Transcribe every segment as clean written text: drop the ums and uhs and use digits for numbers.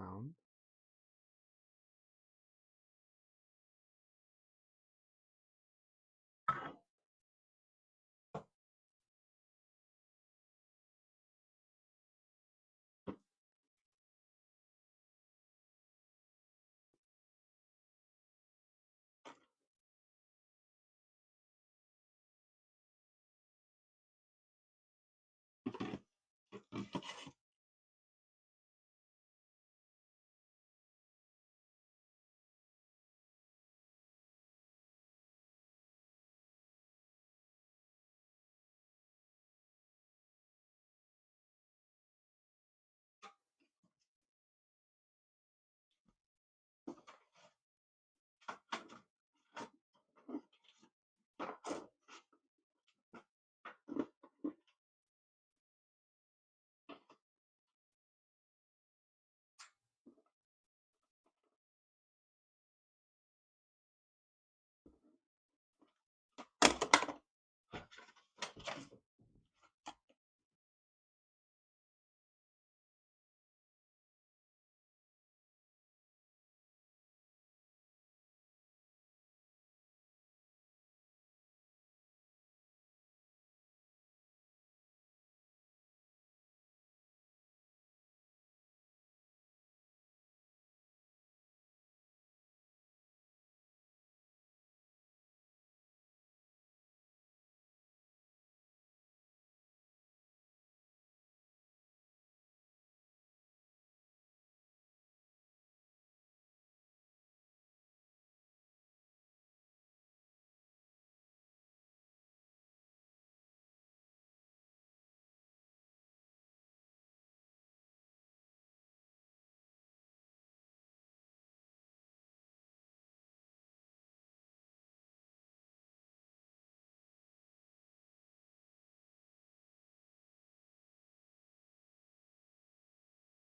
sound.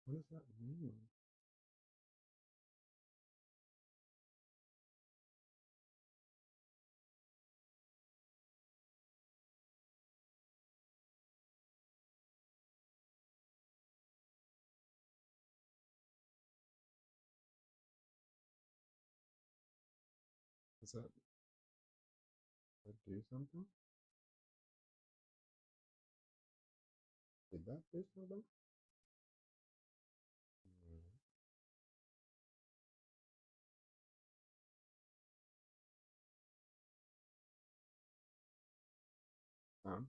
What does that mean? Does that do something? Did that do something? Sound?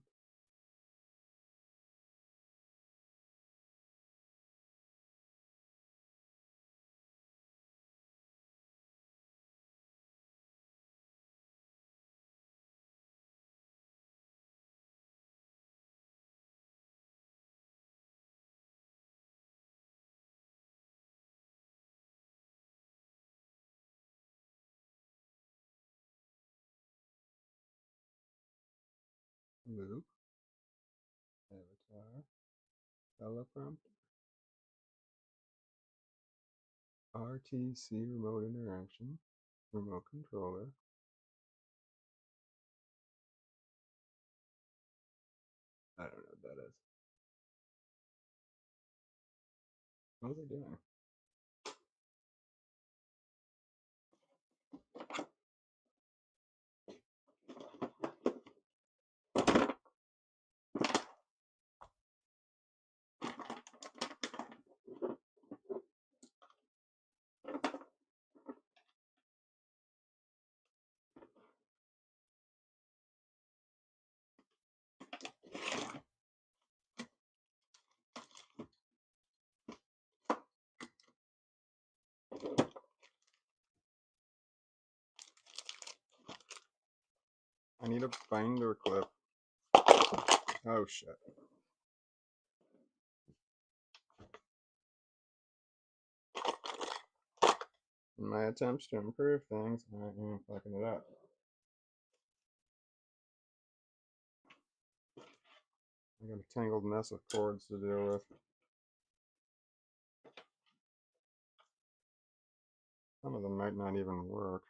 Loop. Avatar. Teleprompter. RTC remote interaction. Remote controller. I don't know what that is. What is it doing? I need a binder clip. Oh shit. In my attempts to improve things, I am fucking it up. I got a tangled mess of cords to deal with. Some of them might not even work.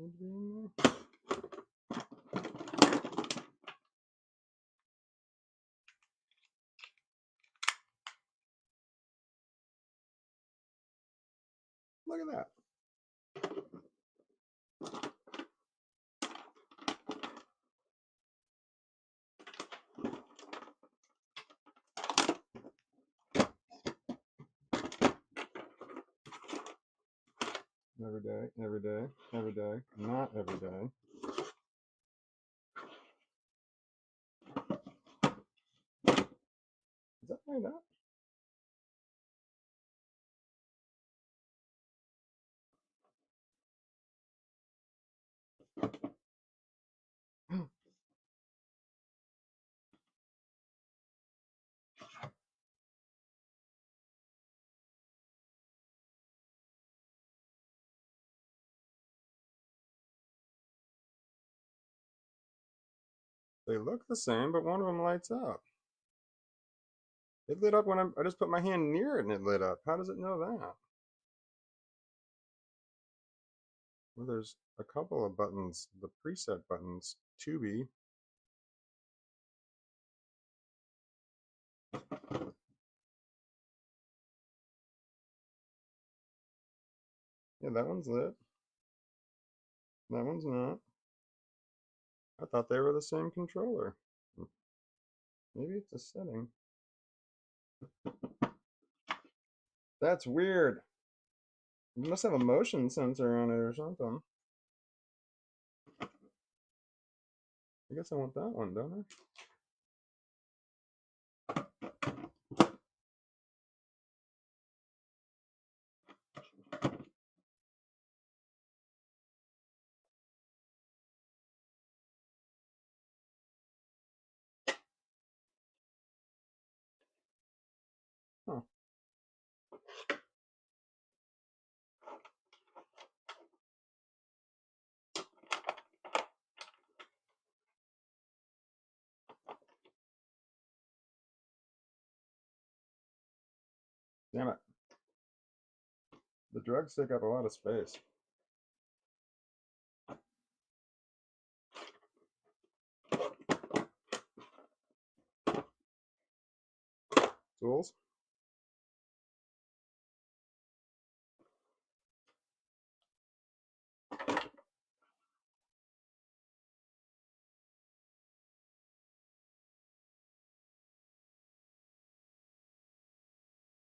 need to be in there? Look at that. Every day, every day, every day, not every day. Is that lined up? They look the same, but one of them lights up. It lit up when I just put my hand near it and it lit up. How does it know that? Well, there's a couple of buttons, the preset buttons, Tubi. Yeah, that one's lit. That one's not. I thought they were the same controller. Maybe it's a setting. That's weird. You must have a motion sensor on it or something. I guess I want that one, don't I? Huh. Damn it. The drugs take up a lot of space. Tools?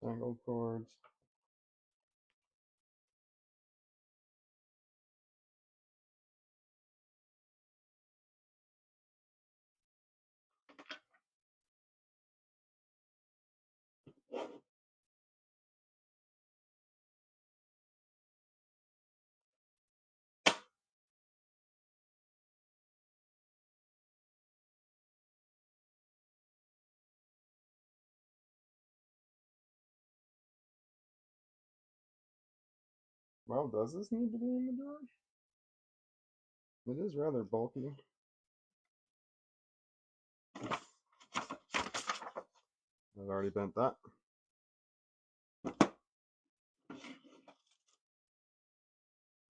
Tangled cords. Well, does this need to be in the drawer? It is rather bulky. I've already bent that.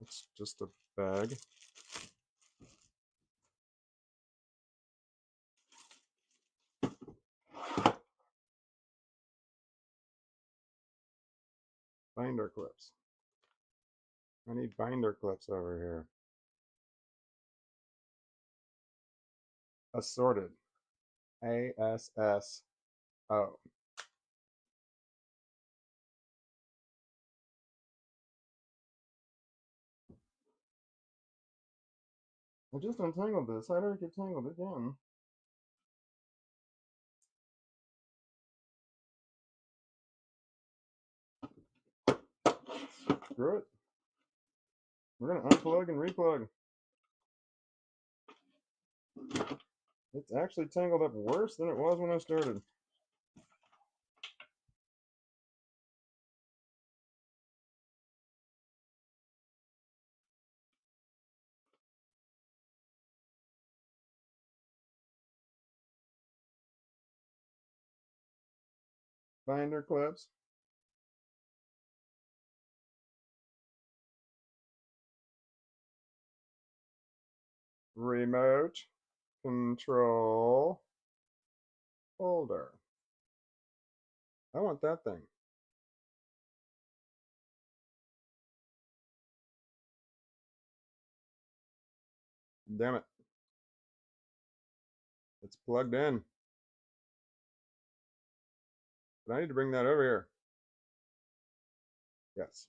It's just a bag. Binder clips. I need binder clips over here. Assorted. ASSO. I just untangled this. How did it get tangled again? Screw it. We're going to unplug and replug. It's actually tangled up worse than it was when I started. Binder clips. Remote control holder. I want that thing. Damn it. It's plugged in. But I need to bring that over here. Yes.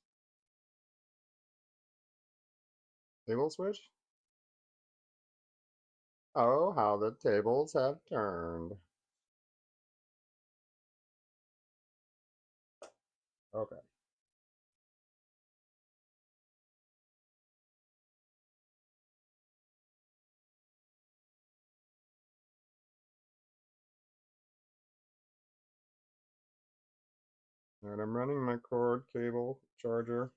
Table switch? Oh, how the tables have turned. Okay. And I'm running my cord cable charger.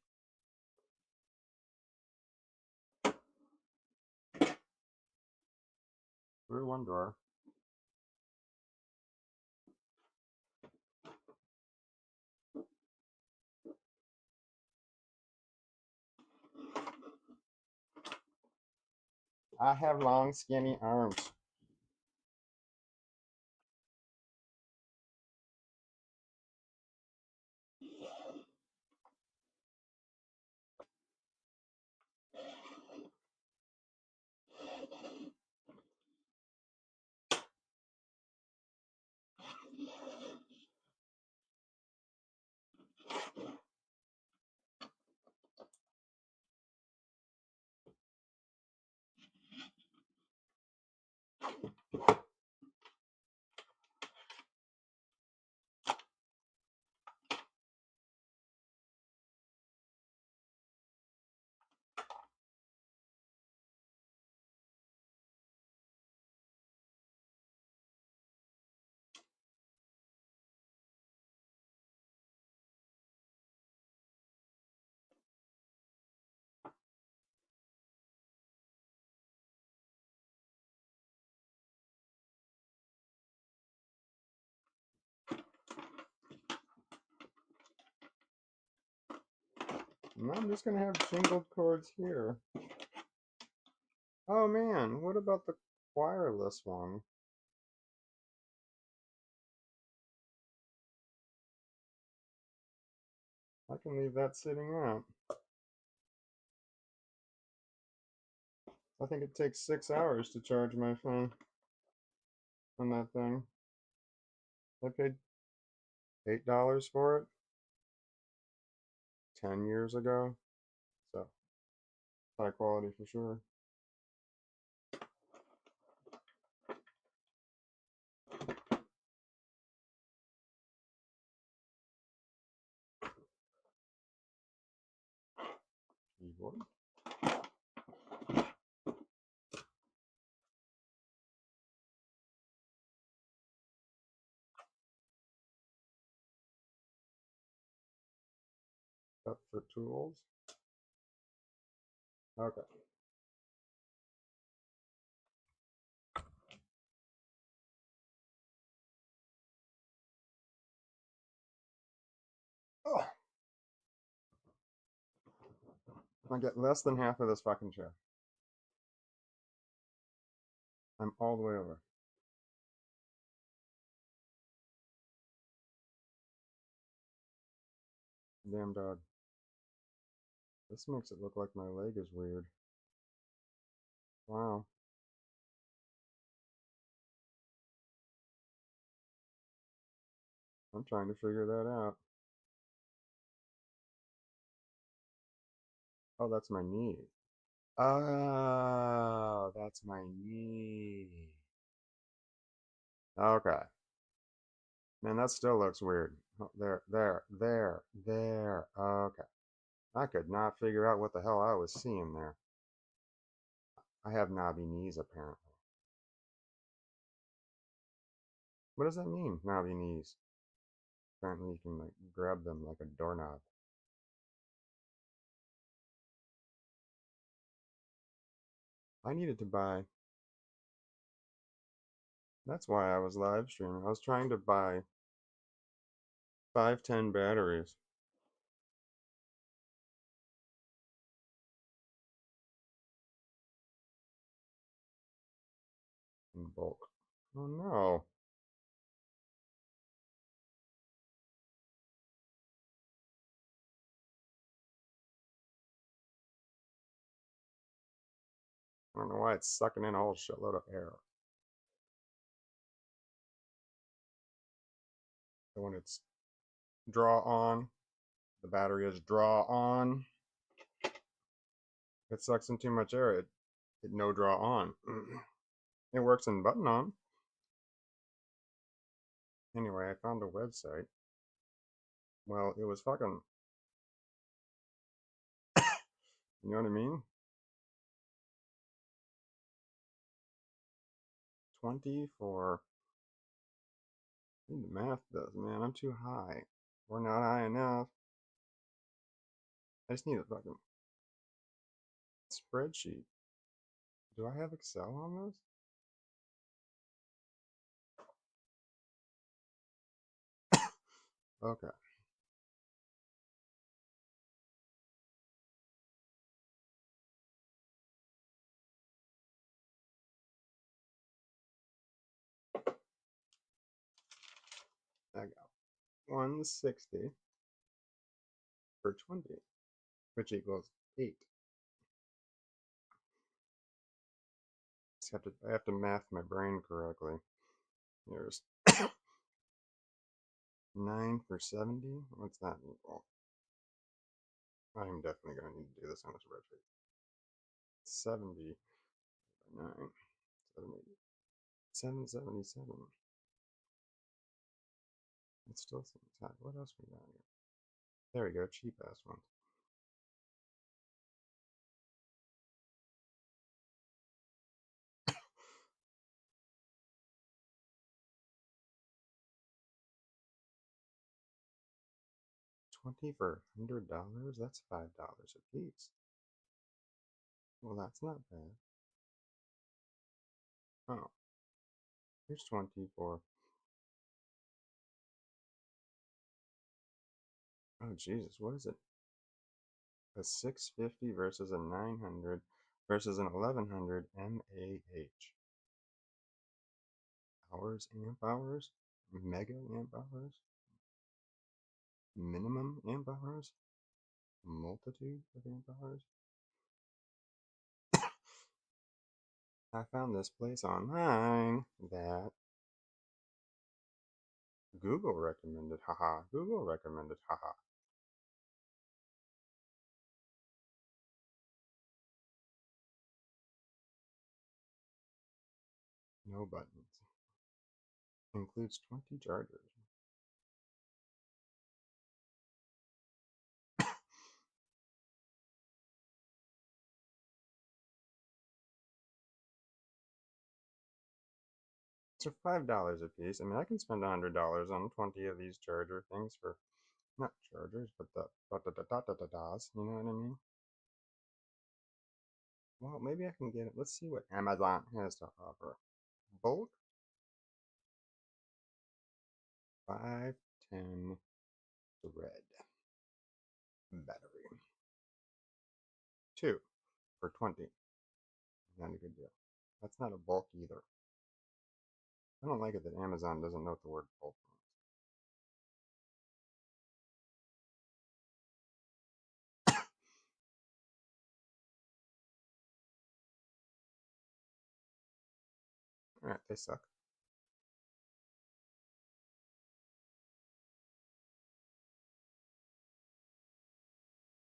Through one drawer. I have long, skinny arms. And I'm just gonna have jingled cords here. Oh man, what about the wireless one? I can leave that sitting out. I think it takes 6 hours to charge my phone on that thing. I paid $8 for it 10 years ago, so high quality for sure. Keyboard. Up for tools. Okay. Oh, I get less than half of this fucking chair. I'm all the way over. Damn dog. This makes it look like my leg is weird. Wow. I'm trying to figure that out. Oh, that's my knee. Oh, that's my knee. Okay. Man, that still looks weird. Oh, there. Okay. I could not figure out what the hell I was seeing there. I have knobby knees, apparently. What does that mean, knobby knees? Apparently you can, like, grab them like a doorknob. I needed to buy... That's why I was live streaming. I was trying to buy 510 batteries. in bulk. Oh no. I don't know why it's sucking in a whole shitload of air. So when it's draw on, the battery is draw on. If it sucks in too much air, it no draw on. It works in button on. Anyway, I found a website. Well, it was fucking, you know what I mean? 20 for, I need the math does, man. I'm too high. We're not high enough. I just need a fucking spreadsheet. Do I have Excel on this? Okay. I got 160 for 20, which equals 8. I have to math my brain correctly. There's 9 for 70. What's that equal? I'm definitely going to need to do this on a spreadsheet. 70 by 9. 777. It still seems high. What else we got here? There we go, cheap ass ones. $20 for $100? That's $5 a piece. Well, that's not bad. Oh, here's 20 for. Oh, Jesus, what is it? A 650 versus a 900 versus an 1100 mAh. Hours, amp hours, mega amp hours, minimum amp hours, multitude of amp hours. I found this place online that Google recommended. Haha, Google recommended. Haha. No buttons. Includes 20 chargers. So $5 a piece. I mean, I can spend $100 on 20 of these charger things for not chargers, but the da-da-da-da-da-das. You know what I mean? Well, maybe I can get it. Let's see what Amazon has to offer. Bulk 510 thread battery. 2 for 20. Not a good deal. That's not a bulk either. I don't like it that Amazon doesn't know what the word bulk means. Alright, they suck.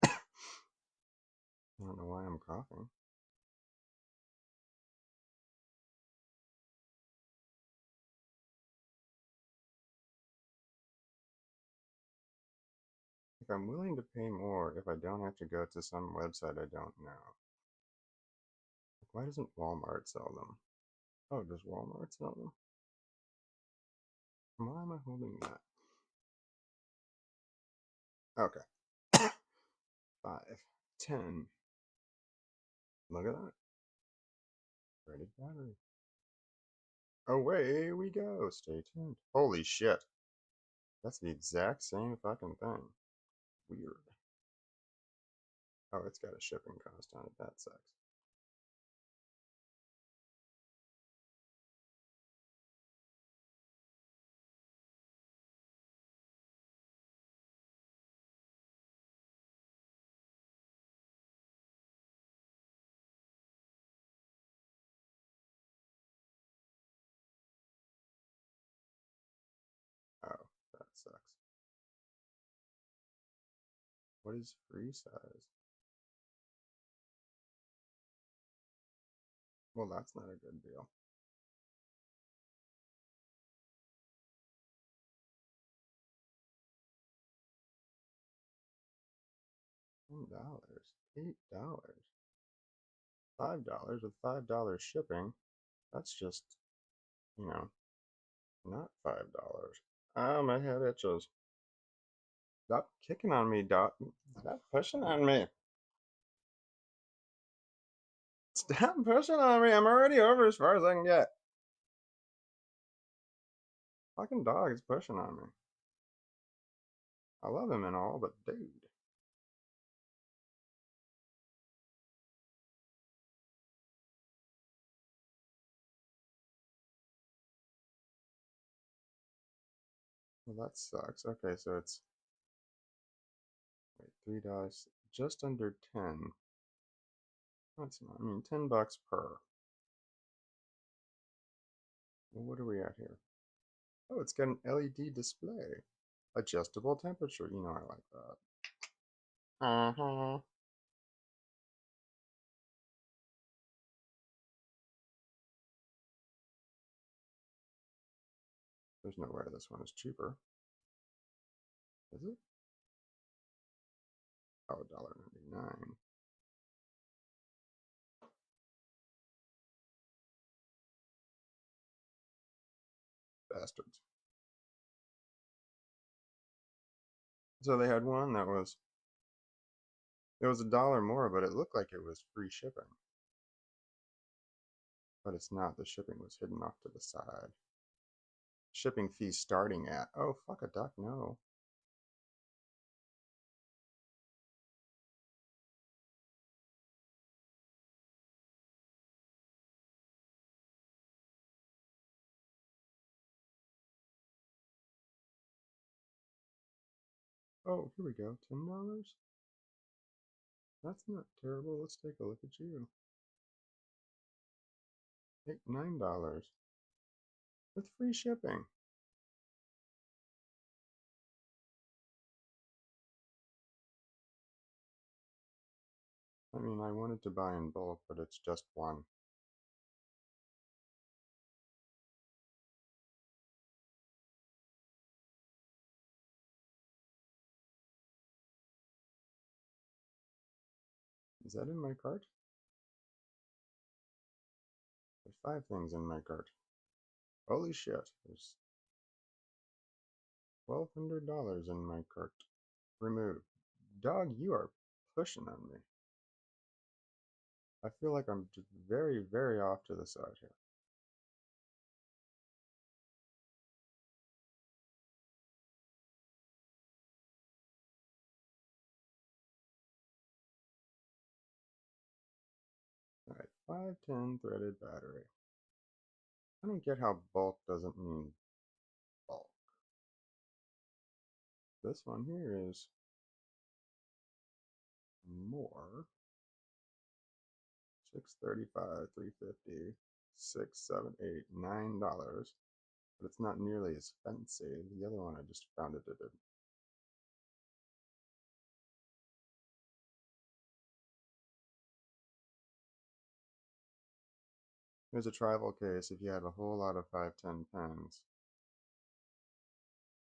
I don't know why I'm coughing. If I'm willing to pay more if I don't have to go to some website I don't know. Why doesn't Walmart sell them? Oh, does Walmart sell them? Why am I holding that? Okay. 5, 10. Look at that. Rated battery. Away we go. Stay tuned. Holy shit. That's the exact same fucking thing. Weird. Oh, it's got a shipping cost on it. That sucks. sucks. What is free size? Well, that's not a good deal. $10, $8, $5 with $5 shipping. That's just, you know, not $5. Ah, my head itches. Stop kicking on me, Doc. Stop pushing on me. Stop pushing on me. I'm already over as far as I can get. Fucking dog is pushing on me. I love him and all, but dude. Well, that sucks. Okay, so it's wait, $3, just under 10. That's not, I mean, $10 per. Well, what are we at here? Oh, it's got an LED display. Adjustable temperature. You know I like that. Uh-huh. There's no way this one is cheaper. Is it? Oh, $1.99. Bastards. So they had one that was, it was $1 more, but it looked like it was free shipping. But it's not. The shipping was hidden off to the side. Shipping fee starting at, oh, fuck a duck, no. Oh, here we go. $10? That's not terrible. Let's take a look at you. $9 with free shipping. I mean, I wanted to buy in bulk, but it's just one. Is that in my cart? There's 5 things in my cart. Holy shit, there's $1,200 in my cart. Remove. Dog, you are pushing on me. I feel like I'm just very, very off to the side here. Alright, 510 threaded battery. I don't get how bulk doesn't mean bulk. This one here is more. 635, 350, 6, 7, 8, $9. But it's not nearly as fancy. The other one I just found it at a Here's a travel case if you have a whole lot of 510 pens.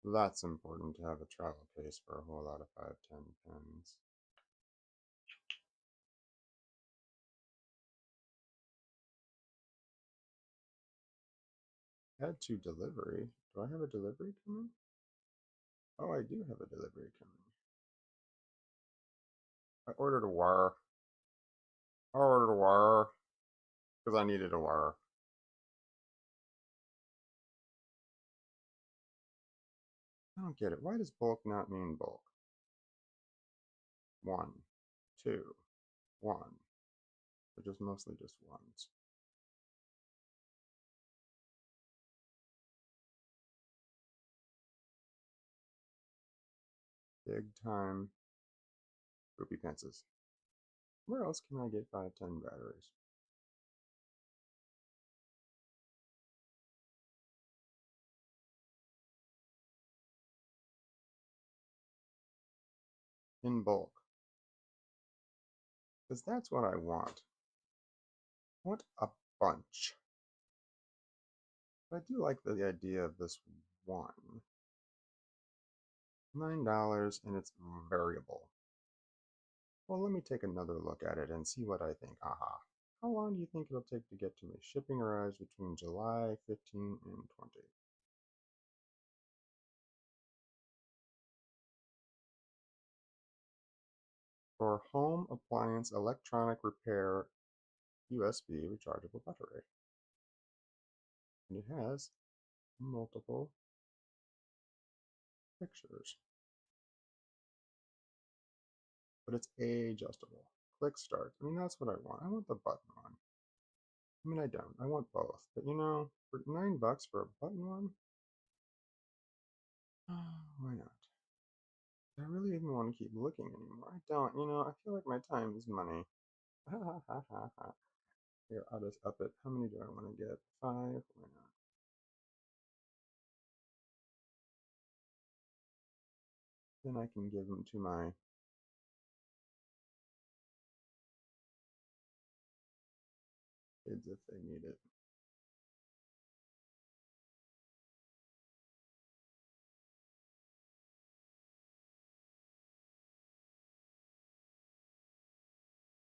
That's important to have a travel case for a whole lot of 510 pens. Head to delivery. Do I have a delivery coming? Oh, I do have a delivery coming. I ordered a wire. I ordered a wire because I needed a wire. I don't get it. Why does bulk not mean bulk? 1, 2, 1. They're just mostly just ones. Big time poopy pences. Where else can I get 510 batteries? in bulk. Because that's what I want. I want a bunch. But I do like the idea of this one. $9 and it's variable. Well, let me take another look at it and see what I think. Aha. How long do you think it'll take to get to me? Shipping arrives between July 15 and 20. For home appliance electronic repair USB rechargeable battery. And it has multiple pictures. But it's adjustable. Click start. I mean, that's what I want. I want the button one. I mean, I don't. I want both. But you know, for $9 for a button one, why not? Do I really even want to keep looking anymore? I don't. You know, I feel like my time is money. Ha ha ha ha ha. Here, I'll just up it. How many do I want to get? 5? Why not? Then I can give them to my kids if they need it.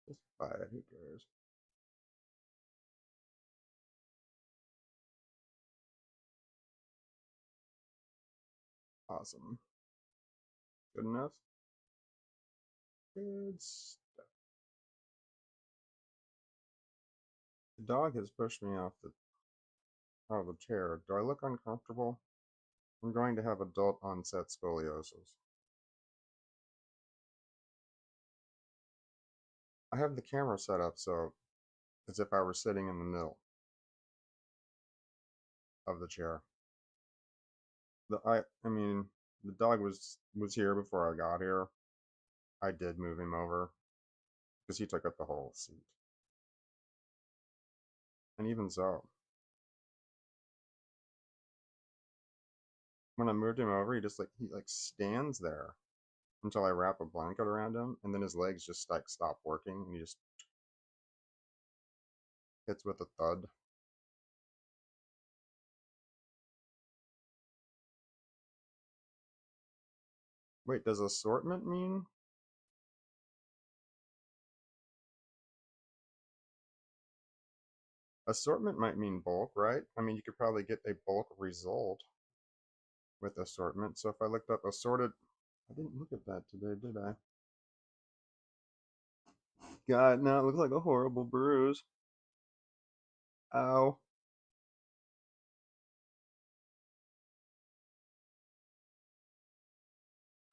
Just buy it. Who cares? Awesome. Good enough? Good stuff. The dog has pushed me off the chair. Do I look uncomfortable? I'm going to have adult onset scoliosis. I have the camera set up so as if I were sitting in the middle of the chair. I mean, the dog was here before I got here. I did move him over because he took up the whole seat. And even so, when I moved him over, he like stands there until I wrap a blanket around him, and then his legs just like stop working, and he just hits with a thud. Wait, does assortment mean? Assortment might mean bulk, right? I mean, you could probably get a bulk result with assortment. So if I looked up assorted, I didn't look at that today, did I? God, now it looks like a horrible bruise. Ow.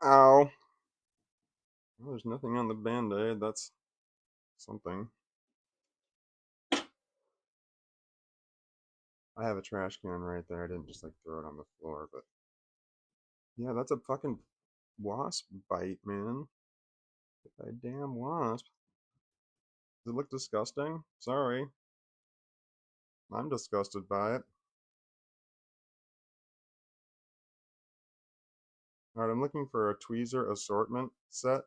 Ow. Well, there's nothing on the band-aid. That's something. I have a trash can right there. I didn't just like throw it on the floor, but yeah, that's a fucking wasp bite, man. A damn wasp. Does it look disgusting? Sorry. I'm disgusted by it. Alright, I'm looking for a tweezer assortment set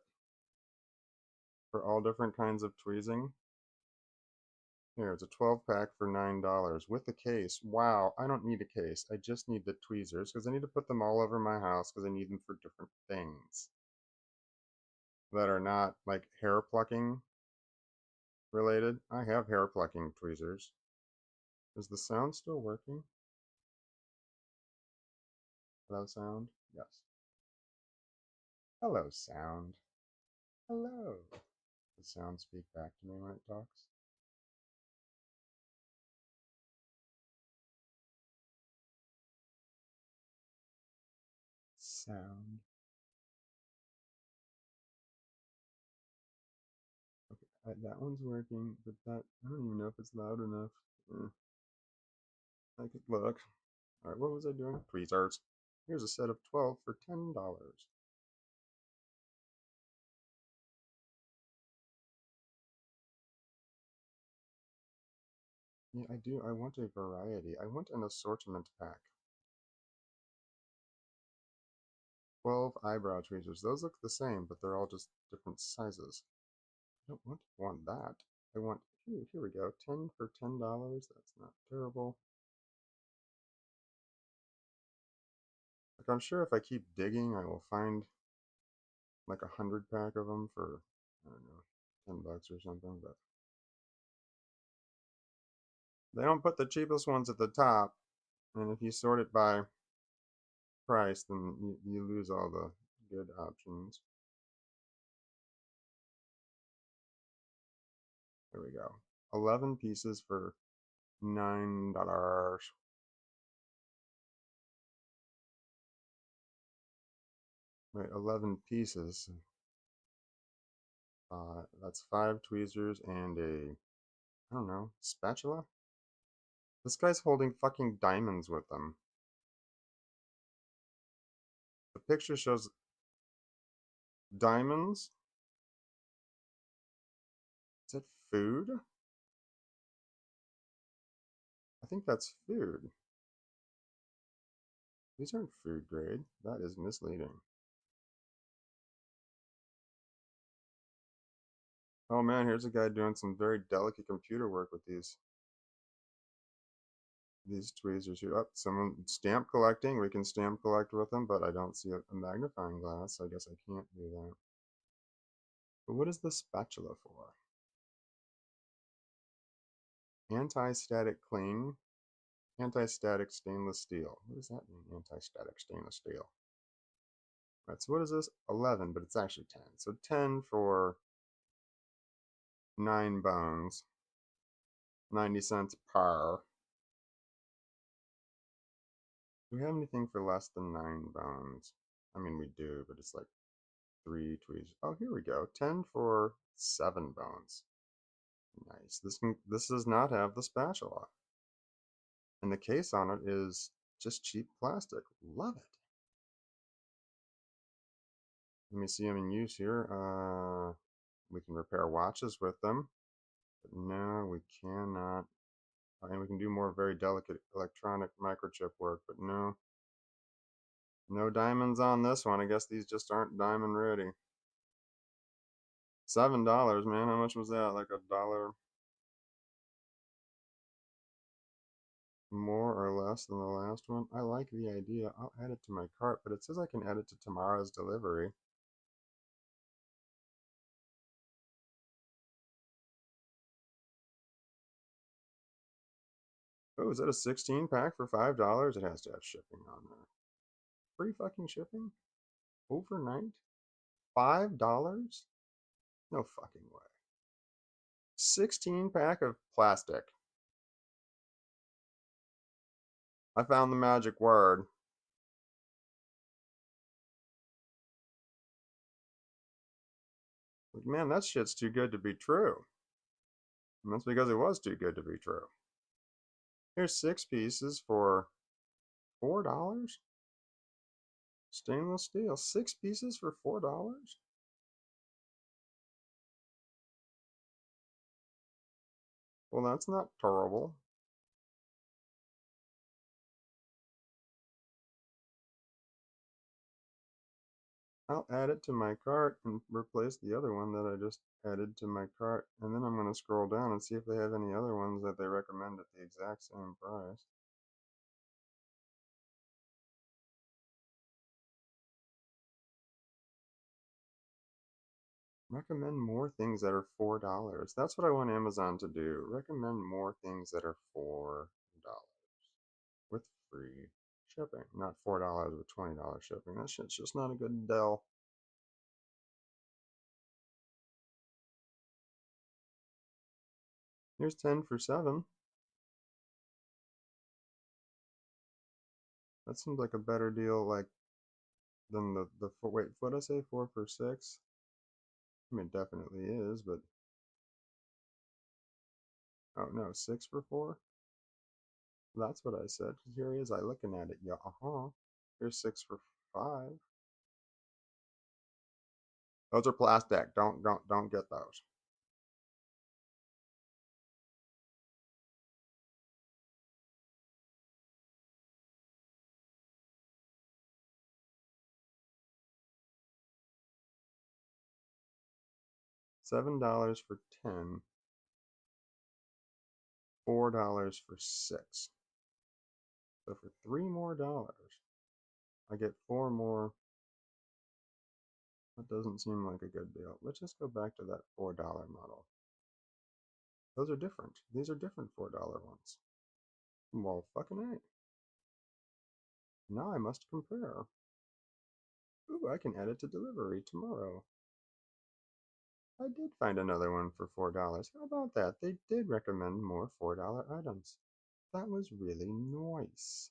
for all different kinds of tweezing. Here, it's a 12-pack for $9 with a case. Wow, I don't need a case. I just need the tweezers because I need to put them all over my house because I need them for different things that are not like hair plucking related. I have hair plucking tweezers. Is the sound still working? Hello, sound? Yes. Hello, sound. Hello. Does sound speak back to me when it talks? Sound. Okay, that one's working, but I don't even know if it's loud enough. I could look. Alright, what was I doing? Tweezers. Here's a set of 12 for $10. Yeah, I do. I want a variety. I want an assortment pack. 12 eyebrow tweezers. Those look the same, but they're all just different sizes. I don't want that. I want, here we go, 10 for $10. That's not terrible. Like, I'm sure if I keep digging, I will find like 100 pack of them for, I don't know, $10 or something, but they don't put the cheapest ones at the top, and if you sort it by price, then you lose all the good options. There we go. 11 pieces for $9. Wait, 11 pieces. That's 5 tweezers and a, I don't know, spatula? This guy's holding fucking diamonds with them. The picture shows diamonds. Is it food? I think that's food. These aren't food grade. That is misleading. Oh man, here's a guy doing some very delicate computer work with these tweezers here. Oh, someone stamp collecting. We can stamp collect with them, but I don't see a magnifying glass, so I guess I can't do that. But what is the spatula for? Anti-static cling. Anti-static stainless steel. What does that mean, anti-static stainless steel? Right, so what is this? 11, but it's actually 10. So 10 for 9 bones. 90 cents per. Do we have anything for less than 9 bones? I mean, we do, but it's like 3 tweezers. Oh, here we go. 10 for 7 bones. Nice. This does not have the spatula. And the case on it is just cheap plastic. Love it. Let me see them in use here. We can repair watches with them. But no, we cannot. And we can do more very delicate electronic microchip work, but no. No diamonds on this one. I guess these just aren't diamond ready. $7, man. How much was that? Like $1 more or less than the last one? I like the idea. I'll add it to my cart, but it says I can add it to tomorrow's delivery. Oh, is that a 16 pack for $5? It has to have shipping on there. Free fucking shipping? Overnight? $5? No fucking way. 16 pack of plastic. I found the magic word. Like, man, that shit's too good to be true. And that's because it was too good to be true. Here's 6 pieces for $4? Stainless steel. 6 pieces for $4? Well, that's not terrible. I'll add it to my cart and replace the other one that I just added to my cart. And then I'm going to scroll down and see if they have any other ones that they recommend at the exact same price. Recommend more things that are $4. That's what I want Amazon to do. Recommend more things that are $4 with free shipping. Not $4 with $20 shipping. That shit's just not a good deal. Here's 10 for 7. That seems like a better deal, like, than the wait, what did I say? 4 for 6? I mean, it definitely is, but oh no, 6 for 4? That's what I said. Here he is, I looking at it. Yeah, Here's 6 for 5. Those are plastic. Don't get those. $7 for 10, $4 for 6. So for $3 more, I get 4 more. That doesn't seem like a good deal. Let's just go back to that $4 model. Those are different. These are different $4 ones. Well, fucking A. Now I must compare. Ooh, I can add it to delivery tomorrow. I did find another one for $4. How about that? They did recommend more $4 items. That was really nice.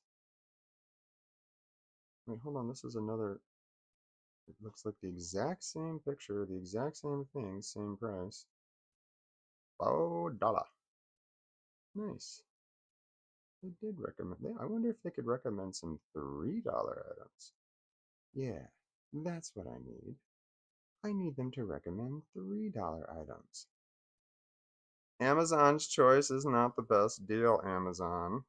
Wait, hold on. This is another. It looks like the exact same picture, the exact same thing, same price. $4. Nice. They did recommend. I wonder if they could recommend some $3 items. Yeah, that's what I need. I need them to recommend $3 items. Amazon's choice is not the best deal, Amazon.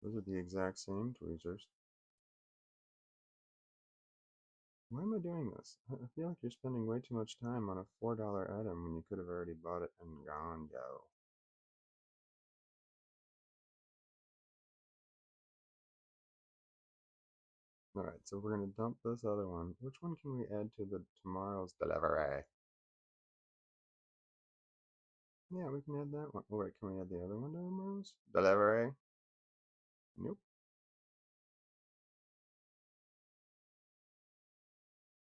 Those are the exact same tweezers. Why am I doing this? I feel like you're spending way too much time on a $4 item when you could have already bought it and gone, yo. Alright, so we're gonna dump this other one. Which one can we add to the tomorrow's delivery? Yeah, we can add that one. Oh wait, can we add the other one to tomorrow's delivery? Nope.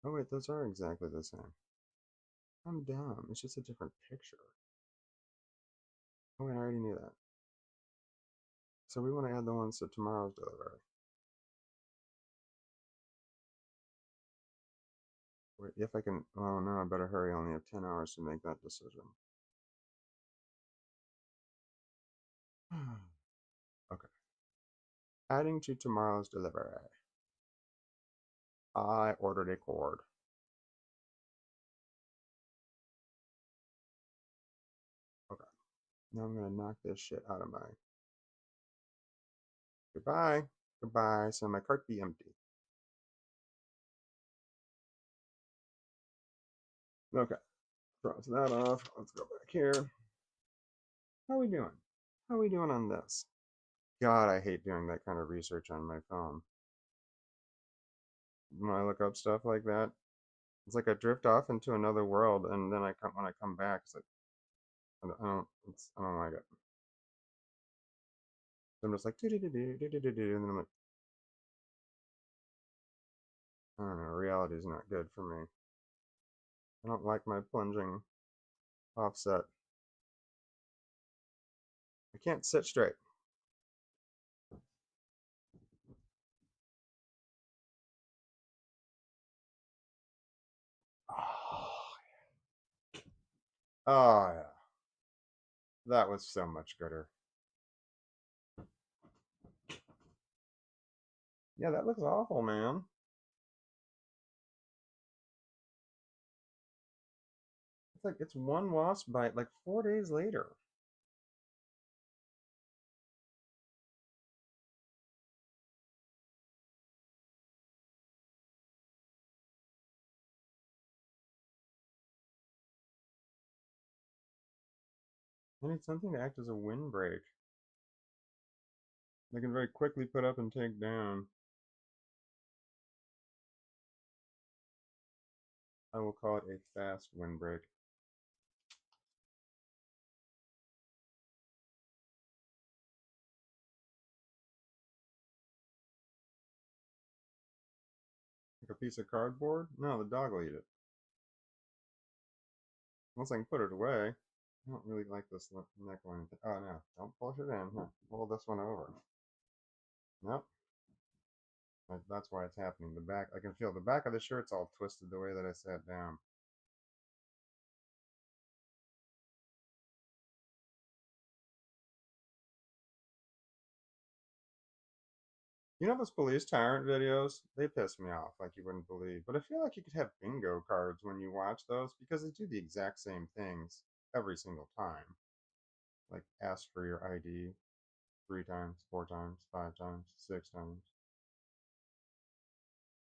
Oh wait, those are exactly the same. I'm dumb. It's just a different picture. Oh wait, I already knew that. So we want to add the ones to tomorrow's delivery. Wait, if I can. Oh no, I better hurry. I only have 10 hours to make that decision. Okay. Adding to tomorrow's delivery. I ordered a cord. Okay. Now I'm gonna knock this shit out of my. Goodbye. Goodbye. So my cart be empty. Okay. Cross that off. Let's go back here. How are we doing? How are we doing on this? God, I hate doing that kind of research on my phone. When I look up stuff like that, it's like I drift off into another world, and then when I come back, it's like I don't like it. So I'm just like do do do do do do do, and then I'm like, I don't know. Reality is not good for me. I don't like my plunging offset. I can't sit straight. Oh, oh yeah, that was so much gooder. Yeah, that looks awful, man. It's like it's one wasp bite like 4 days later. I need something to act as a windbreak. They can very quickly put up and take down. I will call it a fast windbreak. Like a piece of cardboard? No, the dog will eat it. Once I can put it away. I don't really like this neckline. Oh no, don't push it in. Here, pull this one over. Nope. That's why it's happening. The back, I can feel the back of the shirt's all twisted the way that I sat down. You know those police tyrant videos? They piss me off like you wouldn't believe. But I feel like you could have bingo cards when you watch those because they do the exact same things every single time. like ask for your ID 3 times, 4 times, 5 times, 6 times.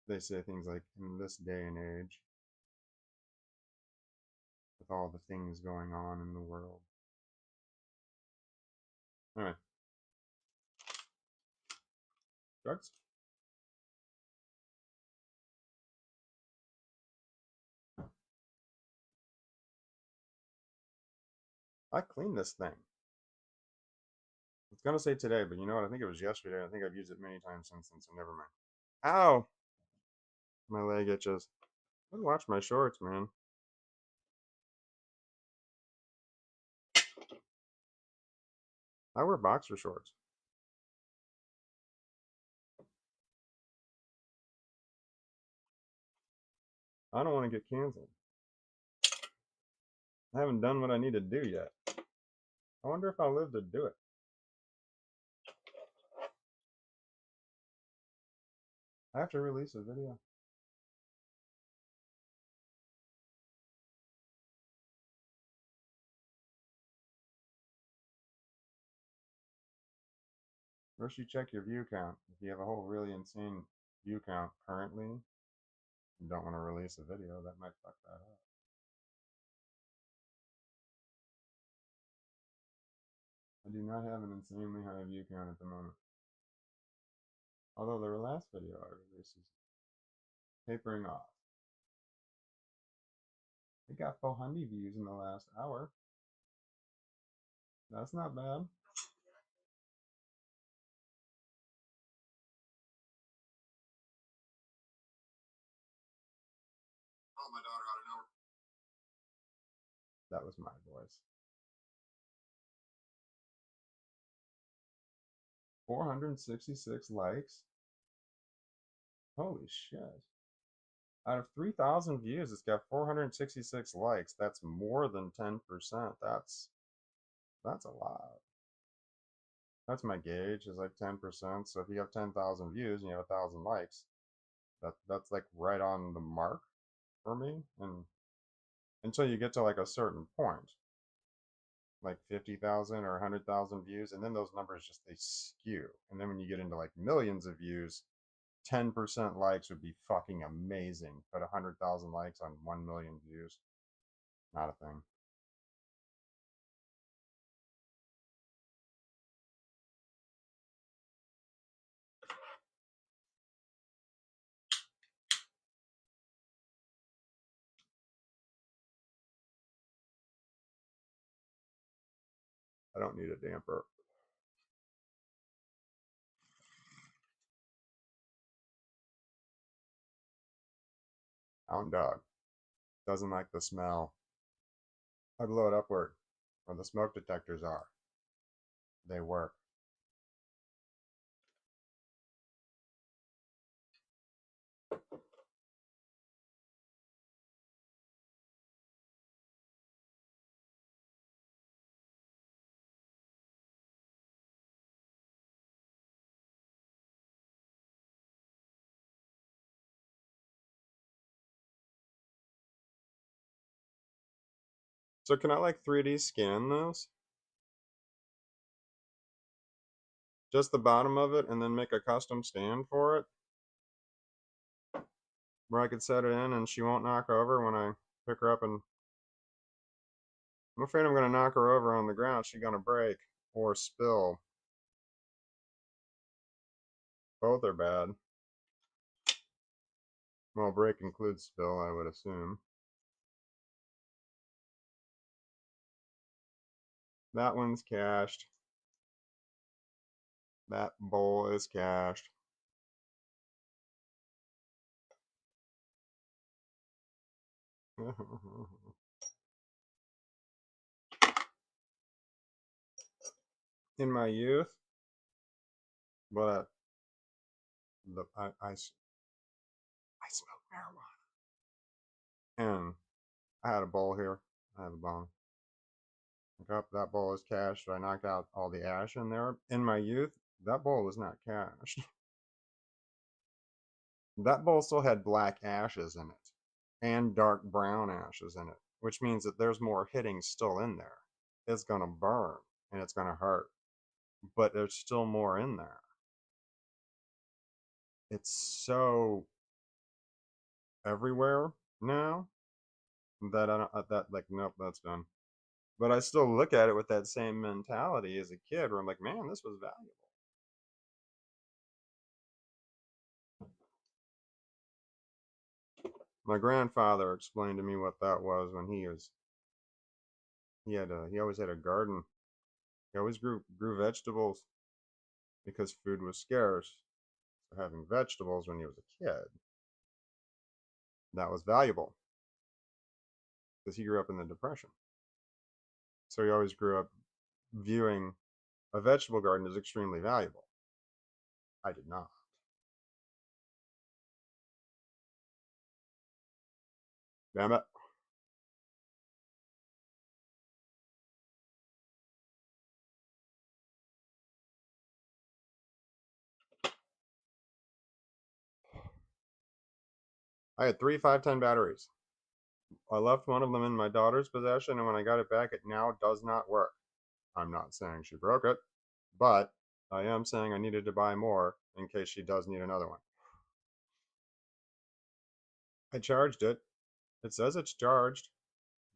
They say things like, in this day and age, with all the things going on in the world. Anyway, drugs. I cleaned this thing. It's gonna say today, but you know what? I think it was yesterday. I think I've used it many times since then, so never mind. Ow! My leg itches. I watch my shorts, man. I wear boxer shorts. I don't want to get canceled. I haven't done what I need to do yet. I wonder if I'll live to do it. I have to release a video. First, you check your view count. If you have a whole really insane view count currently, you don't want to release a video, that might fuck that up. I do not have an insanely high view count at the moment. Although the last video I released is tapering off. It got 400 views in the last hour. That's not bad. Oh, my daughter out of nowhere. That was my voice. 466 likes. Holy shit. Out of 3,000 views, it's got 466 likes. That's more than 10%. That's a lot. That's my gauge, is like 10%. So if you have 10,000 views and you have 1,000 likes, that's like right on the mark for me. And until you get to like a certain point, like 50,000 or 100,000 views, and then those numbers just they skew. And then when you get into like millions of views, 10% likes would be fucking amazing. But 100,000 likes on 1 million views, not a thing. I don't need a damper. Hound dog doesn't like the smell. I blow it upward where the smoke detectors are. They work. So can I like 3D scan this? Just the bottom of it and then make a custom stand for it? Where I could set it in and she won't knock over when I pick her up, and I'm afraid I'm gonna knock her over on the ground. She's gonna break or spill. Both are bad. Well, break includes spill, I would assume. That one's cached. That bowl is cached. In my youth, but I smoked marijuana. And I had a bowl here. I have a bong. That bowl is cached. I knocked out all the ash in there. In my youth, that bowl was not cached. That bowl still had black ashes in it and dark brown ashes in it, which means that there's more hitting still in there. It's gonna burn. and it's going to hurt. But there's still more in there. It's so everywhere now that I don't, that like, nope, that's done. But I still look at it with that same mentality as a kid where I'm like, man, this was valuable. My grandfather explained to me what that was when he always had a garden. He always grew vegetables because food was scarce. So having vegetables when he was a kid, that was valuable because he grew up in the Depression. So he always grew up viewing a vegetable garden as extremely valuable. I did not. Damn it. I had three 510 batteries. I left one of them in my daughter's possession, and when I got it back, it now does not work. I'm not saying she broke it, but I am saying I needed to buy more in case she does need another one. I charged it. It says it's charged,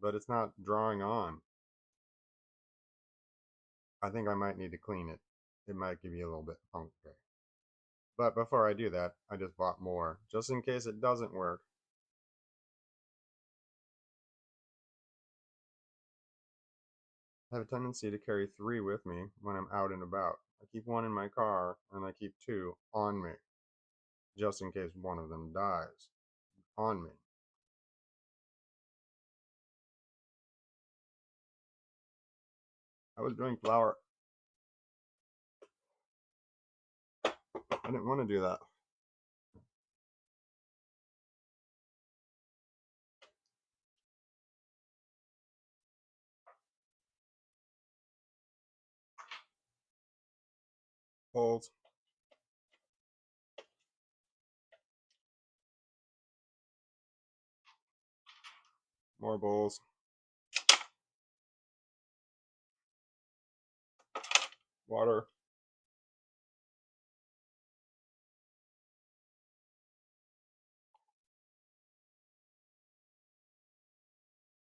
but it's not drawing on. I think I might need to clean it. It might give you a little bit funky. But before I do that, I just bought more, just in case it doesn't work. I have a tendency to carry three with me when I'm out and about. I keep one in my car, and I keep two on me, just in case one of them dies on me. I was doing flour. I didn't want to do that. Bowls. More bowls. Water.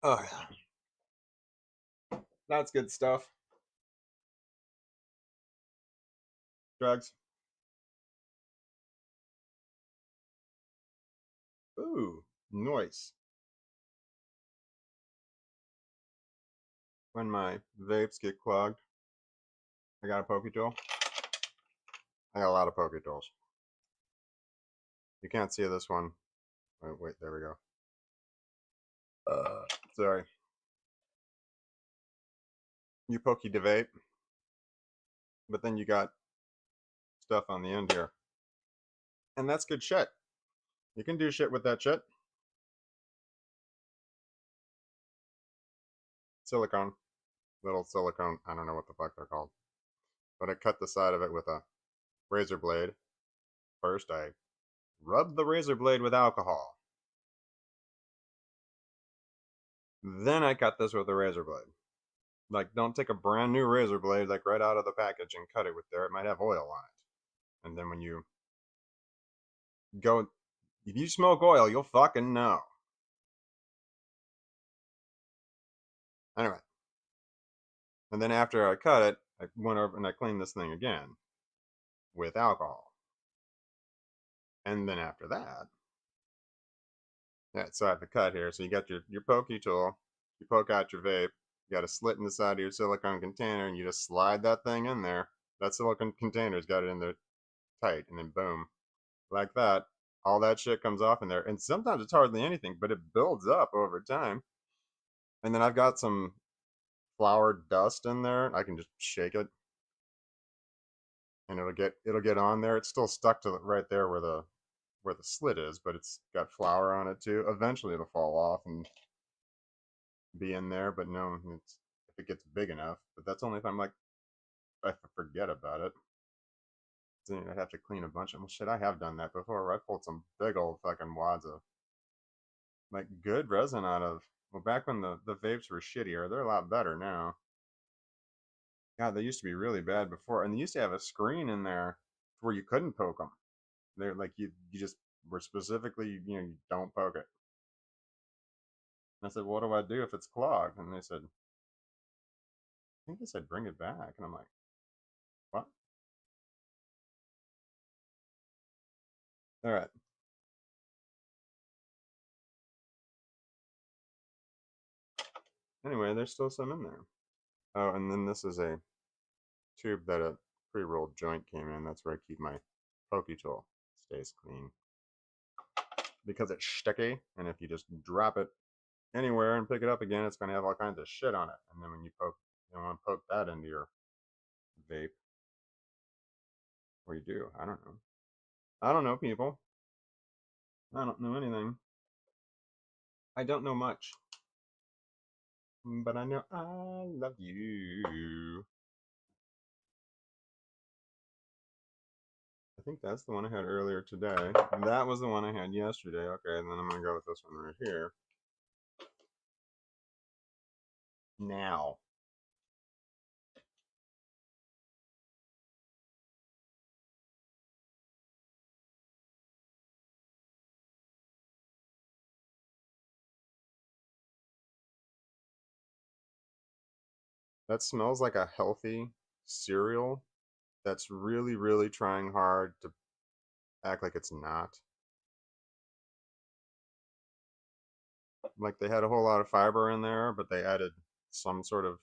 Oh, yeah. That's good stuff. Drugs. Ooh, nice. When my vapes get clogged, I got a pokey tool. I got a lot of pokey tools. You can't see this one. Wait, there we go. Sorry. You pokey the vape, but then you got stuff on the end here. And that's good shit. You can do shit with that shit. Silicone. Little silicone. I don't know what the fuck they're called. But I cut the side of it with a razor blade. First, I rubbed the razor blade with alcohol. Then I cut this with a razor blade. Like, don't take a brand new razor blade, like right out of the package, and cut it with there. It might have oil on it. And then when you go, if you smoke oil, you'll fucking know. Anyway. And then after I cut it, I went over and I cleaned this thing again with alcohol. And then after that, yeah, so I have to cut here. So you got your pokey tool, you poke out your vape, you got a slit in the side of your silicone container, and you just slide that thing in there. That silicone container's got it in there tight, and then boom, like that. All that shit comes off in there. And sometimes it's hardly anything, but it builds up over time. And then I've got some flour dust in there. I can just shake it and it'll get on there. It's still stuck to right there where the slit is, but it's got flour on it too. Eventually it'll fall off and be in there, but no, it's if it gets big enough. But that's only if I'm like if I forget about it. Then I'd have to clean a bunch of well, shit. I have done that before. Where I pulled some big old fucking wads of like good resin out of. Well, back when the vapes were shittier, they're a lot better now. God, they used to be really bad before, and they used to have a screen in there where you couldn't poke them. They're like you just were specifically, you don't poke it. And I said, what do I do if it's clogged? And they said, I think they said bring it back. And I'm like, what? All right. Anyway, there's still some in there. Oh, and then this is a tube that a pre-rolled joint came in. That's where I keep my pokey tool. Stays clean because it's sticky, and if you just drop it anywhere and pick it up again, it's going to have all kinds of shit on it. And then when you poke, you don't want to poke that into your vape. Or you do. I don't know. I don't know, people. I don't know anything. I don't know much. But I know I love you. I think that's the one I had earlier today. That was the one I had yesterday. Okay, and then I'm going to go with this one right here. Now. That smells like a healthy cereal that's really, really trying hard to act like it's not. Like they had a whole lot of fiber in there, but they added some sort of,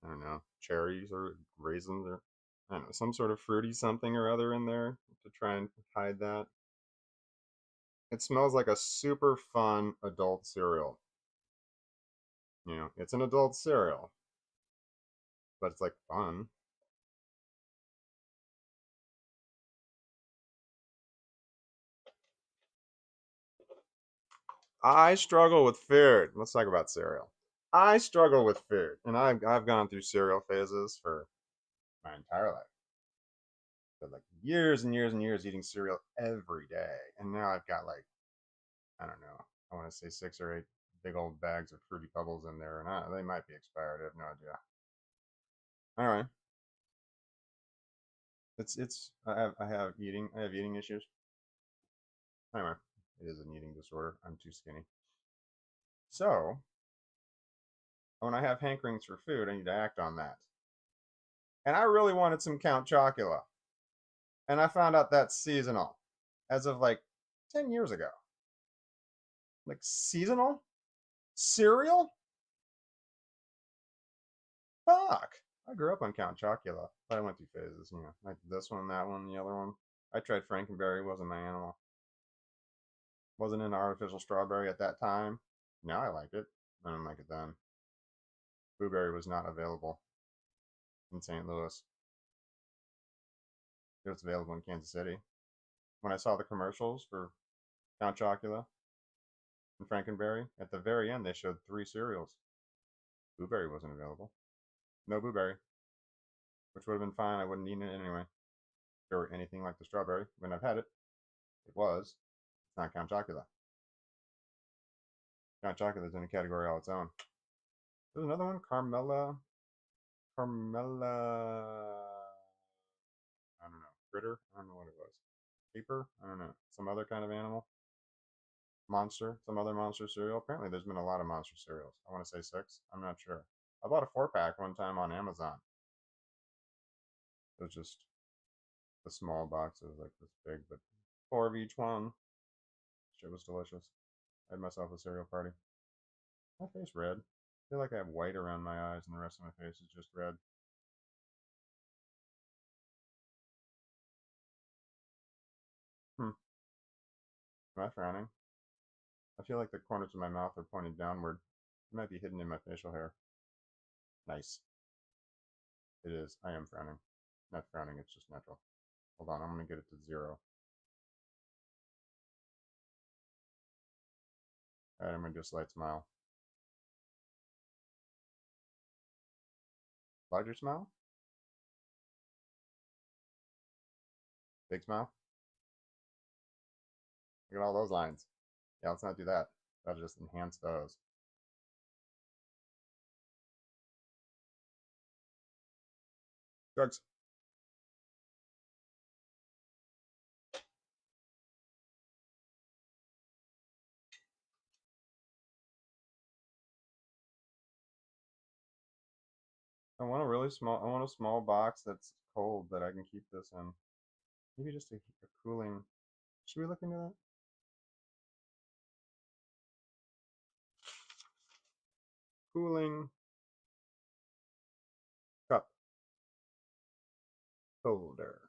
I don't know, cherries or raisins or, I don't know, some sort of fruity something or other in there to try and hide that. It smells like a super fun adult cereal. It's an adult cereal, but it's like fun. I struggle with food. Let's talk about cereal. I struggle with food, and I've gone through cereal phases for my entire life. But like years and years and years eating cereal every day, and now I've got like, I don't know, I want to say 6 or 8 big old bags of Fruity Pebbles in there, and they might be expired. I have no idea. All right, it's I have eating issues. Anyway, it is an eating disorder. I'm too skinny. So when I have hankerings for food, I need to act on that. And I really wanted some Count Chocula. And I found out that's seasonal as of like 10 years ago. Like seasonal? Cereal? Fuck. I grew up on Count Chocula, but I went through phases, like this one, that one, the other one. I tried Frankenberry, wasn't my animal. Wasn't into artificial strawberry at that time. Now I like it. I didn't like it then. Blueberry was not available in St. Louis. It was available in Kansas City. When I saw the commercials for Count Chocula and Frankenberry, at the very end they showed 3 cereals. Blueberry wasn't available. No blueberry, which would have been fine. I wouldn't eat it anyway. If there were anything like the strawberry, when I've had it, it was. It's not Count Chocula. Count Chocula is in a category all its own. There's another one, Carmella. I don't know. Critter? I don't know what it was. Caper? I don't know. Some other kind of animal? Monster? Some other monster cereal? Apparently, there's been a lot of monster cereals. I want to say 6. I'm not sure. I bought a 4-pack one time on Amazon. It was just the small boxes, like this big, but 4 of each one. Shit was delicious. I had myself a cereal party. My face red. I feel like I have white around my eyes and the rest of my face is just red. Hmm. Am I frowning? I feel like the corners of my mouth are pointed downward. It might be hidden in my facial hair. Nice. It is. I am frowning. Not frowning, it's just natural. Hold on, I'm going to get it to 0. Alright, I'm going to do a slight smile. Larger smile? Big smile? Look at all those lines. Yeah, let's not do that. That'll just enhance those. Drugs. I want a small box that's cold that I can keep this in. Maybe just a cooling. Should we look into that? Cooling cup holder.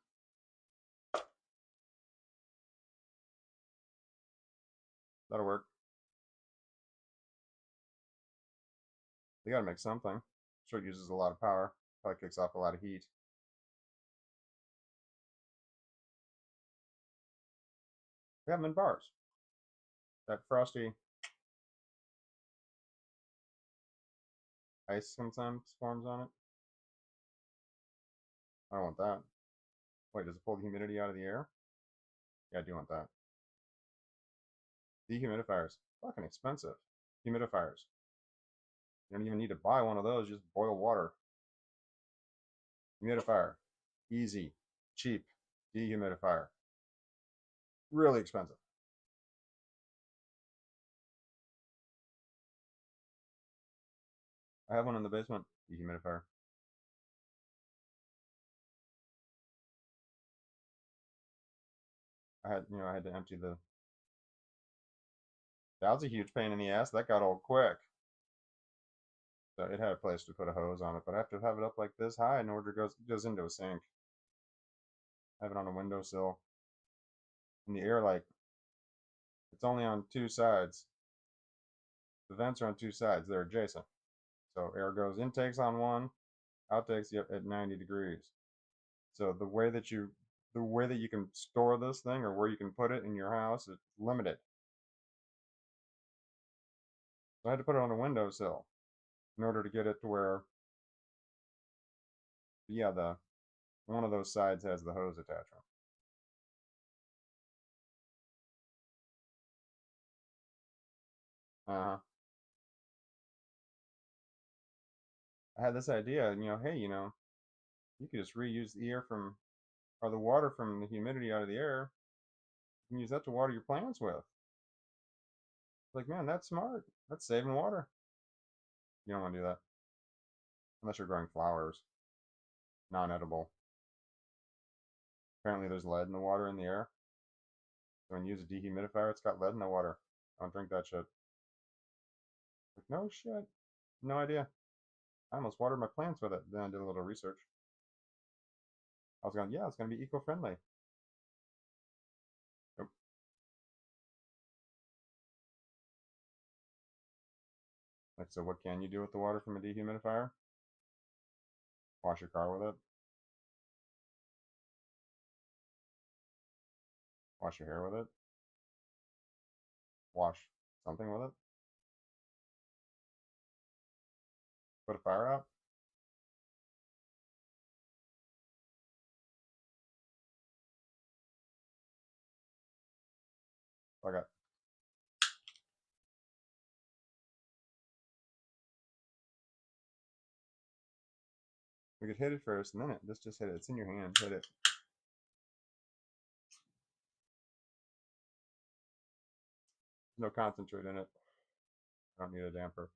That'll work. They gotta make something. Sure, it uses a lot of power. Probably kicks off a lot of heat. We have them in bars. That frosty ice sometimes forms on it. I don't want that. Wait, does it pull the humidity out of the air? Yeah, I do want that. Dehumidifiers. Fucking expensive. Humidifiers. You don't even need to buy one of those, just boil water. Humidifier. Easy. Cheap. Dehumidifier. Really expensive. I have one in the basement. Dehumidifier. I had to empty the. That was a huge pain in the ass. That got old quick. So it had a place to put a hose on it, but I have to have it up like this high in order it goes into a sink. I have it on a windowsill. And the air, like, it's only on two sides. The vents are on two sides. They're adjacent. So air goes intakes on one, outtakes at 90 degrees. So the way that you can store this thing or where you can put it in your house is limited. So I had to put it on a windowsill in order to get it to where, yeah, the one of those sides has the hose attachment. Uh-huh. I had this idea, hey, you could just reuse the air from, or the water from the humidity out of the air. You can use that to water your plants with. Like, man, that's smart. That's saving water. You don't want to do that unless you're growing flowers, non-edible. Apparently, there's lead in the water in the air. So when you use a dehumidifier, it's got lead in the water. Don't drink that shit. Like, no shit. No idea. I almost watered my plants with it. Then I did a little research. I was going, yeah, it's going to be eco-friendly. Nope. Like, so what can you do with the water from a dehumidifier? Wash your car with it. Wash your hair with it. Wash something with it. Put a fire out. I got. We could hit it first, and then just hit it. It's in your hand. Hit it. No concentrate in it. I don't need a damper.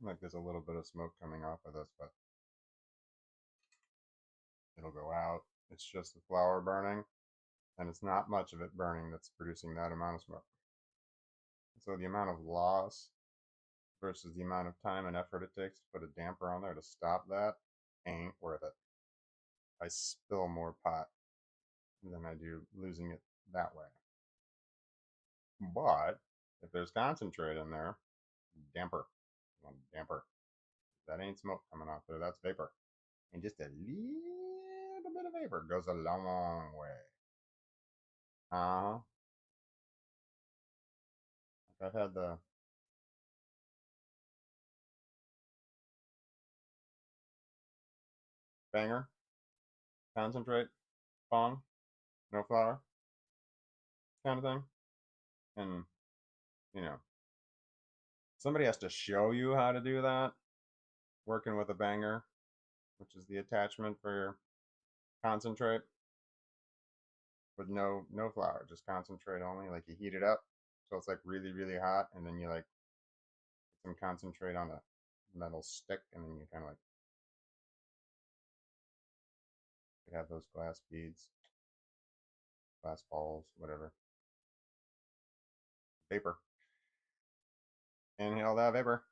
Like there's a little bit of smoke coming off of this, but it'll go out. It's just the flower burning, and it's not much of it burning that's producing that amount of smoke. So the amount of loss versus the amount of time and effort it takes to put a damper on there to stop that ain't worth it. I spill more pot than I do losing it that way. But if there's concentrate in there, damper. Damper. That ain't smoke coming off there. That's vapor. And just a little bit of vapor goes a long way. Uh-huh. I've had the banger, concentrate, bong, no flour, kind of thing. And, Somebody has to show you how to do that. Working with a banger, which is the attachment for your concentrate with no flour, just concentrate only. Like you heat it up so it's like really really hot, and then you like put some concentrate on a metal stick, and then you kind of like have those glass beads, glass balls, whatever, vapor. Inhale that vapor.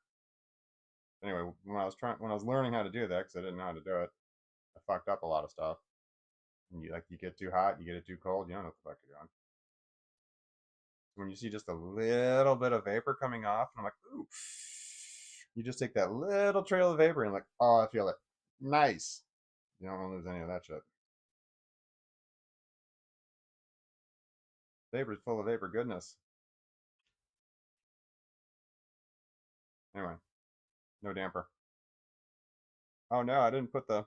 Anyway, when I was learning how to do that, because I didn't know how to do it, I fucked up a lot of stuff. And you get too hot, you get it too cold, you don't know what the fuck you're doing. When you see just a little bit of vapor coming off, and I'm like, ooh, you just take that little trail of vapor and like, oh, I feel it. Nice. You don't want to lose any of that shit. Vapor's full of vapor goodness. Anyway, no damper. Oh no, I didn't put the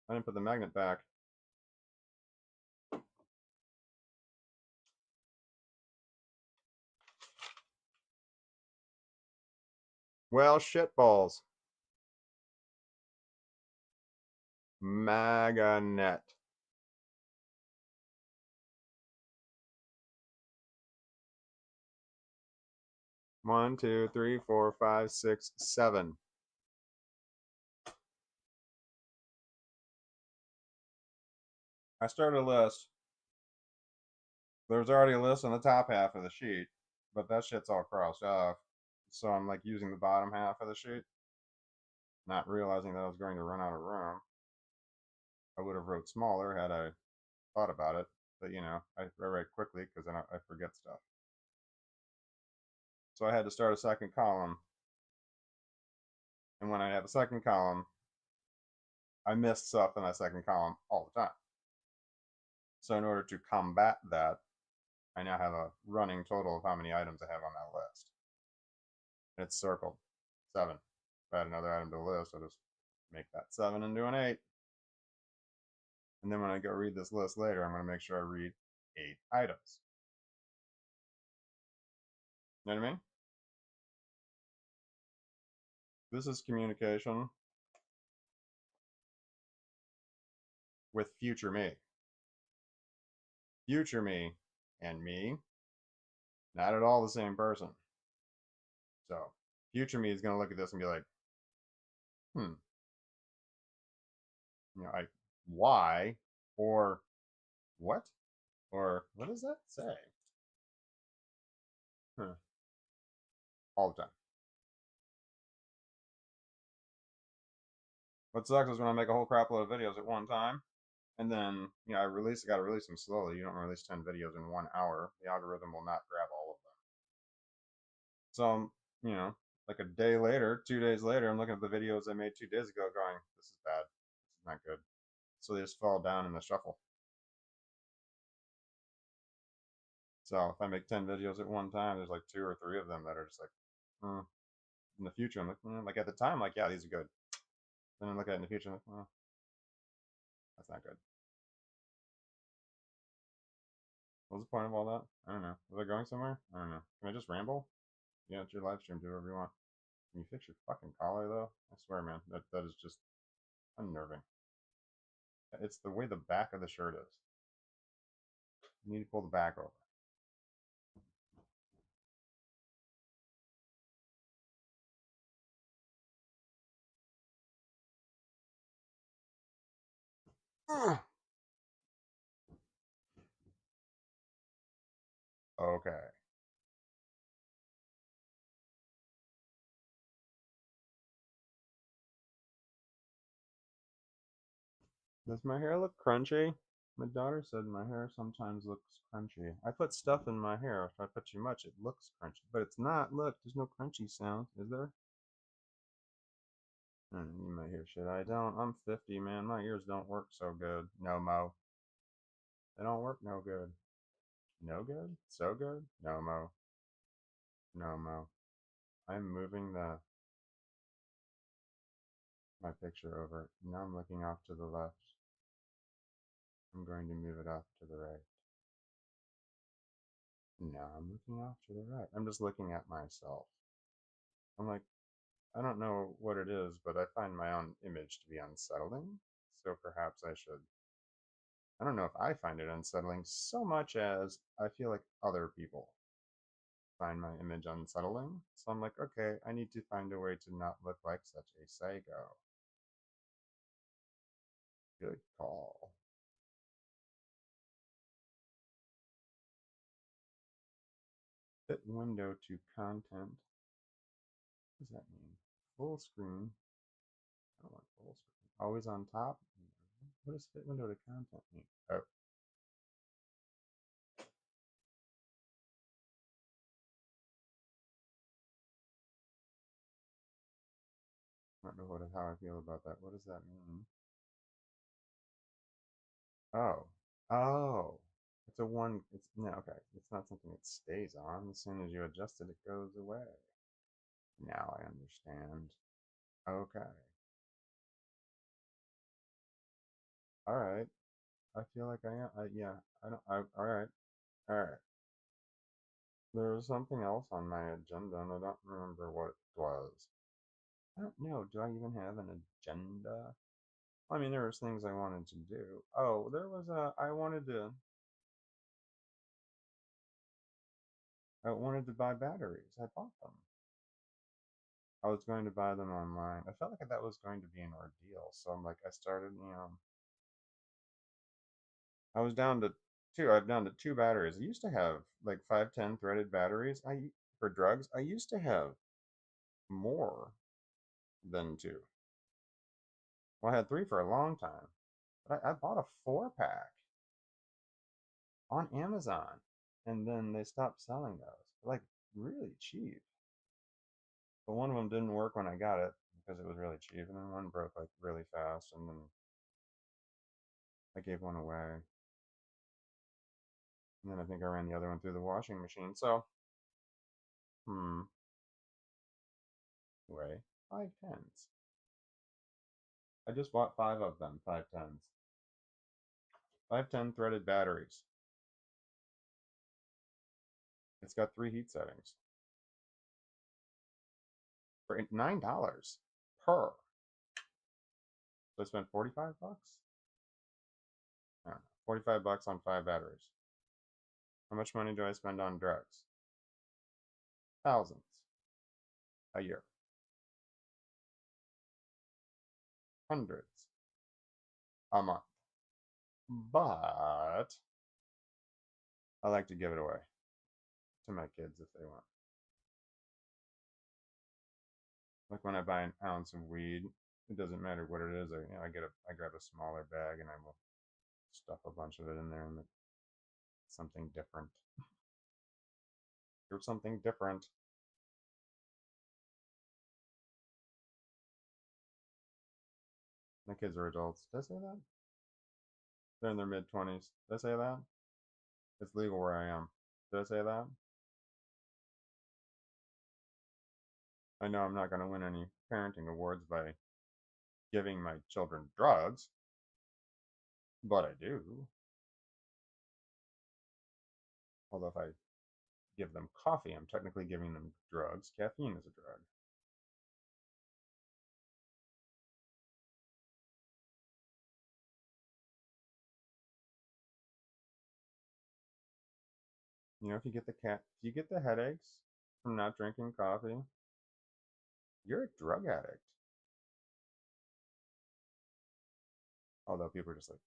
magnet back. Well, shit balls. Magnet. One, two, three, four, five, six, seven. I started a list. There's already a list on the top half of the sheet, but that shit's all crossed off. So I'm like using the bottom half of the sheet, not realizing that I was going to run out of room. I would have wrote smaller had I thought about it, but you know, I write quickly because I forget stuff. So I had to start a second column, and when I have a second column, I missed stuff in that second column all the time. So in order to combat that, I now have a running total of how many items I have on that list. It's circled 7. If I add another item to the list, I'll just make that 7 into an 8. And then when I go read this list later, I'm going to make sure I read 8 items. You know what I mean? This is communication with future me. Future me and me, not at all the same person. So, future me is going to look at this and be like, you know, why, or what, or what does that say? All the time. What sucks is when I make a whole crap load of videos at one time, and then you know I got to release them slowly. You don't release 10 videos in 1 hour. The algorithm will not grab all of them. So you know, like a day later, 2 days later, I'm looking at the videos I made 2 days ago, going, "This is bad. This is not good." So they just fall down in the shuffle. So if I make 10 videos at one time, there's like 2 or 3 of them that are just like, in the future, I'm like, like at the time, like, yeah, these are good. Then I look at it in the future, I'm like, well, that's not good. What's the point of all that? I don't know. Was I going somewhere? I don't know. Can I just ramble? Yeah, it's your live stream. Do whatever you want. Can you fix your fucking collar, though? I swear, man. That is just unnerving. It's the way the back of the shirt is. You need to pull the back over. Okay. Does my hair look crunchy? My daughter said my hair sometimes looks crunchy. I put stuff in my hair. If I put too much, it looks crunchy. But it's not. Look, there's no crunchy sound, is there? You might hear shit. I don't. I'm 50, man. My ears don't work so good. No, Mo. They don't work no good. No good? So good? No, Mo. No, Mo. I'm moving my picture over. Now I'm looking off to the left. I'm going to move it off to the right. No, I'm looking off to the right. I'm just looking at myself. I'm like, I don't know what it is, but I find my own image to be unsettling. So perhaps I should. I don't know if I find it unsettling so much as I feel like other people find my image unsettling. So I'm like, okay, I need to find a way to not look like such a psycho. Good call. Fit window to content. What does that mean? Full screen. I don't want full screen. Always on top. What does fit window to content mean? Oh, I don't know how I feel about that. What does that mean? Oh, oh, it's a one. It's no, okay. It's not something that stays on. As soon as you adjust it, it goes away. Now I understand. Okay. All right. I feel like I am. Yeah. I don't. All right. All right. There was something else on my agenda, and I don't remember what it was. I don't know. Do I even have an agenda? I mean, there was things I wanted to do. Oh, there was a. I wanted to buy batteries. I bought them. I was going to buy them online. I felt like that was going to be an ordeal. So I'm like, I started, I was down to two. I'm down to two batteries. I used to have like 510 threaded batteries. For drugs. I used to have more than two. Well, I had three for a long time, but I bought a 4 pack on Amazon, and then they stopped selling those. Like really cheap. But one of them didn't work when I got it because it was really cheap, and then one broke like really fast, and then I gave one away. And then I think I ran the other one through the washing machine. So, hmm, wait, 510s. I just bought five of them, 510s. 510 threaded batteries. It's got 3 heat settings for $9 per. So I spent 45 bucks? I don't know, 45 bucks on 5 batteries. How much money do I spend on drugs? Thousands a year. Hundreds a month. But I like to give it away to my kids if they want. Like when I buy an ounce of weed, it doesn't matter what it is. I grab a smaller bag and I will stuff a bunch of it in there and make something different. Or something different. My kids are adults. Did I say that? They're in their mid 20s. Did I say that? It's legal where I am. Did I say that? I know I'm not going to win any parenting awards by giving my children drugs, but I do. Although if I give them coffee, I'm technically giving them drugs. Caffeine is a drug. If you get the headaches from not drinking coffee, you're a drug addict. Although people are just like,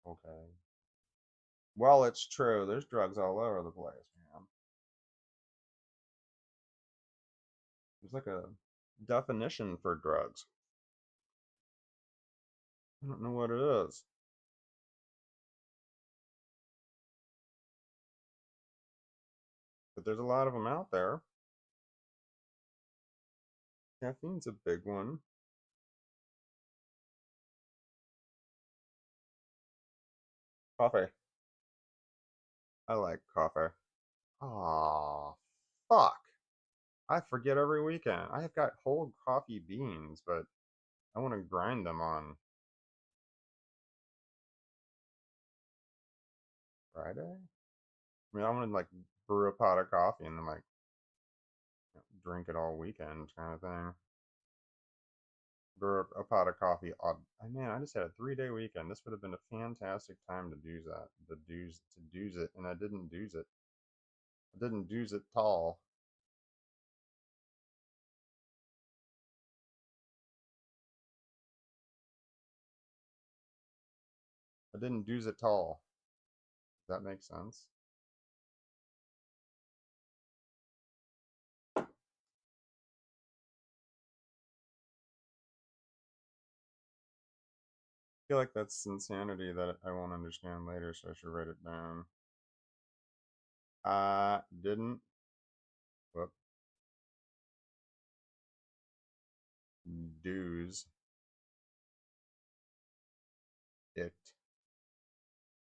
okay. Well, it's true. There's drugs all over the place, man. There's like a definition for drugs. I don't know what it is, but there's a lot of them out there. Caffeine's a big one. Coffee. I like coffee. Ah, fuck. I forget every weekend. I have got whole coffee beans, but I want to grind them on Friday. I mean, I want to like brew a pot of coffee and then like drink it all weekend kind of thing. Brew a pot of coffee. Man, I just had a 3-day weekend. This would have been a fantastic time to do that. To do it, and I didn't do it. I didn't do it tall. I didn't do it tall. Does that make sense? I feel like that's insanity that I won't understand later, so I should write it down. I didn't. Whoop. Do's it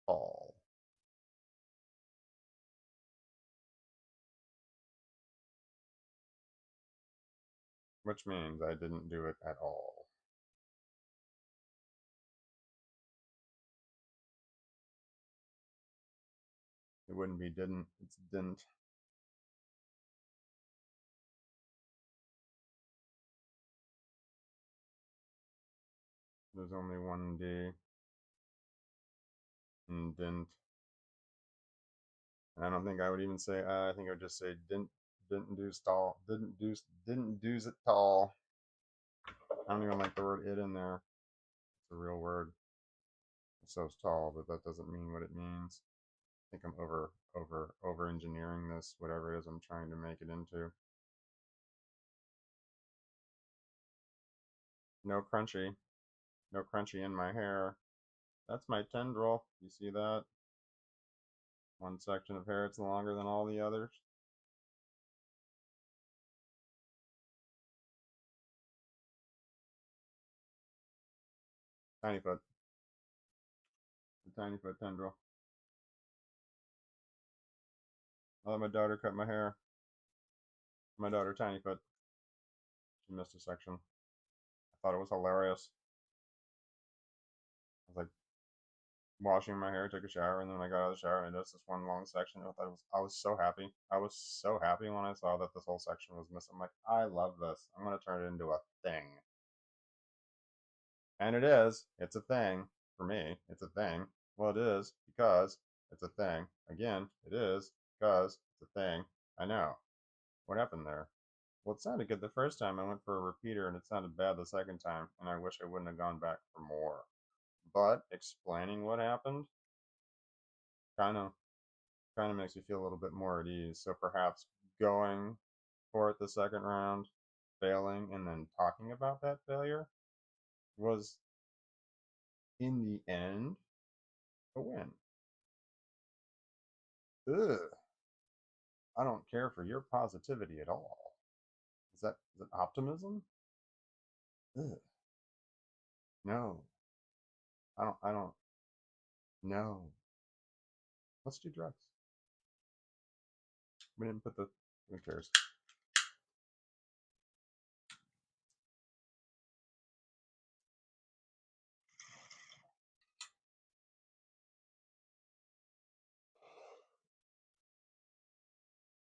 all. Which means I didn't do it at all. It wouldn't be didn't, it's didn't. There's only one D and didn't. And I don't think I would even say I think I would just say didn't do tall. Didn't do it tall. I don't even like the word it in there. It's a real word. It says tall, but that doesn't mean what it means. I think I'm over engineering this, whatever it is I'm trying to make it into. No crunchy. No crunchy in my hair. That's my tendril. You see that? One section of hair, it's longer than all the others. Tiny foot. The tiny foot tendril. I let my daughter cut my hair. My daughter, tiny foot. She missed a section. I thought it was hilarious. I was like washing my hair, took a shower, and then when I got out of the shower, I noticed this one long section. I was so happy. I was so happy when I saw that this whole section was missing. I'm like, I love this. I'm gonna turn it into a thing. And it is. It's a thing for me. It's a thing. Well, it is because it's a thing. Again, it is because it's a thing. I know. What happened there? Well, it sounded good the first time. I went for a repeater and it sounded bad the second time, and I wish I wouldn't have gone back for more. But explaining what happened kind of kind of makes me feel a little bit more at ease. So perhaps going for it the second round, failing, and then talking about that failure was in the end a win. Ugh, I don't care for your positivity at all. Is that optimism? Ugh, no, I don't. No, let's do drugs. We didn't put the. Who cares?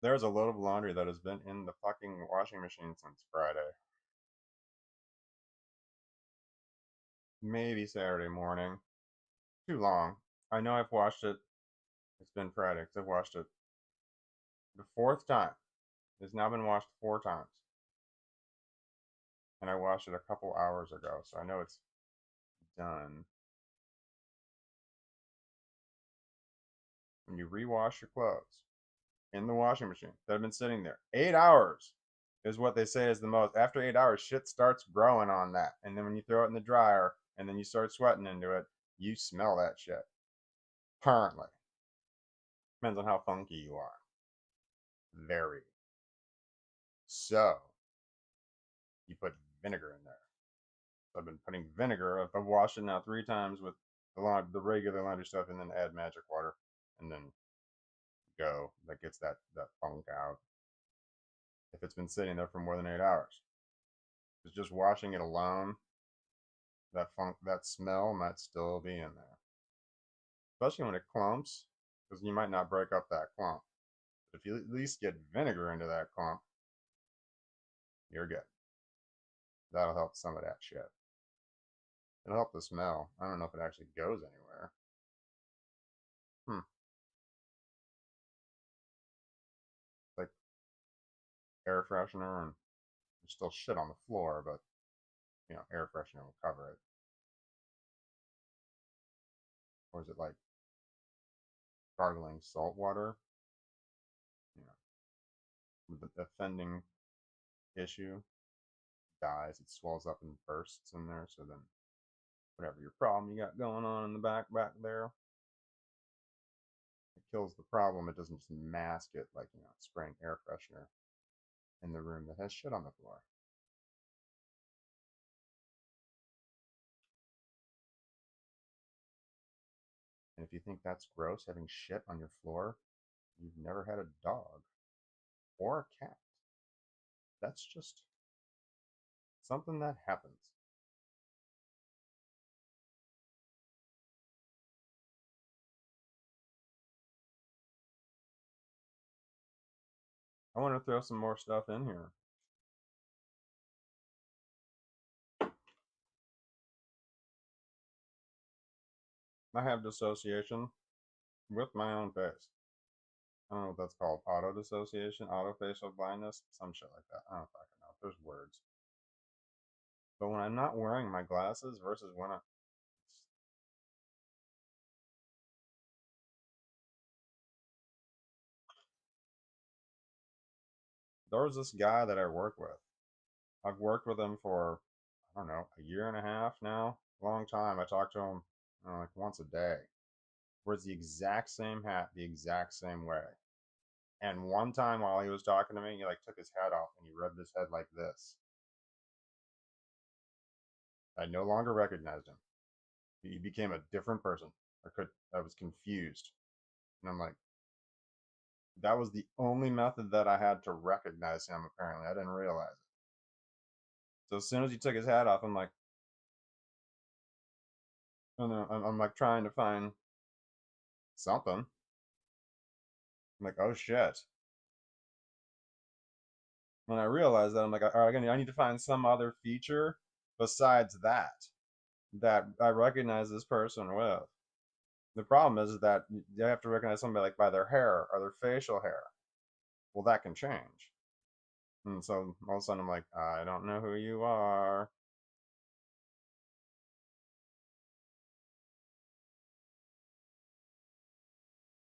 There's a load of laundry that has been in the fucking washing machine since Friday. Maybe Saturday morning. Too long. I know I've washed it. It's been Friday because I've washed it the fourth time. It's now been washed 4 times. And I washed it a couple hours ago, so I know it's done. When you rewash your clothes in the washing machine that have been sitting there, 8 hours is what they say is the most. After 8 hours, shit starts growing on that. And then when you throw it in the dryer and then you start sweating into it, you smell that shit. Apparently. Depends on how funky you are. Very. So, you put vinegar in there. So I've been putting vinegar. I've washed it now 3 times with the regular laundry stuff, and then add magic water, and then go. That gets that funk out. If it's been sitting there for more than 8 hours, it's just washing it alone. That funk, that smell might still be in there, especially when it clumps. because you might not break up that clump. But if you at least get vinegar into that clump, you're good. That'll help some of that shit. It'll help the smell. I don't know if it actually goes anywhere. Like air freshener, and there's still shit on the floor, but air freshener will cover it. Or is it like gargling salt water? With the offending issue dies, it swells up and bursts in there, so then whatever your problem you got going on in the back there, it kills the problem. It doesn't just mask it like spraying air freshener in the room that has shit on the floor. And if you think that's gross, having shit on your floor, you've never had a dog or a cat. That's just something that happens. I want to throw some more stuff in here. I have dissociation with my own face. I don't know what that's called. Auto dissociation, autofacial blindness, some shit like that. I don't fucking know. There's words. But when I'm not wearing my glasses versus when there was this guy that I work with. I've worked with him for, I don't know, a year and a half now. Long time. I talk to him like once a day. Wears the exact same hat, the exact same way. And one time while he was talking to me, he like took his hat off and he rubbed his head like this. I no longer recognized him. He became a different person. I was confused. And I'm like, that was the only method that I had to recognize him, apparently. I didn't realize it. So as soon as he took his hat off, I'm like, I don't know, I'm like trying to find something. I'm like, oh shit. When I realized that, I'm like, all right, I need to find some other feature besides that I recognize this person with. The problem is that you have to recognize somebody like by their hair or their facial hair. Well, that can change. And so all of a sudden I'm like, I don't know who you are.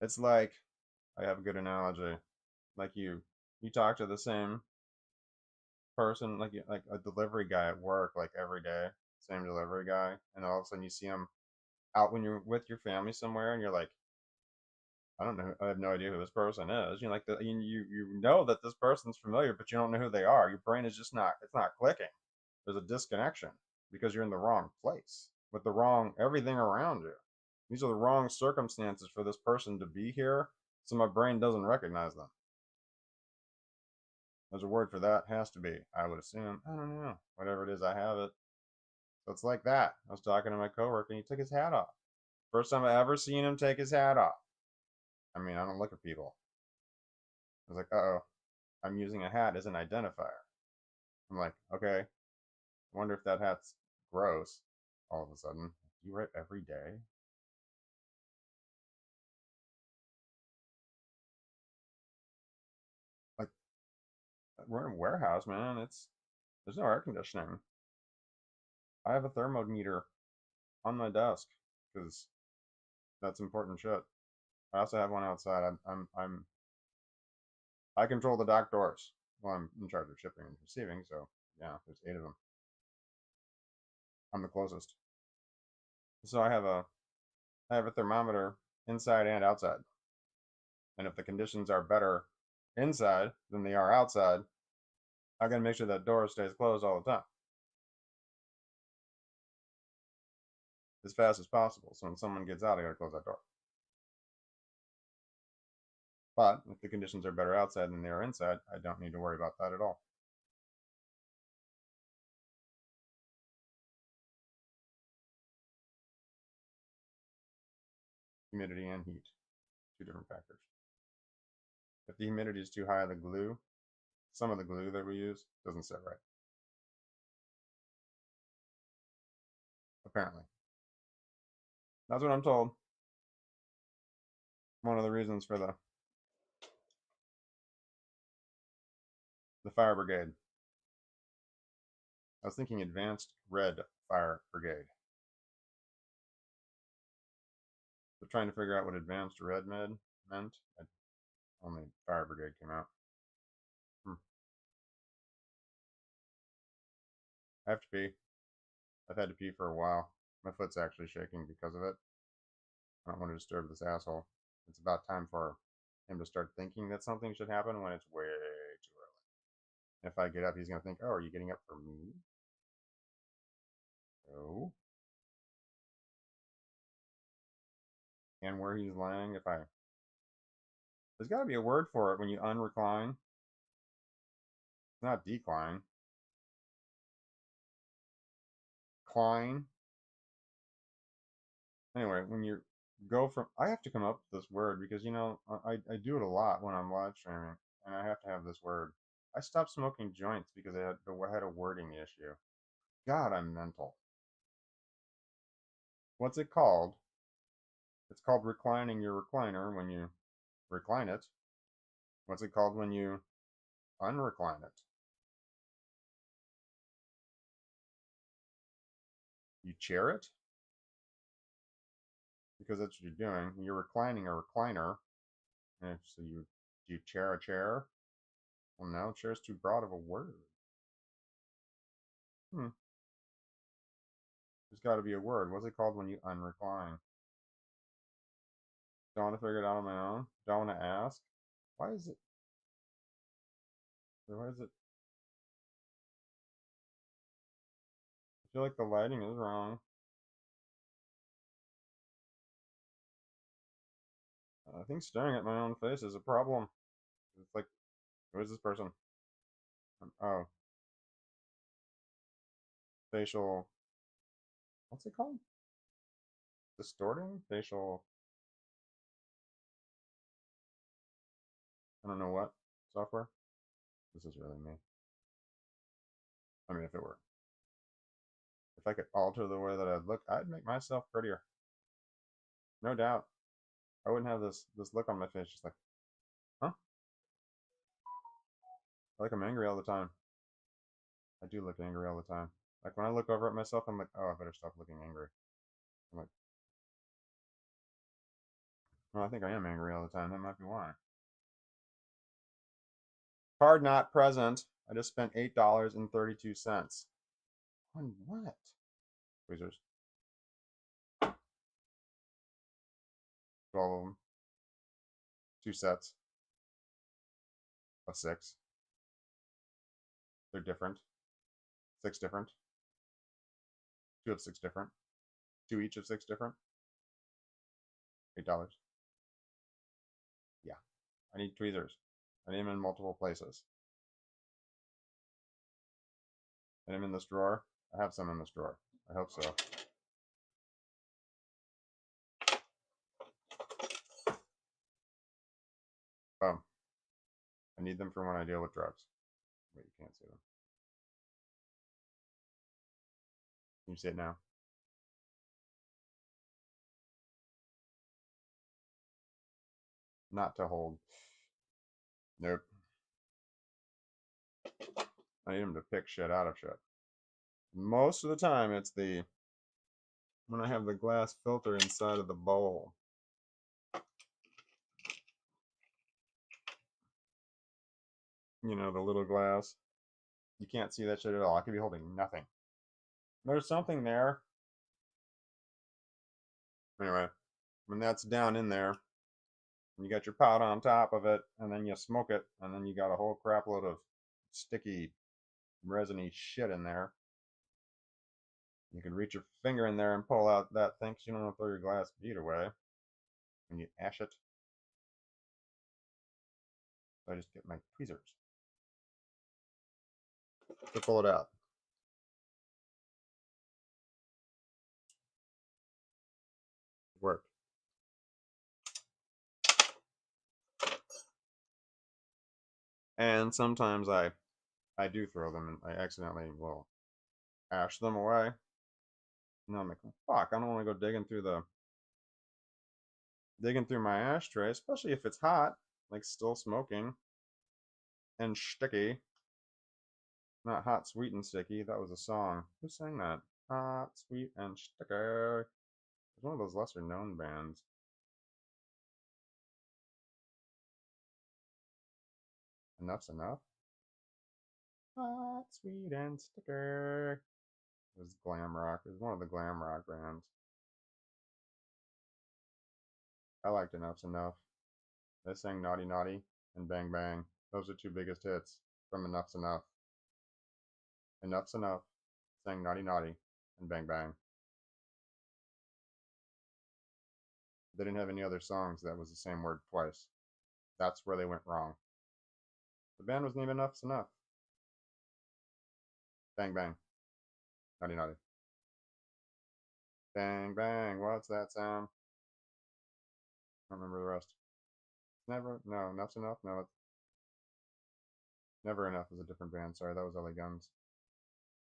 It's like, I have a good analogy. Like you talk to the same person, like a delivery guy at work, like every day, same delivery guy, and all of a sudden you see him out when you're with your family somewhere, and you're like, I don't know, I have no idea who this person is. You know, like you know that this person's familiar, but you don't know who they are. Your brain is just it's not clicking. There's a disconnection because you're in the wrong place with the wrong everything around you. These are the wrong circumstances for this person to be here, so my brain doesn't recognize them. There's a word for that, has to be, I would assume. I don't know. Whatever it is, I have it. So it's like that. I was talking to my coworker and he took his hat off. First time I ever seen him take his hat off. I mean, I don't look at people. I was like, uh-oh, I'm using a hat as an identifier. I'm like, okay, I wonder if that hat's gross. All of a sudden, you wear it every day? Like, we're in a warehouse, man. There's no air conditioning. I have a thermometer on my desk because that's important shit. I also have one outside. I control the dock doors. Well, I'm in charge of shipping and receiving, so yeah, there's 8 of them. I'm the closest. So I have a thermometer inside and outside. And if the conditions are better inside than they are outside, I gotta make sure that door stays closed all the time. As fast as possible. So when someone gets out, I gotta close that door. But if the conditions are better outside than they are inside, I don't need to worry about that at all. Humidity and heat. Two different factors. If the humidity is too high, the glue, some of the glue that we use doesn't set right. Apparently. That's what I'm told. One of the reasons for the fire brigade. I was thinking advanced red fire brigade. So trying to figure out what advanced red meant. Only fire brigade came out. I have to pee. I've had to pee for a while. My foot's actually shaking because of it. I don't want to disturb this asshole. It's about time for him to start thinking that something should happen when it's way too early. If I get up, he's going to think, oh, are you getting up for me? No. And where he's laying, there's got to be a word for it when you unrecline. It's not decline. Cline. Anyway, when you go from, I have to come up with this word because, you know, I do it a lot when I'm live streaming, and I have to have this word. I stopped smoking joints because I had a wording issue. God, I'm mental. What's it called? It's called reclining your recliner when you recline it. What's it called when you unrecline it? You chair it? Because that's what you're doing. You're reclining a recliner. And so do you chair a chair? Well, no, chair's too broad of a word. There's got to be a word. What's it called when you unrecline? Don't want to figure it out on my own? Don't want to ask? Why is it? I feel like the lighting is wrong. I think staring at my own face is a problem. It's like, who is this person? Oh, facial. What's it called? Distorting? Facial. I don't know what software. This is really me. I mean, if it were. If I could alter the way that I'd look, I'd make myself prettier. No doubt. I wouldn't have this look on my face just like, huh? Like I'm angry all the time. I do look angry all the time. Like when I look over at myself, I'm like, oh, I better stop looking angry. I'm like, well, I think I am angry all the time. That might be why. Card not present. I just spent $8.32. On what? Tweezers. 12 of them. 2 sets of 6. They're different. 6 different. 2 of 6 different. 2 each of 6 different. $8. Yeah. I need tweezers. I need them in multiple places. And I'm in this drawer. I have some in this drawer. I hope so. Oh. I need them for when I deal with drugs. Wait, you can't see them. Can you see it now? Not to hold. Nope. I need them to pick shit out of shit. Most of the time, it's when I have the glass filter inside of the bowl. You know, the little glass. You can't see that shit at all. I could be holding nothing. There's something there. Anyway, when that's down in there, you got your pot on top of it, and then you smoke it, and then you got a whole crap load of sticky, resiny shit in there. You can reach your finger in there and pull out that thing, so you don't want to throw your glass bead away when you ash it. So I just get my tweezers to pull it out. Worked. And sometimes I do throw them and I accidentally will ash them away. And I'm like, fuck, I don't want to go digging through my ashtray, especially if it's hot, like still smoking and sticky. Not hot, sweet, and sticky. That was a song. Who sang that? Hot, sweet, and sticky. It's one of those lesser known bands. Enough's Enough. Hot, sweet, and sticky. It was glam rock. It was one of the glam rock bands. I liked Enough's Enough. They sang Naughty Naughty and Bang Bang. Those are two biggest hits from Enough's Enough. Enough's Enough sang Naughty Naughty and Bang Bang. They didn't have any other songs that was the same word twice. That's where they went wrong. The band was named Enough's Enough. Bang Bang. Naughty Naughty. Bang Bang. What's that sound? I don't remember the rest. Never. No. Enough's Enough. No. It's Never Enough is a different band. Sorry, that was LA Guns.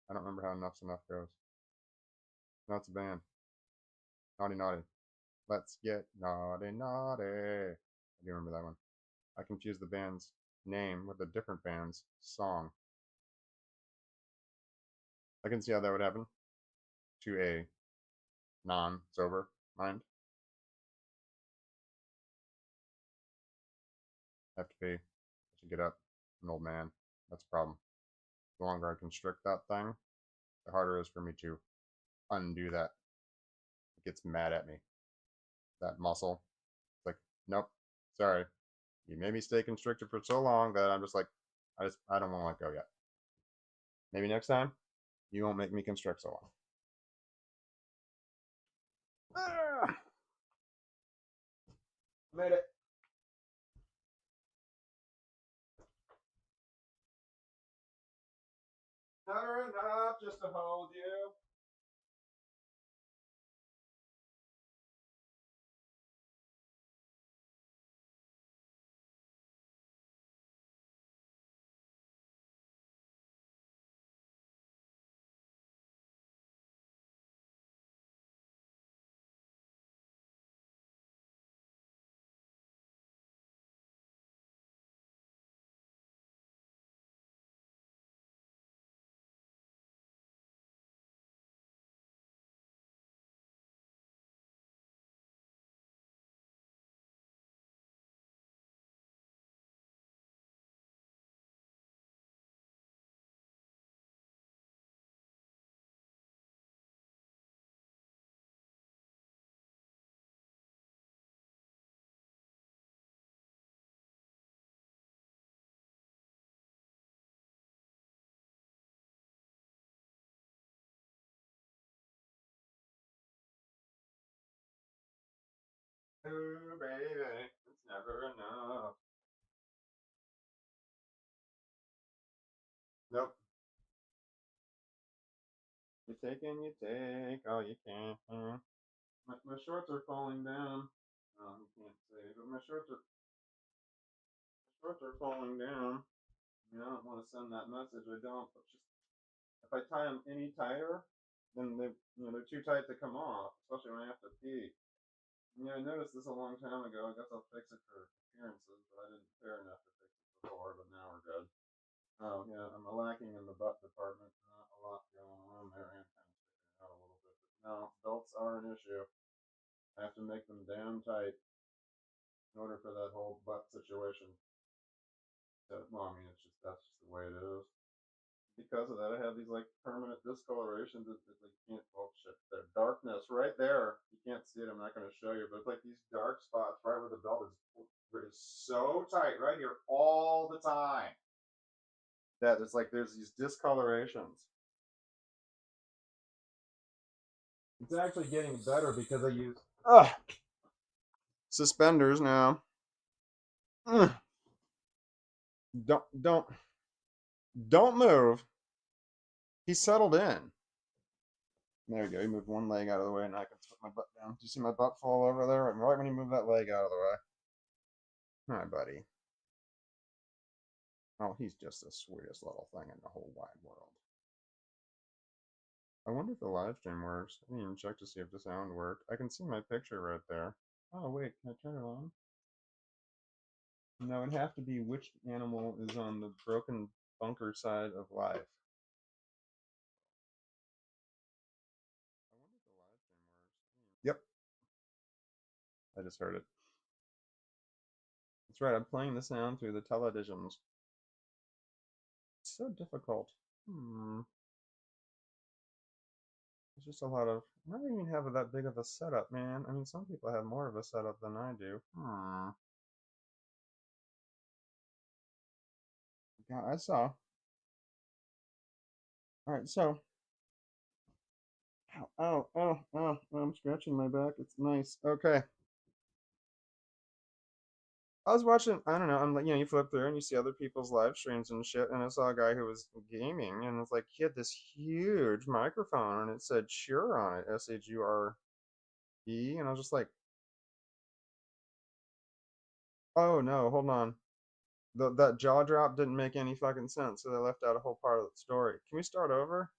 I don't remember how Enough's Enough goes. No, it's a band. Naughty Naughty. Let's get naughty naughty. I do remember that one. I confused the band's name with a different band's song. I can see how that would happen to a non-sober mind. Have to pee. I should get up. I'm an old man. That's a problem. The longer I constrict that thing, the harder it is for me to undo that. It gets mad at me. That muscle. It's like, nope, sorry. You made me stay constricted for so long that I'm just like, I don't want to let go yet. Maybe next time, you won't make me constrict so long. Ah, made it. Never enough just to hold you. Ooh, baby, it's never enough. Nope. You take and you take all you can. My shorts are falling down. Oh, you can't see, but my shorts are falling down. I don't want to send that message. I don't. But just if I tie them any tighter, then they're too tight to come off, especially when I have to pee. Yeah, I noticed this a long time ago. I guess I'll fix it for appearances, but I didn't care enough to fix it before. But now we're good. Oh yeah, I'm lacking in the butt department. Not a lot going on there. I am kind of sticking out a little bit, but no, belts are an issue. I have to make them damn tight in order for that whole butt situation. Well, I mean, that's just the way it is. Because of that, I have these like permanent discolorations that like can't. Oh shit! Their darkness right there. You can't see it. I'm not going to show you, but it's like these dark spots right where the belt is so tight right here all the time that it's like there's these discolorations. It's actually getting better because I use suspenders now. Ugh. Don't move. He's settled in. There we go. He moved one leg out of the way, and I can put my butt down. Do you see my butt fall over there? Right when you move that leg out of the way. Hi, buddy. Oh, he's just the sweetest little thing in the whole wide world. I wonder if the live stream works. I didn't even check to see if the sound worked. I can see my picture right there. Oh, wait, can I turn it on? No, it'd have to be which animal is on the broken bunker side of life. I wonder if the live stream works. Yep, I just heard it. That's right, I'm playing the sound through the televisions. It's so difficult. It's just a lot of. I don't even have that big of a setup, man. I mean, some people have more of a setup than I do. Yeah, I saw. Alright, so. Ow, ow, ow, ow. I'm scratching my back. It's nice. Okay. I was watching, I don't know, I'm like, you flip through and you see other people's live streams and shit, and I saw a guy who was gaming, and it's like, he had this huge microphone, and it said Shure on it, Shure, and I was just like, oh no, hold on. That jaw drop didn't make any fucking sense, so they left out a whole part of the story. Can we start over?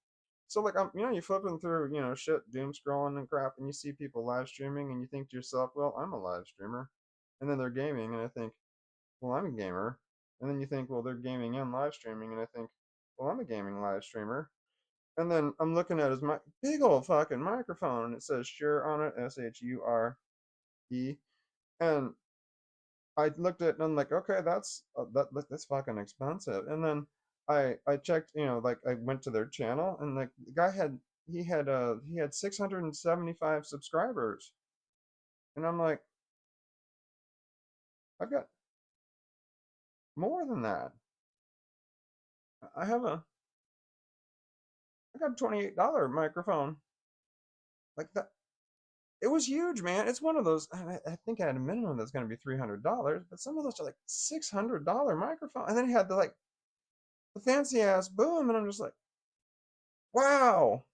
So like you flipping through, shit, doom scrolling and crap, and you see people live streaming, and you think to yourself, well, I'm a live streamer, and then they're gaming, and I think, well, I'm a gamer, and then you think, well, they're gaming and live streaming, and I think, well, I'm a gaming live streamer, and then I'm looking at his big old fucking microphone, and it says Shure on it, Shure, and I looked at it and I'm like, okay, that's fucking expensive. And then I checked, like I went to their channel and like the guy had 675 subscribers. And I'm like, I've got more than that. I have a I got a $28 microphone. Like that it was huge, man. It's one of those I think at a minimum that's gonna be $300, but some of those are like $600 microphone. And then he had the fancy ass boom, and I'm just like, wow.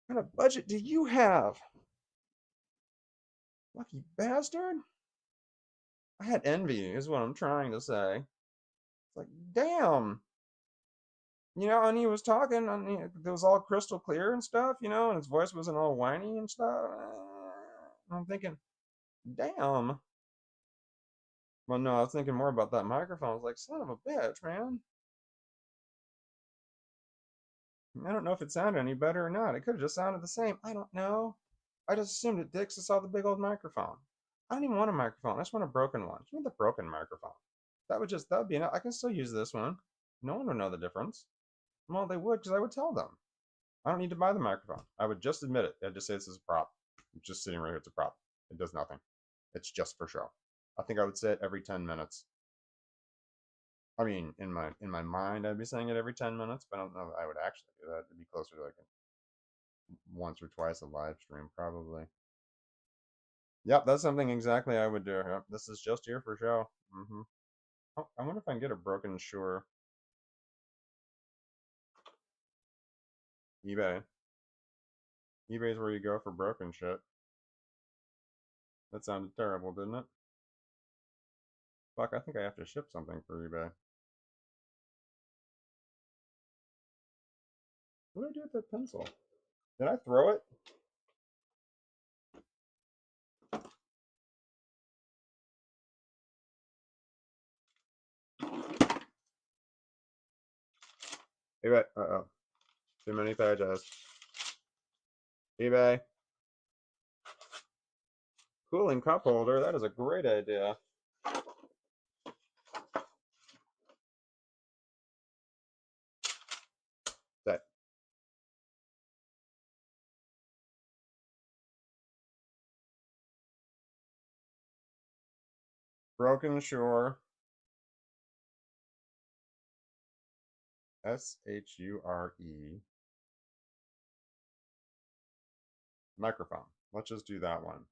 What kind of budget do you have? Lucky bastard. I had envy, is what I'm trying to say. It's like, damn. And he was talking, and it was all crystal clear and stuff, and his voice wasn't all whiny and stuff. I'm thinking, damn. Well, no, I was thinking more about that microphone. I was like, son of a bitch, man. I don't know if it sounded any better or not. It could have just sounded the same. I don't know. I just assumed it did 'cause I saw the big old microphone. I don't even want a microphone. I just want a broken one. Give me the broken microphone. That would be enough. I can still use this one. No one would know the difference. Well, they would because I would tell them. I don't need to buy the microphone. I would just admit it. I'd just say this is a prop. It's just sitting right here. It's a prop. It does nothing. It's just for show. I think I would say it every 10 minutes. I mean, in my mind, I'd be saying it every 10 minutes, but I don't know if I would actually do that. It'd be closer to like once or twice a live stream, probably. Yep, that's something exactly I would do. Yep, this is just here for show. Oh, I wonder if I can get a broken Shure. eBay. eBay's where you go for broken shit. That sounded terrible, didn't it? Fuck, I think I have to ship something for eBay. What did I do with that pencil? Did I throw it? eBay. Uh-oh. Too many pages. eBay. Cooling cup holder. That is a great idea. That broken Shure. Shure. Microphone. Let's just do that one.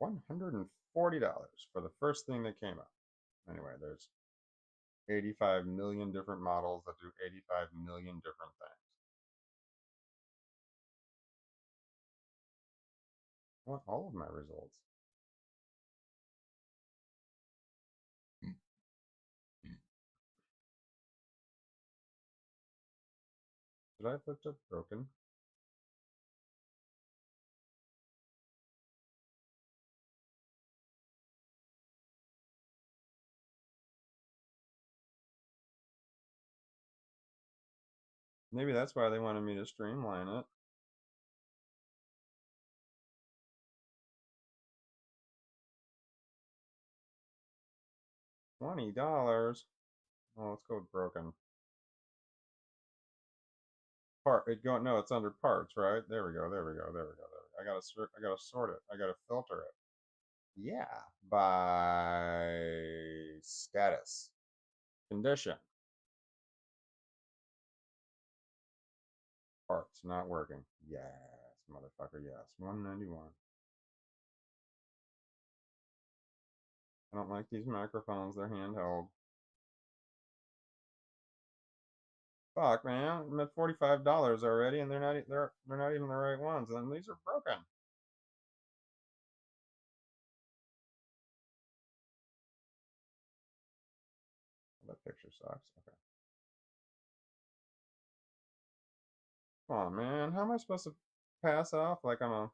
$140 for the first thing that came up. Anyway, there's 85 million different models that do 85 million different things. I want all of my results. Did I have looked up broken? Maybe that's why they wanted me to streamline it. $20. Oh, let's go with broken. No, it's under parts, right? There we go. There we go. There we go. There we go. I gotta sort it. I gotta filter it. Yeah, by status, condition, parts not working. Yes, motherfucker. Yes, 191. I don't like these microphones. They're handheld. Fuck, man. I'm at $45 already, and they're not even the right ones. And these are broken. That picture sucks. Okay. Come on, man. How am I supposed to pass off like I'm a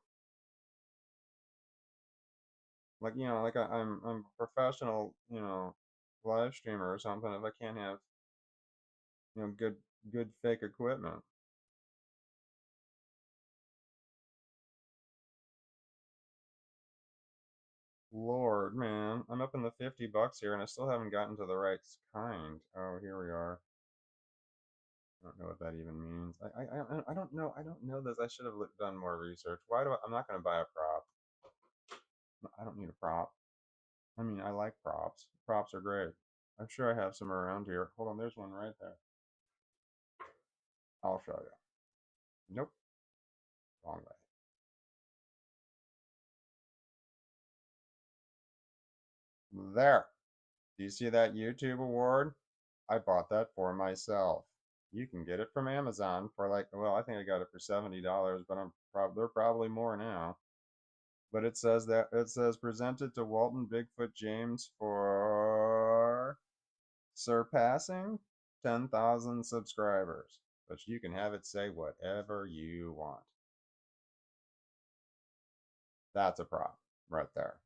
I'm a professional, live streamer or something if I can't have, good fake equipment? Lord, man, I'm up in the $50 here, and I still haven't gotten to the right kind. Oh, here we are. I don't know what that even means. I don't know. I don't know this. I should have done more research. I'm not going to buy a prop. I don't need a prop. I mean, I like props. Props are great. I'm sure I have some around here. Hold on, there's one right there. I'll show you. Nope, wrong way. There. Do you see that YouTube award? I bought that for myself. You can get it from Amazon for I think I got it for $70, but they're probably more now. But it says presented to Walton Bigfoot James for surpassing 10,000 subscribers. But you can have it say whatever you want. That's a prop right there.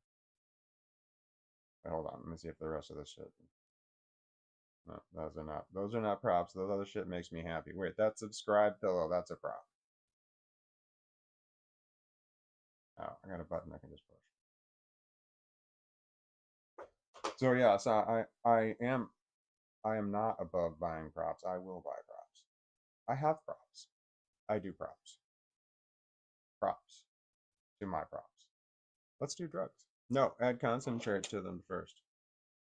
Wait, hold on, let me see if the rest of this shit. No, those are not props. Those other shit makes me happy. Wait, that subscribe pillow, that's a prop. Oh, I got a button I can just push. So yeah, so I am not above buying props. I will buy props. I have props. I do props. Props to my props. Let's do drugs. No, add concentrate to them first.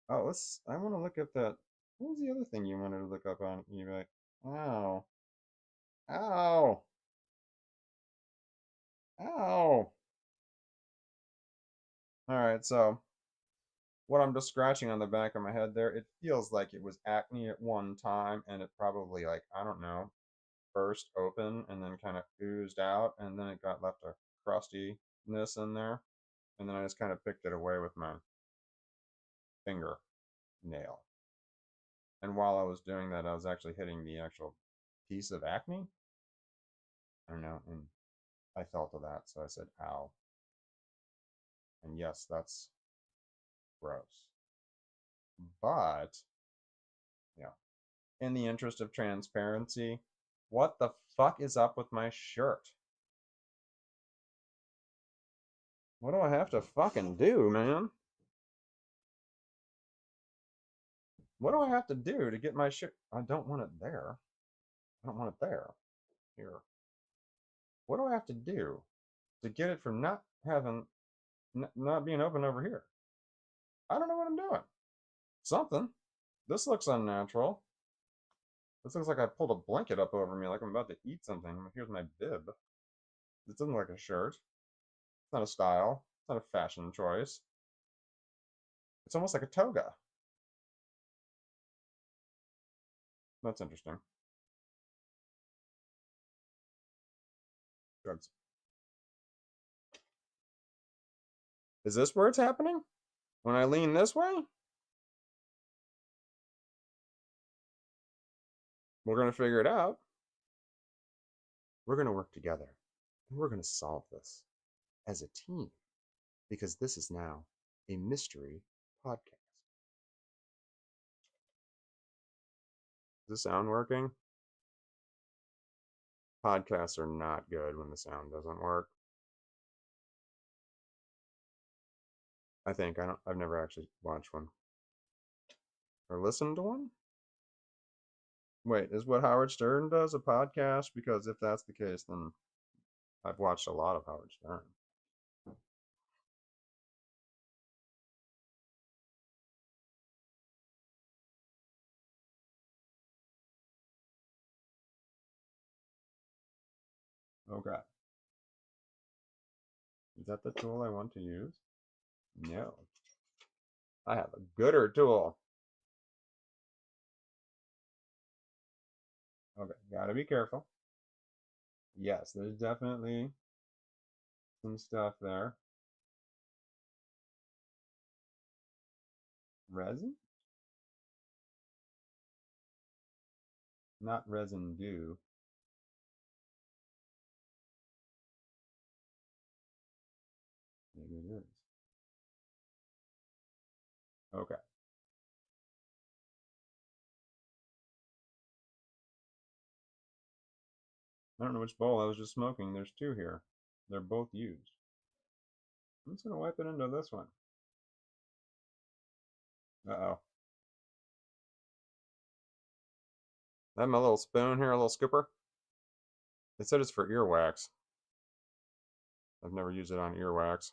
Oh, I want to look at that. What was the other thing you wanted to look up on eBay? Ow. Ow. Ow. All right, so what I'm just scratching on the back of my head there, it feels like it was acne at one time, and it probably, I don't know, burst open and then kind of oozed out, and then it got left a crustiness in there, and then I just kind of picked it away with my finger nail. And while I was doing that, I was actually hitting the actual piece of acne. I don't know, and I felt of that, so I said, ow. And yes, that's gross. But, yeah, in the interest of transparency, what the fuck is up with my shirt? What do I have to fucking do, man? What do I have to do to get my shirt? I don't want it there. I don't want it there. Here. What do I have to do to get it from not being open over here? I don't know what I'm doing. Something. This looks unnatural. This looks like I pulled a blanket up over me like I'm about to eat something. Here's my bib. This doesn't look like a shirt. It's not a style. It's not a fashion choice. It's almost like a toga. That's interesting. Drugs. Is this where it's happening? When I lean this way? We're going to figure it out. We're going to work together and we're going to solve this as a team because this is now a mystery podcast. Is the sound working? Podcasts are not good when the sound doesn't work. I think I've never actually watched one or listened to one. Wait, is what Howard Stern does a podcast? Because if that's the case, then I've watched a lot of Howard Stern. Okay. Is that the tool I want to use? No. I have a gooder tool. Okay, gotta be careful. Yes, there's definitely some stuff there. Resin? Not residue. Maybe it is. Okay. I don't know which bowl I was just smoking. There's two here. They're both used. I'm just gonna wipe it into this one. Uh-oh. I have my little spoon here, a little scooper. It said it's for earwax. I've never used it on earwax.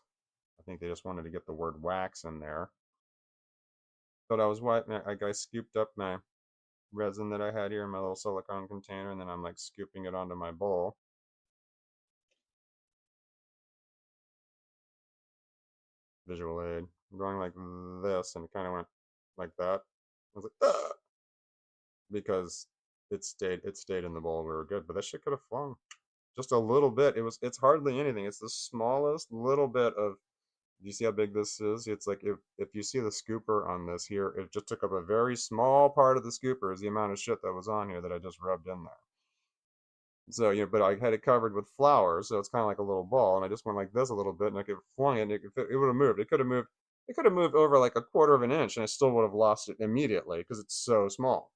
I think they just wanted to get the word wax in there. But I was wiping it, I scooped up my resin that I had here in my little silicone container, and then I'm like scooping it onto my bowl. Visual aid. I'm going like this, and it kind of went like that. I was like, ah! Because it stayed in the bowl. We were good, but that shit could have flown just a little bit. It's hardly anything. It's the smallest little bit of. Do you see how big this is? It's like if you see the scooper on this here, it just took up a very small part of the scooper is the amount of shit that was on here that I just rubbed in there. So, but I had it covered with flour, so it's kind of like a little ball, and I just went like this a little bit, and I could flung it, and it would have moved. It could have moved. It could have moved over like a quarter of an inch, and I still would have lost it immediately because it's so small,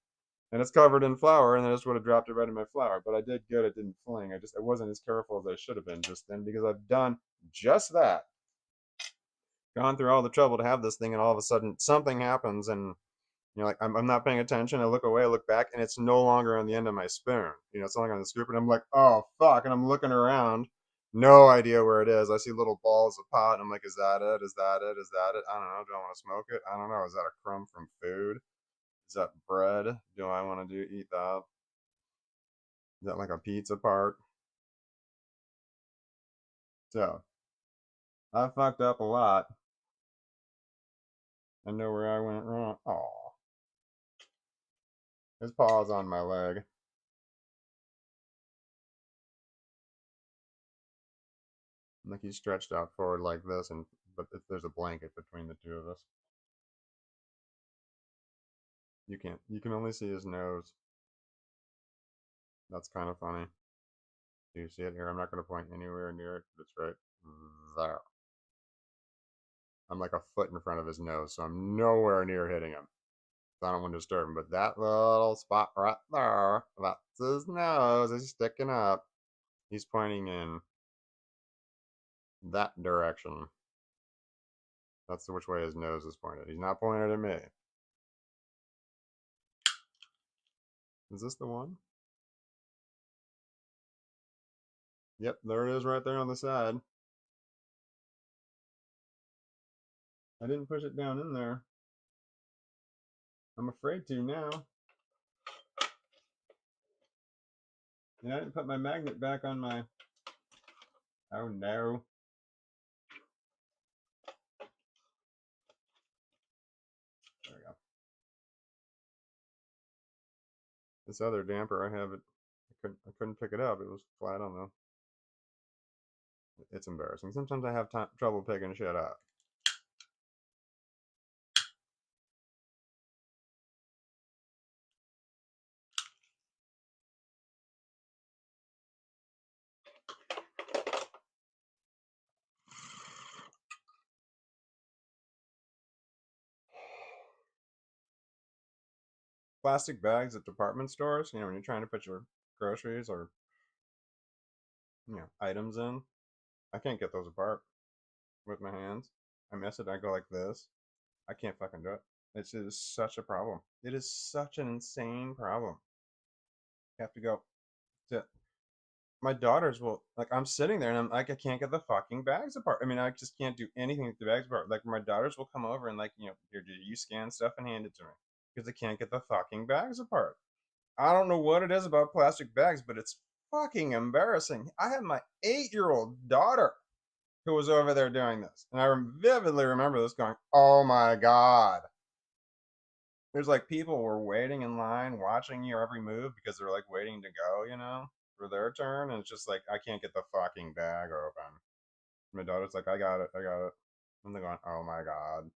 and it's covered in flour, and I just would have dropped it right in my flour. But I did good. It didn't fling. I wasn't as careful as I should have been just then because I've done just that. Gone through all the trouble to have this thing, and all of a sudden something happens, and like I'm not paying attention. I look away, I look back, and it's no longer on the end of my spoon. It's only on the scoop, and I'm like, oh fuck, and I'm looking around, no idea where it is. I see little balls of pot, and I'm like, is that it? Is that it? Is that it? I don't know. Do I want to smoke it? I don't know. Is that a crumb from food? Is that bread? Do I want to eat that? Is that like a pizza part? So I fucked up a lot. I know where I went wrong. Oh, his paw's on my leg. Like he's stretched out forward like this, but there's a blanket between the two of us. You can't. You can only see his nose. That's kind of funny. Do you see it here? I'm not going to point anywhere near it, but it's right there. I'm like a foot in front of his nose, so I'm nowhere near hitting him. So I don't want to disturb him. But that little spot right there, that's his nose. He's sticking up. He's pointing in that direction. That's which way his nose is pointed. He's not pointed at me. Is this the one? Yep, there it is right there on the side. I didn't push it down in there. I'm afraid to now. And I didn't put my magnet back on my. Oh no. There we go. This other damper I have it. I couldn't pick it up. It was flat on the. It's embarrassing. Sometimes I have trouble picking shit up. plastic bags at department stores, when you're trying to put your groceries or, items in. I can't get those apart with my hands. I miss it. I go like this. I can't fucking do it. It is such a problem. It is such an insane problem. You have to go to my daughters will like I'm sitting there and I'm like I can't get the fucking bags apart. I mean I just can't do anything with the bags apart. Like my daughters will come over and like here, do you scan stuff and hand it to me because they can't get the fucking bags apart. I don't know what it is about plastic bags, but it's fucking embarrassing. I had my 8-year-old daughter who was over there doing this, and I vividly remember this going, "Oh my god." There's like people were waiting in line, watching your every move because they're like waiting to go, for their turn. And it's just like, I can't get the fucking bag open. My daughter's like, I got it, I got it. And they're going, oh my God.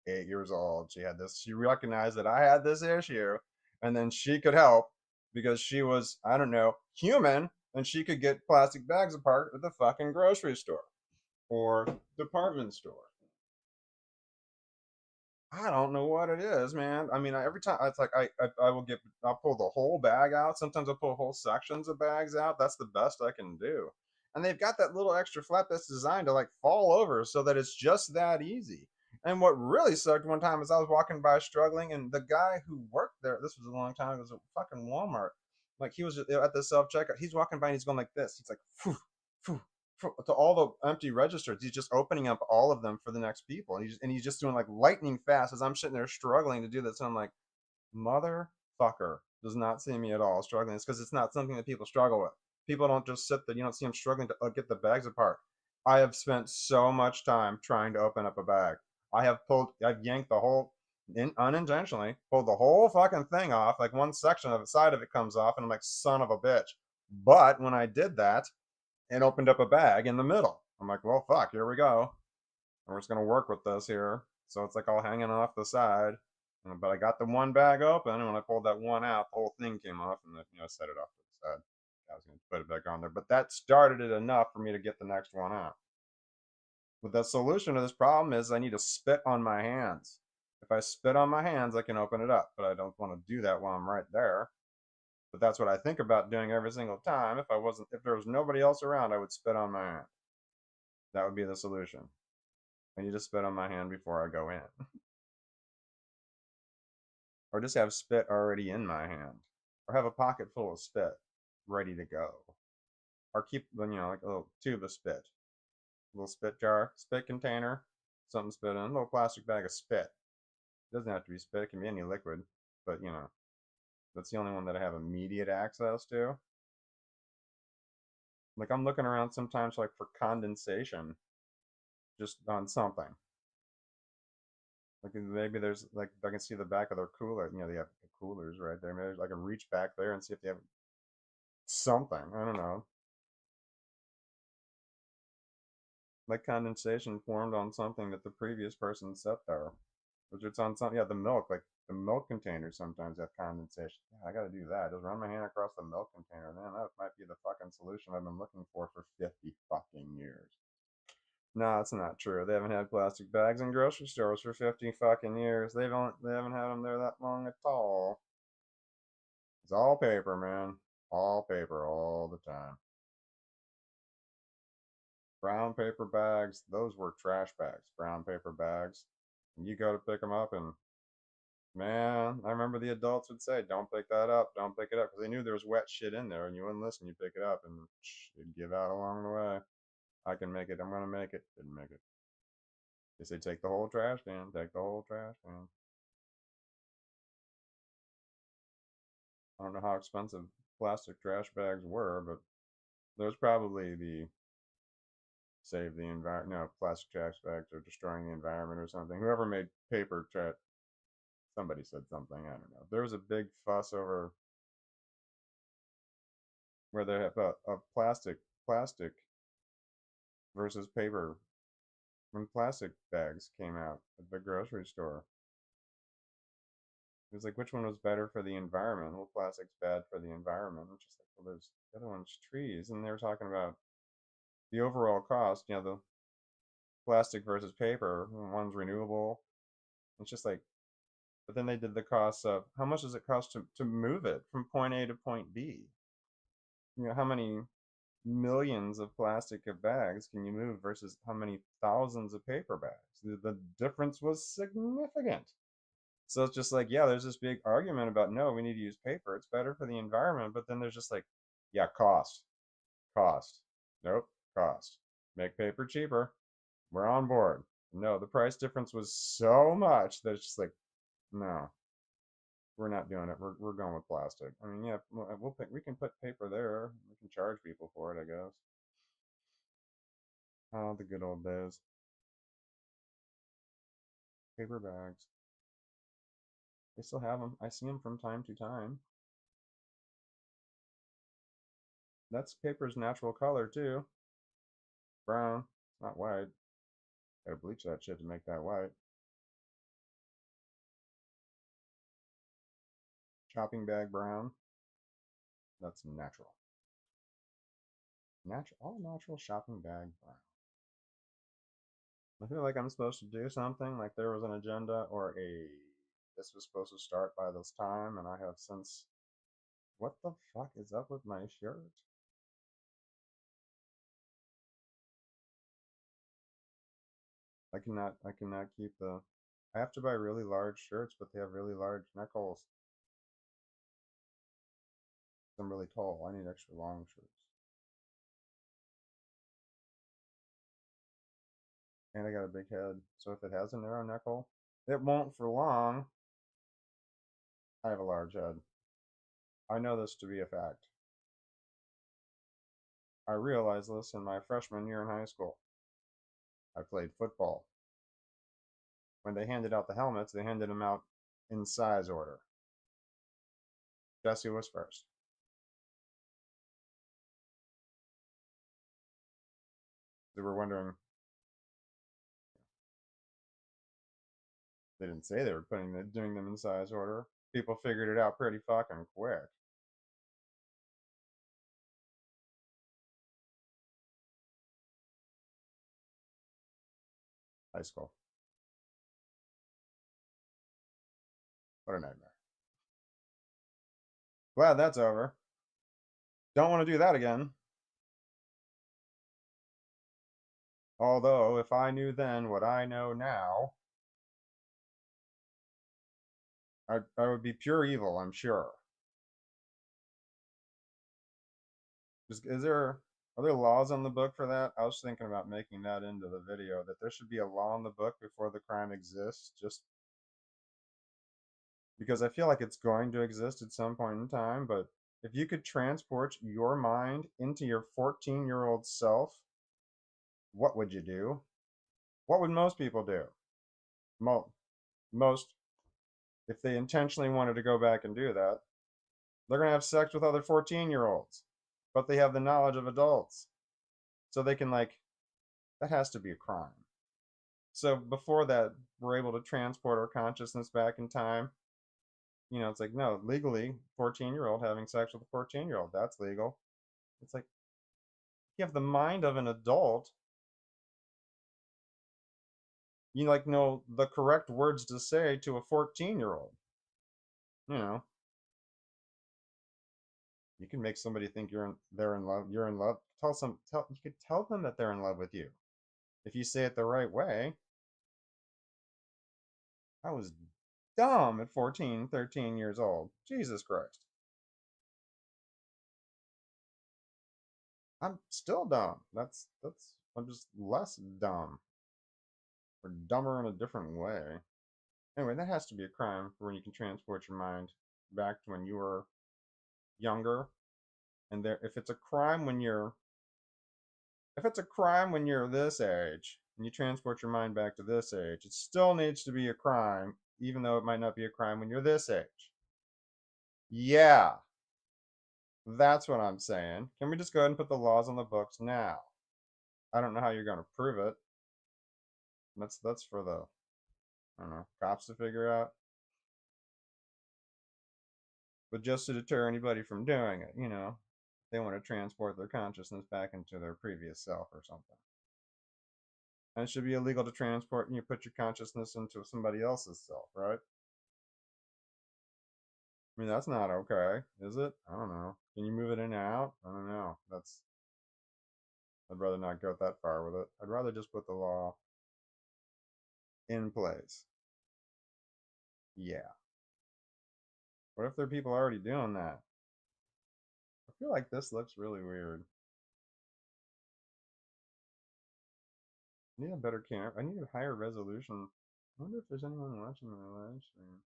8 years old. She had this, she recognized that I had this issue. And then she could help because she was, I don't know, human. And she could get plastic bags apart at the fucking grocery store or department store. I don't know what it is, man. I mean, every time it's like I will I'll pull the whole bag out. Sometimes I'll pull whole sections of bags out. That's the best I can do. And they've got that little extra flap that's designed to like fall over so that it's just that easy. And what really sucked one time is I was walking by struggling, and the guy who worked there, this was a long time, it was a fucking Walmart. Like he was just at the self checkout. He's walking by and he's going like this. He's like, phew, phew, to all the empty registers. He's just opening up all of them for the next people, and he's just doing like lightning fast as I'm sitting there struggling to do this. And I'm like, motherfucker does not see me at all struggling. It's because it's not something that people struggle with. People don't just sit there. You don't see them struggling to get the bags apart. I have spent so much time trying to open up a bag. I've yanked the whole, unintentionally, pulled the whole fucking thing off. Like one section of the side of it comes off, and I'm like, son of a bitch. But when I did that, and opened up a bag in the middle. I'm like, well, fuck, here we go. And we're just gonna work with this here. So it's like all hanging off the side. But I got the one bag open, and when I pulled that one out, the whole thing came off, and then, set it off to the side. I was gonna put it back on there, but that started it enough for me to get the next one out. But the solution to this problem is I need to spit on my hands. If I spit on my hands, I can open it up, but I don't want to do that while I'm right there. But that's what I think about doing every single time. If there was nobody else around, I would spit on my hand. That would be the solution. I need to spit on my hand before I go in. Or just have spit already in my hand. Or have a pocket full of spit ready to go. Or keep, like a little tube of spit. A little spit jar, spit container, something spit in, a little plastic bag of spit. It doesn't have to be spit, it can be any liquid. But, that's the only one that I have immediate access to. Like I'm looking around sometimes like for condensation just on something. Like maybe there's like I can see the back of their cooler. They have the coolers right there. Maybe I can reach back there and see if they have something. I don't know. Like condensation formed on something that the previous person set there. Which it's on something. Yeah, the milk. Like the milk containers sometimes have condensation. Yeah, I gotta do that. Just run my hand across the milk container. Man, that might be the fucking solution I've been looking for 50 fucking years. No, it's not true. They haven't had plastic bags in grocery stores for 50 fucking years. They haven't had them there that long at all. It's all paper, man. All paper all the time. Brown paper bags, those were trash bags. Brown paper bags. And you go to pick them up, and man, I remember the adults would say, "Don't pick that up, don't pick it up," because they knew there was wet shit in there, and you wouldn't listen. You pick it up, and it'd give out along the way. I can make it. I'm gonna make it. Didn't make it. They say take the whole trash can. Take the whole trash can. I don't know how expensive plastic trash bags were, but there's probably the save the environment. No, plastic trash bags are destroying the environment or something. Whoever made paper trash, somebody said something. I don't know. There was a big fuss over where they have a plastic versus paper when plastic bags came out at the grocery store. It was like which one was better for the environment? Well, plastic's bad for the environment. It's just like, well, there's the other one's trees, and they were talking about the overall cost. The plastic versus paper. One's renewable. It's just like But then they did the cost of how much does it cost to move it from point A to point B? How many millions of plastic bags can you move versus how many thousands of paper bags? The difference was significant. So it's just like, yeah, there's this big argument about no, we need to use paper. It's better for the environment. But then there's just like, yeah, cost, cost. Nope, cost. Make paper cheaper. We're on board. No, the price difference was so much that it's just like, no, we're not doing it. We're going with plastic. I mean, yeah, we can put paper there. We can charge people for it, I guess. Oh, the good old days. Paper bags. They still have them. I see them from time to time. That's paper's natural color too. Brown. It's not white. Gotta bleach that shit to make that white. Shopping bag brown. That's natural. Natural, all natural shopping bag brown. I feel like I'm supposed to do something, like there was an agenda or this was supposed to start by this time, and I have since. What the fuck is up with my shirt? I cannot keep the. I have to buy really large shirts, but they have really large neck holes. I'm really tall. I need extra long shirts. And I got a big head, so if it has a narrow neck hole, it won't for long. I have a large head. I know this to be a fact. I realized this in my freshman year in high school. I played football. When they handed out the helmets, they handed them out in size order. Guess who was first? They were wondering. They didn't say they were doing them in size order. People figured it out pretty fucking quick. High school. What a nightmare. Glad that's over. Don't want to do that again. Although, if I knew then what I know now, I would be pure evil, I'm sure. Is there are there laws on the book for that? I was thinking about making that into the video that there should be a law in the book before the crime exists, just because I feel like it's going to exist at some point in time, but if you could transport your mind into your 14-year-old self, what would you do? What would most people do? Most, if they intentionally wanted to go back and do that, they're going to have sex with other 14-year-olds, but they have the knowledge of adults. So they can, like, that has to be a crime. So before that, we're able to transport our consciousness back in time. It's like, no, legally, 14-year-old having sex with a 14-year-old, that's legal. It's like, you have the mind of an adult. You like know the correct words to say to a 14-year-old. You know, you can make somebody think they're in love. You're in love. You could tell them that they're in love with you if you say it the right way. I was dumb at 14, 13 years old. Jesus Christ. I'm still dumb. I'm just less dumb. Or dumber in a different way. Anyway, that has to be a crime for when you can transport your mind back to when you were younger. And there if it's a crime when you're if it's a crime when you're this age and you transport your mind back to this age, it still needs to be a crime, even though it might not be a crime when you're this age. Yeah, that's what I'm saying. Can we just go ahead and put the laws on the books now? I don't know how you're going to prove it. That's for the, I don't know, cops to figure out. But just to deter anybody from doing it, they want to transport their consciousness back into their previous self or something. And it should be illegal to transport and you put your consciousness into somebody else's self, right? I mean, that's not okay, is it? I don't know. Can you move it in and out? I don't know. I'd rather not go that far with it. I'd rather just put the law in place. Yeah. What if there are people already doing that? I feel like this looks really weird. I need a better camera. I need a higher resolution. I wonder if there's anyone watching my live stream.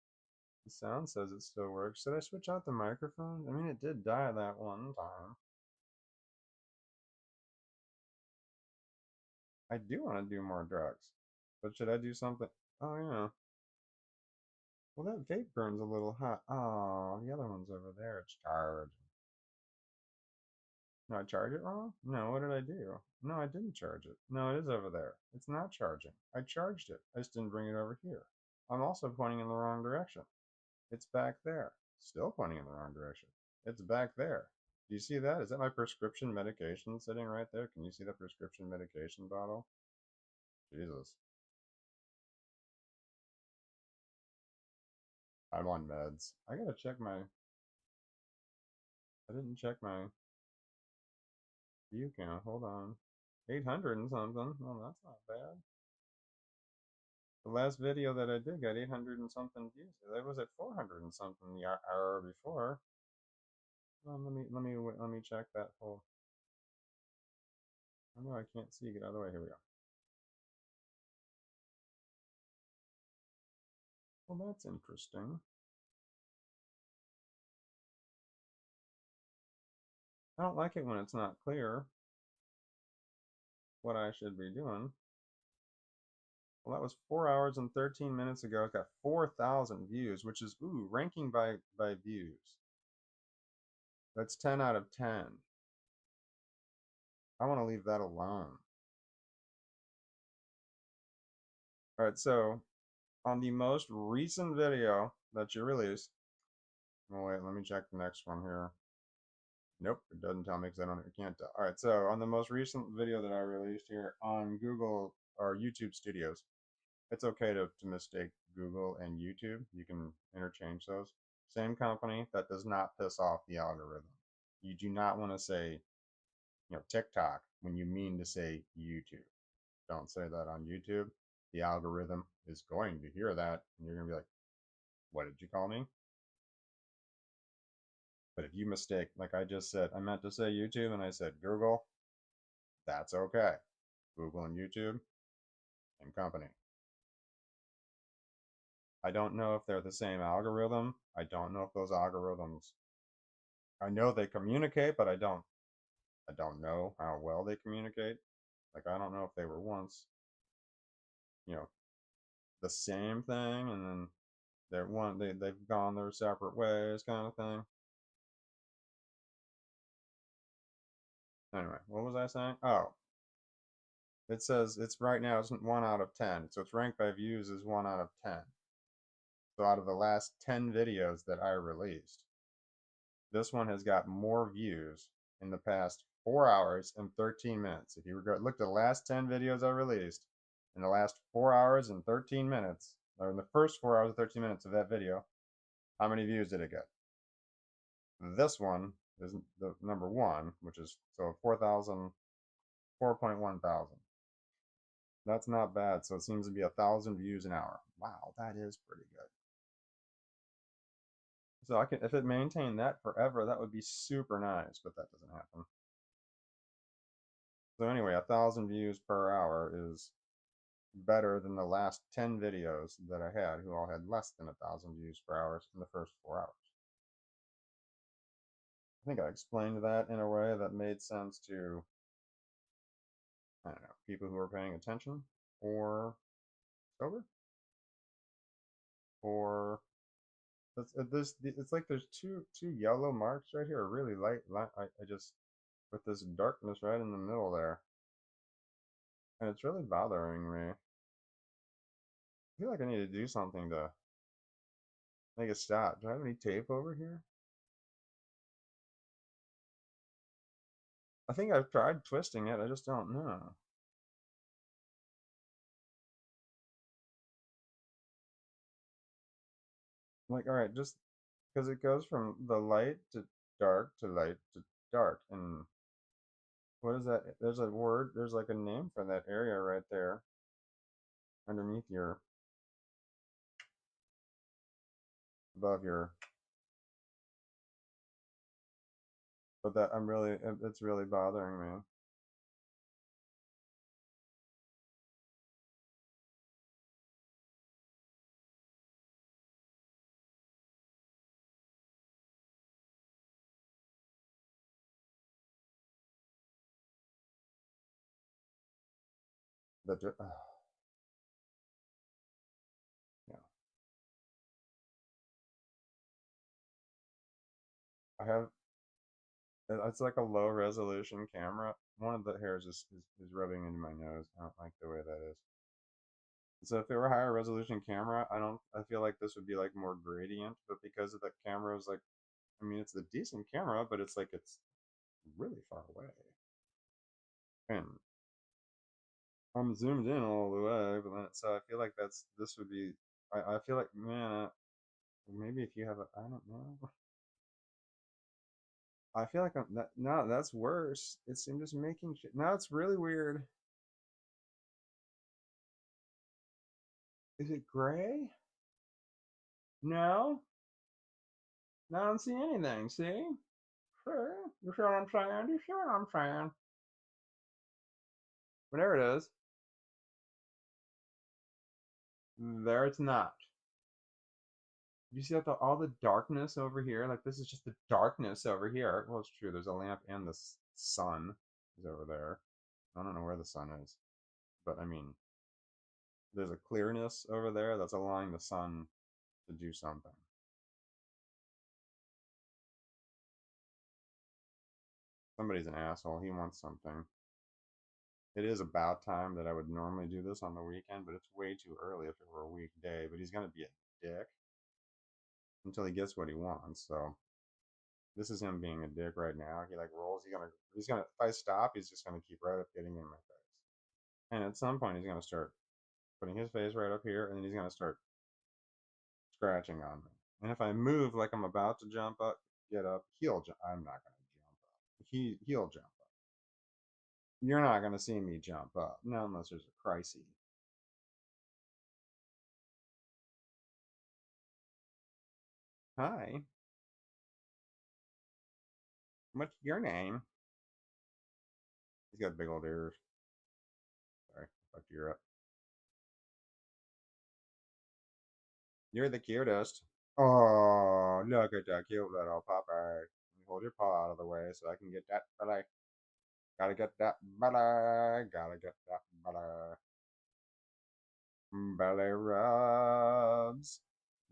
The sound says it still works. Should I switch out the microphone? I mean, it did die that one time. I do want to do more drugs. But should I do something? Oh, yeah. Well, that vape burns a little hot. Oh, the other one's over there. It's charged. No, I charge it wrong? No, what did I do? No, I didn't charge it. No, it is over there. It's not charging. I charged it. I just didn't bring it over here. I'm also pointing in the wrong direction. It's back there. Still pointing in the wrong direction. It's back there. Do you see that? Is that my prescription medication sitting right there? Can you see the prescription medication bottle? Jesus. I'm on meds. I gotta check my. I didn't check my view count. Hold on. 800 and something. Well, that's not bad. The last video that I did got 800 and something views. That was at 400 and something the hour before. Let me check that whole. Oh no, I can't see. Get out of the way. Here we go. Well, that's interesting. I don't like it when it's not clear what I should be doing. Well, that was 4 hours and 13 minutes ago. It got 4,000 views, which is, ooh, ranking by views. That's 10 out of 10. I want to leave that alone. All right, so on the most recent video that you released, oh wait, let me check the next one here. Nope, it doesn't tell me because I can't tell. All right, so on the most recent video that I released here on Google or YouTube Studios, it's okay to mistake Google and YouTube. You can interchange those. Same company. That does not piss off the algorithm. You do not want to say, TikTok when you mean to say YouTube. Don't say that on YouTube. The algorithm is going to hear that, and you're going to be like, what did you call me? But if you mistake, like I just said, I meant to say YouTube and I said Google, that's okay. Google and YouTube and company. I don't know if they're the same algorithm. I don't know if those algorithms, I know they communicate, but I don't know how well they communicate. Like I don't know if they were once, you know, the same thing and then they've gone their separate ways kind of thing. Anyway, what was I saying? Oh, it says it's right now it's 1 out of 10. So it's ranked by views as 1 out of 10. So out of the last 10 videos that I released, this one has got more views in the past 4 hours and 13 minutes. If you look at the last 10 videos I released, in the last 4 hours and 13 minutes, or in the first 4 hours and 13 minutes of that video, how many views did it get? This one is the number one, which is so 4,000, 4.1 thousand. That's not bad. So it seems to be 1,000 views an hour. Wow, that is pretty good. So I can, if it maintained that forever, that would be super nice, but that doesn't happen. So anyway, 1,000 views per hour is better than the last 10 videos that I had who all had less than 1,000 views per hour in the first 4 hours. I think I explained that in a way that made sense to, I don't know, people who are paying attention or sober or it's like there's two yellow marks right here, really light. I just with this darkness right in the middle there, and it's really bothering me. I feel like I need to do something to make it stop. Do I have any tape over here? I think I've tried twisting it. I just don't know. Like, all right, just because it goes from the light to dark to light to dark. And what is that? There's a word, there's like a name for that area right there underneath your, above your, but that I'm really, it's really bothering me. That, yeah. I have, it's like a low resolution camera. One of the hairs is rubbing into my nose. I don't like the way that is. So if it were a higher resolution camera, I feel like this would be like more gradient, but because of the camera is like, I mean, it's a decent camera, but it's like, it's really far away. And I'm zoomed in all the way, but then, so I feel like this would be, I feel like, man, maybe if you have a, I don't know. I feel like no, that's worse. It's I'm just making shit. Now it's really weird. Is it gray? No, no, I don't see anything. See? Sure. You sure what I'm saying? You sure what I'm saying? Whatever it is, there it's not. You see that all the darkness over here? Like this is just the darkness over here. Well, it's true. There's a lamp and the sun is over there. I don't know where the sun is, but I mean, there's a clearness over there that's allowing the sun to do something. Somebody's an asshole. He wants something. It is about time that I would normally do this on the weekend, but it's way too early if it were a weekday. But he's gonna be a dick until he gets what he wants. So this is him being a dick right now. He like rolls. He's gonna. If I stop, he's just gonna keep right up getting in my face. And at some point, he's gonna start putting his face right up here, and then he's gonna start scratching on me. And if I move like I'm about to jump up, get up, he'll jump. I'm not gonna jump up. He'll jump up. You're not gonna see me jump up, no, unless there's a crisis. Hi, what's your name? He's got big old ears. Sorry, fucked you up. You're the cutest. Oh, look at that cute little puppy. Hold your paw out of the way so I can get that belly. Gotta get that belly. Gotta get that belly. Belly rubs.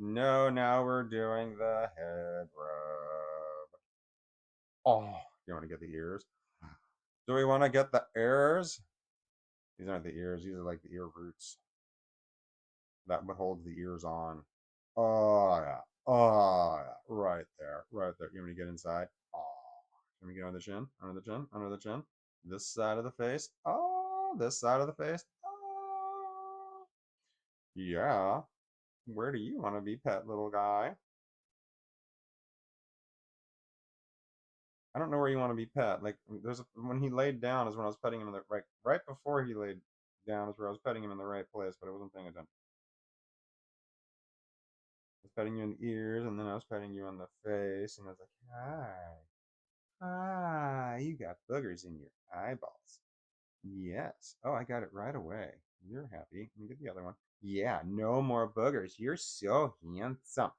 No, now we're doing the head rub. Oh, you want to get the ears? Do we want to get the ears? These aren't the ears. These are like the ear roots that holds the ears on. Oh yeah. Oh yeah. Right there. Right there. You want me to get inside? Oh. Let me get under the chin. Under the chin. Under the chin. This side of the face. Oh. This side of the face. Oh. Yeah. Where do you want to be, pet little guy? I don't know where you want to be pet. Like when he laid down is when I was petting him in the right before he laid down is where I was petting him in the right place, but I wasn't paying attention. I was petting you in the ears, and then I was petting you on the face, and I was like, hi. Ah, you got boogers in your eyeballs. Yes. Oh, I got it right away. You're happy. Let me get the other one. Yeah, no more boogers. You're so handsome.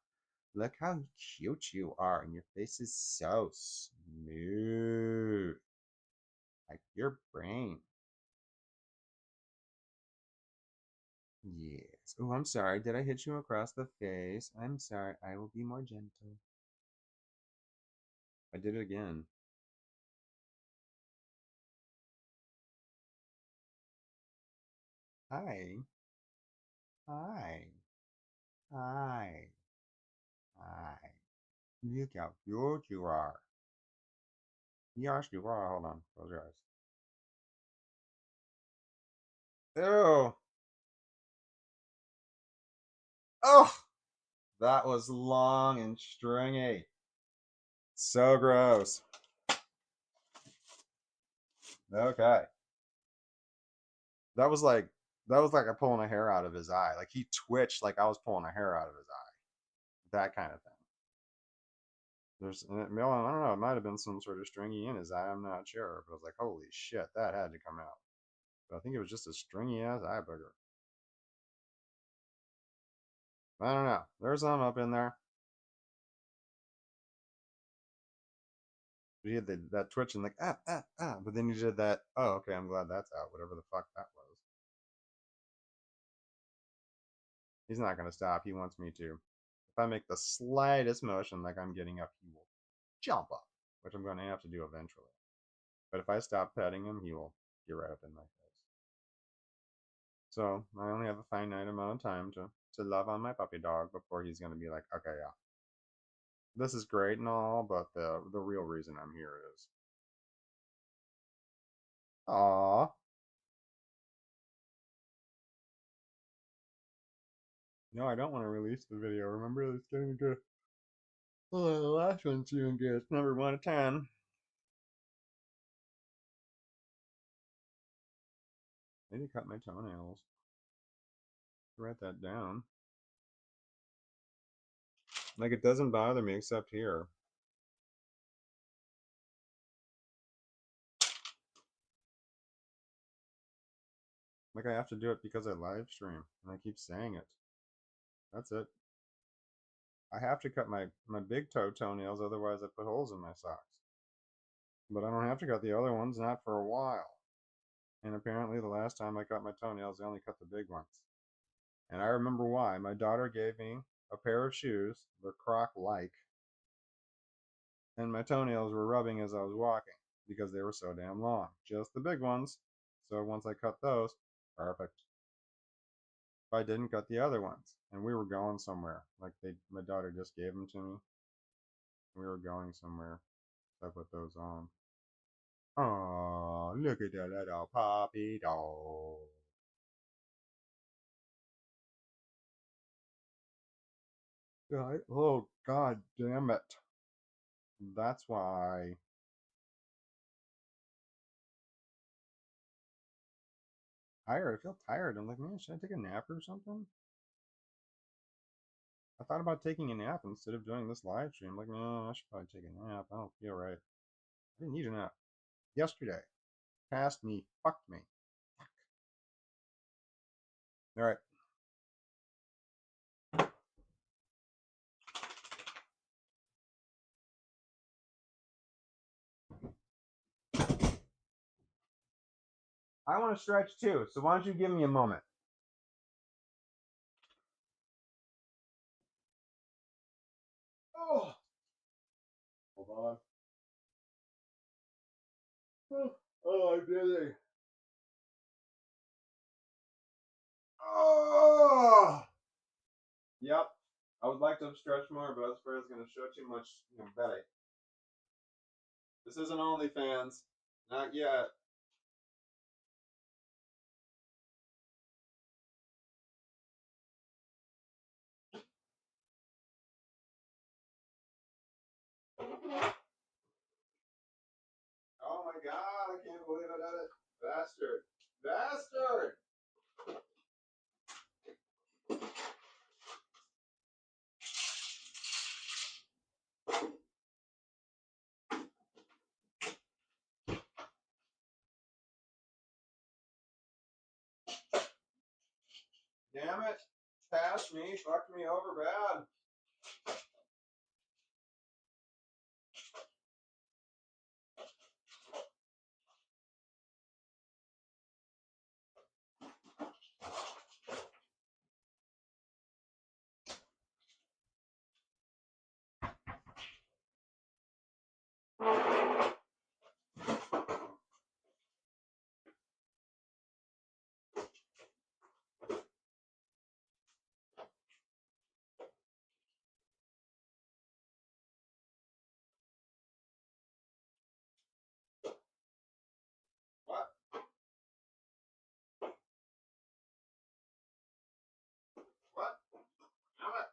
Look how cute you are, and your face is so smooth. Like your brain. Yes. Oh, I'm sorry. Did I hit you across the face? I'm sorry. I will be more gentle. I did it again. Hi. Hi. Hi. Hi. Look how cute you are. Yes, you are. Hold on. Close your eyes. Ew. Oh, That was long and stringy. So gross. Okay. That was like like pulling a hair out of his eye. Like he twitched like I was pulling a hair out of his eye. That kind of thing. There's, I don't know, it might have been some sort of stringy in his eye. I'm not sure. But I was like, holy shit, that had to come out. But I think it was just a stringy ass eye booger. I don't know. There's some up in there. He had that twitching, like, But then you did that, oh, okay, I'm glad that's out. Whatever the fuck that was. He's not going to stop. He wants me to. If I make the slightest motion like I'm getting up, he will jump up, which I'm going to have to do eventually. But if I stop petting him, he will get right up in my face. So I only have a finite amount of time to love on my puppy dog before he's going to be like, okay, yeah, this is great and all, but the real reason I'm here is, aw. No, I don't want to release the video. Remember, it's getting good. Oh, the last one's doing good. It's number 1 of 10. I need to cut my toenails. Write that down. Like, it doesn't bother me except here. Like, I have to do it because I live stream, and I keep saying it. That's it. I have to cut my big toe toenails, otherwise I put holes in my socks. But I don't have to cut the other ones, not for a while. And apparently the last time I cut my toenails, I only cut the big ones. And I remember why. My daughter gave me a pair of shoes, they're Croc-like, and my toenails were rubbing as I was walking because they were so damn long. Just the big ones. So once I cut those, perfect. If I didn't cut the other ones, and we were going somewhere, like my daughter just gave them to me. We were going somewhere, so I put those on. Oh, look at that little puppy dog. God, oh, god damn it. That's why. Tired. I feel tired. I'm like, man, should I take a nap or something? I thought about taking a nap instead of doing this live stream. Like, no, I should probably take a nap. I don't feel right. I didn't need a nap. Yesterday. Passed me. Fucked me. All right. I want to stretch too, so why don't you give me a moment? Oh, hold on. Oh, I'm dizzy. Oh, yep. I would like to stretch more, but I was afraid I was going to show too much belly. This isn't OnlyFans. Not yet. Oh my god, I can't believe I did it. Bastard. Bastard! Damn it. Passed me, fucked me over bad. What? What? Damn it.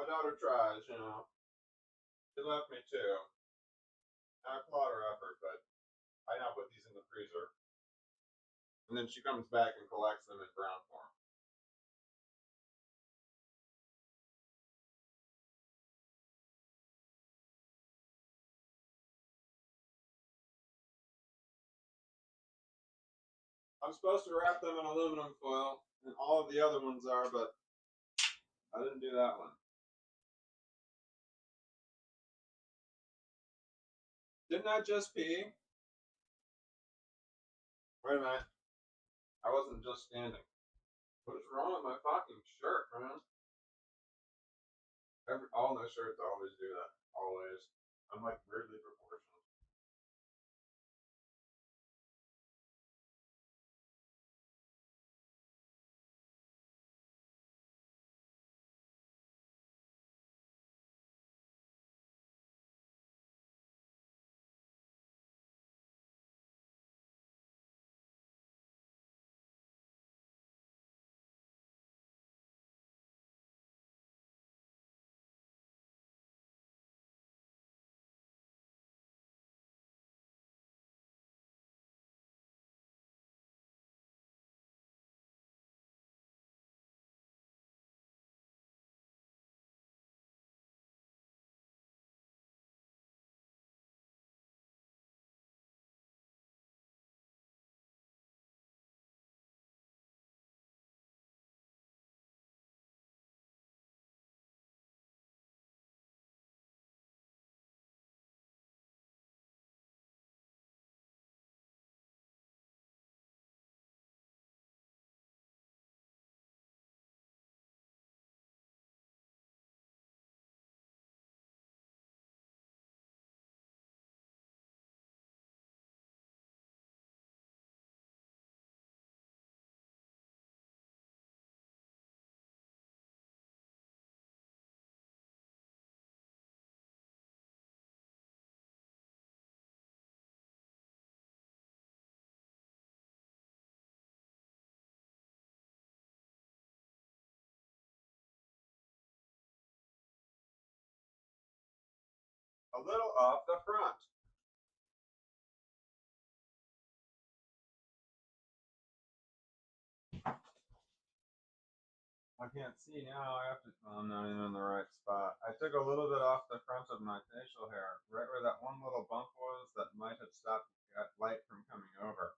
daughter tries, you know. She left me too. I applaud her effort, but I now put these in the freezer. And then she comes back and collects them in brown form. I'm supposed to wrap them in aluminum foil, and all of the other ones are, but I didn't do that one. Didn't I just pee? Wait a minute. I wasn't just standing. What is wrong with my fucking shirt, man? All my shirts always do that. Always. I'm like weirdly proportional. A little off the front. I can't see now. I have to. Oh, I'm not even in the right spot. I took a little bit off the front of my facial hair, right where that one little bump was that might have stopped that light from coming over.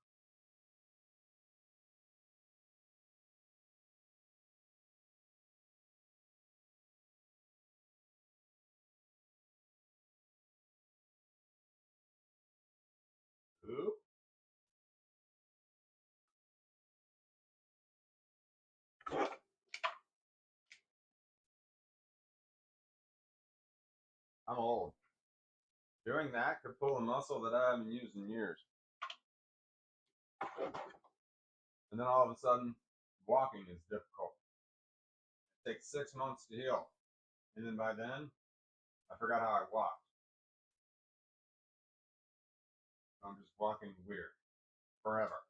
Oop. I'm old. Doing that could pull a muscle that I haven't used in years. And then all of a sudden, walking is difficult. It takes 6 months to heal. And then by then, I forgot how I walked. I'm just walking weird. Forever.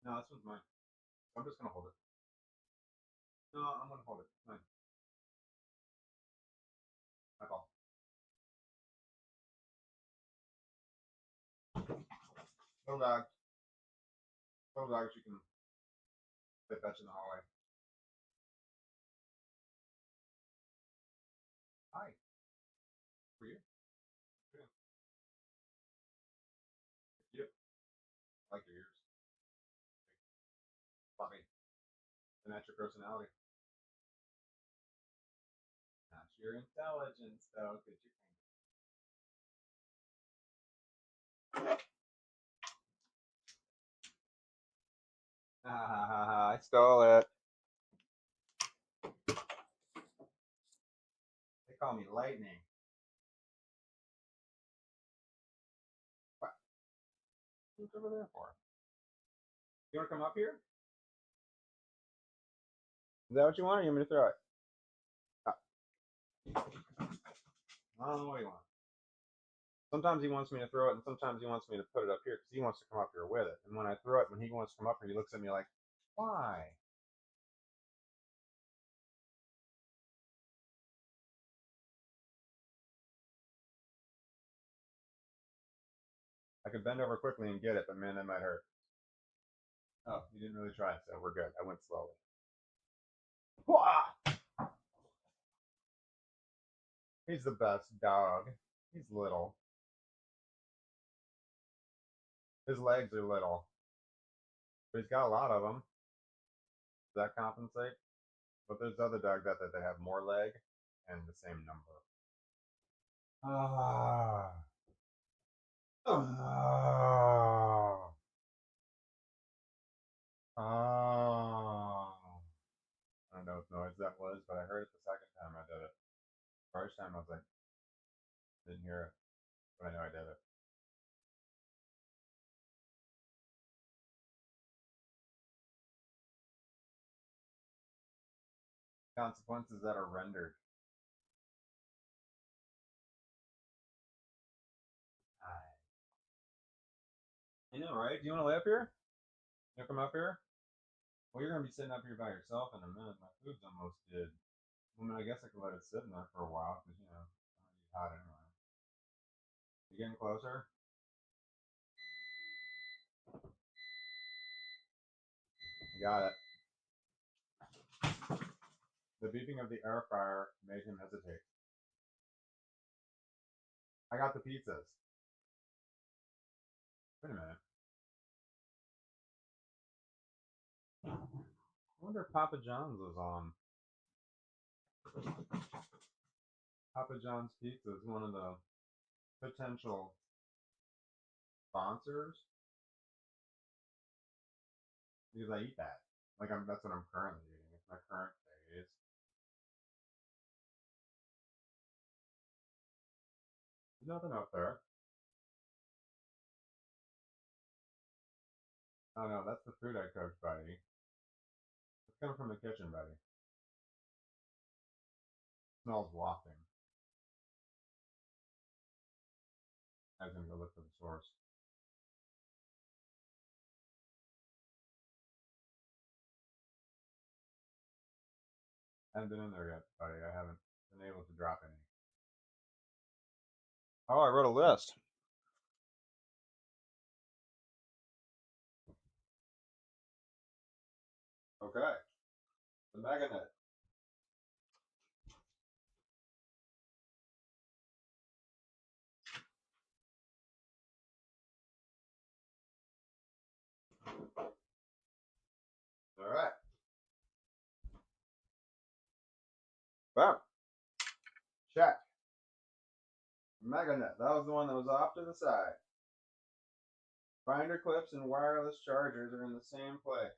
No, this one's mine. I'm just gonna hold it. No, I'm gonna hold it. Mine. My fault. Little dog. Little dogs, you can fetch in the hallway. Hi. For you? Yeah. Yep. I like your ears. Fluffy. And that's your personality. Not your intelligence, though, because you I stole it. They call me Lightning. What? What's over there for? You want to come up here? Is that what you want, or you want me to throw it? I don't know what he wants. Sometimes he wants me to throw it, and sometimes he wants me to put it up here because he wants to come up here with it. And when I throw it, when he wants to come up here, he looks at me like, Why? I could bend over quickly and get it, but man, that might hurt. Oh, you didn't really try, so we're good. I went slowly. Wah! He's the best dog. He's little. His legs are little, but he's got a lot of them. Does that compensate? But there's other dogs out there that have more leg and the same number. Ah. Ah. Ah. I don't know what noise that was, but I heard it the second time I did it. First time I was like, didn't hear it, but I know I did it. Consequences that are rendered. I know, right? Do you want to lay up here? You come up here? Well, you're gonna be sitting up here by yourself in a minute. My food's almost good. I mean, I guess I could let it sit in there for a while because it's gonna be hot anyway. You getting closer? Got it. The beeping of the air fryer made him hesitate. I got the pizzas. Wait a minute. I wonder if Papa John's was on. Papa John's Pizza is one of the potential sponsors because I eat that. That's what I'm currently eating. It's my current phase. There's nothing up there. Oh no, that's the food I cooked, buddy. It's coming from the kitchen, buddy. It smells wafting. I was gonna go look for the source. I haven't been in there yet, buddy. I haven't been able to drop any. Oh, I wrote a list. Okay. The Meganet. All right. Boom. Check. Meganet. That was the one that was off to the side. Binder clips and wireless chargers are in the same place.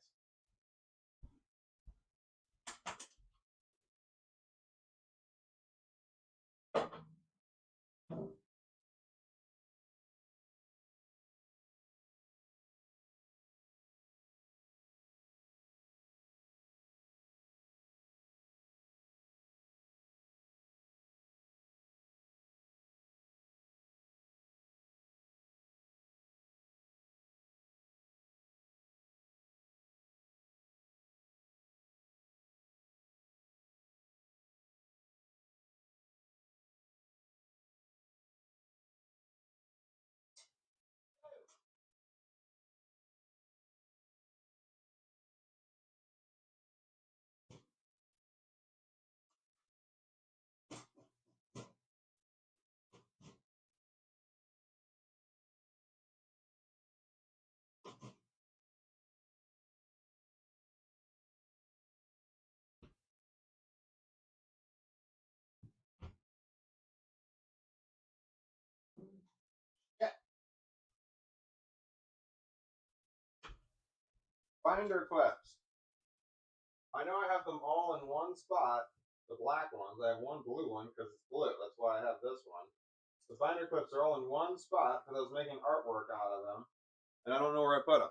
Yeah. Binder clips. I know I have them all in one spot. The black ones. I have one blue one because it's blue. That's why I have this one. The binder clips are all in one spot because I was making artwork out of them, and I don't know where I put them.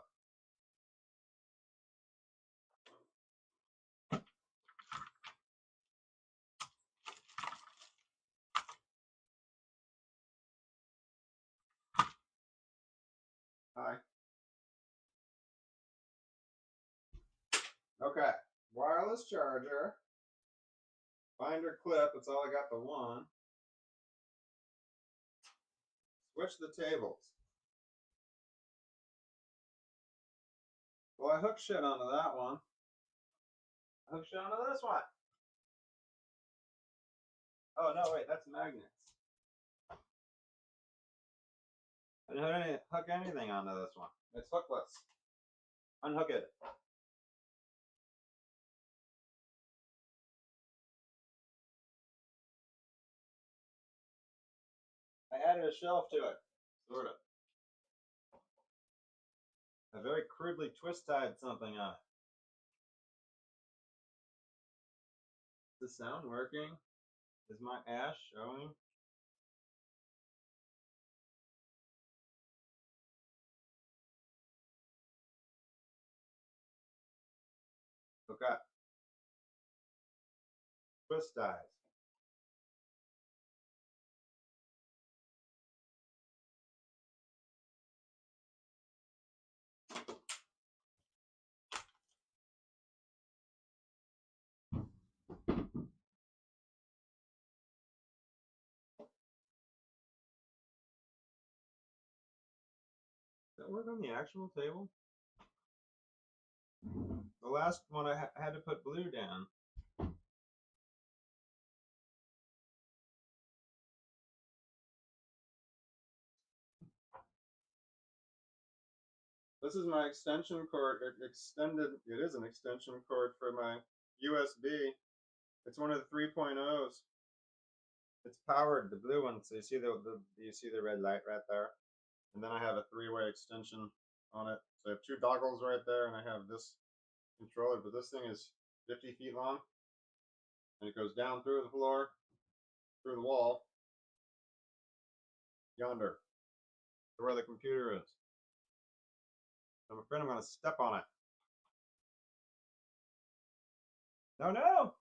Hi. wireless charger, binder clip, that's all I got the one. Switch the tables. Well, I hook shit onto that one. I hook shit onto this one. Oh, no, wait, that's magnets. I didn't hook anything onto this one. It's hookless. Unhook it. I added a shelf to it, sort of. I very crudely twist tied something on it. Is the sound working? Is my ash showing? Okay. Twist ties. Does that work on the actual table? The last one I had to put glue down. This is my extension cord, it is an extension cord for my USB. It's one of the 3.0s. It's powered, the blue one, so you see the red light right there? And then I have a 3-way extension on it. So I have 2 doggles right there, and I have this controller, but this thing is 50 feet long. And it goes down through the floor, through the wall, yonder, to where the computer is. I'm afraid I'm going to step on it. No, no!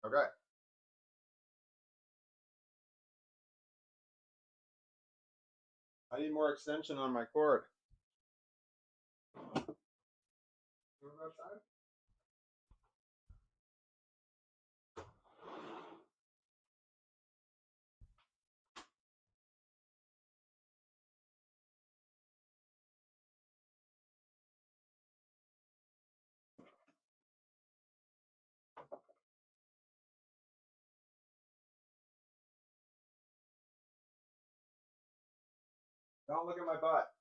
Okay. I need more extension on my cord. Don't look at my butt.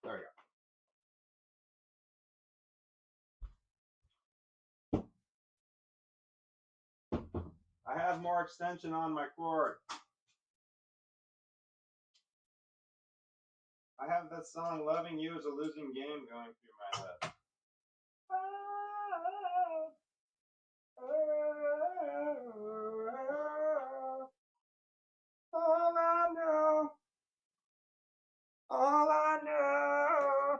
There we go. I have more extension on my cord. I have that song "Loving You is a Losing Game" going through my head. All I know, all I know,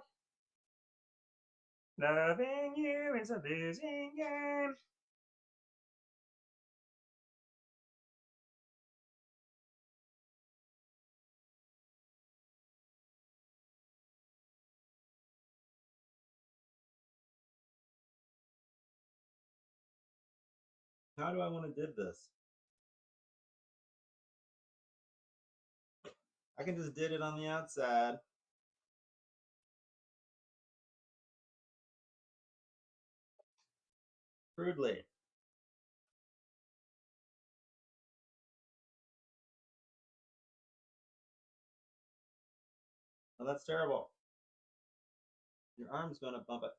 loving you is a losing game. How do I want to did this? I can just did it on the outside. Crudely. Oh, that's terrible. Your arm's gonna bump it.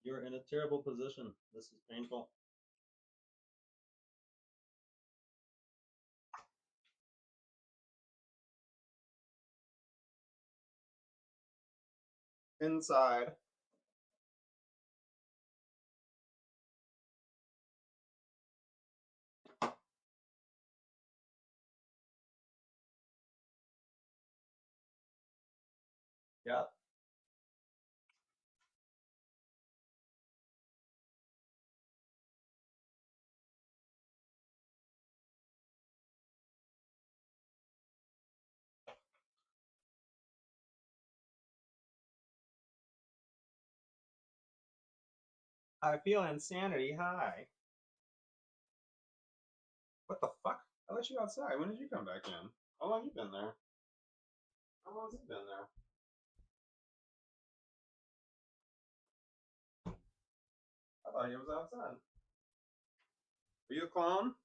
You're in a terrible position. This is painful. Inside. Yeah. I feel insanity high. What the fuck? I let you outside. When did you come back in? How long you been there? How long has he been there? I thought he was outside. Are you a clown?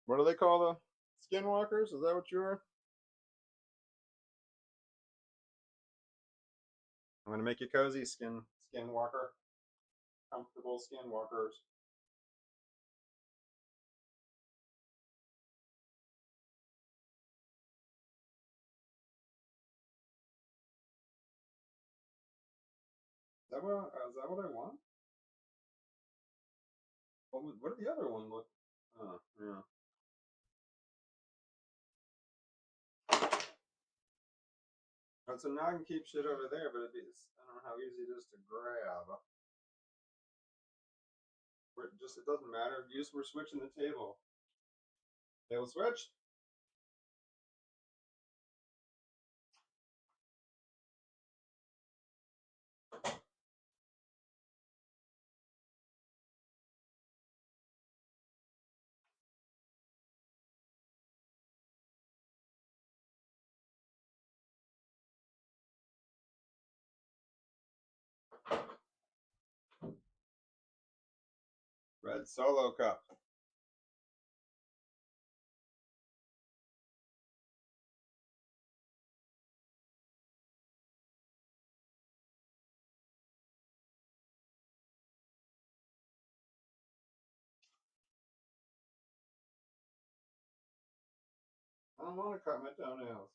What do they call the skinwalkers? Is that what you are? I'm gonna make you cozy, skinwalker. Comfortable skinwalkers. Is that what I want? What did the other one look? Oh, yeah. And so now I can keep shit over there, but I don't know how easy it is to grab. It doesn't matter. We're switching the table. Table switch. Red Solo cup. I don't want to cut my toenails.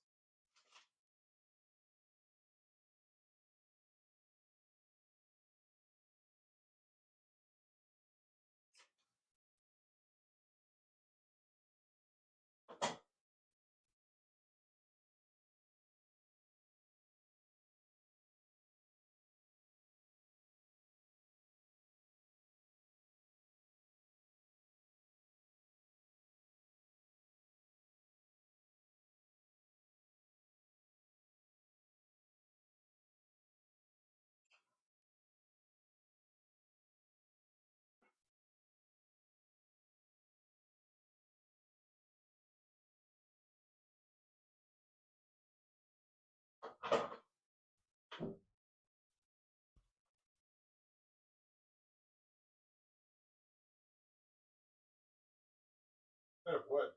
Bit of wood.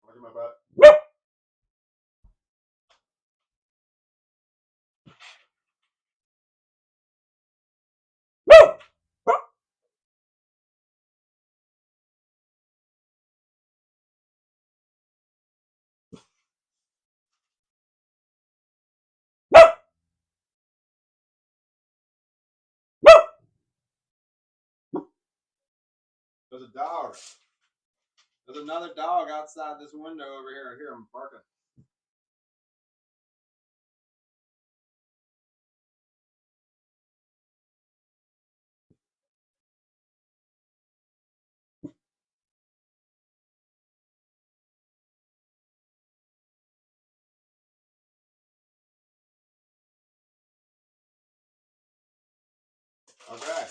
Look at my butt. There's a dog. There's another dog outside this window over here. I hear him barking. Okay.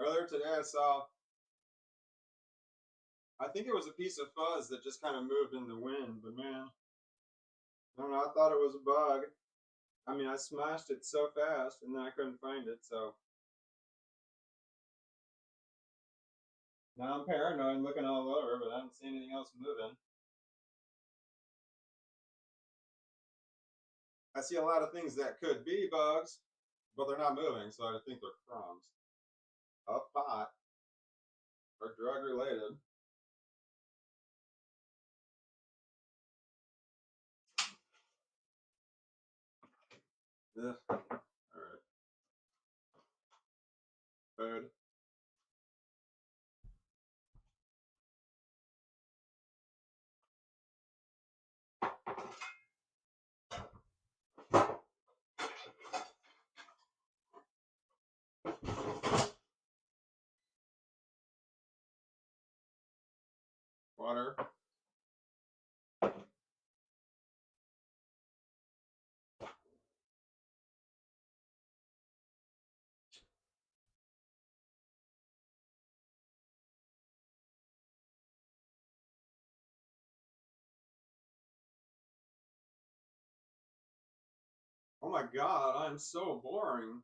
Earlier today I saw, I think it was a piece of fuzz that just kind of moved in the wind, but man, I don't know, I thought it was a bug. I mean, I smashed it so fast and then I couldn't find it, so now I'm paranoid and looking all over, but I don't see anything else moving. I see a lot of things that could be bugs, but they're not moving, so I think they're crumbs of pot or drug related. Ugh. All right. Food. Water. Oh my god, I'm so boring.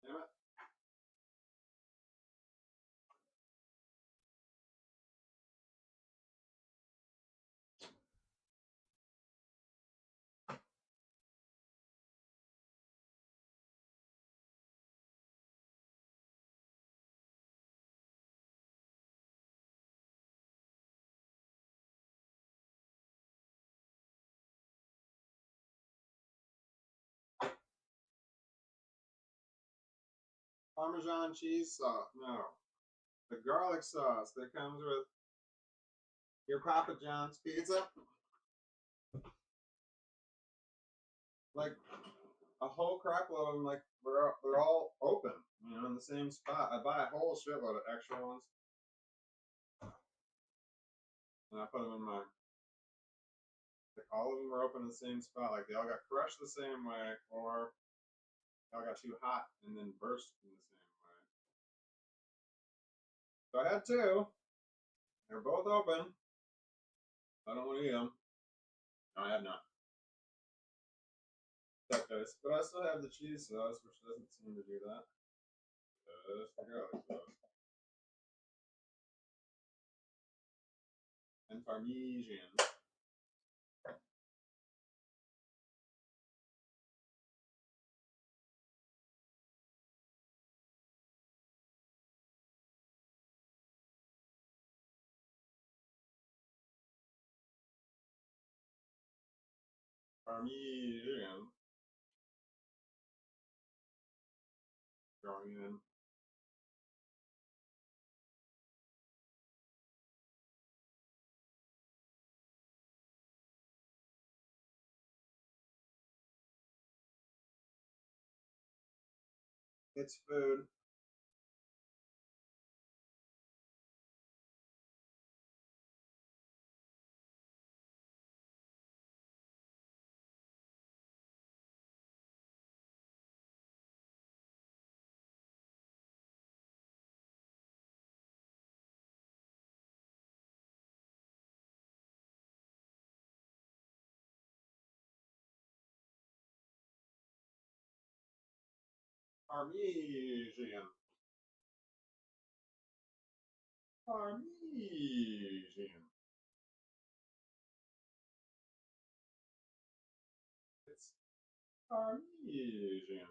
Damn it. Parmesan cheese sauce. No. The garlic sauce that comes with your Papa John's pizza. Like a whole crap load of them, like they're all open, in the same spot. I buy a whole shitload of extra ones, and I put them in my. Like all of them are open in the same spot. Like they all got crushed the same way, or they all got too hot and then burst in the same way. So I had two. They're both open. I don't want to eat them. No, I have not. That goes. But I still have the cheese sauce, which doesn't seem to do that. Just the garlic sauce. And Parmesan. Parmesan. Going in. It's food. Parmesan. Parmesan. It's Parmesan.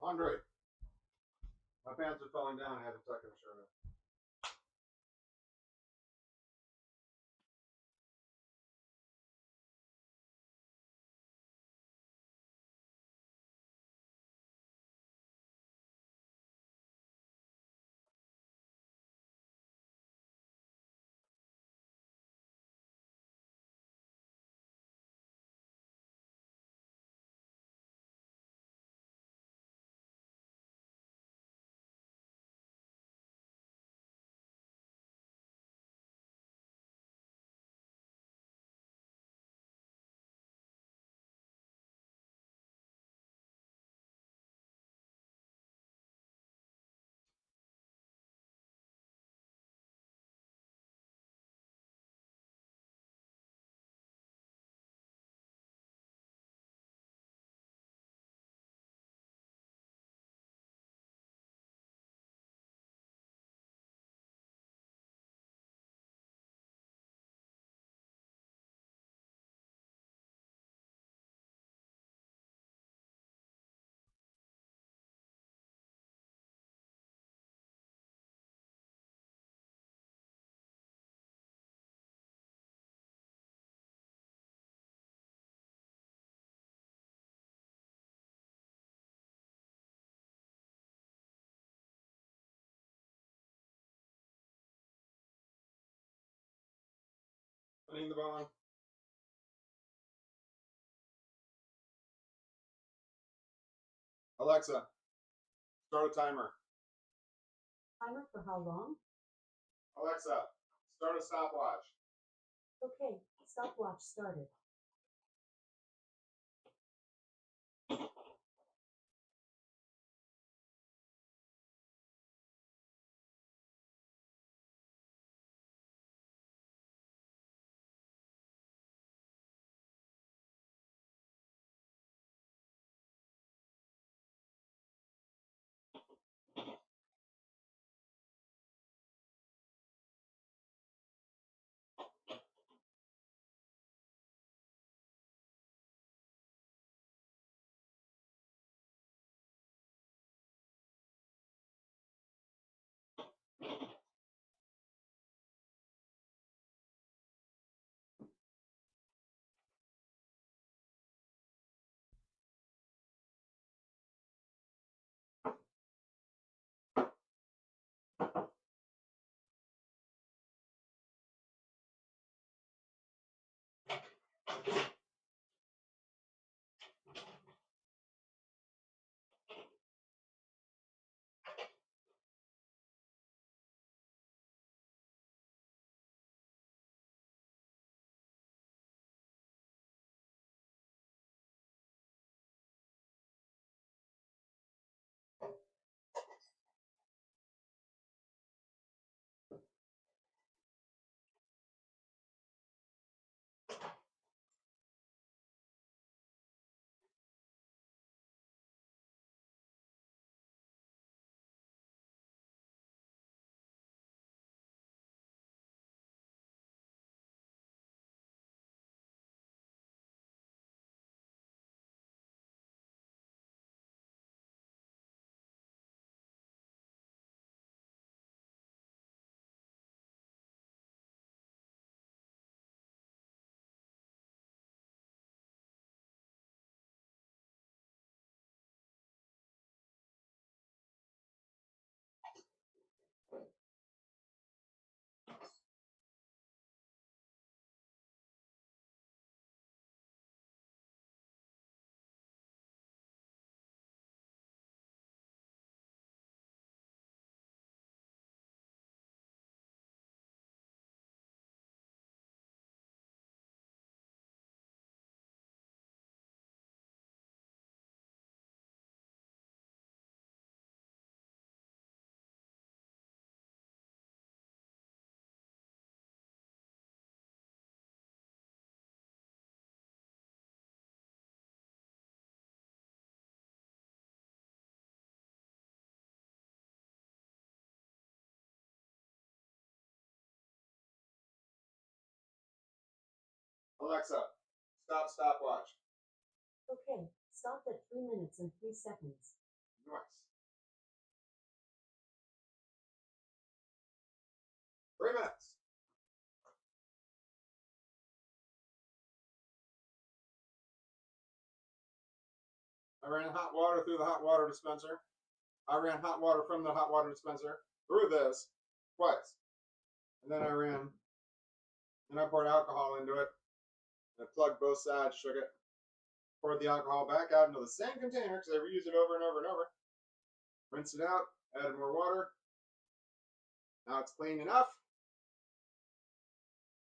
Andre, my pants are falling down. I haven't tucked my shirt up. Putting the bone. Alexa, start a timer. Timer for how long? Alexa, start a stopwatch. Okay, stopwatch started. Alexa, stop stopwatch. Okay, stop at 3 minutes and 3 seconds. Twice. 3 minutes. I ran hot water through the hot water dispenser. I ran hot water from the hot water dispenser through this twice. And then I poured alcohol into it. And I plugged both sides, shook it, poured the alcohol back out into the same container because I reused it over and over and over. Rinsed it out, added more water. Now it's clean enough.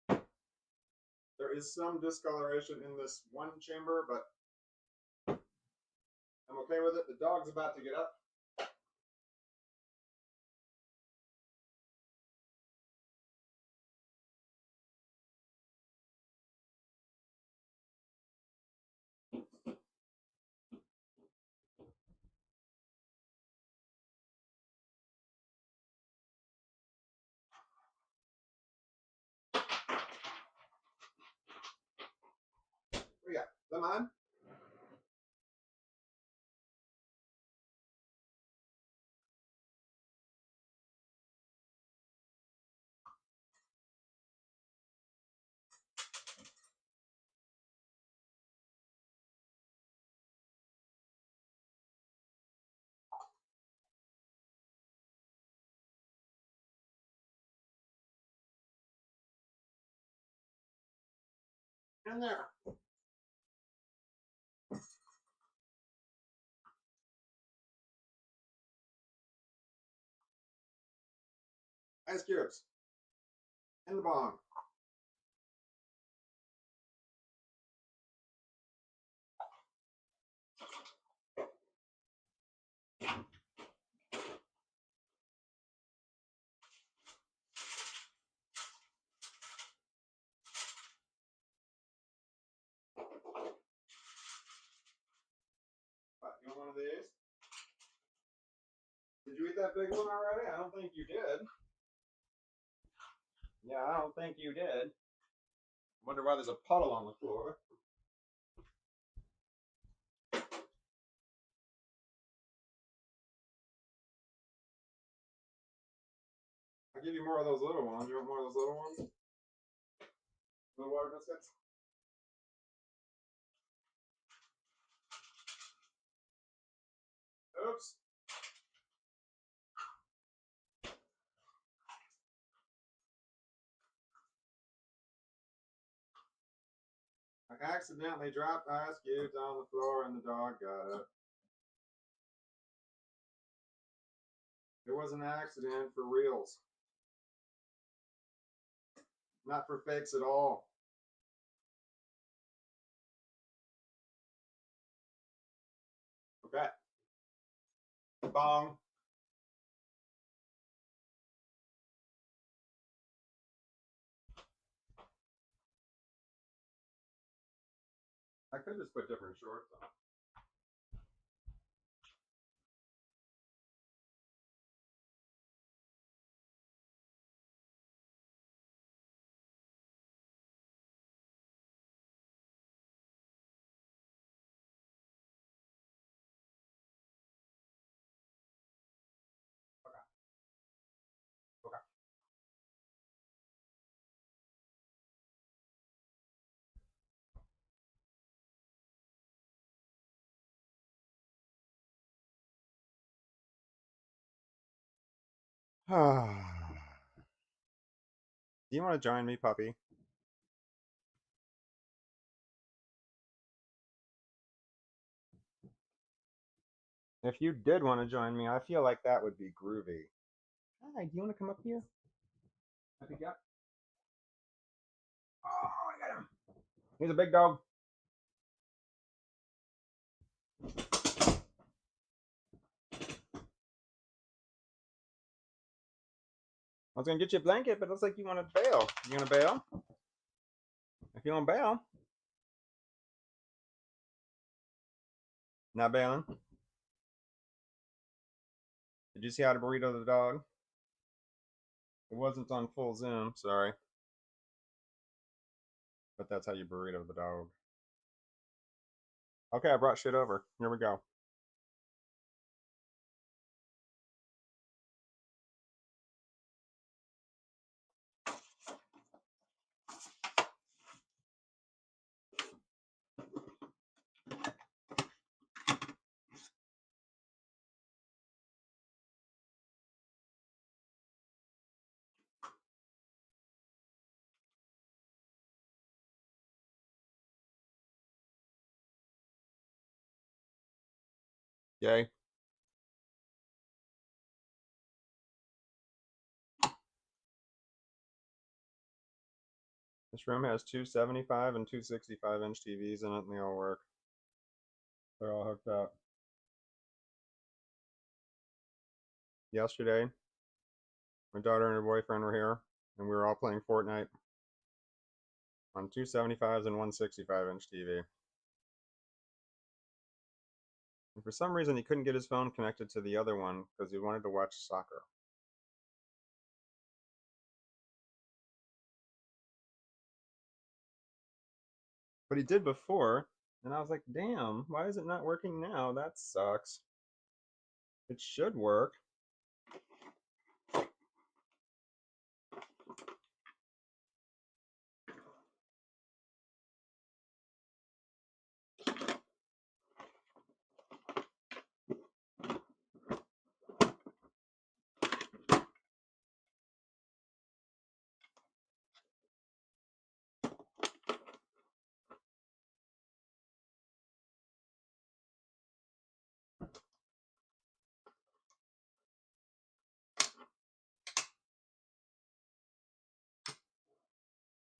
There is some discoloration in this one chamber, but I'm okay with it. The dog's about to get up. What do you got? Is that mine? In there. Ice cubes. In the bong. What, you want one of these? Did you eat that big one already? I don't think you did. Yeah, I don't think you did. Wonder why there's a puddle on the floor. I'll give you more of those little ones. You want more of those little ones? Little water biscuits? Oops. I accidentally dropped ice cubes on the floor and the dog got it. It was an accident for reals. Not for fakes at all. Okay. Bong. I could just put different shorts on. Okay. Okay. Do you want to join me, puppy? If you did want to join me, I feel like that would be groovy. Hi, do you want to come up here? I pick you up. Oh, I got him. He's a big dog. I was gonna get you a blanket, but it looks like you want to bail. You gonna bail? If you want to bail, not bailing. Did you see how to burrito the dog? It wasn't on full zoom, sorry. But that's how you burrito the dog. Okay, I brought shit over. Here we go. Yay. This room has two 75 and two 65-inch TVs in it, and they all work. They're all hooked up. Yesterday, my daughter and her boyfriend were here, and we were all playing Fortnite on two 75s and one 65-inch TV. And for some reason, he couldn't get his phone connected to the other one because he wanted to watch soccer. But he did before, and I was like, damn, why is it not working now? That sucks. It should work.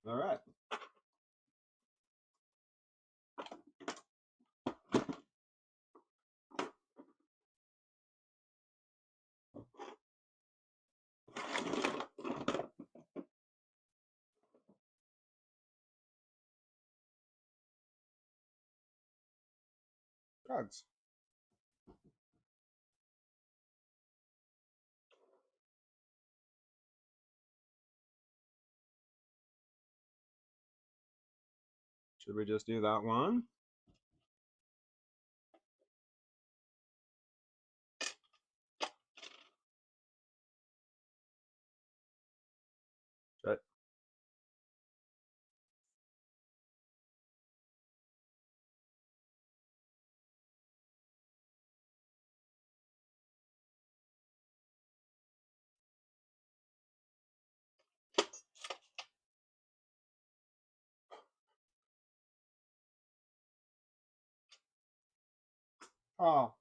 All right. Drugs. Should we just do that one? Shit. Oh,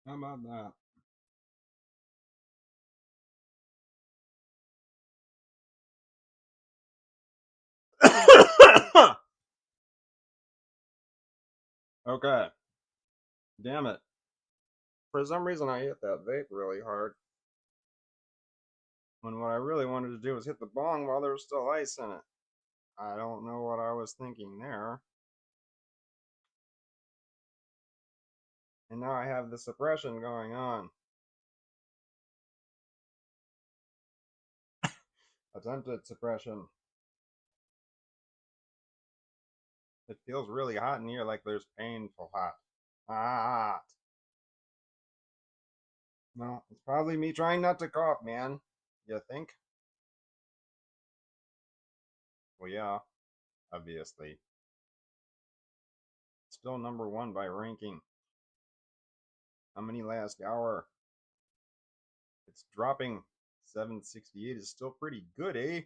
how about that? Okay. Damn it. For some reason, I hit that vape really hard. When what I really wanted to do was hit the bong while there was still ice in it. I don't know what I was thinking there. And now I have the suppression going on. Attempted suppression. It feels really hot in here, like there's painful hot. Hot. Well, it's probably me trying not to cough, man. You think? Well, yeah, obviously. Still number one by ranking. How many last hour? It's dropping. 768 is still pretty good, eh?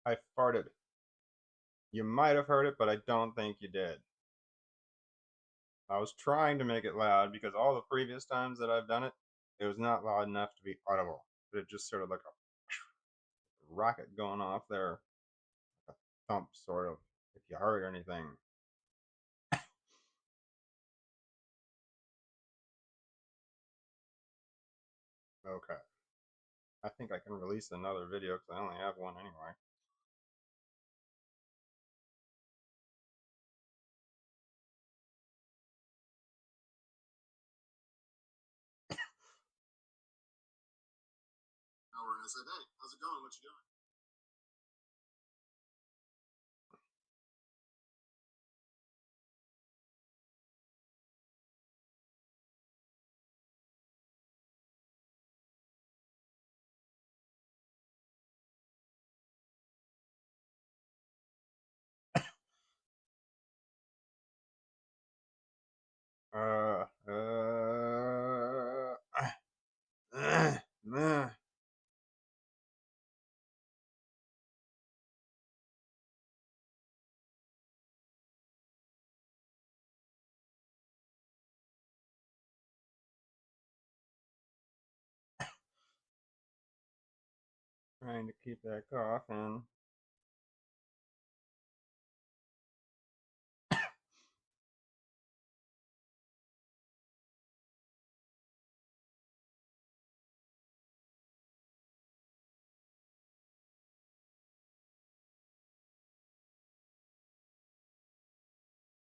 I farted. You might have heard it, but I don't think you did. I was trying to make it loud because all the previous times that I've done it, it was not loud enough to be audible. It just sort of like a rocket going off there, a thump, sort of, if you heard anything. Okay. I think I can release another video because I only have one anyway. And I said, hey, how's it going? What you doing? Uh, uh, Trying to keep that cough in.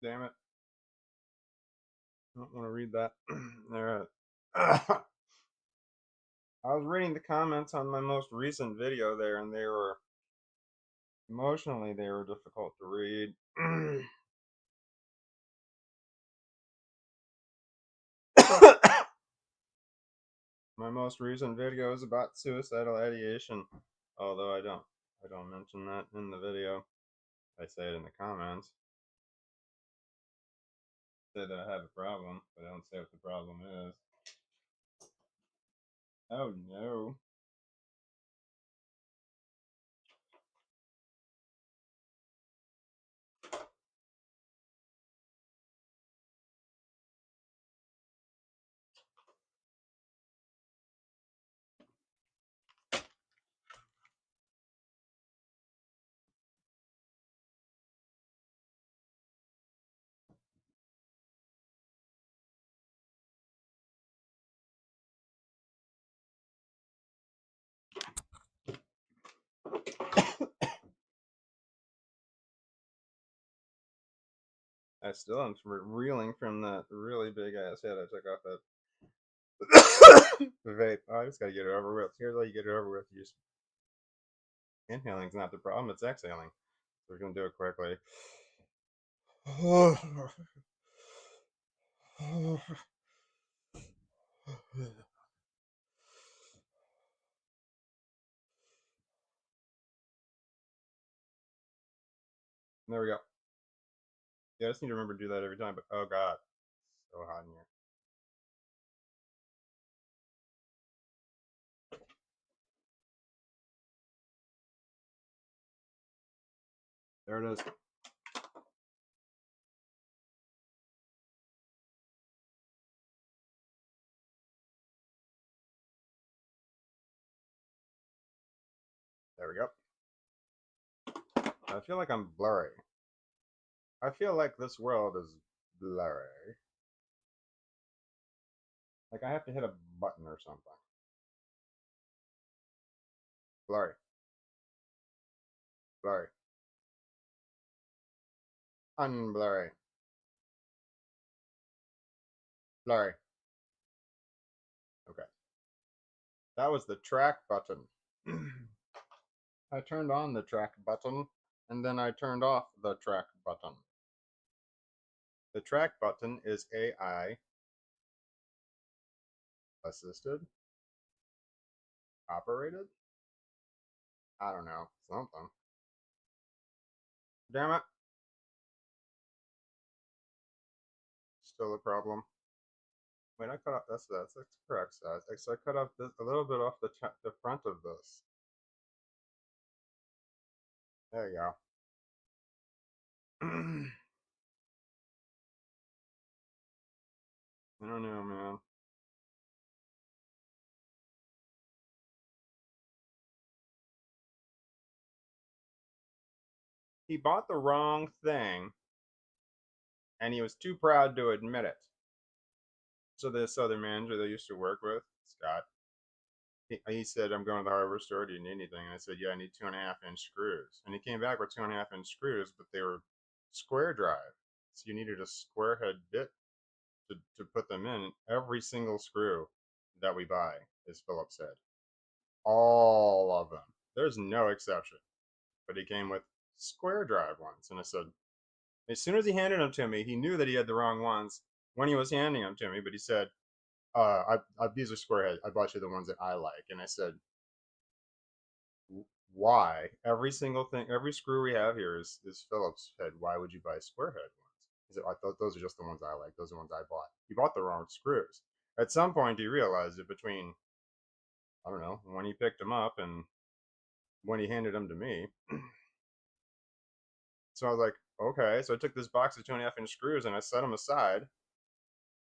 Damn it. I don't want to read that. Alright. I was reading the comments on my most recent video there, and they were emotionally they were difficult to read. My most recent video is about suicidal ideation, although I don't mention that in the video. I say it in the comments. I say that I have a problem, but I don't say what the problem is. Oh no. I still am reeling from that really big ass head I took off that vape. Oh, I just gotta get it over with. Here's how you get it over with. You just inhaling's not the problem, it's exhaling. So we're gonna do it quickly. There we go. Yeah, I just need to remember to do that every time, but oh god. So hot in here. There it is. There we go. I feel like I'm blurry. I feel like this world is blurry. Like I have to hit a button or something. Blurry. Blurry. Unblurry. Blurry. Okay. That was the track button. I turned on the track button and then I turned off the track button. The track button is AI assisted, operated. I don't know, something. Damn it. Still a problem. Wait, I cut off. That's the correct size. So I cut off this, a little bit off the front of this. There you go. I don't know, man. He bought the wrong thing, and he was too proud to admit it. So this other manager that I used to work with, Scott, he said, "I'm going to the hardware store. Do you need anything?" And I said, "Yeah, I need 2.5-inch screws." And he came back with 2.5-inch screws, but they were square drive, so you needed a square head bit to put them in. Every single screw that we buy is Phillips head. All of them. There's no exception. But he came with square drive ones. And I said, as soon as he handed them to me, he knew that he had the wrong ones when he was handing them to me. But he said, these are square head. I bought you the ones that I like. And I said, why? Every single thing, every screw we have here is Phillips head. Why would you buy square head ones? He said, I thought those are just the ones I like. Those are the ones I bought. He bought the wrong screws. At some point, he realized that between, I don't know, when he picked them up and when he handed them to me. So I was like, okay. So I took this box of 2.5-inch screws and I set them aside.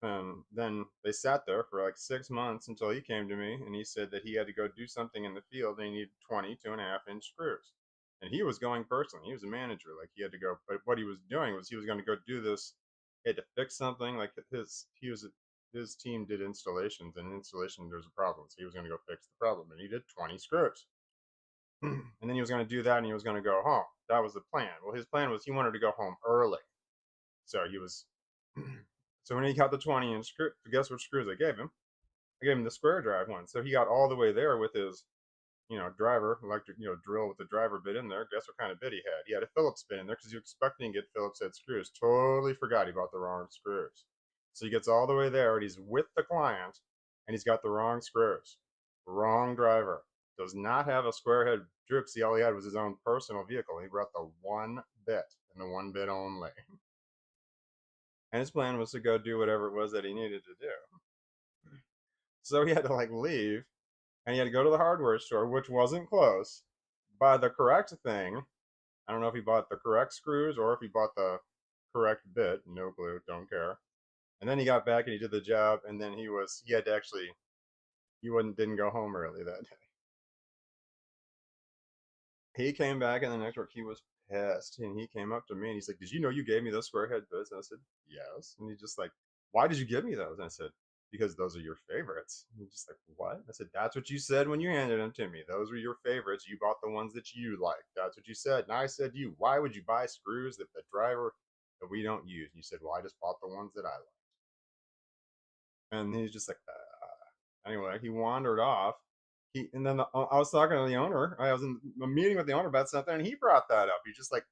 And then they sat there for like 6 months until he came to me and he said that he had to go do something in the field and he needed 20 2.5-inch screws. And he was going personally. He was a manager. Like he had to go, but what he was doing was he was going to go do this. He had to fix something. Like his team did installations, and in installation there was a problem, so he was going to go fix the problem, and he did 20 screws. And then he was going to do that, and he was going to go home. That was the plan. Well, his plan was he wanted to go home early, so he was. So when he got the 20-inch screw, guess what screws I gave him? I gave him the square drive one. So he got all the way there with his, driver, electric, drill with the driver bit in there. Guess what kind of bit he had? He had a Phillips bit in there because he was expecting to get Phillips head screws. Totally forgot he bought the wrong screws. So he gets all the way there and he's with the client and he's got the wrong screws. Wrong driver. Does not have a square head drill. See, all he had was his own personal vehicle. He brought the one bit and the one bit only. And his plan was to go do whatever it was that he needed to do. So he had to like leave and he had to go to the hardware store, which wasn't close, buy the correct thing. I don't know if he bought the correct screws or if he bought the correct bit. No clue, don't care. And then he got back and he did the job, and then he had to actually didn't go home early that day. He came back in the next week, he was pissed, and he came up to me and he's like, "Did you know you gave me those square head bits?" And I said, "Yes." And he's just like, "Why did you give me those?" And I said, "Because those are your favorites." And he's just like, "What?" I said, "That's what you said when you handed them to me. Those were your favorites. You bought the ones that you liked. That's what you said." And I said to you, "Why would you buy screws that the driver that we don't use?" And you said, "Well, I just bought the ones that I like." And he's just like, anyway, he wandered off. And then I was talking to the owner. I was in a meeting with the owner about something, and he brought that up. He just like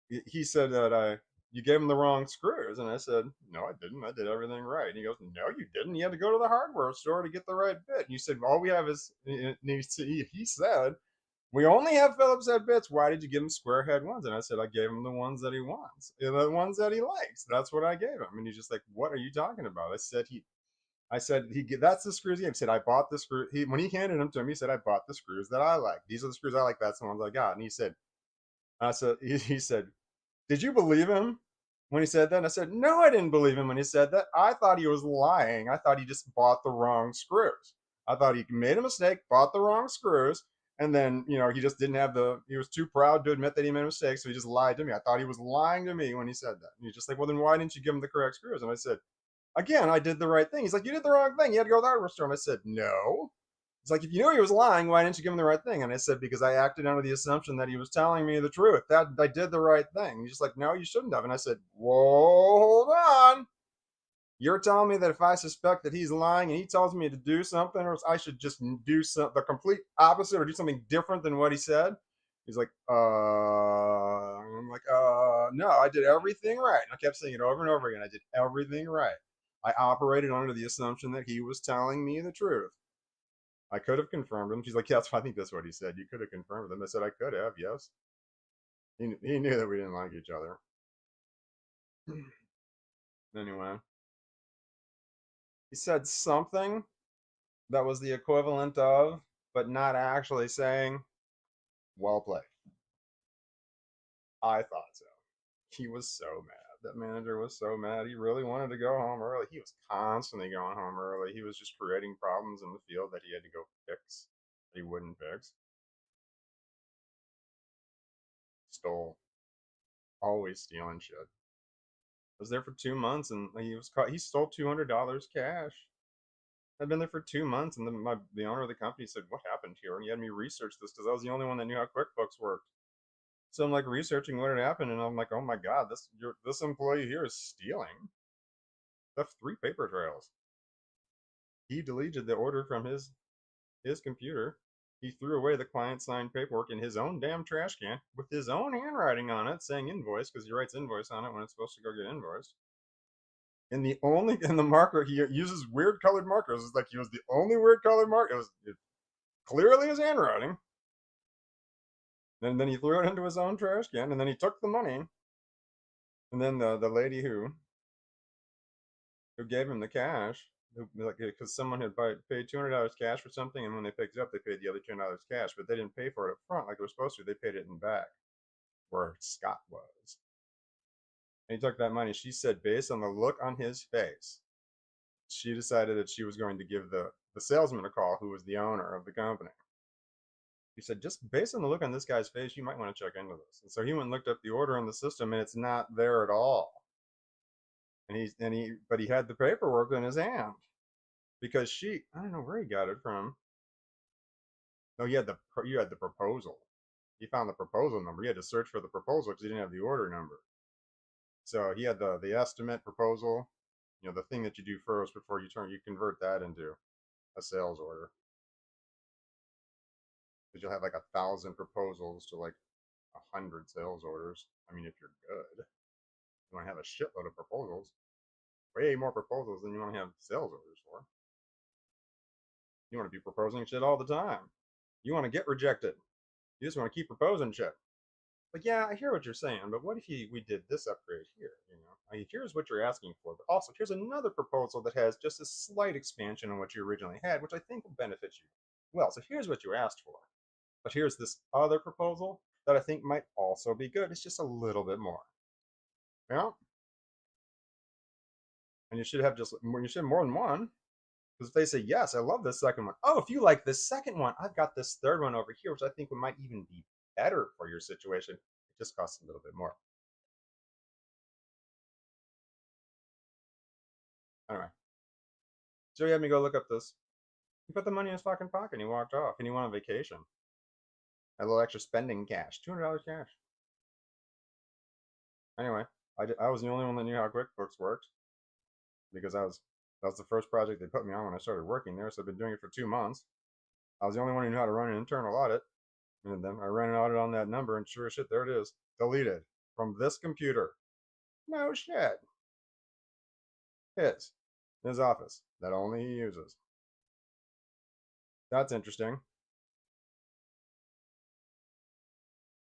he said that you gave him the wrong screws, and I said, "No, I didn't. I did everything right." And he goes, "No, you didn't. You had to go to the hardware store to get the right bit." And you said, "All we have is," he said, "We only have Phillips head bits. Why did you give him square head ones?" And I said, "I gave him the ones that he wants, the ones that he likes. That's what I gave him." And he's just like, "What are you talking about?" I said that's the screws he gave. He said I bought the screw. When he handed them to me, he said I bought the screws that I like. These are the screws I like. That's the ones I got. And I said, he said, "Did you believe him when he said that?" And I said, "No, I didn't believe him when he said that. I thought he was lying. I thought he just bought the wrong screws. I thought he made a mistake, bought the wrong screws, and then he just didn't have he was too proud to admit that he made a mistake, so he just lied to me. I thought he was lying to me when he said that." And he's just like, "Well, then why didn't you give him the correct screws?" And I said, "Again, I did the right thing." He's like, "You did the wrong thing. You had to go to the hardware store." And I said, "No." It's like, "If you knew he was lying, why didn't you give him the right thing?" And I said, "Because I acted under the assumption that he was telling me the truth. That I did the right thing." And he's just like, "No, you shouldn't have." And I said, "Whoa, hold on. You're telling me that if I suspect that he's lying and he tells me to do something, or I should just do the complete opposite or do something different than what he said?" He's like, I'm like, no, I did everything right. And I kept saying it over and over again. I did everything right. I operated under the assumption that he was telling me the truth. I could have confirmed him. She's like, "Yes, I think that's what he said. You could have confirmed him." I said, "I could have, yes." He knew that we didn't like each other. Anyway, he said something that was the equivalent of, but not actually saying, "Well played." I thought so. He was so mad. That manager was so mad. He really wanted to go home early. He was constantly going home early. He was just creating problems in the field that he had to go fix, that he wouldn't fix. Stole. Always stealing shit. Was there for 2 months and he was caught. He stole $200 cash. I'd been there for 2 months, and then the owner of the company said, "What happened here?" And he had me research this because I was the only one that knew how QuickBooks worked. So I'm like researching what had happened, and I'm like, "Oh my god, this employee here is stealing." Left 3 paper trails. He deleted the order from his computer. He threw away the client signed paperwork in his own damn trash can with his own handwriting on it, saying invoice because he writes invoice on it when it's supposed to go get invoiced. And the marker he uses weird colored markers. It's like he was the only weird colored marker. It clearly his handwriting. And then he threw it into his own trash can, and then he took the money. And then the lady who gave him the cash, like because someone had paid $200 cash for something, and when they picked it up, they paid the other $200 cash, but they didn't pay for it up front like they were supposed to. They paid it in back, where Scott was. And he took that money. She said, based on the look on his face, she decided that she was going to give the salesman a call, who was the owner of the company. He said, just based on the look on this guy's face, you might want to check into this. And so he went and looked up the order in the system, and it's not there at all. But he had the paperwork in his hand because I don't know where he got it from. No, you had the proposal. He found the proposal number. He had to search for the proposal because he didn't have the order number. So he had the estimate proposal, the thing that you do first before you convert that into a sales order. Because you'll have like 1,000 proposals to like 100 sales orders. I mean, if you're good, you want to have a shitload of proposals, way more proposals than you want to have sales orders for. You want to be proposing shit all the time. You want to get rejected. You just want to keep proposing shit. Like, yeah, I hear what you're saying, but what if we did this upgrade here? I mean, here's what you're asking for, but also here's another proposal that has just a slight expansion on what you originally had, which I think will benefit you. Well, so here's what you asked for, but here's this other proposal that I think might also be good. It's just a little bit more. Yeah, and you should have more than one. Because if they say, yes, I love this second one. Oh, if you like this second one, I've got this third one over here, which I think might even be better for your situation. It just costs a little bit more. Anyway, so he had me go look up this. He put the money in his fucking pocket and he walked off, and he went on vacation. A little extra spending cash, $200 cash. Anyway, I was the only one that knew how QuickBooks worked because that was the first project they put me on when I started working there. So I've been doing it for 2 months. I was the only one who knew how to run an internal audit. And then I ran an audit on that number, and sure as shit, there it is. Deleted from this computer. No shit. His office that only he uses. That's interesting.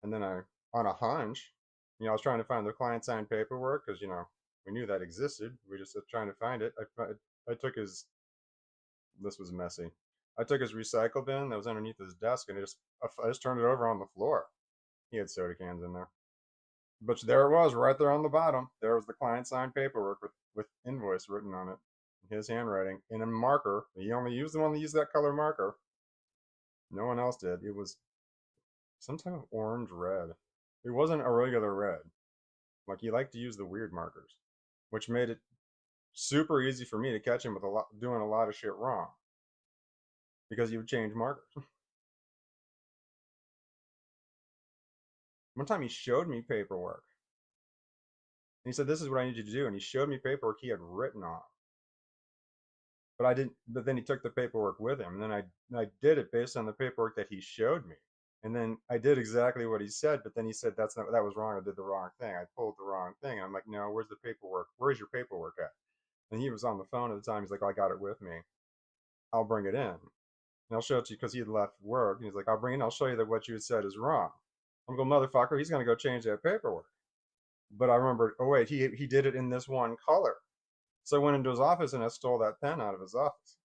And then on a hunch, I was trying to find the client signed paperwork because, we knew that existed. We just trying to find it. I took his, this was messy. I took his recycle bin that was underneath his desk, and I just turned it over on the floor. He had soda cans in there. But there it was, right there on the bottom. There was the client signed paperwork with invoice written on it, his handwriting, in a marker. He only used the one that used that color marker. No one else did. It was some type of orange red. It wasn't a regular red. Like, he liked to use the weird markers, which made it super easy for me to catch him with doing a lot of shit wrong because he would change markers. One time he showed me paperwork. And he said, "This is what I need you to do." And he showed me paperwork he had written on. But I didn't. But then he took the paperwork with him, and then I did it based on the paperwork that he showed me. And then I did exactly what he said. But then he said, that was wrong. I did the wrong thing. I pulled the wrong thing. And I'm like, no, where's the paperwork? Where's your paperwork at? And he was on the phone at the time. He's like, oh, I got it with me. I'll bring it in. And I'll show it to you because he had left work. And he's like, I'll bring it in. I'll show you that what you had said is wrong. I'm going, motherfucker, he's going to go change that paperwork. But I remembered, oh, wait, he did it in this one color. So I went into his office and I stole that pen out of his office.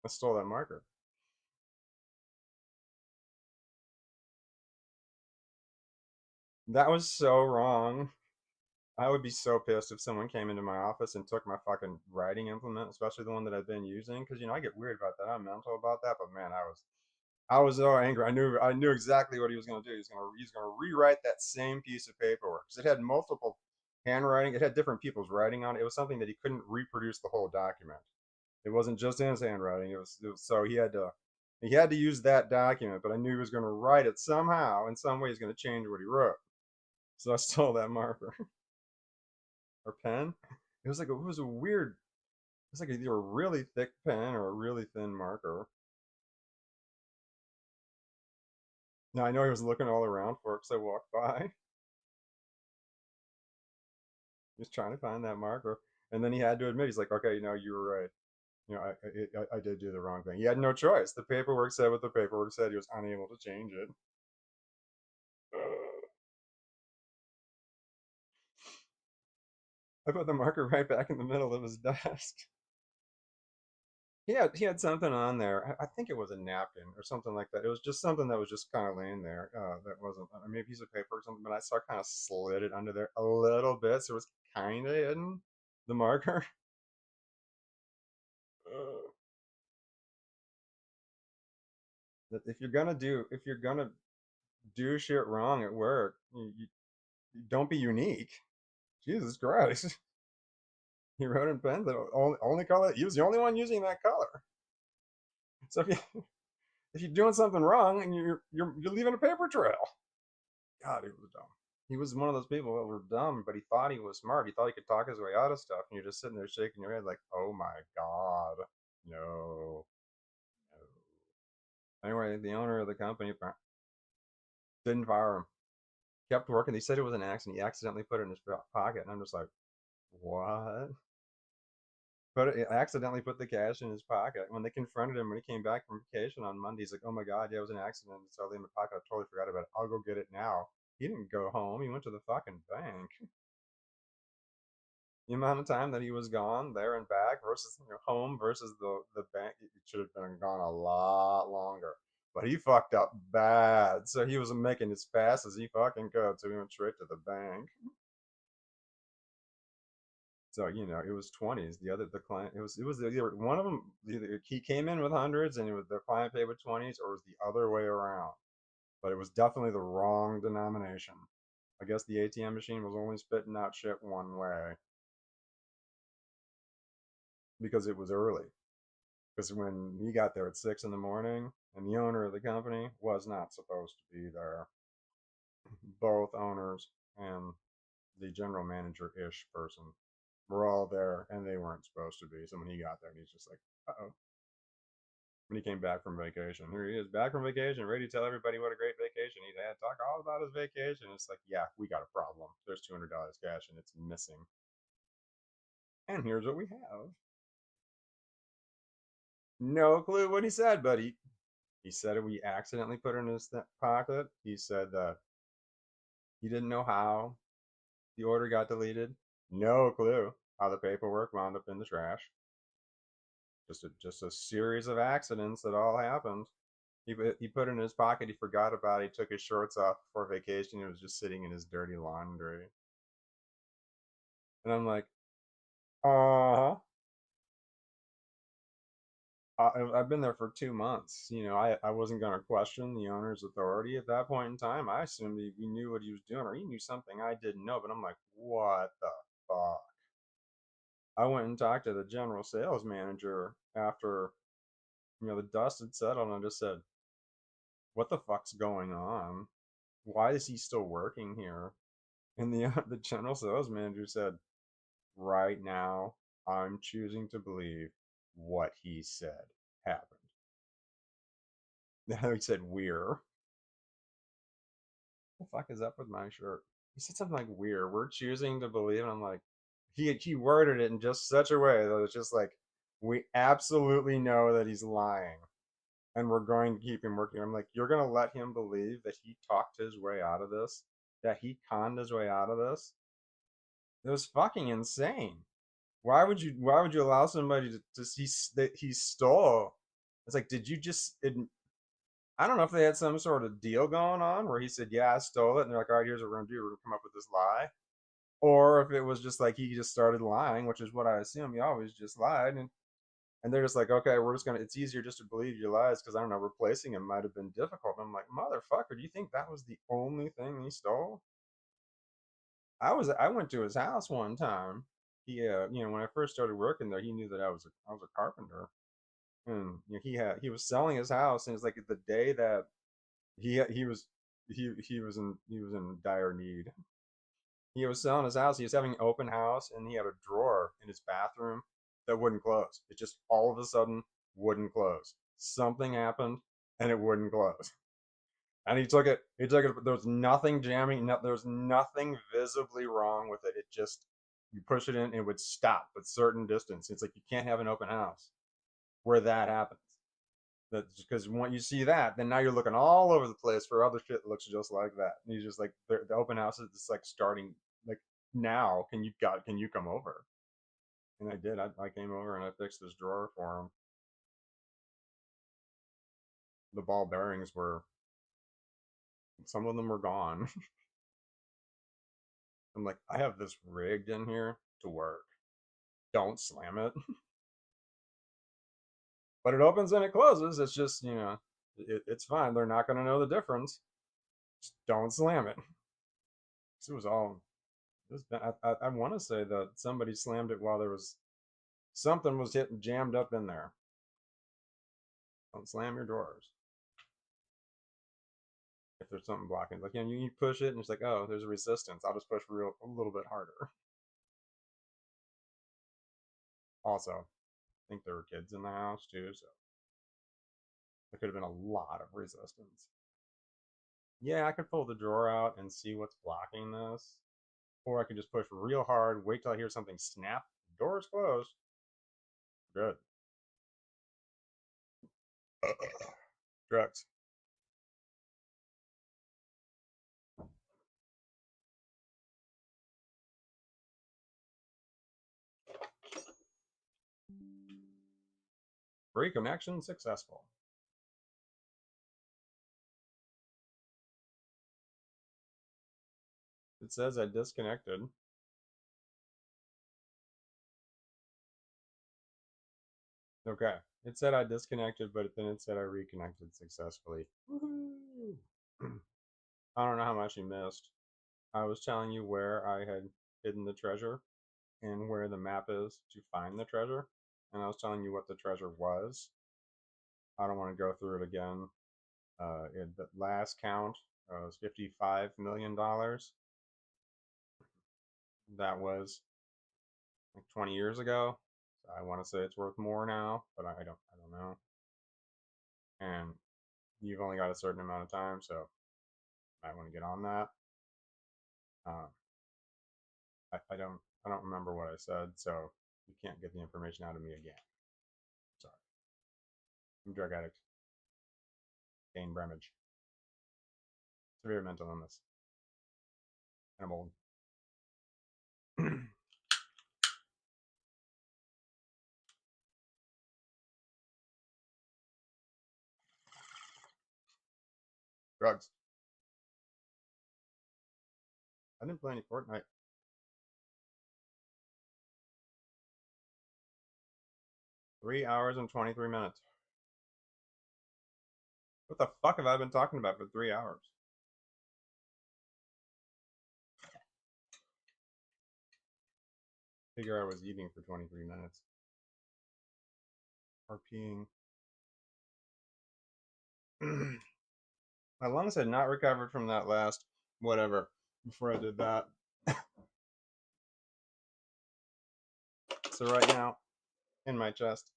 I stole that marker. That was so wrong. I would be so pissed if someone came into my office and took my fucking writing implement, especially the one that I've been using, because I get weird about that. I'm mental about that, but man, I was so angry. I knew exactly what he was going to do. He's going to rewrite that same piece of paperwork because it had multiple handwriting. It had different people's writing on it. It was something that he couldn't reproduce the whole document. It wasn't just in his handwriting. It was so he had to use that document. But I knew he was going to write it somehow. In some way, he's going to change what he wrote. So I stole that marker or pen. It was a weird. It's like either a really thick pen or a really thin marker. Now I know he was looking all around for it because I walked by. He was trying to find that marker, and then he had to admit, he's like, "Okay, you were right. I did do the wrong thing." He had no choice. The paperwork said what the paperwork said. He was unable to change it. I put the marker right back in the middle of his desk. He had something on there. I think it was a napkin or something like that. It was just something that was just kind of laying there. That wasn't maybe a piece of paper or something. But I kind of slid it under there a little bit, so it was kind of hidden, the marker. That if you're gonna do shit wrong at work, you don't be unique. Jesus Christ. He wrote in pen that only color. He was the only one using that color. So if you're doing something wrong and you're leaving a paper trail. God, he was dumb. He was one of those people that were dumb, but he thought he was smart. He thought he could talk his way out of stuff, and you're just sitting there shaking your head like, "Oh my God, no, no." Anyway, the owner of the company didn't fire him. Kept working. He said it was an accident. He accidentally put it in his pocket, and I'm just like, "What?" Accidentally put the cash in his pocket. When they confronted him when he came back from vacation on Monday, he's like, "Oh my God, yeah, it was an accident. It's all in my pocket. I totally forgot about it. I'll go get it now." He didn't go home. He went to the fucking bank. The amount of time that he was gone there and back versus home versus the bank, it should have been gone a lot longer. But he fucked up bad, so he was making as fast as he fucking could. So he went straight to the bank. So it was 20s. The client, it was either one of them. Either he came in with hundreds and the client paid with 20s, or it was the other way around. But it was definitely the wrong denomination. I guess the ATM machine was only spitting out shit one way because it was early. Because when he got there at 6 in the morning, and the owner of the company was not supposed to be there, both owners and the general manager ish person were all there, and they weren't supposed to be. So when he got there, he's just like, "Uh oh." When he came back from vacation, here he is back from vacation, ready to tell everybody what a great vacation he had. Talk all about his vacation. It's like, yeah, we got a problem. There's $200 cash and it's missing. And here's what we have. No clue what he said, but he said we accidentally put it in his pocket. He said that he didn't know how the order got deleted. No clue how the paperwork wound up in the trash. Just a series of accidents that all happened. He put it in his pocket. He forgot about it. He took his shorts off for vacation. He was just sitting in his dirty laundry. And I'm like, uh I've been there for 2 months. I wasn't going to question the owner's authority at that point in time. I assumed he knew what he was doing, or he knew something I didn't know. But I'm like, what the fuck? I went and talked to the general sales manager after the dust had settled, and I just said, "What the fuck's going on? Why is he still working here?" And the general sales manager said, "Right now, I'm choosing to believe what he said happened." He said, "We're." What the fuck is up with my shirt? He said something like We're choosing to believe," and I'm like, he worded it in just such a way that it's just like, we absolutely know that he's lying, and we're going to keep him working. I'm like, you're gonna let him believe that he talked his way out of this, that he conned his way out of this? It was fucking insane. Why would you allow somebody to see that he stole? It's like, did you just I don't know if they had some sort of deal going on where he said, "Yeah, I stole it," and they're like, "All right, here's what we're gonna do. We're gonna come up with this lie," or if it was just like he just started lying, which is what I assume. He always just lied, and they're just like, "Okay, we're just gonna. It's easier just to believe your lies because I don't know, replacing him might have been difficult." And I'm like, "Motherfucker, do you think that was the only thing he stole?" I went to his house one time. When I first started working there, he knew that I was a carpenter, and he was selling his house, and it's like the day that he was he was in dire need. He was selling his house. He was having an open house, and he had a drawer in his bathroom that wouldn't close. It just all of a sudden wouldn't close. Something happened, and it wouldn't close. And he took it. He took it. There was nothing jamming. No, there was nothing visibly wrong with it. It just you push it in, it would stop at certain distance. It's like you can't have an open house where that happens. That's because when you see that, then now you're looking all over the place for other shit that looks just like that. And you just like the open house is just like starting like now. Can you come over? And I did. I came over and I fixed this drawer for him. The ball bearings were some of them were gone. I'm like, I have this rigged in here to work. Don't slam it. But it opens and it closes. It's just, it's fine. They're not going to know the difference. Just don't slam it. It was all. It was, I want to say that somebody slammed it while there was something was hitting jammed up in there. Don't slam your doors if there's something blocking. Like, you push it and it's like, oh, there's a resistance. I'll just push a little bit harder. Also, I think there were kids in the house too, so there could have been a lot of resistance. Yeah, I could pull the drawer out and see what's blocking this. Or I could just push real hard, wait till I hear something snap. Door's closed. Good. Drugs. Reconnection successful. It says I disconnected. Okay. It said I disconnected, but then it said I reconnected successfully. Woohoo! I don't know how much you missed. I was telling you where I had hidden the treasure and where the map is to find the treasure. And I was telling you what the treasure was. I don't want to go through it again. The last count was $55 million. That was like 20 years ago. So I want to say it's worth more now, but I don't know. And you've only got a certain amount of time, so I want to get on that. Uh, I don't remember what I said, so you can't get the information out of me again. Sorry. I'm a drug addict. Dane Bremage. Severe mental illness. And I'm old. Drugs. I didn't play any Fortnite. Three hours and 23 minutes. What the fuck have I been talking about for 3 hours? Figure I was eating for 23 minutes. Or peeing. My lungs had not recovered from that last whatever before I did that. So right now, in my chest,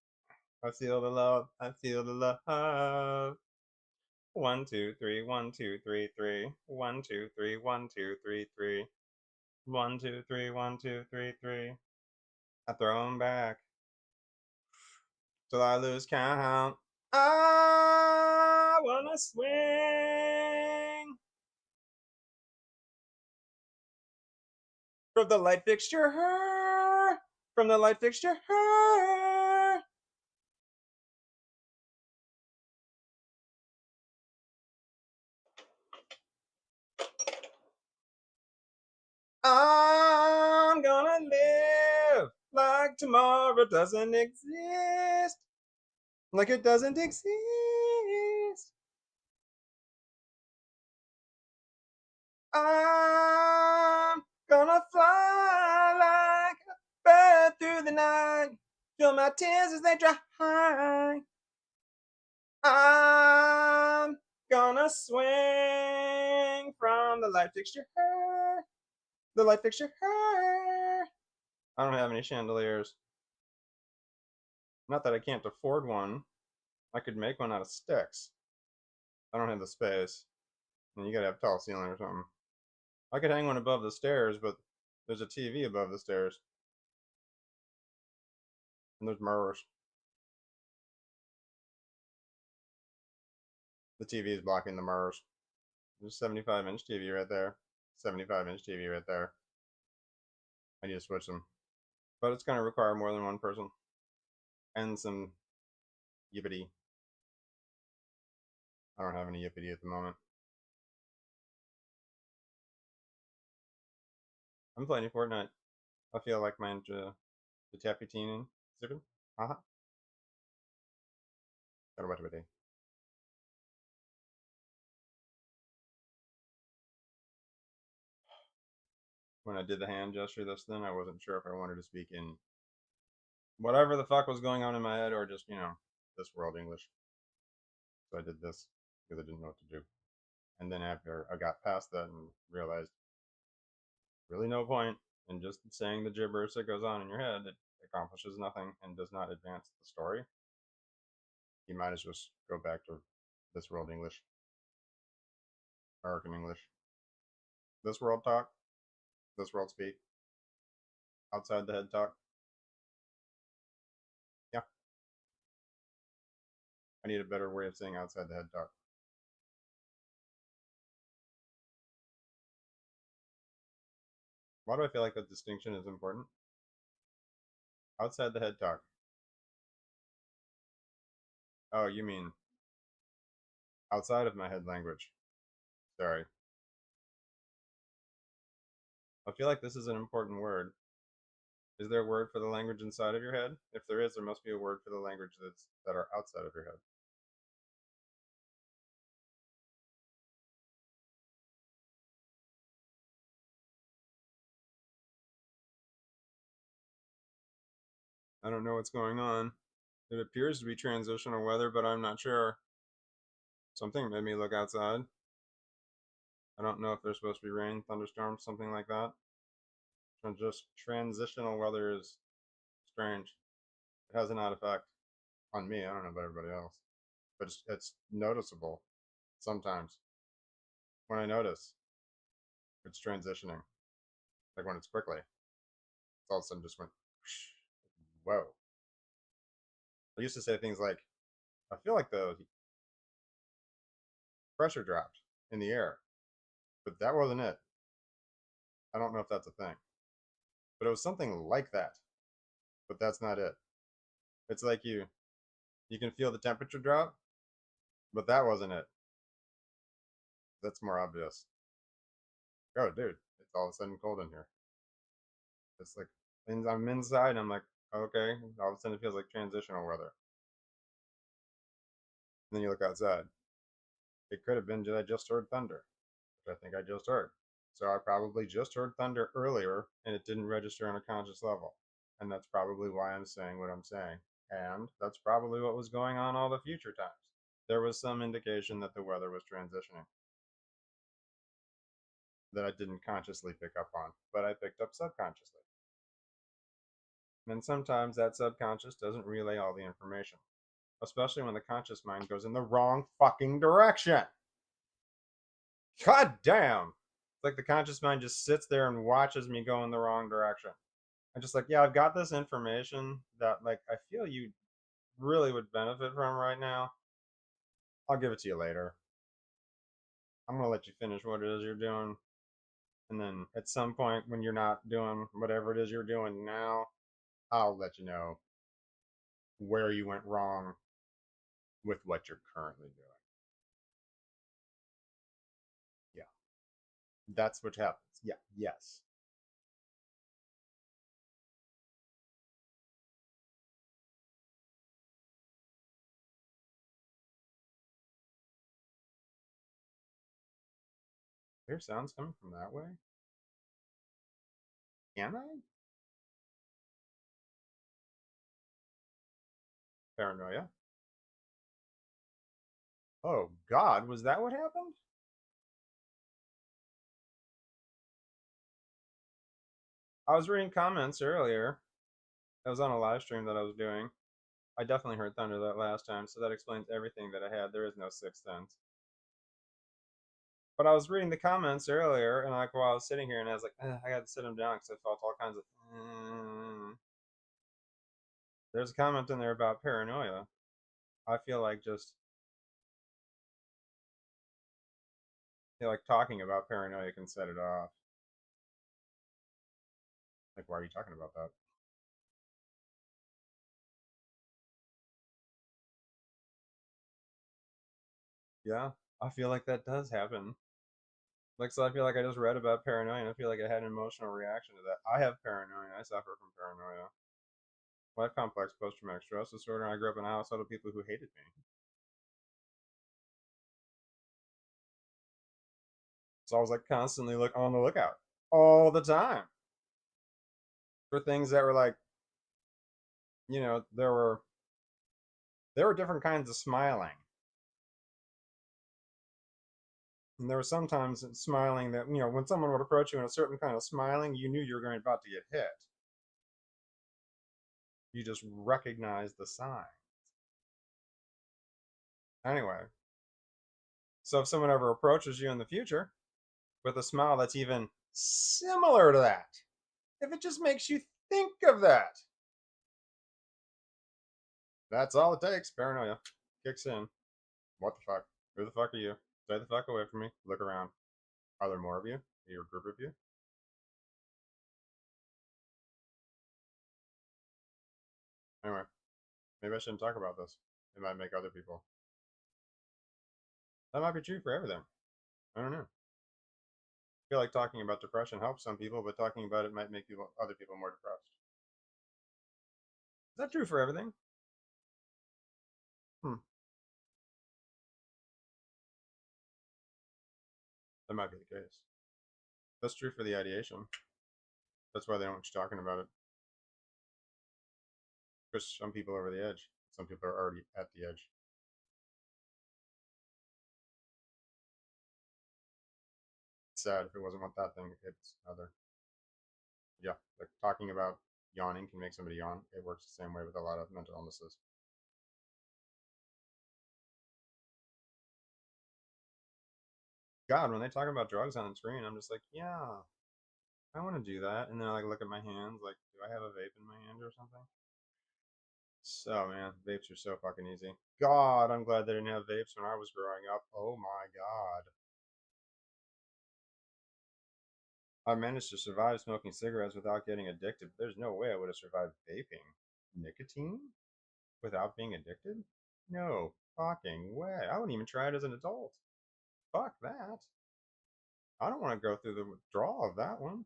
I feel the love. I feel the love. 1, 2, 3, 1, 2, 3, 3. 1, 2, 3, 1, 2, 3, 3. 1, 2, 3, 1, 2, 3, 3. I throw them back till I lose count. I wanna swing from the light fixture, from the light fixture. I'm gonna live like tomorrow doesn't exist, like it doesn't exist. I'm gonna fly like a bird through the night, feel my tears as they dry. I'm gonna swing from the light fixture, the light fixture. I don't have any chandeliers. Not that I can't afford one. I could make one out of sticks. I don't have the space. And you gotta have tall ceiling or something. I could hang one above the stairs, but there's a TV above the stairs. And there's mirrors. The TV is blocking the mirrors. There's a 75-inch TV right there. 75-inch TV right there. I need to switch them. But it's going to require more than one person. And some yippity. I don't have any yippity at the moment. I'm playing Fortnite. I feel like my the Taputine. Uh-huh. When I did the hand gesture this then, I wasn't sure if I wanted to speak in whatever the fuck was going on in my head or just, this world English. So I did this because I didn't know what to do. And then after I got past that and realized really no point in just saying the gibberish that goes on in your head, it accomplishes nothing and does not advance the story. You might as well just go back to this world English, American English, this world talk, this world speak, outside the head talk. Yeah, I need a better way of saying outside the head talk. Why do I feel like that distinction is important? Outside the head talk. Oh, you mean outside of my head language. Sorry. I feel like this is an important word. Is there a word for the language inside of your head? If there is, there must be a word for the language that are outside of your head. I don't know what's going on. It appears to be transitional weather, but I'm not sure. Something made me look outside. I don't know if there's supposed to be rain, thunderstorms, something like that. Just transitional weather is strange. It has an odd effect on me. I don't know about everybody else, but it's noticeable sometimes. When I notice it's transitioning, like when it's quickly, it's all of a sudden just went, whoa. I used to say things like, I feel like the pressure dropped in the air, but that wasn't it. I don't know if that's a thing, but it was something like that, but that's not it. It's like you can feel the temperature drop, but that wasn't it. That's more obvious. Oh, dude, it's all of a sudden cold in here. It's like I'm inside. And I'm like, okay. All of a sudden, it feels like transitional weather. And then you look outside. It could have been that I just heard thunder, which I think I just heard. So I probably just heard thunder earlier, and it didn't register on a conscious level. And that's probably why I'm saying what I'm saying. And that's probably what was going on all the future times. There was some indication that the weather was transitioning that I didn't consciously pick up on, but I picked up subconsciously. And sometimes that subconscious doesn't relay all the information, especially when the conscious mind goes in the wrong fucking direction. God damn. It's like the conscious mind just sits there and watches me go in the wrong direction. I'm just like, yeah, I've got this information that like I feel you really would benefit from right now. I'll give it to you later. I'm gonna let you finish what it is you're doing. And then at some point when you're not doing whatever it is you're doing now, I'll let you know where you went wrong with what you're currently doing. Yeah. That's what happens. Yeah. Yes. There's sounds coming from that way. Can I? Paranoia. Oh God, was that what happened? I was reading comments earlier. I was on a live stream that I was doing. I definitely heard thunder that last time, so that explains everything that I had. There is no sixth sense. But I was reading the comments earlier, and like while I was sitting here, and I was like, I got to sit them down because I felt all kinds of. There's a comment in there about paranoia. I feel like just like talking about paranoia can set it off. Like, why are you talking about that? Yeah, I feel like that does happen. Like, so I feel like I just read about paranoia and I feel like I had an emotional reaction to that. I have paranoia. I suffer from paranoia. Well, I have complex post traumatic stress disorder, and I grew up in a household of people who hated me. So I was like constantly on the lookout all the time for things that were like, there were different kinds of smiling. And there were sometimes smiling that, when someone would approach you in a certain kind of smiling, you knew you were going about to get hit. You just recognized the sign. Anyway, so if someone ever approaches you in the future with a smile that's even similar to that, if it just makes you think of that, that's all it takes. Paranoia kicks in. What the fuck? Who the fuck are you? Stay the fuck away from me. Look around. Are there more of you? Are you a group of you? Anyway, maybe I shouldn't talk about this. It might make other people. That might be true for everything. I don't know. I feel like talking about depression helps some people, but talking about it might make other people more depressed. Is that true for everything? Hmm. That might be the case. That's true for the ideation. That's why they don't want you talking about it. Because some people are over the edge. Some people are already at the edge. It's sad if it wasn't what that thing hits other. Yeah, like talking about yawning can make somebody yawn. It works the same way with a lot of mental illnesses. God, when they talk about drugs on the screen, I'm just like, yeah, I want to do that. And then I like look at my hands, like, do I have a vape in my hand or something? So man, vapes are so fucking easy. God, I'm glad they didn't have vapes when I was growing up. Oh my god. I managed to survive smoking cigarettes without getting addicted. There's no way I would have survived vaping. Nicotine? Without being addicted? No fucking way. I wouldn't even try it as an adult. Fuck that. I don't want to go through the withdrawal of that one.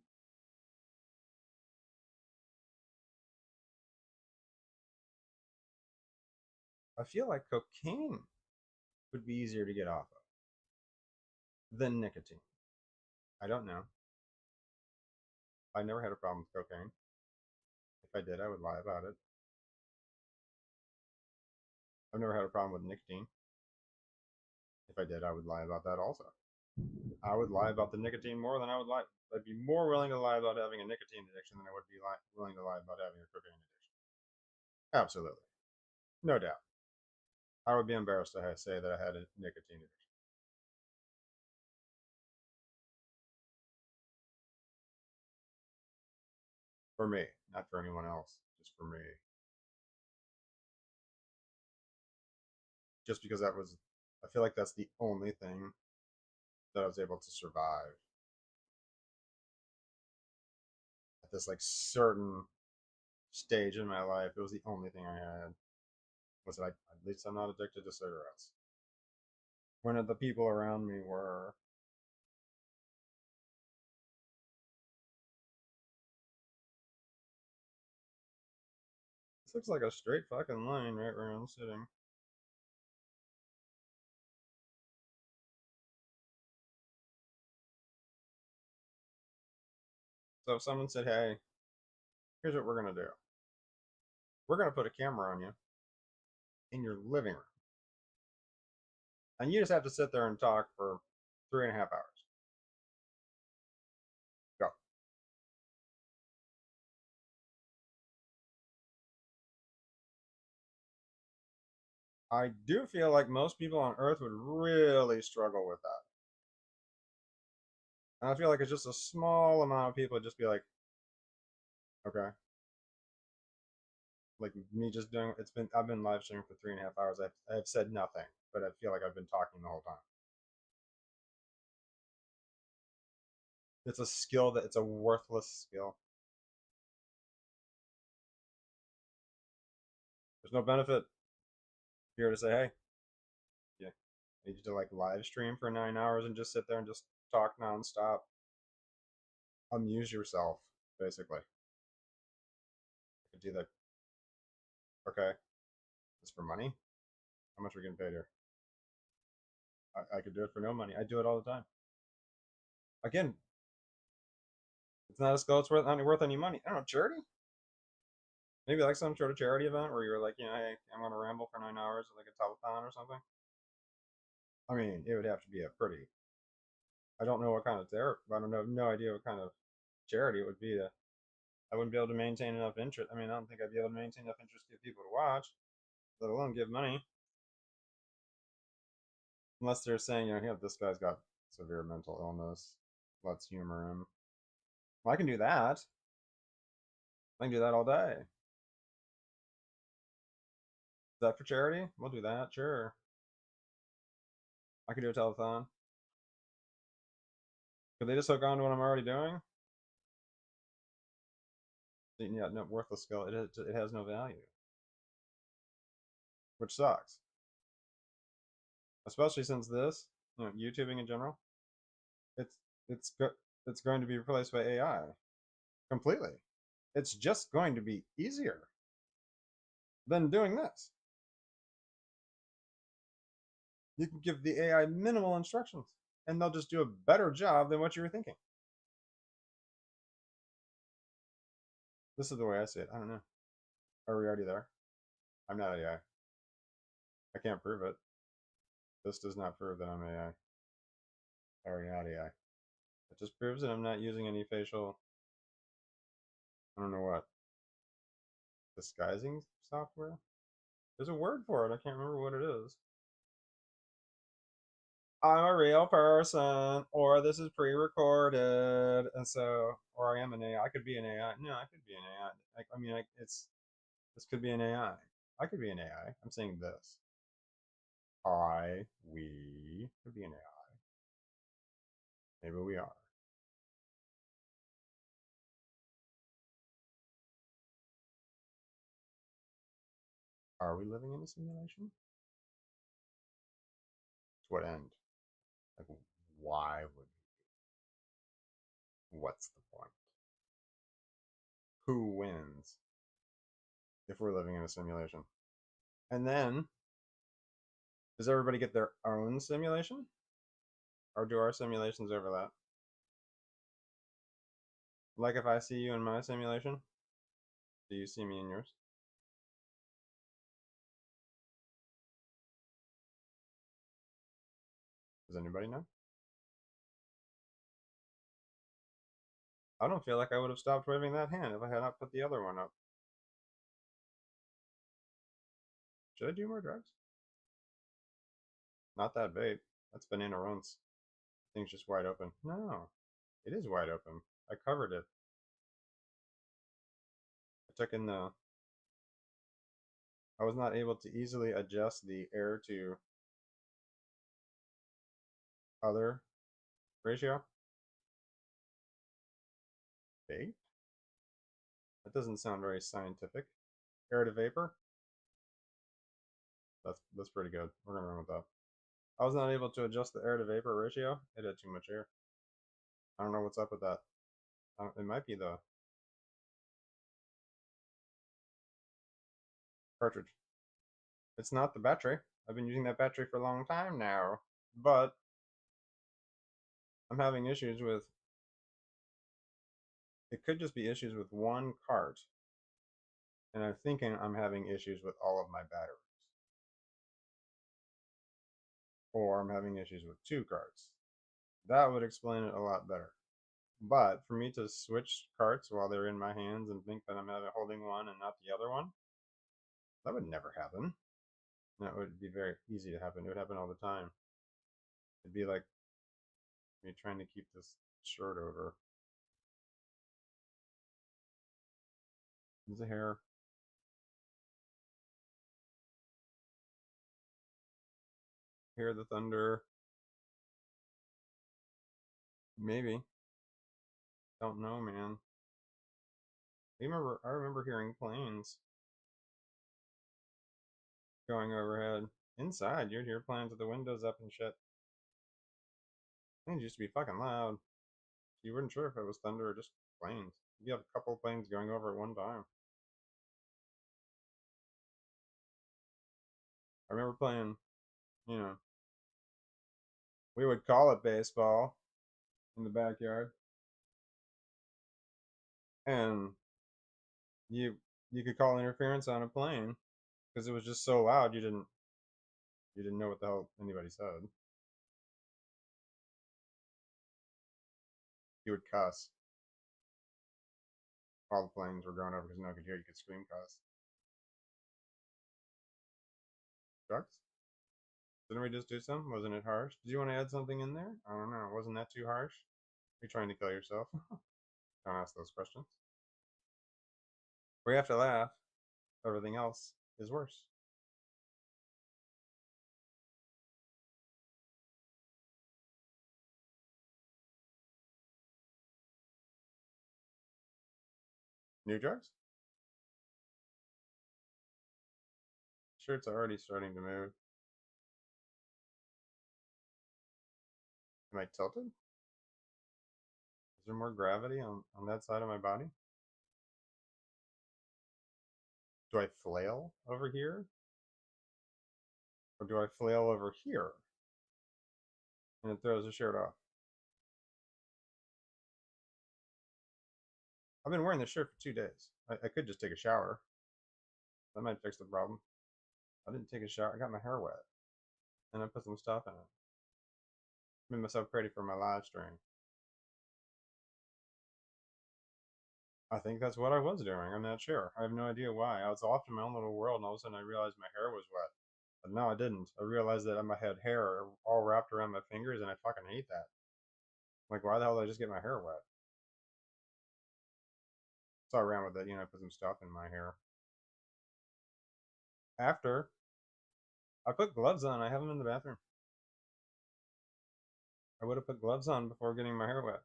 I feel like cocaine would be easier to get off of than nicotine. I don't know. I never had a problem with cocaine. If I did, I would lie about it. I've never had a problem with nicotine. If I did, I would lie about that also. I would lie about the nicotine more than I would lie. I'd be more willing to lie about having a nicotine addiction than I would be willing to lie about having a cocaine addiction. Absolutely. No doubt. I would be embarrassed to say that I had a nicotine addiction. For me, not for anyone else, just for me. Just because I feel like that's the only thing that I was able to survive at this like certain stage in my life. It was the only thing I had was that at least I'm not addicted to cigarettes. When the people around me were. This looks like a straight fucking line right where I'm sitting. So if someone said, hey, here's what we're going to do. We're going to put a camera on you in your living room. And you just have to sit there and talk for 3.5 hours. Go. I do feel like most people on Earth would really struggle with that. And I feel like it's just a small amount of people would just be like, okay. Like me just doing I've been live streaming for 3.5 hours. I've said nothing, but I feel like I've been talking the whole time. It's a skill that it's a worthless skill. There's no benefit here to say, hey, yeah, I need you to like live stream for 9 hours and just sit there and just talk nonstop. Amuse yourself, basically. I could do that. Okay, it's for money. How much are we getting paid here? I could do it for no money. I do it all the time. Again, it's not a skill. It's worth any money. I don't know, charity. Maybe like some sort of charity event where you're like, hey, I'm gonna ramble for 9 hours, like a telethon or something. I mean, it would have to be a pretty. I don't know what kind of charity. I don't know, no idea what kind of charity it would be. I wouldn't be able to maintain enough interest. I mean, I don't think I'd be able to maintain enough interest to get people to watch, let alone give money. Unless they're saying, this guy's got severe mental illness. Let's humor him. Well, I can do that. I can do that all day. Is that for charity? We'll do that, sure. I could do a telethon. Could they just hook on to what I'm already doing? Yeah, no, worthless skill. It has no value, which sucks. Especially since this, YouTubing in general, it's it's it's going to be replaced by AI completely. It's just going to be easier than doing this. You can give the AI minimal instructions, and they'll just do a better job than what you were thinking. This is the way I see it. I don't know. Are we already there? I'm not AI. I can't prove it. This does not prove that I'm AI. Or not AI. It just proves that I'm not using any facial, I don't know what, disguising software? There's a word for it. I can't remember what it is. I'm a real person, or this is pre-recorded, and so, or I am an AI. I could be an AI. No, I could be an AI. I mean, this could be an AI. I could be an AI. I'm saying this. We could be an AI. Maybe we are. Are we living in a simulation? To what end? Like, why would what's the point? Who wins if we're living in a simulation? And then, does everybody get their own simulation? Or do our simulations overlap? Like if I see you in my simulation, do you see me in yours? Does anybody know? I don't feel like I would have stopped waving that hand if I had not put the other one up. Should I do more drugs? Not that bait. That's banana runs. Thing's just wide open. No, it is wide open. I covered it. I took in the. I was not able to easily adjust the air to other ratio. Bait? That doesn't sound very scientific. Air to vapor? That's pretty good. We're gonna run with that. I was not able to adjust the air to vapor ratio. It had too much air. I don't know what's up with that. It might be the cartridge. It's not the battery. I've been using that battery for a long time now, but I'm having issues with. It could just be issues with one cart, and I'm thinking I'm having issues with all of my batteries, or I'm having issues with two carts. That would explain it a lot better. But for me to switch carts while they're in my hands and think that I'm holding one and not the other one, that would never happen. That would be very easy to happen. It would happen all the time. It'd be like me trying to keep this shirt over. There's a hair. Hear the thunder. Maybe. Don't know, man. I remember hearing planes going overhead. Inside, you'd hear planes with the windows up and shit. Planes used to be fucking loud. You weren't sure if it was thunder or just planes. You have a couple planes going over at one time. I remember playing, you know, we would call it baseball. in the backyard, and you you could call interference on a plane because it was just so loud you didn't know what the hell anybody said. You would cuss while the planes were going over because no one could hear you could scream cuss. Drugs? Didn't we just do some? Wasn't it harsh? Did you want to add something in there? I don't know. Wasn't that too harsh? Are you trying to kill yourself? Don't ask those questions. We have to laugh. Everything else is worse. New drugs? Shirt's already starting to move. Am I tilted? Is there more gravity on that side of my body? Do I flail over here? Or do I flail over here? And it throws the shirt off. I've been wearing this shirt for 2 days. I could just take a shower. That might fix the problem. I didn't take a shower. I got my hair wet. And I put some stuff in it. Made myself ready for my live stream. I think that's what I was doing. I'm not sure. I have no idea why. I was off in my own little world, and all of a sudden I realized my hair was wet. But no, I didn't. I realized that I had hair all wrapped around my fingers, and I fucking hate that. Like, why the hell did I just get my hair wet? So I ran with it. I put some stuff in my hair. After, I put gloves on. I have them in the bathroom. I would have put gloves on before getting my hair wet.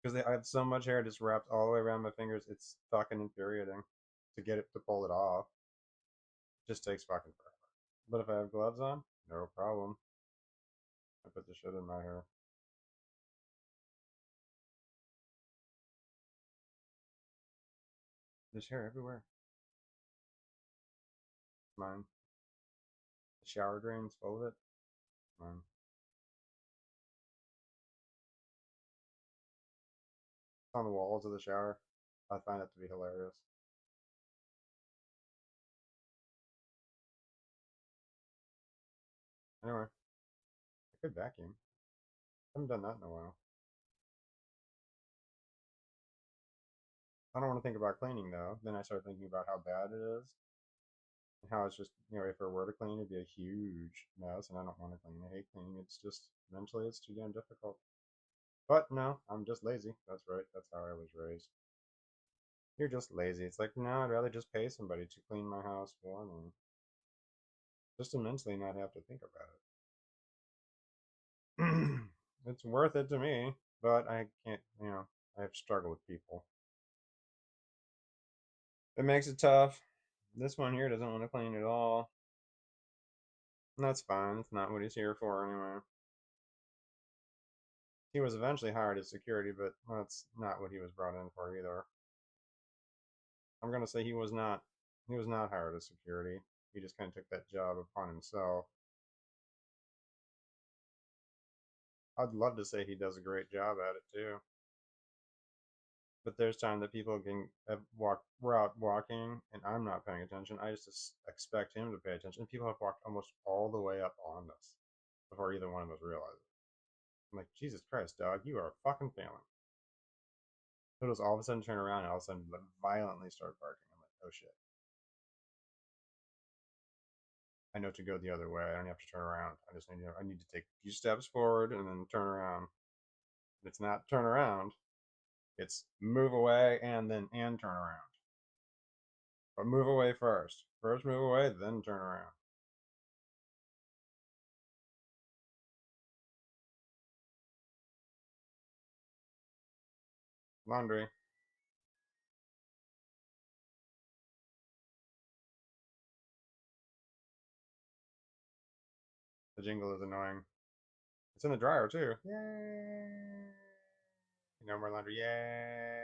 Because I have so much hair just wrapped all the way around my fingers. It's fucking infuriating to get it to pull it off. It just takes fucking forever. But if I have gloves on, no problem. I put the shit in my hair. There's hair everywhere. Mine. The shower drain's full of it. Mine. It's on the walls of the shower. I find it to be hilarious. Anyway, I could vacuum. I haven't done that in a while. I don't want to think about cleaning though. Then I start thinking about how bad it is and how it's just, if it were to clean, it'd be a huge mess, and I don't want to clean. I hate cleaning. It's just mentally, it's too damn difficult. But no, I'm just lazy. That's right. That's how I was raised. You're just lazy. It's like, no, I'd rather just pay somebody to clean my house for me. Just to mentally not have to think about it. It's worth it to me, but I can't, I have struggled with people. It makes it tough. This one here doesn't want to clean at all. And that's fine. It's not what he's here for anyway. He was eventually hired as security, but that's not what he was brought in for either. I'm gonna say he was not hired as security. He just kind of took that job upon himself. I'd love to say he does a great job at it too. But there's time that people can we're out walking and I'm not paying attention. I just expect him to pay attention. And people have walked almost all the way up on us before either one of us realize it. I'm like, Jesus Christ, dog, you are fucking failing. He'll just all of a sudden turn around and all of a sudden like, violently start barking. I'm like, oh shit. I know to go the other way. I don't have to turn around. I need to take a few steps forward and then turn around. It's not turn around. It's move away and turn around. But move away first. First move away, then turn around. Laundry. The jingle is annoying. It's in the dryer too. Yay! No more laundry. Yay!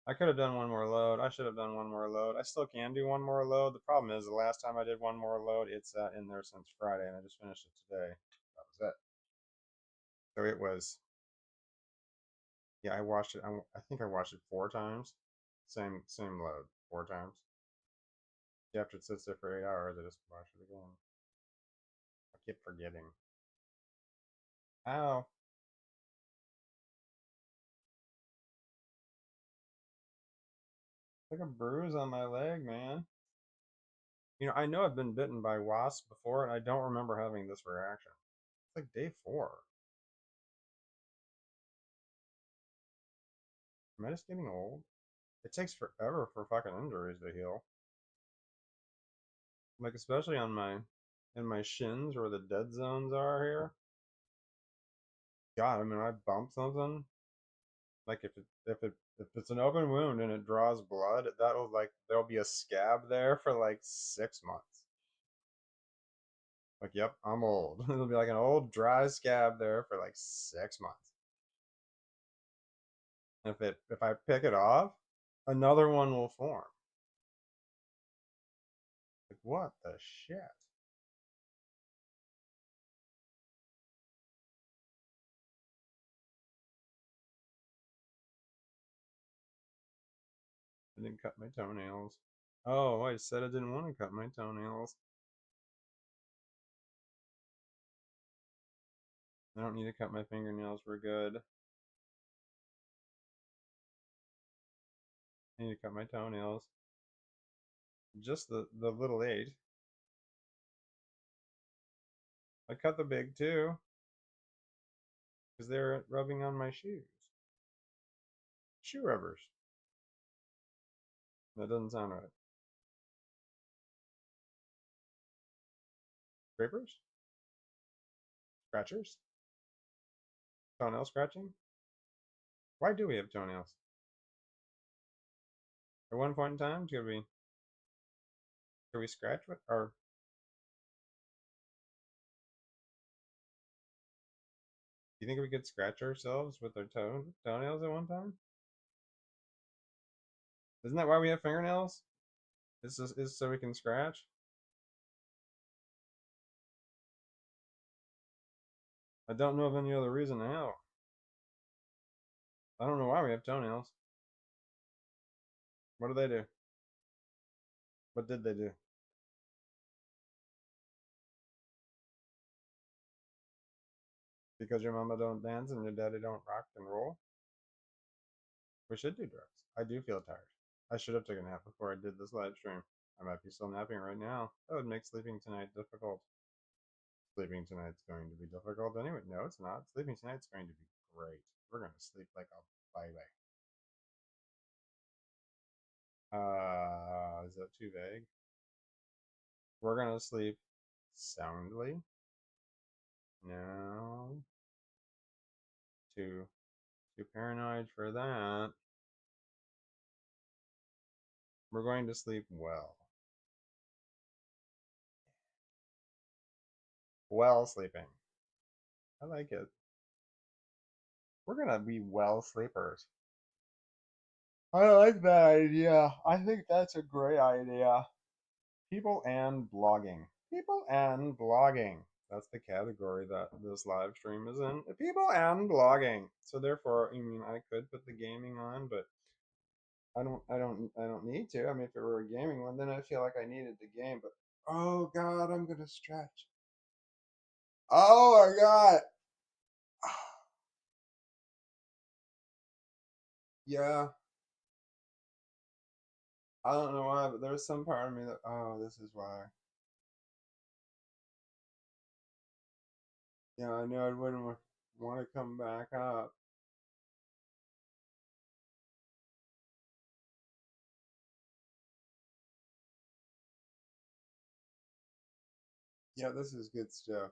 I could have done one more load. I should have done one more load. I still can do one more load. The problem is the last time I did one more load, it's in there since Friday, and I just finished it today. That was it. So it was, yeah, I watched it. I think I watched it 4 times. Same load, 4 times. Yeah, after it sits there for 8 hours, I just watch it again. I keep forgetting. Ow. Like a bruise on my leg, man. I know I've been bitten by wasps before, and I don't remember having this reaction. It's like day 4. Am I just getting old? It takes forever for fucking injuries to heal. Like especially in my shins where the dead zones are here. God, I mean, I bump something. Like if it's an open wound and it draws blood, that'll like there'll be a scab there for like 6 months. Like, yep, I'm old. It'll be like an old dry scab there for like 6 months. If I pick it off, another one will form. Like, what the shit? I didn't cut my toenails. Oh, I said I didn't want to cut my toenails. I don't need to cut my fingernails. We're good. I need to cut my toenails. Just the little 8. I cut the big 2 because they're rubbing on my shoes. Shoe rubbers. That doesn't sound right. Scrapers? Scratchers? Toenail scratching? Why do we have toenails? At one point in time, could we scratch with or do you think we could scratch ourselves with our toenails at one time? Isn't that why we have fingernails? Is so we can scratch? I don't know of any other reason now. I don't know why we have toenails. What do they do? What did they do? Because your mama don't dance and your daddy don't rock and roll? We should do drugs. I do feel tired. I should have taken a nap before I did this live stream. I might be still napping right now. That would make sleeping tonight difficult. Sleeping tonight's going to be difficult anyway. No, it's not. Sleeping tonight's going to be great. We're going to sleep like a baby. Is that too vague? We're going to sleep soundly. No. Too paranoid for that. We're going to sleep well. Well sleeping. I like it. We're going to be well sleepers. I like that idea. I think that's a great idea. People and blogging. People and blogging. That's the category that this live stream is in. People and blogging. So therefore, I mean, I could put the gaming on, but I don't need to. I mean, if it were a gaming one, then I feel like I needed the game. But oh god, I'm gonna stretch. Oh my god. Yeah. I don't know why, but there's some part of me that this is why. Yeah, I know I wouldn't want to come back up. Yeah, this is good stuff.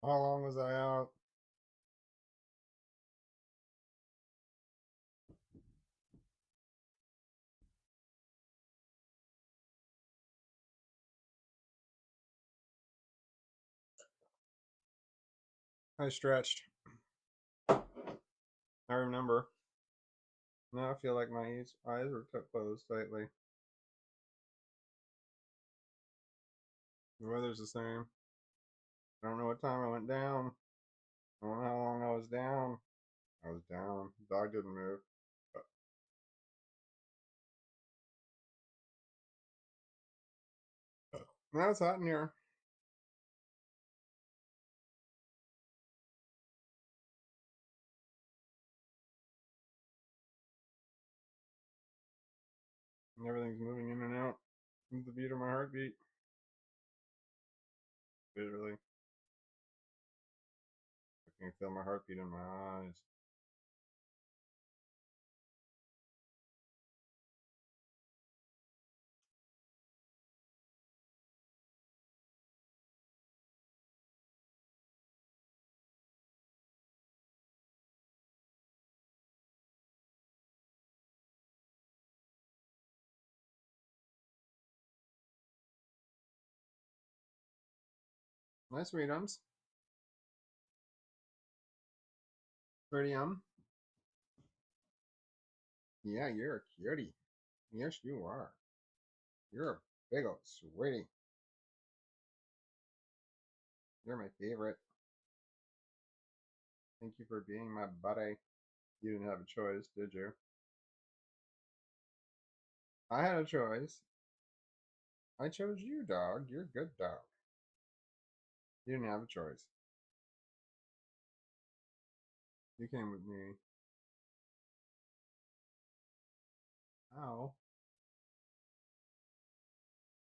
How long was I out? I stretched. I remember. Now I feel like my eyes were closed tightly. The weather's the same. I don't know what time I went down. I don't know how long I was down. I was down. The dog didn't move. But now it's hot in here. And everything's moving in and out with the beat of my heartbeat. Literally. I can feel my heartbeat in my eyes. Nice sweetums. Pretty Yeah, you're a cutie. Yes, you are. You're a big old sweetie. You're my favorite. Thank you for being my buddy. You didn't have a choice, did you? I had a choice. I chose you, dog. You're a good dog. You didn't have a choice. You came with me. Ow.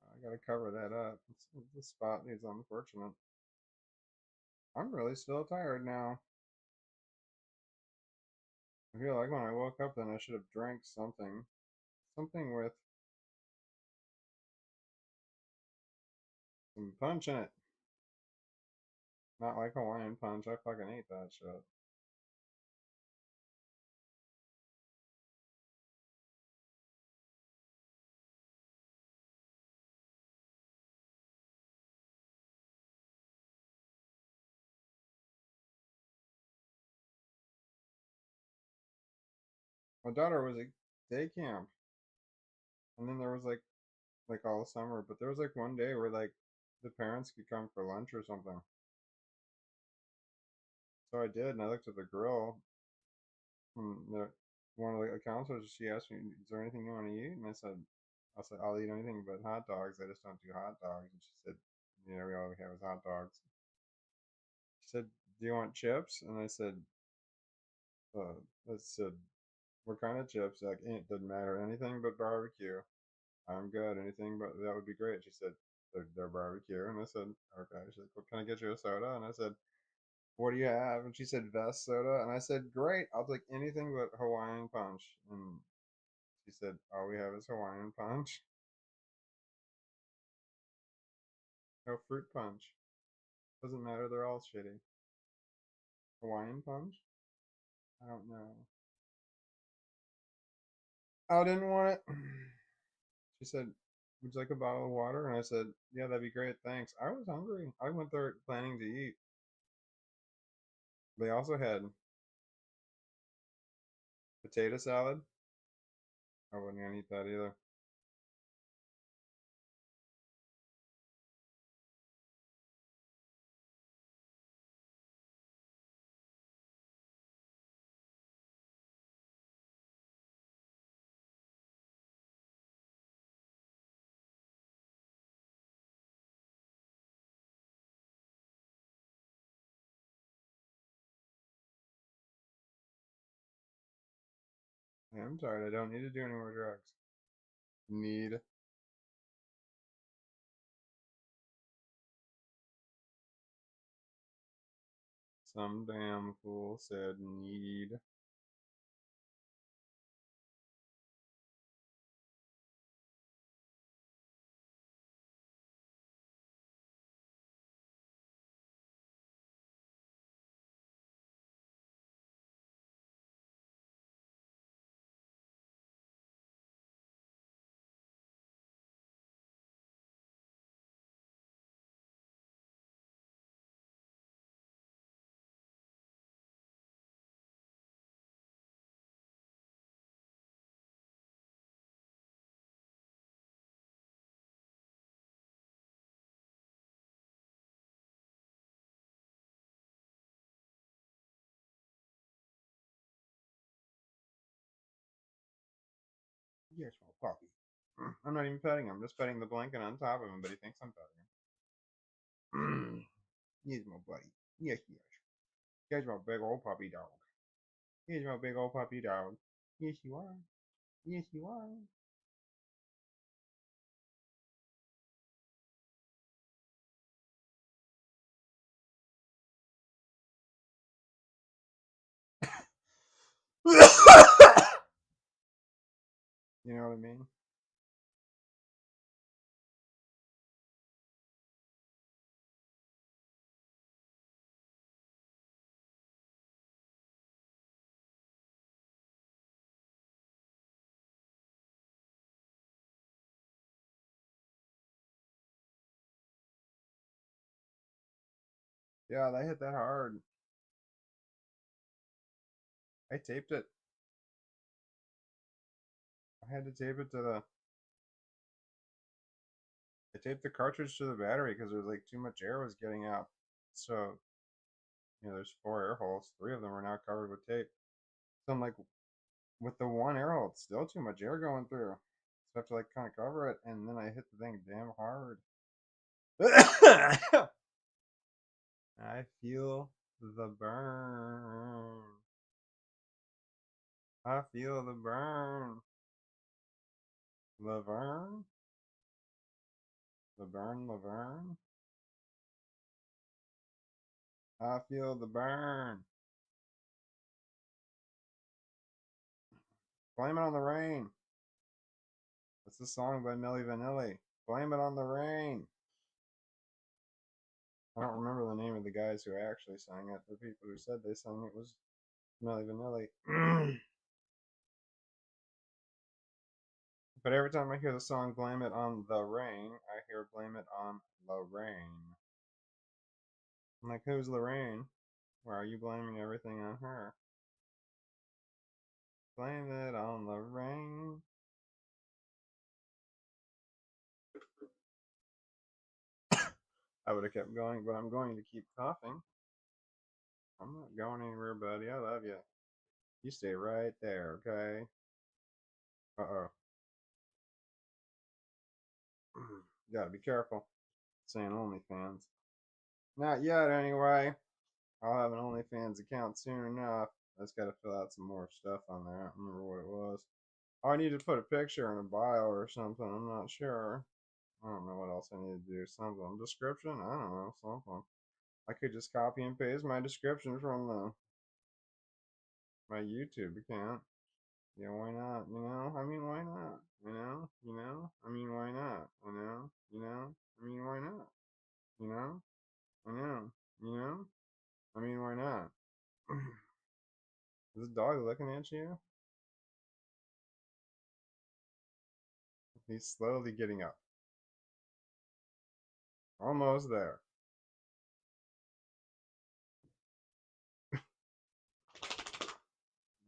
I gotta cover that up. This spot is unfortunate. I'm really still tired now. I feel like when I woke up then I should have drank something. Something with some punch in it. Not like Hawaiian punch. I fucking ate that shit. My daughter was at day camp, and then there was like all summer, but there was like one day where like the parents could come for lunch or something. So I did, and I looked at the grill, and one of the counselors, she asked me, "Is there anything you want to eat?" And I said, "I'll eat anything but hot dogs. I just don't do hot dogs." And she said, "Yeah, we all we have is hot dogs." She said, "Do you want chips?" And uh, I said, "What kind of chips?" Like, it doesn't matter, anything but barbecue. I'm good. Anything but that would be great. She said, they're barbecue. And I said, okay. She said, well, can I get you a soda? And I said, what do you have? And she said, Vest soda. And I said, great. I'll take anything but Hawaiian punch. And she said, all we have is Hawaiian punch. No fruit punch. Doesn't matter. They're all shitty. Hawaiian punch? I don't know. I didn't want it. She said, would you like a bottle of water? And I said, yeah, that'd be great. Thanks. I was hungry. I went there planning to eat. They also had potato salad. I wasn't gonna eat that either. I'm sorry, I don't need to do any more drugs. Need. Some damn fool said need. Yes, my puppy. I'm not even petting him. I'm just petting the blanket on top of him, but he thinks I'm petting him. He's my buddy. Yes, yes. He's my big old puppy dog. He's my big old puppy dog. Yes, you are. Yes, you are. You know what I mean? Yeah, they hit that hard. I taped it. I had to tape it to the. I taped the cartridge to the battery because there was like too much air was getting out. So, there's 4 air holes. 3 of them are now covered with tape. So I'm like, with the one air hole, it's still too much air going through. So I have to like kind of cover it, and then I hit the thing damn hard. I feel the burn. I feel the burn. Laverne? Laverne? I feel the burn. Blame it on the rain. It's a song by Milli Vanilli. Blame it on the rain. I don't remember the name of the guys who actually sang it. The people who said they sang it was Milli Vanilli. But every time I hear the song Blame It on the Rain, I hear Blame It on Lorraine. I'm like, who's Lorraine? Why are you blaming everything on her? Blame it on the rain. I would have kept going, but I'm going to keep coughing. I'm not going anywhere, buddy. I love you. You stay right there, okay? Uh-oh. Gotta be careful. Saying OnlyFans. Not yet, anyway. I'll have an OnlyFans account soon enough. I just gotta fill out some more stuff on there. I don't remember what it was. Oh, I need to put a picture in a bio or something. I'm not sure. I don't know what else I need to do. Something. Description? I don't know. Something. I could just copy and paste my description from my YouTube account. Yeah, why not? I mean, why not? I mean, why not? I mean, why not? You know? I know. You know? I mean, why not? Is this dog looking at you? He's slowly getting up. Almost there.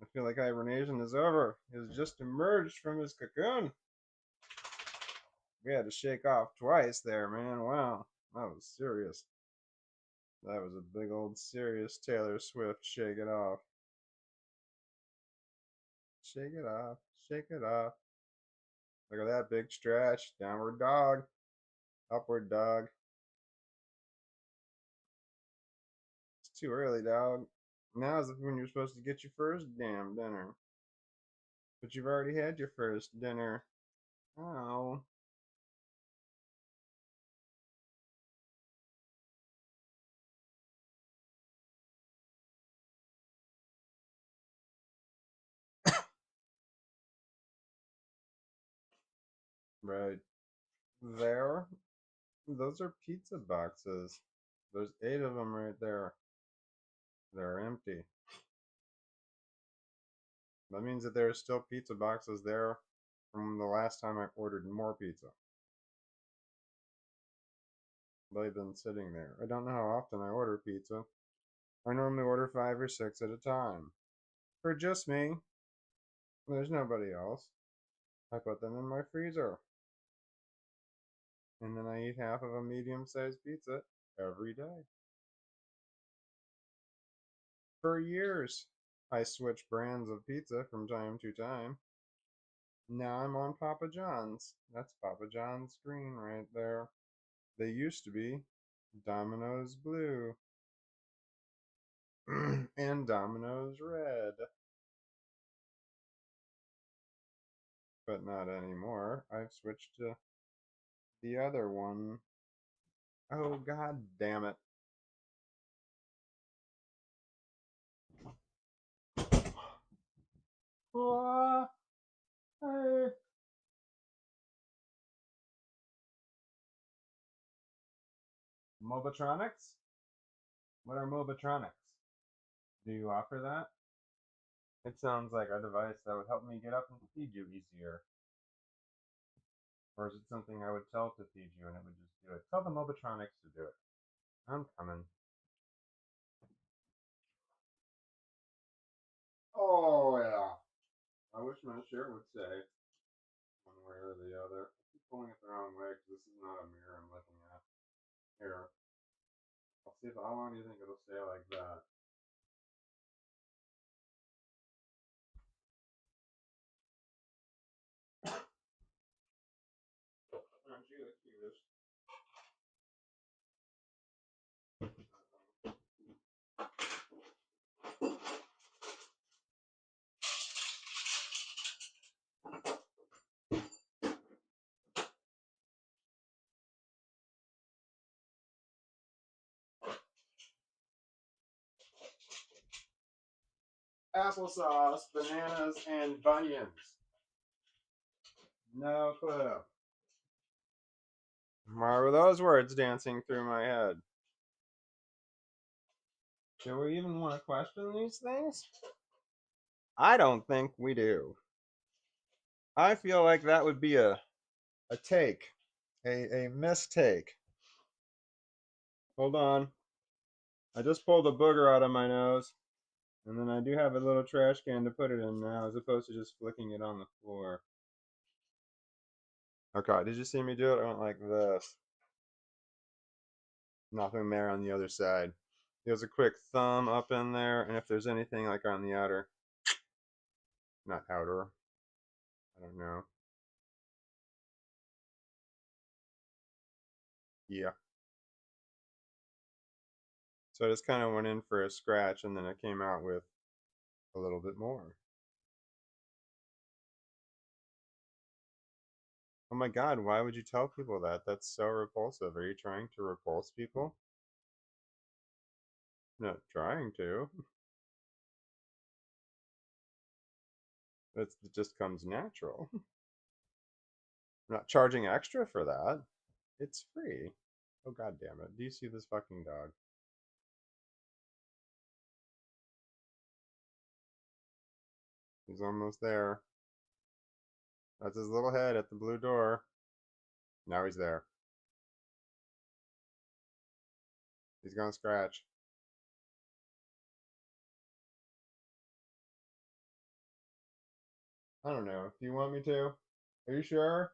I feel like hibernation is over. He's just emerged from his cocoon. We had to shake off twice there, man. Wow. That was serious. That was a big old serious Taylor Swift shake it off. Shake it off. Shake it off. Look at that big stretch. Downward dog. Upward dog. It's too early, dog. Now's when you're supposed to get your first damn dinner. But you've already had your first dinner. Oh. Right there. Those are pizza boxes. There's 8 of them right there. They're empty. That means that there are still pizza boxes there from the last time I ordered more pizza. They've been sitting there. I don't know how often I order pizza. I normally order 5 or 6 at a time. For just me. There's nobody else. I put them in my freezer. And then I eat half of a medium-sized pizza every day. For years, I switch brands of pizza from time to time. Now I'm on Papa John's. That's Papa John's green right there. They used to be Domino's blue and Domino's red, but not anymore. I've switched to the other one. Oh, god damn it. Oh, hey. Mobatronics? What are Mobatronics? Do you offer that? It sounds like a device that would help me get up and feed you easier. Or is it something I would tell to feed you and it would just do it? Tell the Mobatronics to do it. I'm coming. Oh, yeah. I wish my shirt would say one way or the other. I keep pulling it the wrong way because this is not a mirror I'm looking at. Here. I'll see if, how long do you think it'll stay like that? Aren't you the cutest? Applesauce, bananas, and bunions. No clue. Why were those words dancing through my head? Do we even want to question these things? I don't think we do. I feel like that would be a take, a mistake. Hold on. I just pulled a booger out of my nose, and then I do have a little trash can to put it in now, as opposed to just flicking it on the floor. Okay, did you see me do it? I went like this. Nothing there on the other side. There's a quick thumb up in there, and if there's anything like on the outer, not outer, I don't know. Yeah. So I just kind of went in for a scratch, and then I came out with a little bit more. Oh my god, why would you tell people that? That's so repulsive. Are you trying to repulse people? Not trying to. It just comes natural. I'm not charging extra for that. It's free. Oh god damn it. Do you see this fucking dog? He's almost there. That's his little head at the blue door. Now he's there. He's gonna scratch. I don't know. Do you want me to? Are you sure?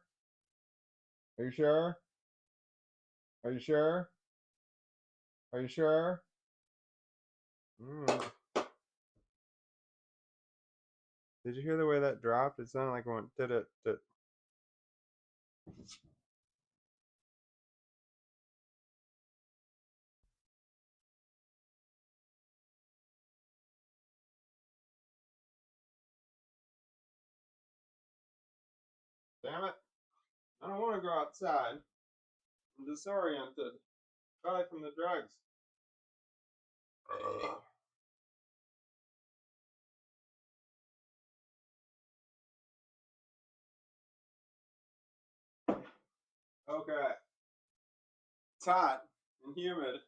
Are you sure? Are you sure? Are you sure? Mm. Did you hear the way that dropped? It sounded like one did it. Damn it. I don't want to go outside. I'm disoriented. Probably from the drugs. Okay. It's hot and humid.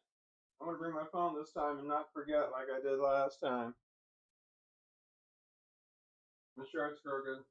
I'm gonna bring my phone this time and not forget like I did last time. My shirt's crooked.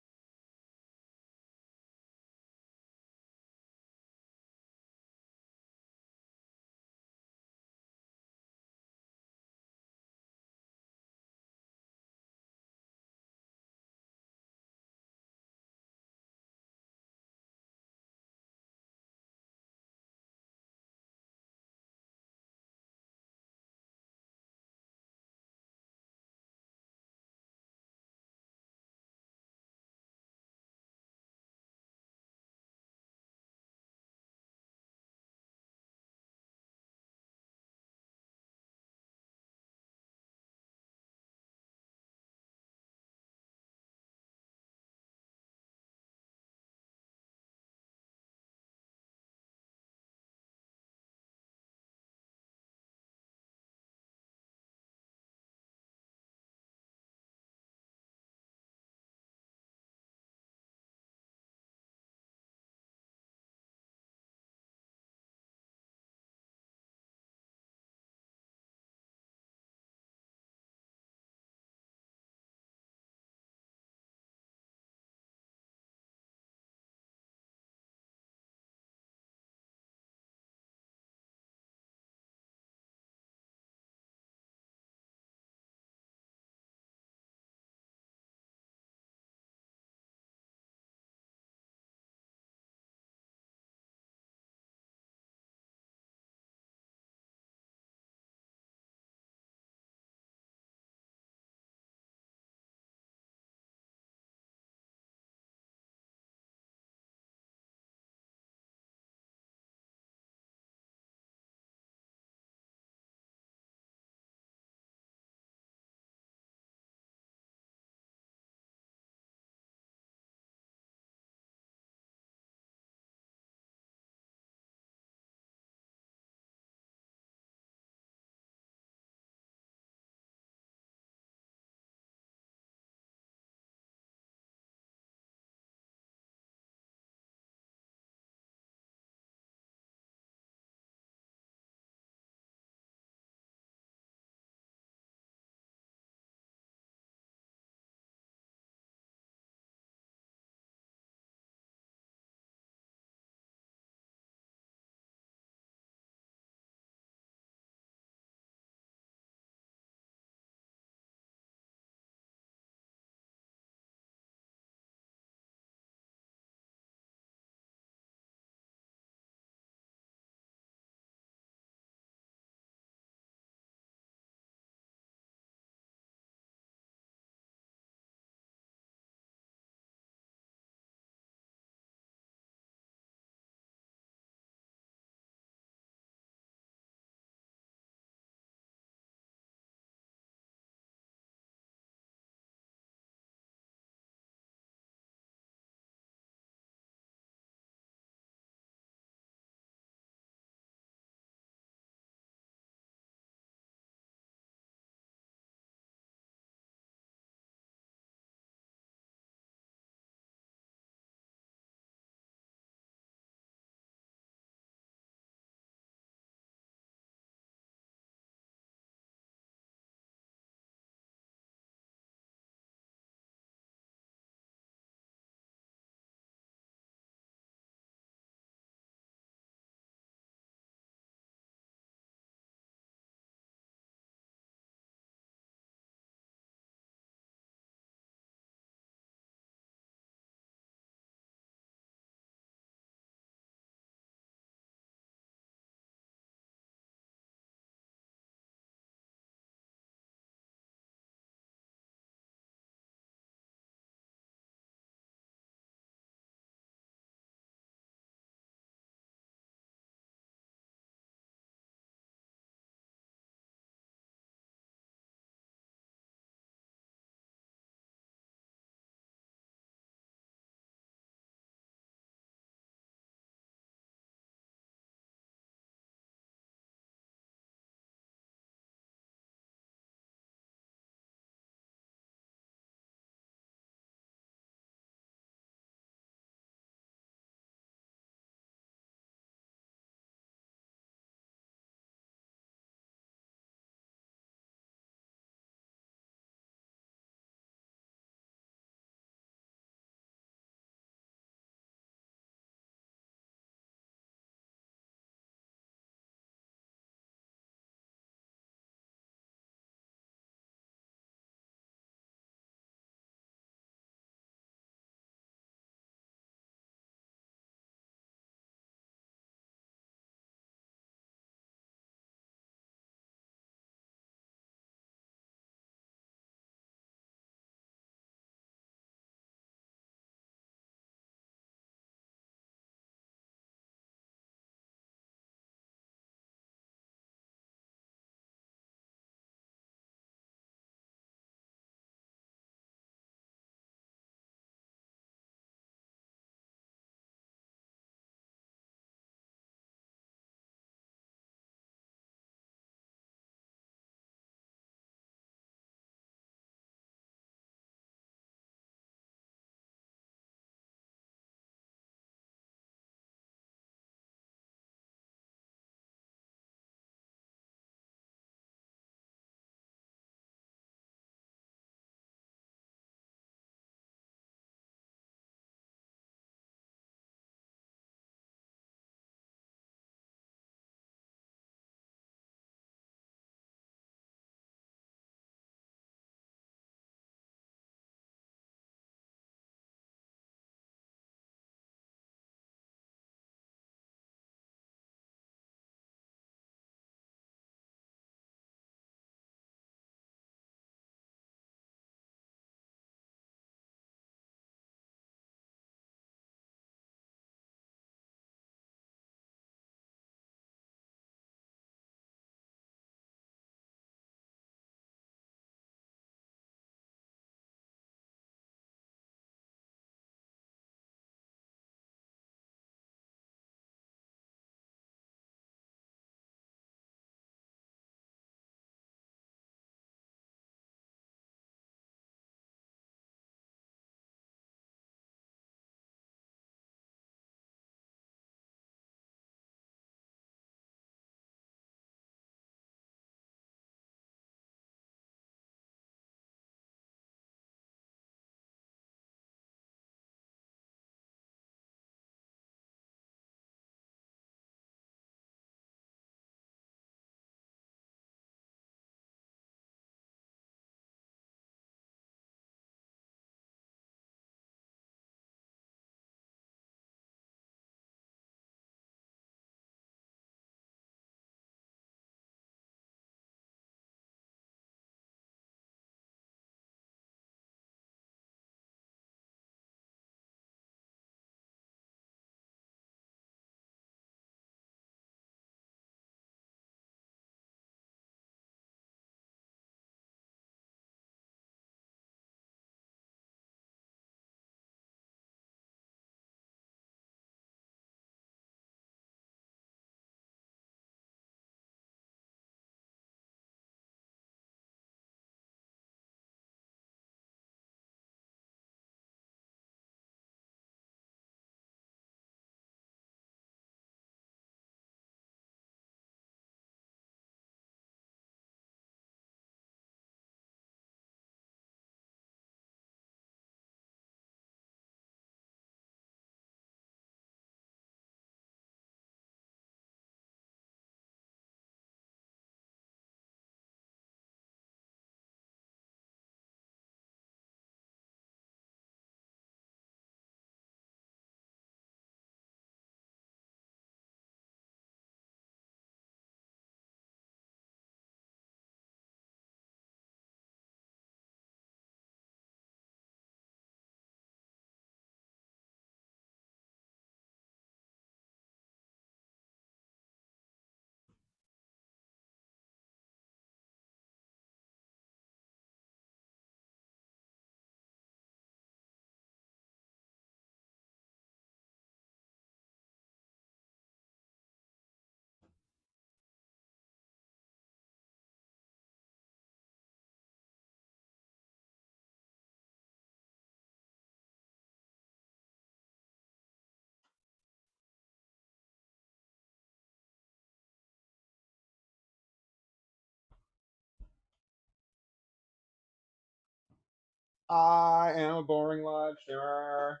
I am a boring live streamer.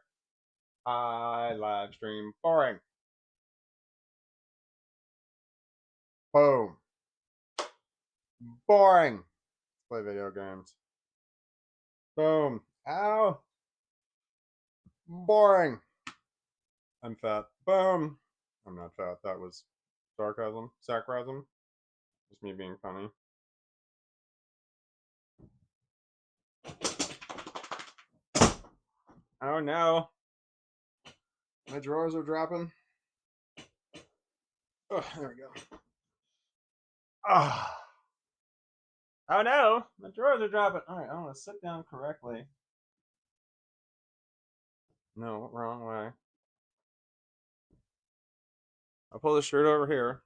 I live stream boring. Boom. Boring. Play video games. Boom. Ow. Boring. I'm fat. Boom. I'm not fat. That was sarcasm. Sacrism. Just me being funny. Oh no. My drawers are dropping. Oh, there we go. Ah. Oh no, my drawers are dropping. All right, I want to sit down correctly. No, wrong way. I'll pull the shirt over here.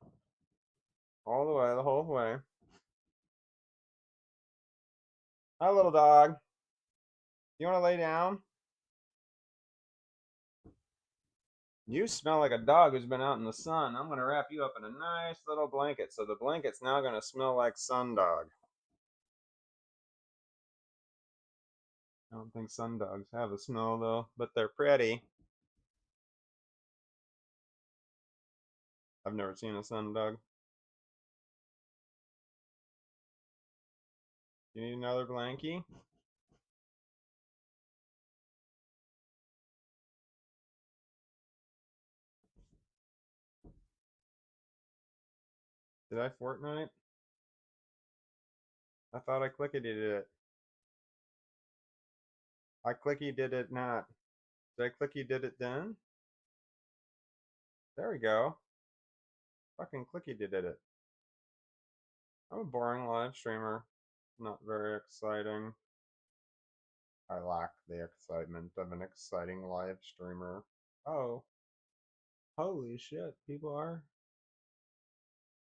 All the way, the whole way. Hi, little dog. You want to lay down? You smell like a dog who's been out in the sun. I'm going to wrap you up in a nice little blanket. So the blanket's now going to smell like sun dog. I don't think sun dogs have a smell though, but they're pretty. I've never seen a sun dog. You need another blankie? Did I Fortnite? I thought I clicky did it. I clicky did it not. Did I clicky did it then? There we go. Fucking clicky did it. I'm a boring live streamer. Not very exciting. I lack the excitement of an exciting live streamer. Oh, holy shit, people are.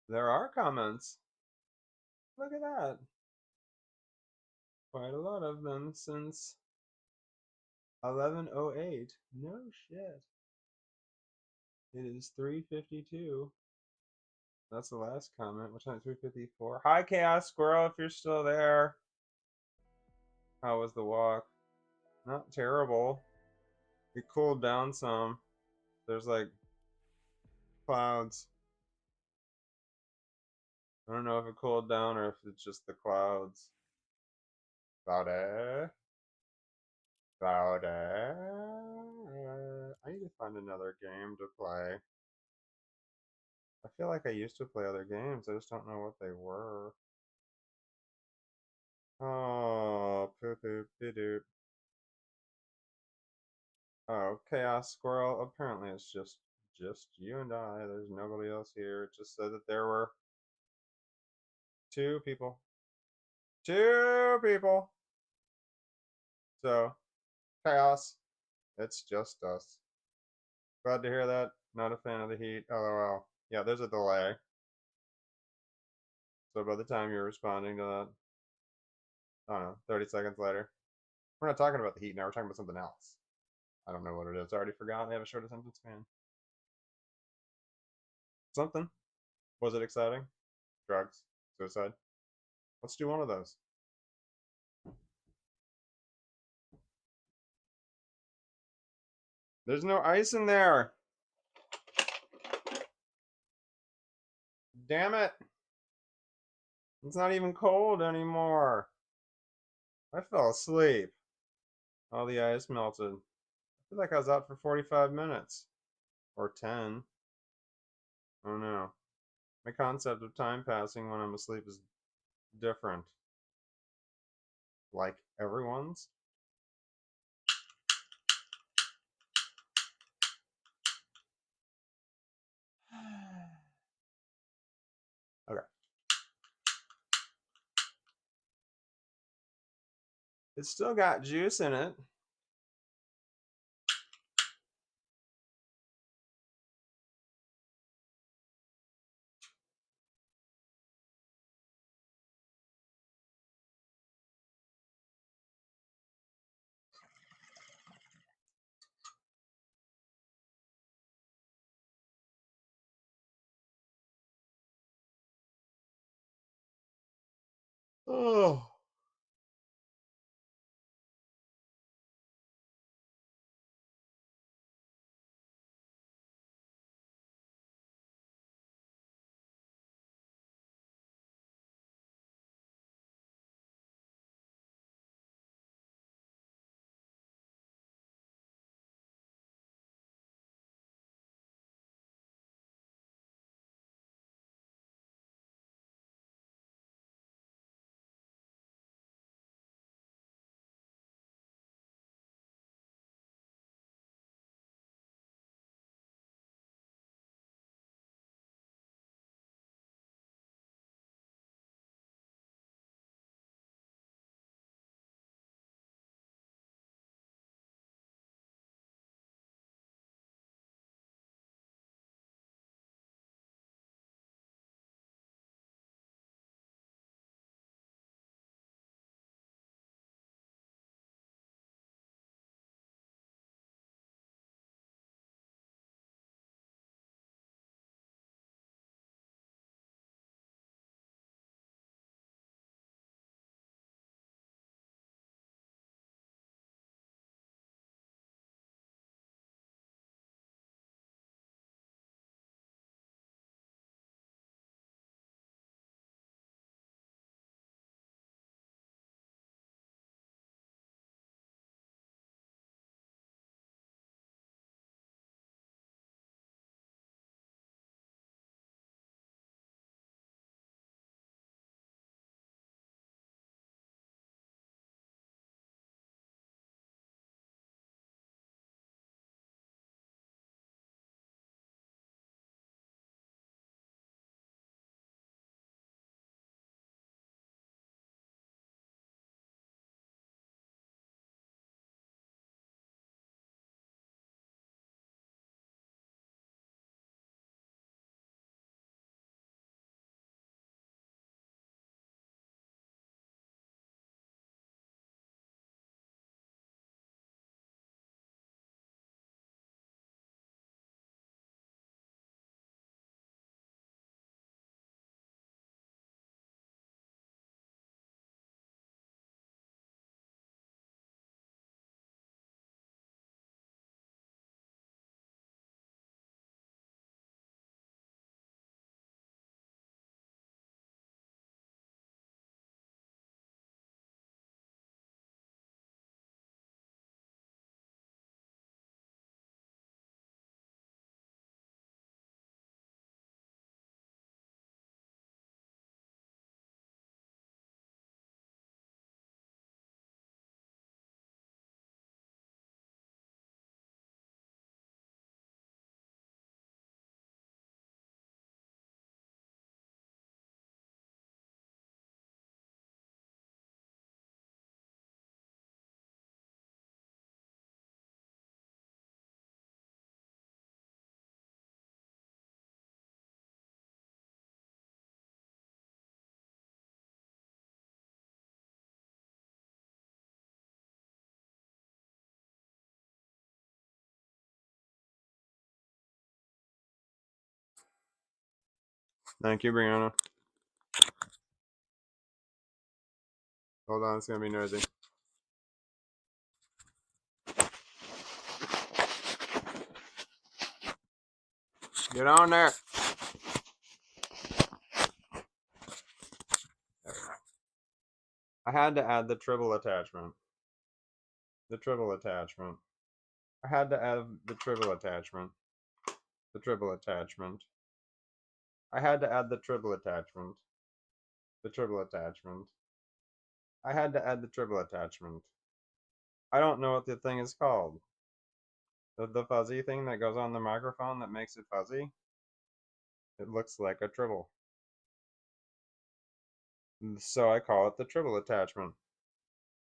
There are comments. Look at that. Quite a lot of them since 11:08. No shit. It is 3:52. That's the last comment. Which time? 3:54. Hi, Chaos Squirrel, if you're still there. How was the walk? Not terrible. It cooled down some. There's like clouds. I don't know if it cooled down or if it's just the clouds. Cloudy. Cloudy. I need to find another game to play. I feel like I used to play other games. I just don't know what they were. Oh, poop poop doo doo. Oh, Chaos Squirrel. Apparently it's just you and I. There's nobody else here. It just said that there were two people. Two people. So, Chaos. It's just us. Glad to hear that. Not a fan of the heat. LOL. Yeah, there's a delay. So by the time you're responding to that, I don't know, 30 seconds later. We're not talking about the heat now. We're talking about something else. I don't know what it is. I already forgot. They have a short attention span. Something. Was it exciting? Drugs? Suicide? Let's do one of those. There's no ice in there. Damn it. It's not even cold anymore. I fell asleep. All the ice melted. I feel like I was out for 45 minutes. Or 10. I don't know. My concept of time passing when I'm asleep is different. Like everyone's. Okay. It's still got juice in it. Oh. Thank you, Brianna. Hold on, it's gonna be noisy. Get on there. I had to add the tribble attachment. The tribble attachment. I had to add the tribble attachment. The tribble attachment. I had to add the tribble attachment. The tribble attachment. I had to add the tribble attachment. I don't know what the thing is called. The fuzzy thing that goes on the microphone that makes it fuzzy. It looks like a tribble. So I call it the tribble attachment.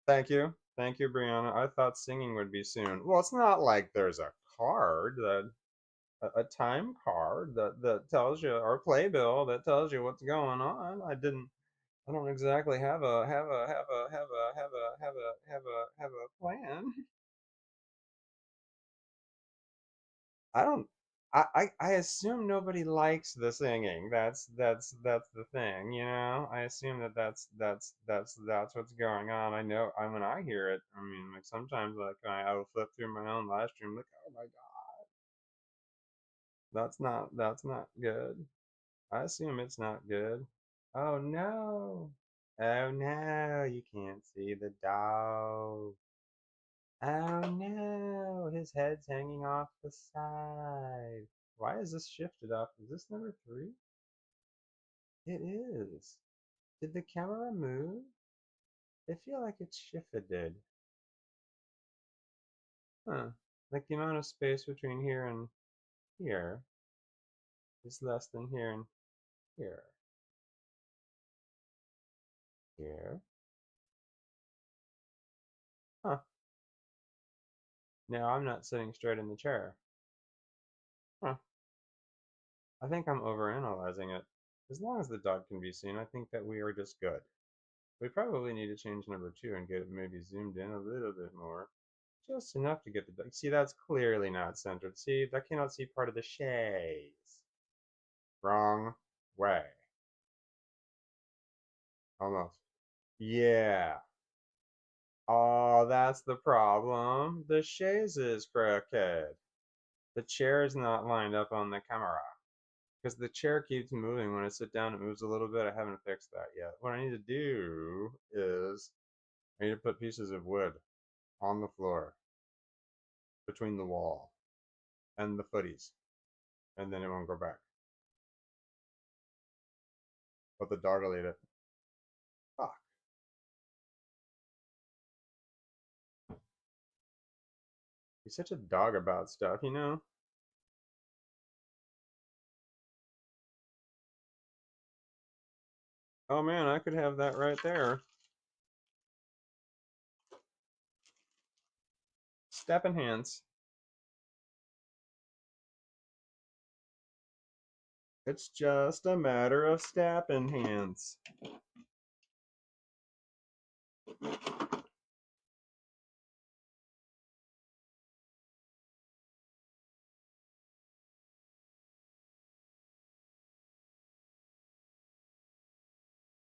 Thank you. Thank you, Brianna. I thought singing would be soon. Well, it's not like there's a card that a time card that tells you, or playbill that tells you what's going on. I don't exactly have a plan. I don't I assume nobody likes the singing. That's the thing, you know. I assume that's what's going on. I know when I hear it, I mean, like sometimes like I will flip through my own live stream like, oh my god, that's not good. I assume it's not good. Oh no. Oh no, you can't see the dog. Oh no, his head's hanging off the side. Why is this shifted up? Is this number 3? It is. Did the camera move? I feel like it's shifted. Huh. Like the amount of space between here and here is less than here and here. Here. Huh. Now I'm not sitting straight in the chair. Huh. I think I'm overanalyzing it. As long as the dog can be seen, I think that we are just good. We probably need to change number 2 and get it maybe zoomed in a little bit more. Just enough to get the dog. See, that's clearly not centered. See, I cannot see part of the chaise. Wrong way. Almost. Yeah. Oh, that's the problem. The chaise is crooked. The chair is not lined up on the camera. Because the chair keeps moving. When I sit down, it moves a little bit. I haven't fixed that yet. What I need to do is I need to put pieces of wood on the floor between the wall and the footies. And then it won't go back. But the dog will eat it. Fuck. He's such a dog about stuff, you know? Oh man, I could have that right there. Step enhance. It's just a matter of step enhance.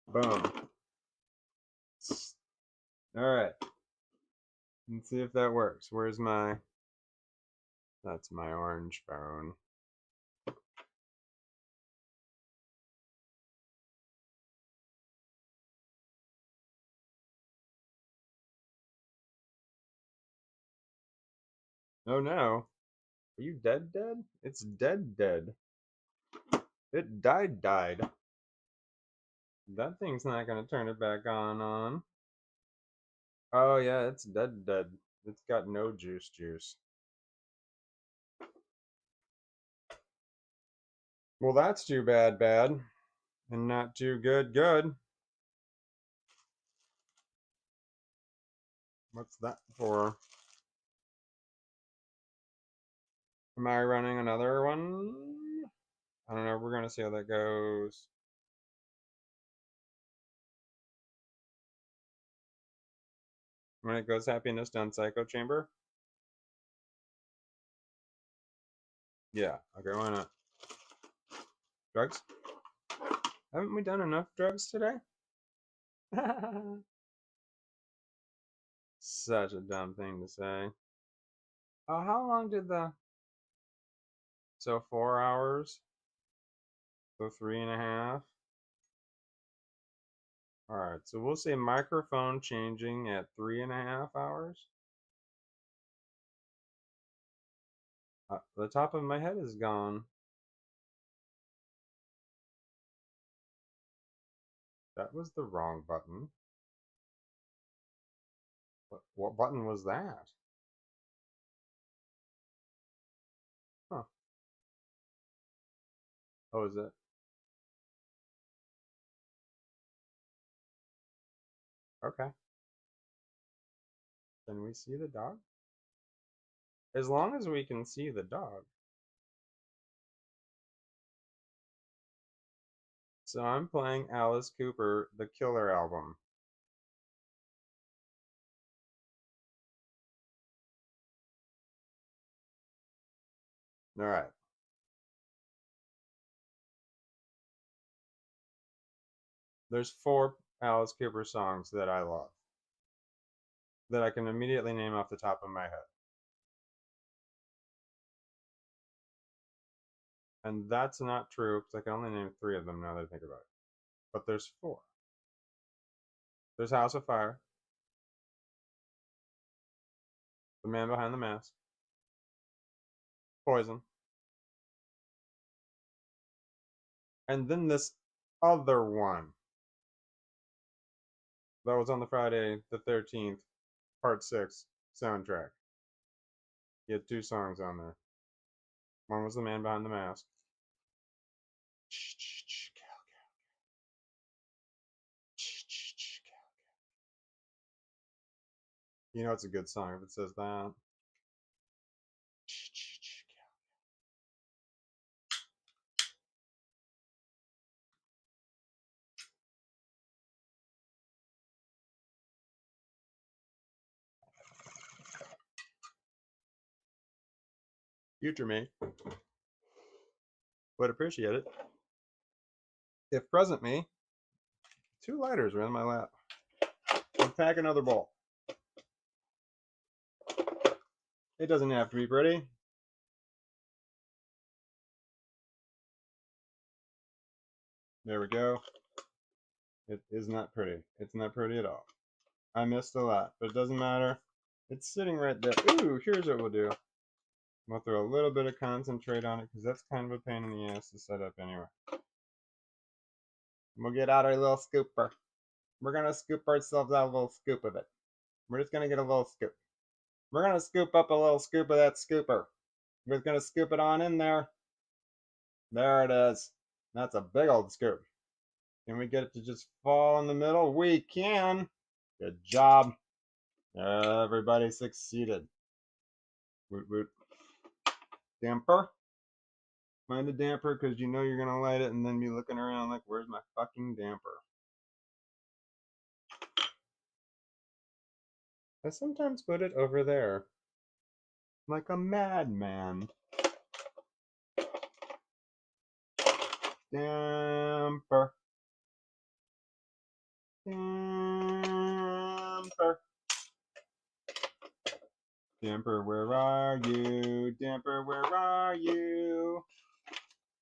Boom. Alright. Let's see if that works. Where's my... That's my orange phone. Oh no. Are you dead dead? It's dead dead. It died. That thing's not gonna turn it back on. Oh yeah, it's dead dead. It's got no juice. Well, that's too bad, and not too good. What's that for? Am I running another one? I don't know. We're gonna see how that goes. When it goes happiness down psycho chamber. Yeah. Okay. Why not? Drugs. Haven't we done enough drugs today? Such a dumb thing to say. Oh, how long did the... So 4 hours? So 3.5? Alright, so we'll say microphone changing at 3.5 hours. The top of my head is gone. That was the wrong button. What button was that? Huh. Oh, is it? Okay. Can we see the dog? As long as we can see the dog. So I'm playing Alice Cooper, The Killer album. Alright. There's 4 Alice Cooper songs that I love that I can immediately name off the top of my head. And that's not true because I can only name 3 of them now that I think about it. But there's 4. There's House of Fire, The Man Behind the Mask, Poison, and then this other one that was on the Friday the 13th, Part 6 soundtrack. He had 2 songs on there. One was The Man Behind the Mask. You know it's a good song if it says that. Future me would appreciate it if present me 2 lighters were in my lap. And pack another bowl. It doesn't have to be pretty. There we go. It is not pretty. It's not pretty at all. I missed a lot, but it doesn't matter. It's sitting right there. Ooh, here's what we'll do. We'll throw a little bit of concentrate on it because that's kind of a pain in the ass to set up anyway. We'll get out our little scooper. We're going to scoop ourselves out a little scoop of it. We're just going to get a little scoop. We're going to scoop up a little scoop of that scooper. We're just going to scoop it on in there. There it is. That's a big old scoop. Can we get it to just fall in the middle? We can. Good job. Everybody succeeded. Woot woot. Damper. Find a damper because you know you're going to light it and then be looking around like, where's my fucking damper? I sometimes put it over there. Like a madman. Damper. Damper. Damper, where are you? Damper, where are you?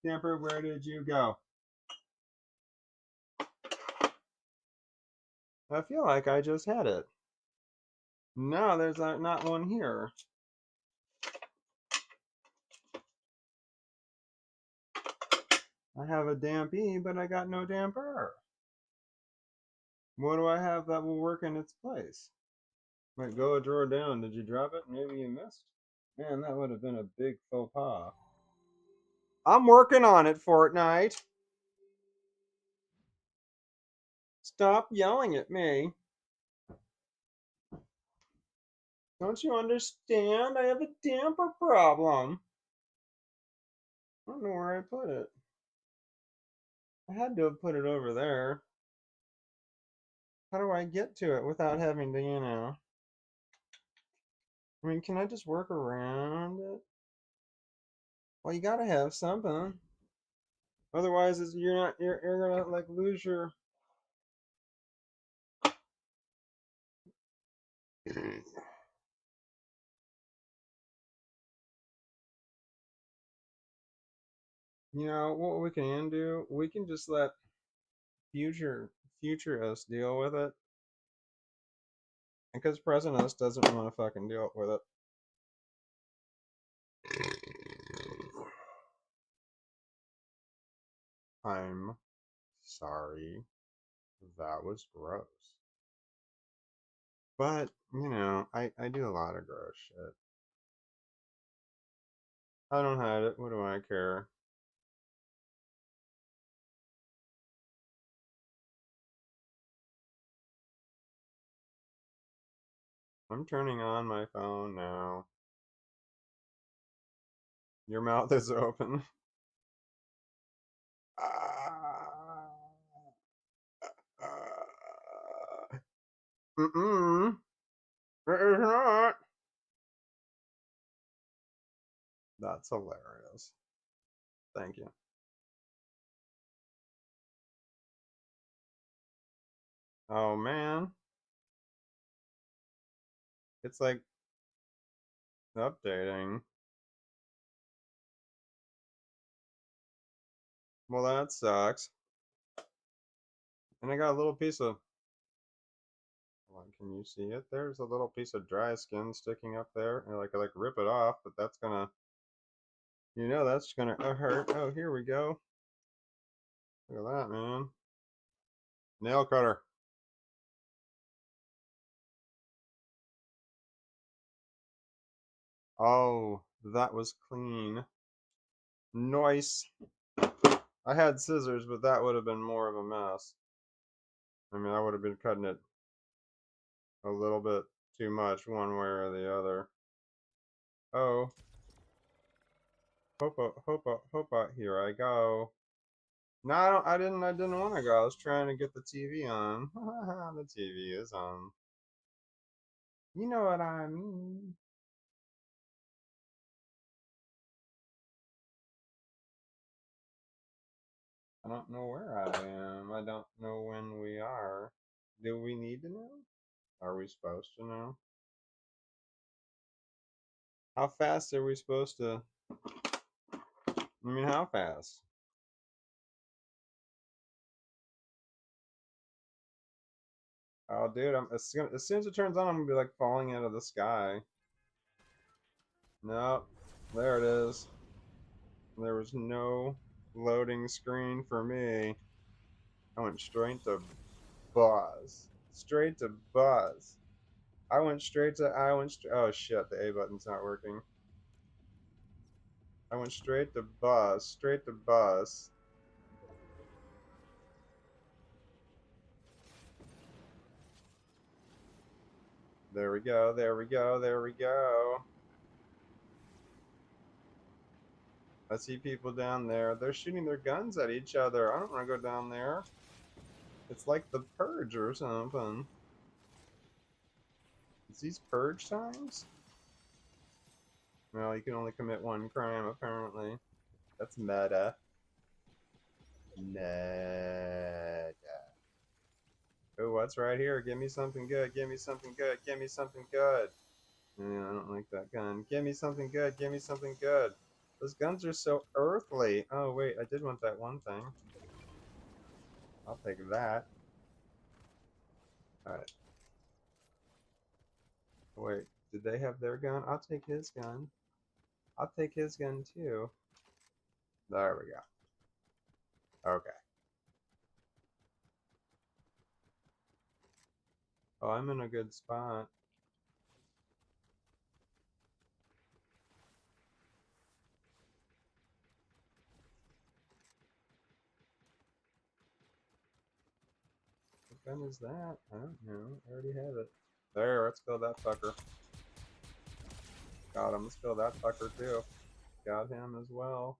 Damper, where did you go? I feel like I just had it. No, there's not one here. I have a dampy, but I got no damper. What do I have that will work in its place? Wait, go a drawer down. Did you drop it? Maybe you missed. Man, that would have been a big faux pas. I'm working on it, Fortnite. Stop yelling at me. Don't you understand? I have a damper problem. I don't know where I put it. I had to have put it over there. How do I get to it without having to, you know? I mean, can I just work around it? Well, you gotta have something. Otherwise, you're gonna like lose your. You know what we can do? We can just let future future us deal with it, because present us doesn't want to fucking deal with it. I'm sorry. That was gross. But, you know, I do a lot of gross shit. I don't hide it. What do I care? I'm turning on my phone now. Your mouth is open. Mm-mm. It is not. That's hilarious. Thank you. Oh man. It's like updating. Well, that sucks. And I got a little piece of. Hold on, can you see it? There's a little piece of dry skin sticking up there. And I like rip it off, but that's gonna. You know that's gonna hurt. Oh, here we go. Look at that, man. Nail cutter. Oh, that was clean. Nice. I had scissors, but that would have been more of a mess. I mean, I would have been cutting it a little bit too much one way or the other. Oh. Hopa, here I go. No, I didn't want to go. I was trying to get the TV on. The TV is on. You know what I mean. I don't know where I am. I don't know when we are. Do we need to know? Are we supposed to know? How fast are we supposed to? I mean, how fast? Oh, dude, as soon as it turns on, I'm gonna be like falling out of the sky. Nope. There it is. There was no loading screen for me. I went straight to buzz. Straight to buzz. Oh shit, the A button's not working. I went straight to buzz. Straight to buzz. There we go, there we go, there we go. I see people down there. They're shooting their guns at each other. I don't want to go down there. It's like the purge or something. Is these purge times? Well, you can only commit one crime, apparently. That's meta. Meta. Oh, what's right here? Give me something good. Give me something good. Give me something good. Yeah, I don't like that gun. Give me something good. Give me something good. Those guns are so earthly. Oh, wait. I did want that one thing. I'll take that. Alright. Wait. Did they have their gun? I'll take his gun. I'll take his gun, too. There we go. Okay. Oh, I'm in a good spot. What gun is that? I don't know. I already have it. There, let's kill that fucker. Got him. Let's kill that fucker too. Got him as well.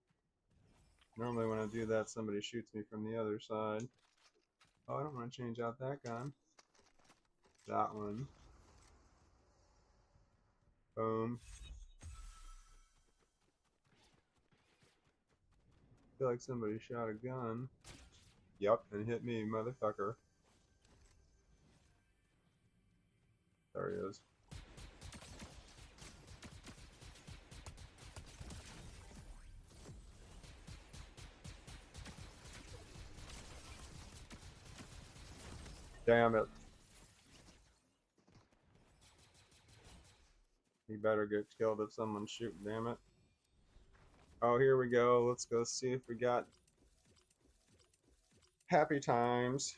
Normally when I do that, somebody shoots me from the other side. Oh, I don't want to change out that gun. That one. Boom. feel like somebody shot a gun. Yep, and hit me, motherfucker. There he is. Damn it. He better get killed if someone's shooting, damn it. Oh, here we go. Let's go see if we got happy times.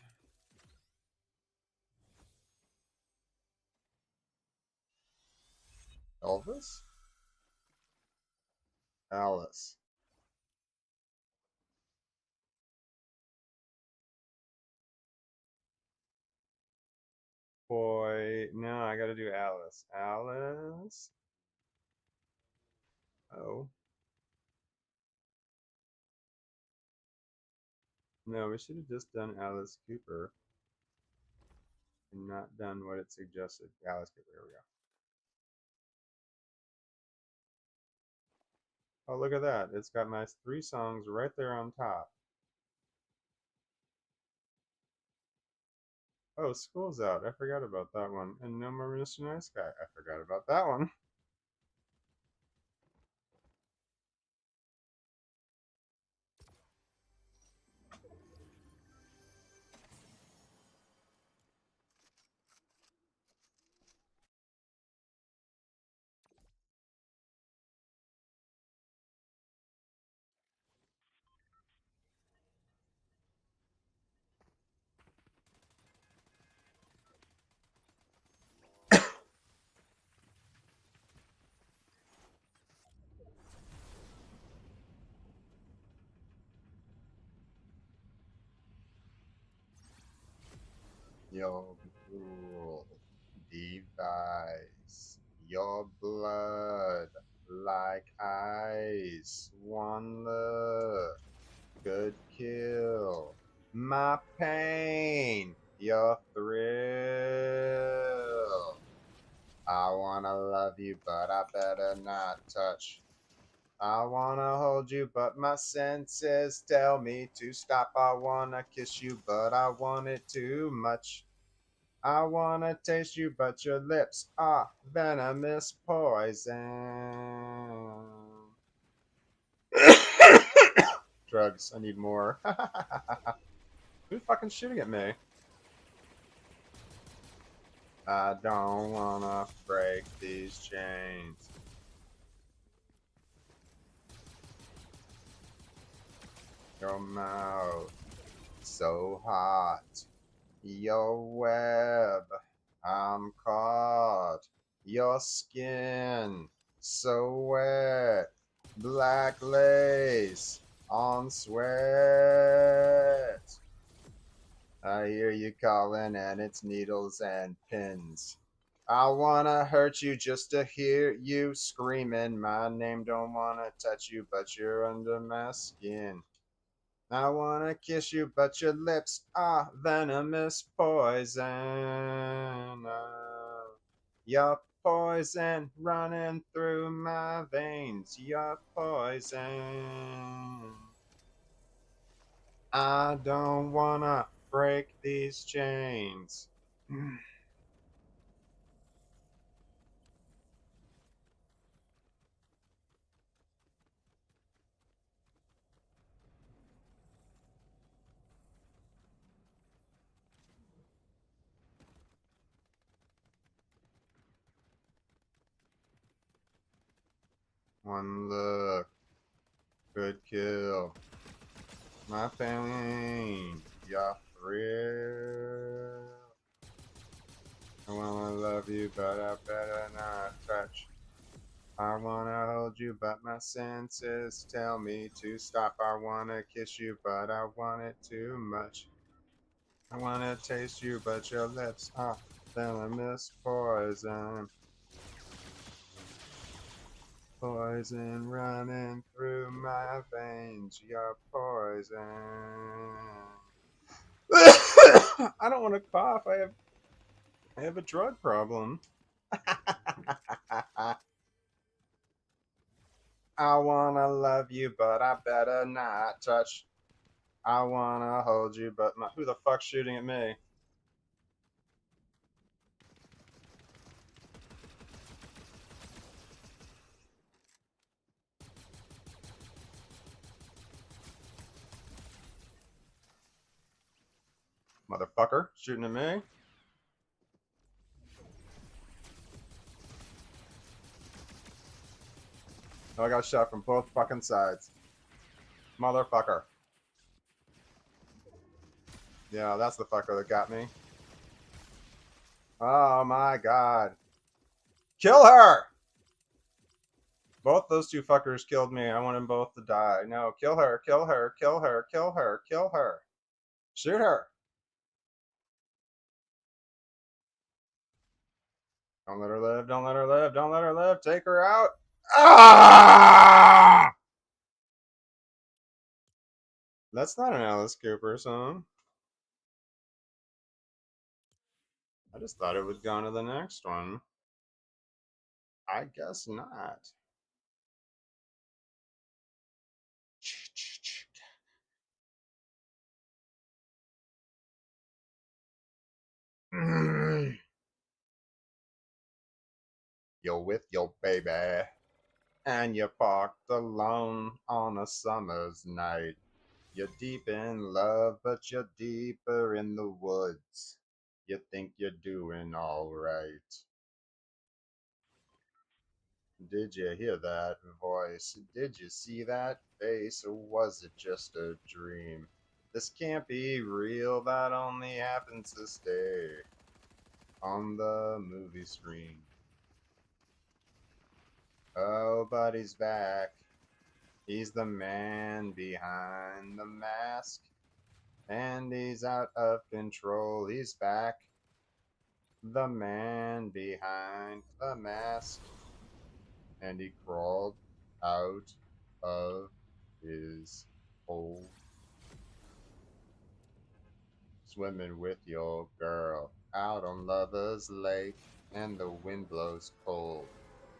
Elvis? Alice. Boy, no, I gotta do Alice. Alice? Oh. No, we should have just done Alice Cooper and not done what it suggested. Alice Cooper, here we go. Oh, look at that. It's got my 3 songs right there on top. Oh, School's Out. I forgot about that one. And No More Mr. Nice Guy. I forgot about that one. Your cruel device. Your blood like ice. One look could kill my pain. Your thrill. I wanna love you, but I better not touch. I wanna hold you, but my senses tell me to stop. I wanna kiss you, but I want it too much. I wanna taste you, but your lips are venomous poison. Drugs, I need more. Who's fucking shooting at me? I don't wanna break these chains. Your mouth so hot. Your web, I'm caught. Your skin so wet. Black lace on sweat. I hear you calling and it's needles and pins. I wanna hurt you just to hear you screaming my name. Don't wanna touch you, but you're under my skin. I wanna kiss you, but your lips are venomous poison. Your poison running through my veins. Your poison. I don't wanna break these chains. One look could kill my pain. Your thrill. I wanna love you, but I better not touch. I wanna hold you, but my senses tell me to stop. I wanna kiss you, but I want it too much. I wanna taste you, but your lips are venomous poison. Poison running through my veins. Your poison. I don't want to cough. I have a drug problem. I wanna love you, but I better not touch. I wanna hold you, but who the fuck's shooting at me? Motherfucker shooting at me. Oh, I got shot from both fucking sides. Motherfucker. Yeah, that's the fucker that got me. Oh my god. Kill her! Both those two fuckers killed me. I want them both to die. No, kill her, kill her, kill her, kill her, kill her. Shoot her. Don't let her live, don't let her live, don't let her live. Take her out. Ah! That's not an Alice Cooper song. I just thought it would go on to the next one. I guess not. You're with your baby, and you're parked alone on a summer's night. You're deep in love, but you're deeper in the woods. You think you're doing alright. Did you hear that voice? Did you see that face? Or was it just a dream? This can't be real, that only happens to stay on the movie screen. Oh, but he's back. He's the man behind the mask. And he's out of control. He's back. The man behind the mask. And he crawled out of his hole. Swimming with your girl out on Lover's Lake. And the wind blows cold.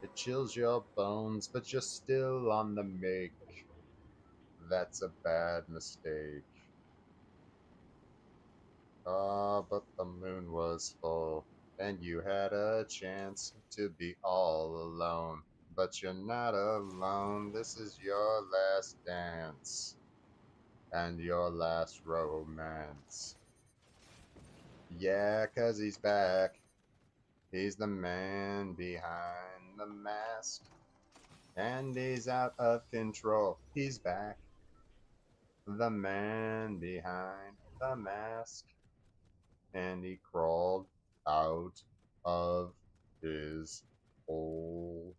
It chills your bones, but you're still on the make. That's a bad mistake. Ah, but the moon was full, and you had a chance to be all alone. But you're not alone, this is your last dance, and your last romance. Yeah, 'cause he's back. He's the man behind the mask, and he's out of control. He's back. The man behind the mask. And he crawled out of his hole.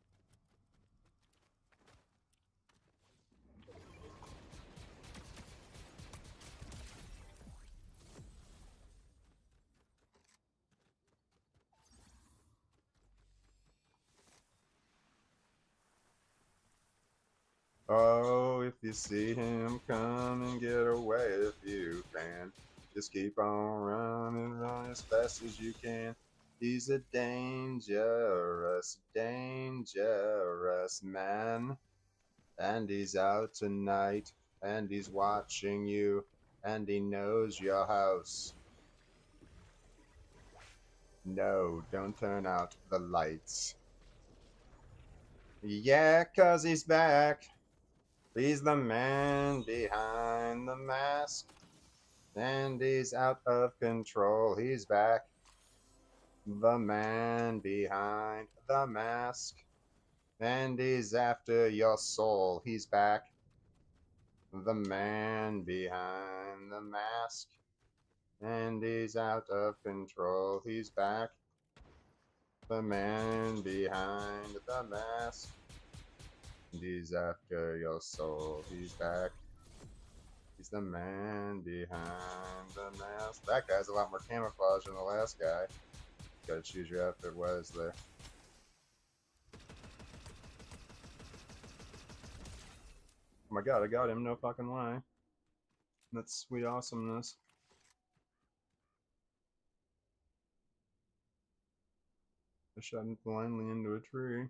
Oh, if you see him, come and get away if you can. Just keep on running, run as fast as you can. He's a dangerous, dangerous man. And he's out tonight, and he's watching you, and he knows your house. No, don't turn out the lights. Yeah, 'cause he's back. He's the man behind the mask. And he's out of control. He's back. The man behind the mask. And he's after your soul. He's back. The man behind the mask. And he's out of control. He's back. The man behind the mask. And he's after your soul. He's back. He's the man behind the mask. That guy's a lot more camouflage than the last guy. Gotta choose your outfit wisely. Oh my god, I got him, no fucking lie. That's sweet awesomeness. I shot him blindly into a tree.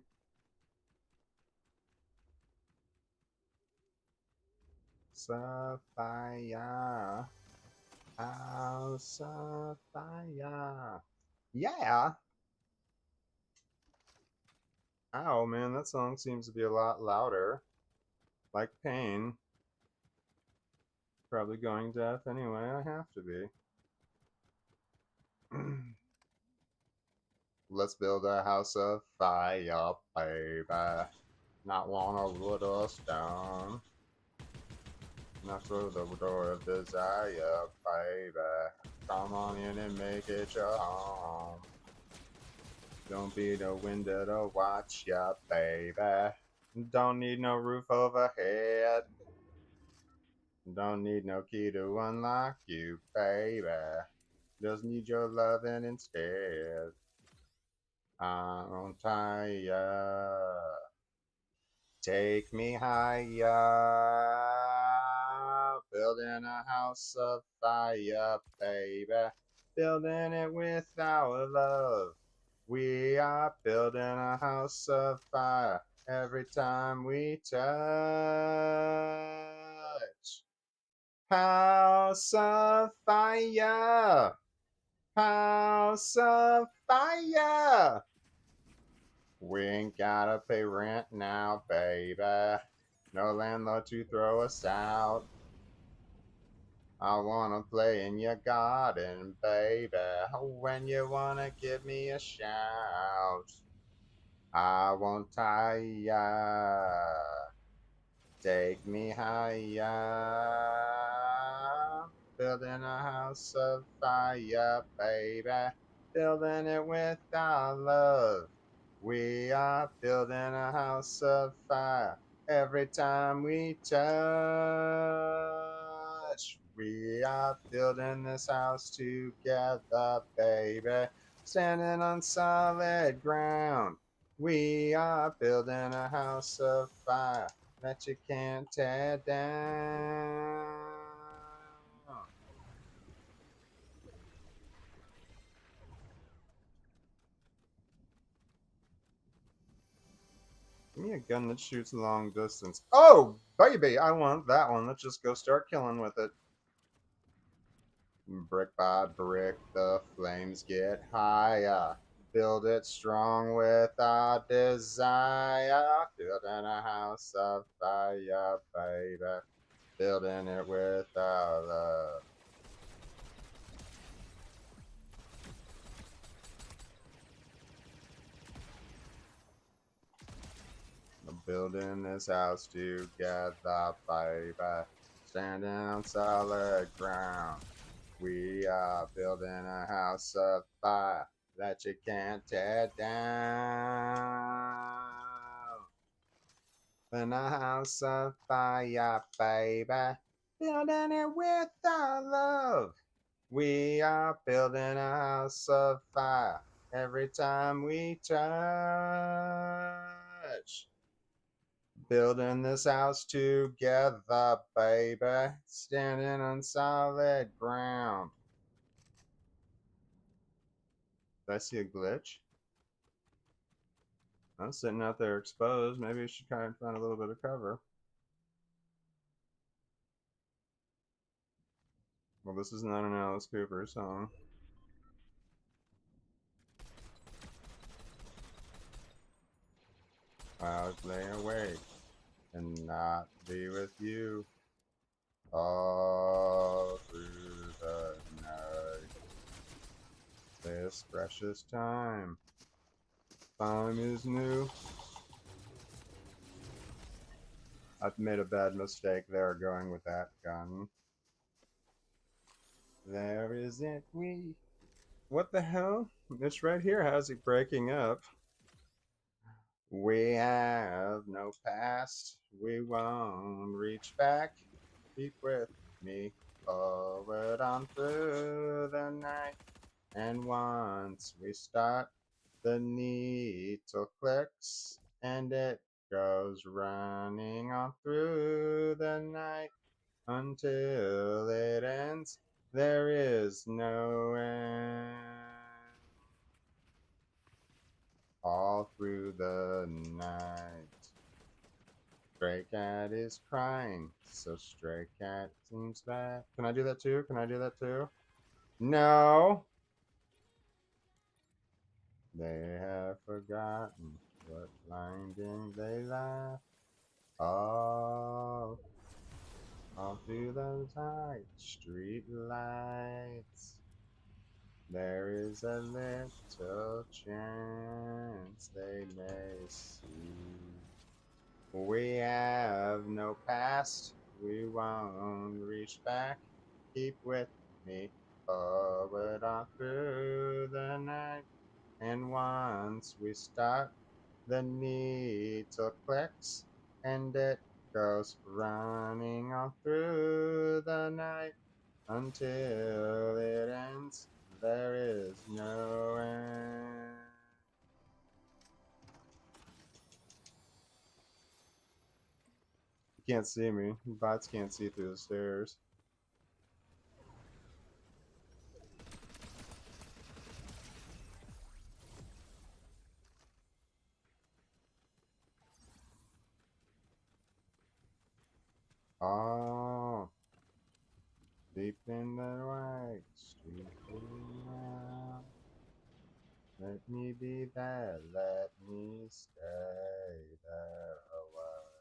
House of fire. House of fire. Yeah. Ow, man, that song seems to be a lot louder. Like Pain. Probably going deaf anyway, I have to be. Let's build a house of fire, baby. Not one of wood or stone. Not through the door of desire, baby. Come on in and make it your home. Don't be the window to watch ya, baby. Don't need no roof overhead. Don't need no key to unlock you, baby. Just need your loving instead. I'm tired. Take me higher. Building a house of fire, baby. Building it with our love. We are building a house of fire every time we touch. House of fire. House of fire. We ain't gotta pay rent now, baby. No landlord to throw us out. I wanna play in your garden, baby. When you wanna give me a shout, I won't tire. Take me higher. Building a house of fire, baby. Building it with our love. We are building a house of fire every time we touch. We are building this house together, baby. Standing on solid ground. We are building a house of fire that you can't tear down. Give me a gun that shoots long distance. Oh, baby, I want that one. Let's just go start killing with it. Brick by brick, the flames get higher. Build it strong with our desire. Building a house of fire, baby. Building it with our love. Building this house together, baby. Standing on solid ground. We are building a house of fire that you can't tear down. In a house of fire, baby. Building it with our love. We are building a house of fire every time we touch. Building this house together, baby. Standing on solid ground. Did I see a glitch? I'm sitting out there exposed. Maybe I should try and find a little bit of cover. Well, this is not an Alice Cooper song. I'll lay awake and not be with you all through the night. This precious time is new. I've made a bad mistake there going with that gun. There isn't we. What the hell? It's right here. How's it breaking up? We have no past. We won't reach back. Keep with me forward on through the night. And once we start, the needle clicks and it goes running on through the night until it ends. There is no end. All through the night. Stray cat is crying, so stray cat seems bad. Can I do that too? Can I do that too? No! They have forgotten what blinding they laugh. All, all through the night, street lights. There is a little chance they may see. We have no past, we won't reach back. Keep with me, forward on through the night. And once we start, the needle clicks, and it goes running on through the night until it ends. There is no end. You can't see me. Bots can't see through the stairs. Oh, deep in the white street now. Let me be there, let me stay there a while.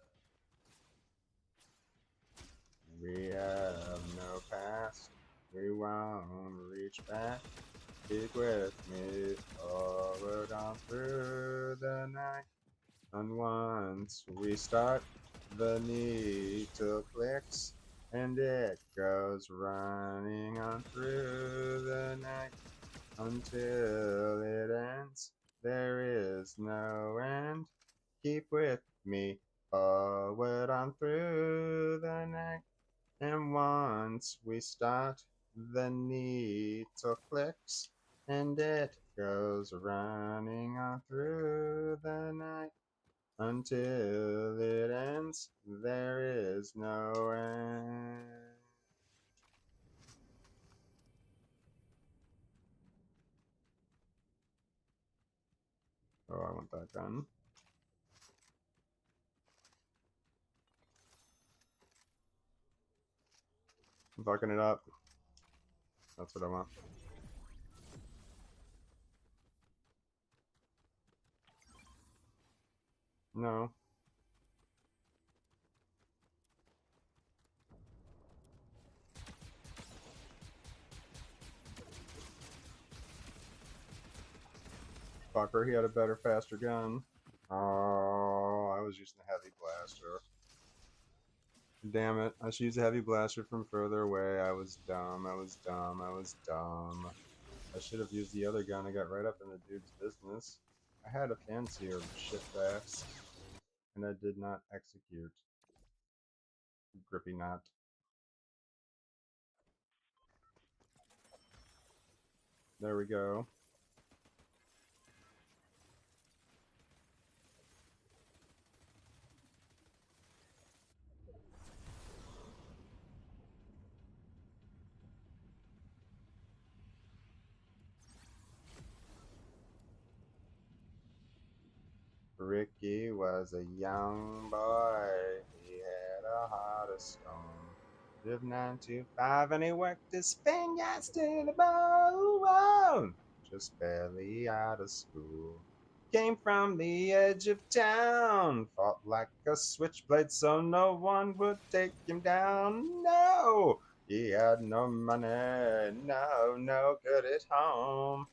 We have no past, we won't reach back. Keep with me, forward on through the night. And once we start, the needle clicks, and it goes running on through the night until it ends. There is no end. Keep with me, forward on through the night. And once we start, the needle clicks, and it goes running on through the night until it ends. There is no end. Oh, I want that gun. I'm fucking it up. That's what I want. No. Fucker, he had a better, faster gun. Oh, I was using the heavy blaster. Damn it. I should use a heavy blaster from further away. I was dumb. I was dumb. I was dumb. I should have used the other gun. I got right up in the dude's business. I had a fancier shitbacks, and I did not execute. Grippy knot. There we go. Ricky was a young boy. He had a heart of stone. Lived 9 to 5 and he worked his fingers to the bone. Just barely out of school. Came from the edge of town. Fought like a switchblade so no one would take him down. No, he had no money. No, no good at home.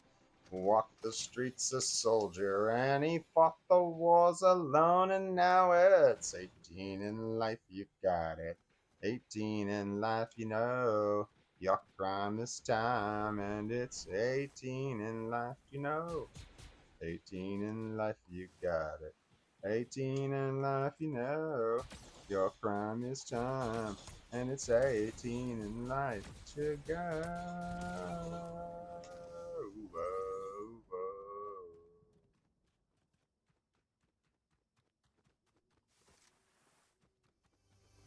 Walked the streets a soldier and he fought the wars alone. And now it's 18 in life, you got it. 18 in life, you know. Your crime is time, and it's 18 in life, you know. 18 in life, you got it. 18 in life, you know. Your crime is time, and it's 18 in life to go. Whoa, whoa.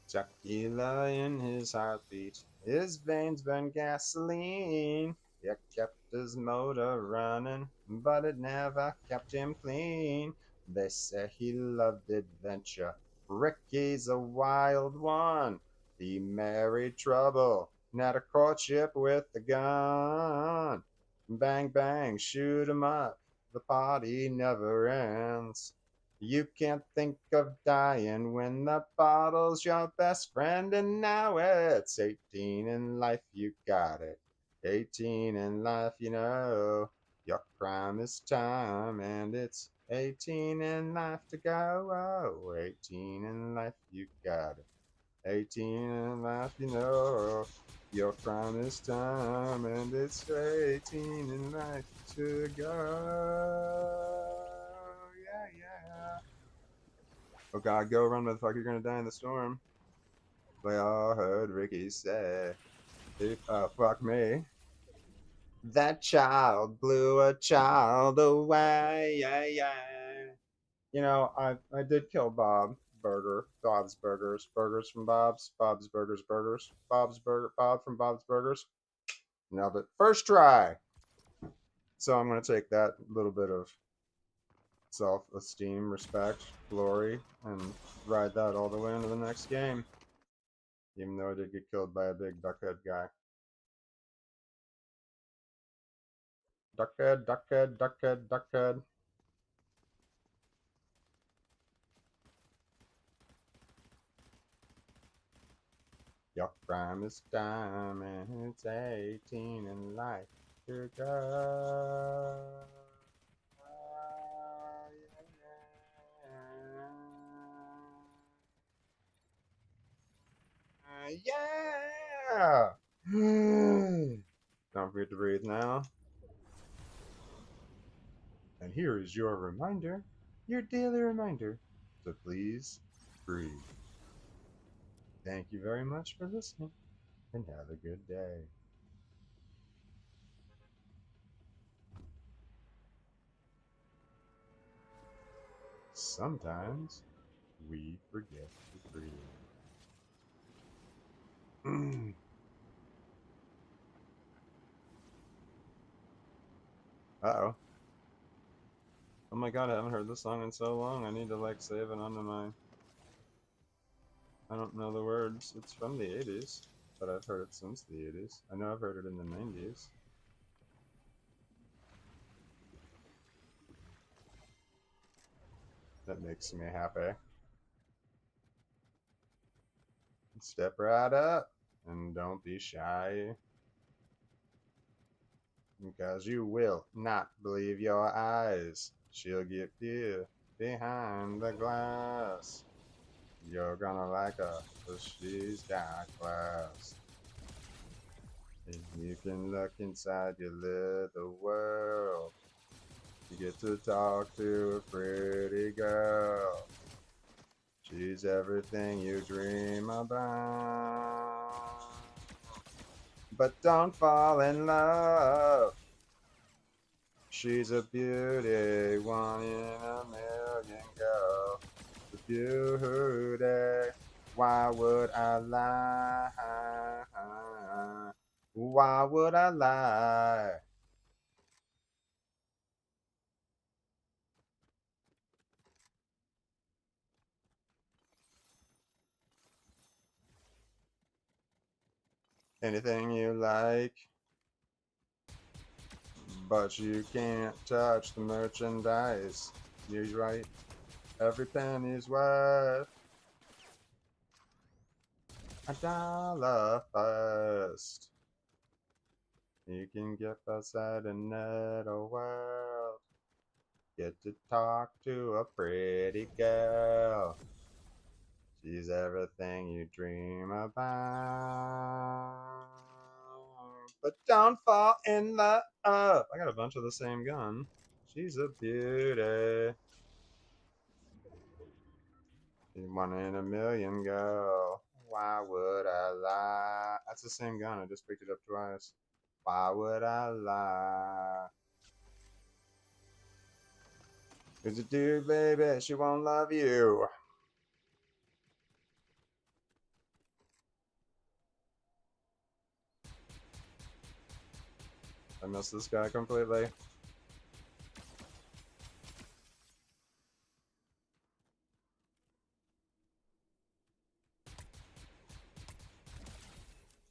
Tequila in his heartbeat, his veins burn gasoline. It kept his motor running, but it never kept him clean. They say he loved adventure, Ricky's a wild one. He married trouble, not a courtship with a gun. Bang, bang, shoot 'em up. The party never ends. You can't think of dying when the bottle's your best friend, and now it's 18 in life, you got it. 18 in life, you know. Your crime is time, and it's 18 in life to go. Oh, 18 in life, you got it. 18 in life, you know. Your crime is time, and it's 18 in life to go. Yeah, yeah. Oh God, go run, motherfucker! You're gonna die in the storm. We all heard Ricky say, fuck me. That child blew a child away. Yeah, yeah. You know, I did kill Bob Burger, Bob's Burgers, Burgers from Bob's Burgers, Burgers, Bob from Bob's Burgers. Nailed it. First try. So I'm going to take that little bit of self-esteem, respect, glory, and ride that all the way into the next game. Even though I did get killed by a big duckhead guy. Duckhead, duckhead, duckhead, duckhead. Your crime is time and it's 18 in life to go. Yeah! Don't forget to breathe now. And here is your reminder, your daily reminder, to please breathe. Thank you very much for listening, and have a good day. Sometimes we forget to breathe. Uh-oh. Oh my god, I haven't heard this song in so long. I need to like save it onto my... I don't know the words. It's from the 80s, but I've heard it since the 80s. I know I've heard it in the 90s. That makes me happy. Step right up and don't be shy, because you will not believe your eyes. She'll get you behind the glass. You're gonna like her, 'cause she's got class. If you can look inside your little world, you get to talk to a pretty girl. She's everything you dream about. But don't fall in love. She's a beauty, 1 in 1,000,000 girl. The beauty. Why would I lie? Why would I lie? Anything you like, but you can't touch the merchandise. You're right, every penny's worth $1 first. You can get outside another world, get to talk to a pretty girl. She's everything you dream about. But don't fall in love. I got a bunch of the same gun. She's a beauty. 1 in 1,000,000 girl. Why would I lie? That's the same gun. I just picked it up twice. Why would I lie? Cause you do, baby, she won't love you. I missed this guy completely.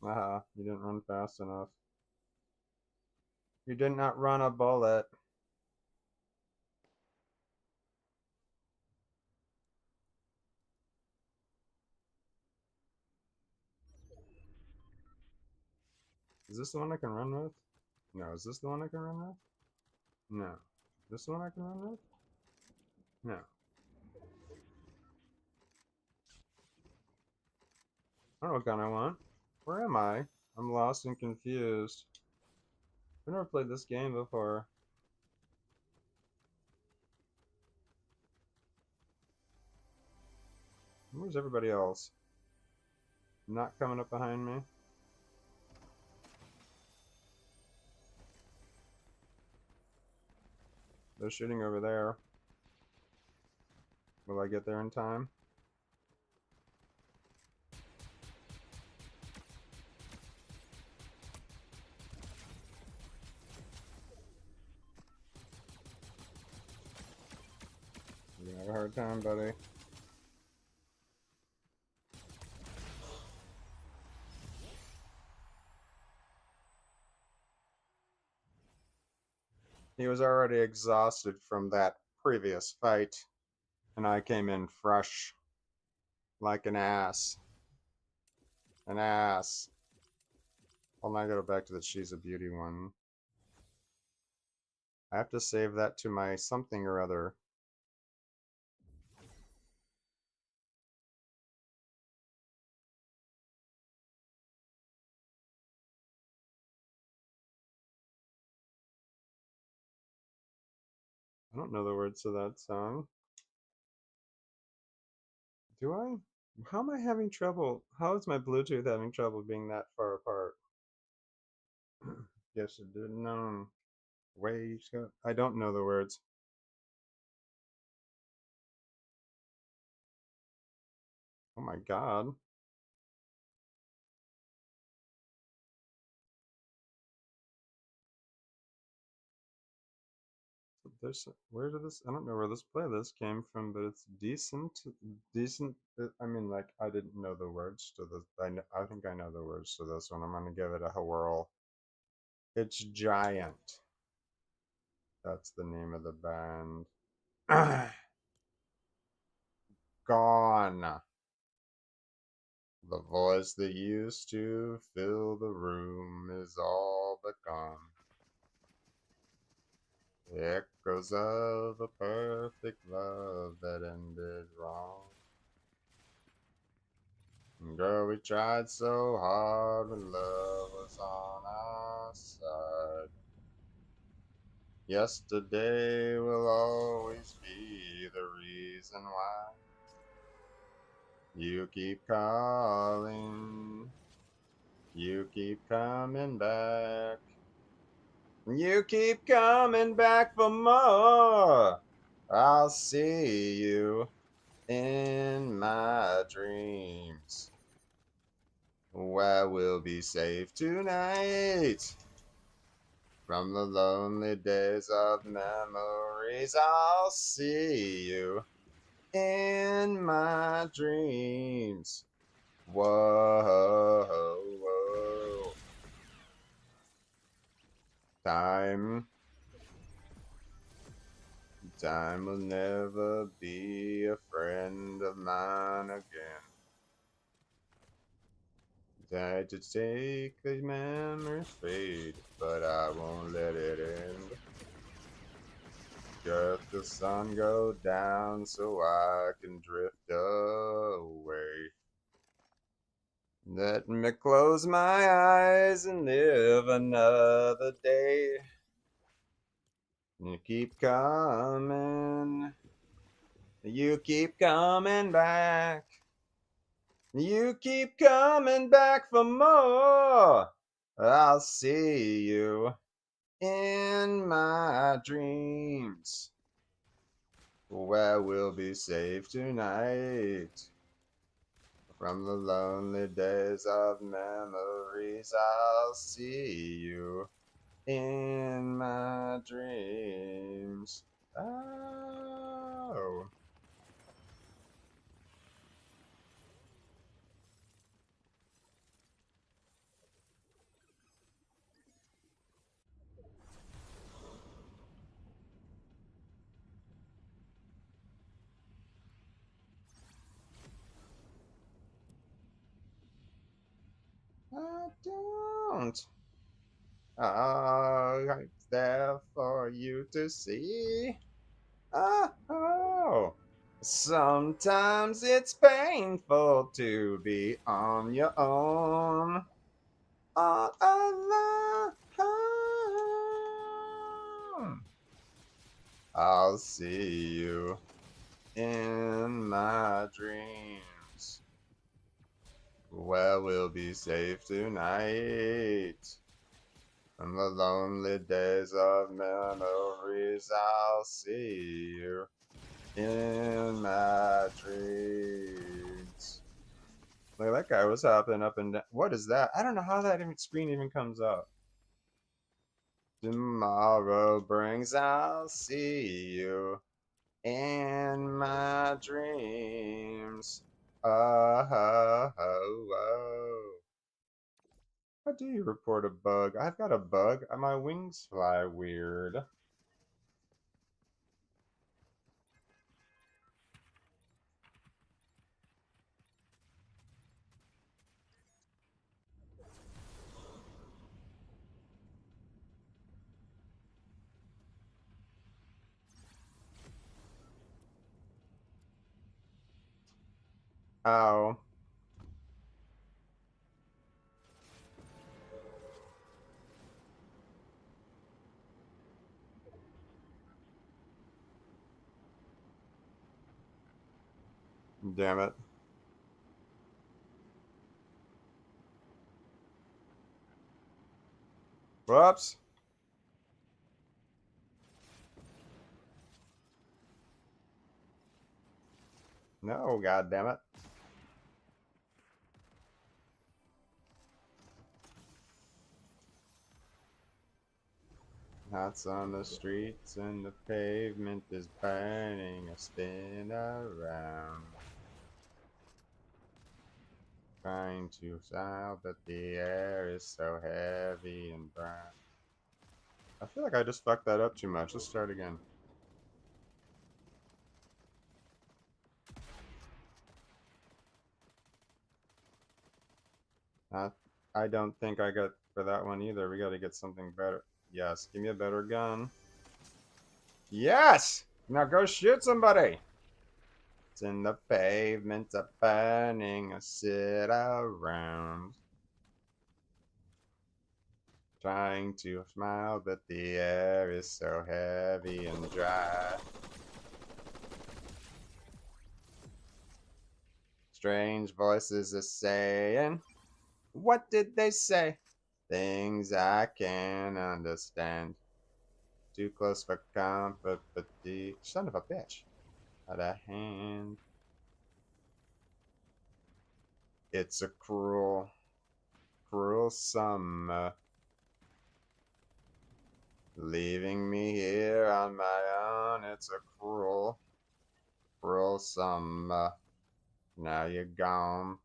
Aha, you didn't run fast enough. You did not run a bullet. Is this the one I can run with? No. Is this the one I can run with? No. This one I can run with? No. I don't know what gun I want. Where am I? I'm lost and confused. I've never played this game before. Where's everybody else? Not coming up behind me? They're shooting over there. Will I get there in time? You're gonna have a hard time, buddy. He was already exhausted from that previous fight, and I came in fresh like an ass. An ass. I'll now go back to the She's a Beauty one. I have to save that to my something or other. I don't know the words to that song. Do I? How am I having trouble? How is my Bluetooth having trouble being that far apart? Yes, it did. No. Waves go. I don't know the words. Oh my god. There's where did this? I don't know where this playlist came from, but it's decent. Decent. I mean, like I didn't know the words to this. I think I know the words to this one. I'm gonna give it a whirl. It's Giant. That's the name of the band. Gone. The voice that used to fill the room is all but gone. Echoes of a perfect love that ended wrong. Girl, we tried so hard when love was on our side. Yesterday will always be the reason why. You keep calling, you keep coming back. You keep coming back for more. I'll see you in my dreams, where we'll be safe tonight. From the lonely days of memories, I'll see you in my dreams. Whoa, whoa. Time will never be a friend of mine again. Tried to take the memories fade, but I won't let it end. Just the sun go down so I can drift away. Let me close my eyes and live another day. You keep coming. You keep coming back. You keep coming back for more. I'll see you in my dreams, where we'll be safe tonight. From the lonely days of memories, I'll see you in my dreams. Oh. don't. Oh, it's there for you to see. Oh, sometimes it's painful to be on your own. All alone. I'll see you in my dreams, where we'll be safe tonight. From the lonely days of memories, I'll see you in my dreams. Like that guy was hopping up and down. What is that? I don't know how that screen even comes up. Tomorrow brings, I'll see you in my dreams. Oh, oh, oh, oh. How do you report a bug? I've got a bug. My wings fly weird. Ow. Damn it. Whoops. No, god damn it. Knots on the streets and the pavement is burning. I spin around, trying to sound, but the air is so heavy and brown. I feel like I just fucked that up too much. Let's start again. I, I don't think I got for that one either. We gotta get something better. Yes, give me a better gun. Yes! Now go shoot somebody! It's in the pavement, a burning, I sit around, trying to smile, but the air is so heavy and dry. Strange voices are saying, what did they say? Things I can't understand. Too close for comfort, but the son of a bitch out of hand. It's a cruel, cruel summer, leaving me here on my own. It's a cruel, cruel summer. Now you're gone.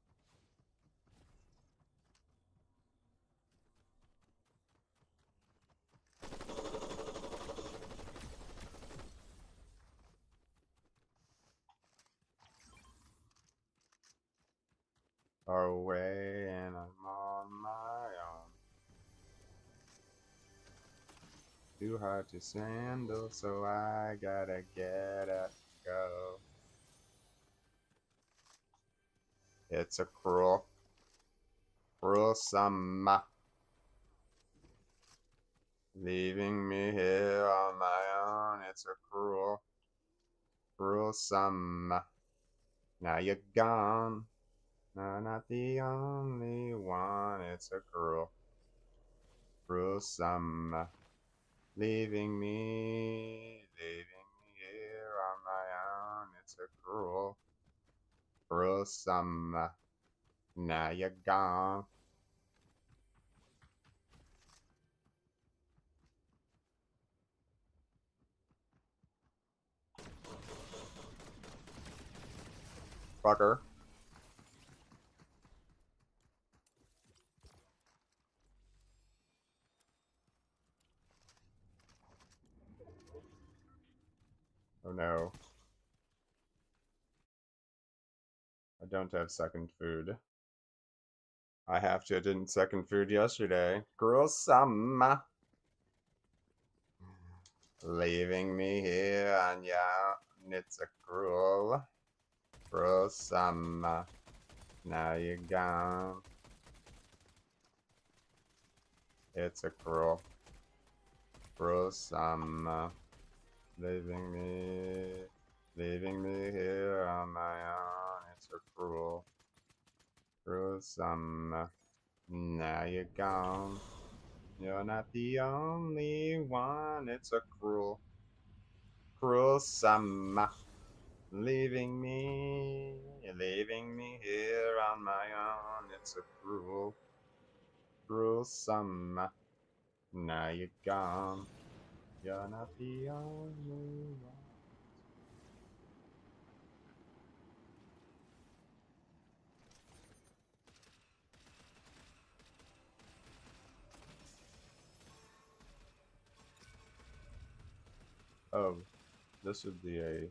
Away and I'm on my own. Too hard to handle, so I gotta get up, go. It's a cruel, cruel summer, leaving me here on my own. It's a cruel, cruel summer. Now you're gone. No, not the only one. It's a cruel, cruel summer, leaving me here on my own. It's a cruel, cruel summer. Now you're gone. Fucker. Oh no. I don't have second food. I have to. I didn't second food yesterday. Cruel summer. Leaving me here on your own. It's a cruel, cruel summer. Now you're gone. It's a cruel, cruel summer. Leaving me here on my own. It's a cruel, cruel summer. Now you're gone. You're not the only one. It's a cruel, cruel summer. Leaving me here on my own. It's a cruel, cruel summer. Now you're gone. You're not the only one. Oh, this would be a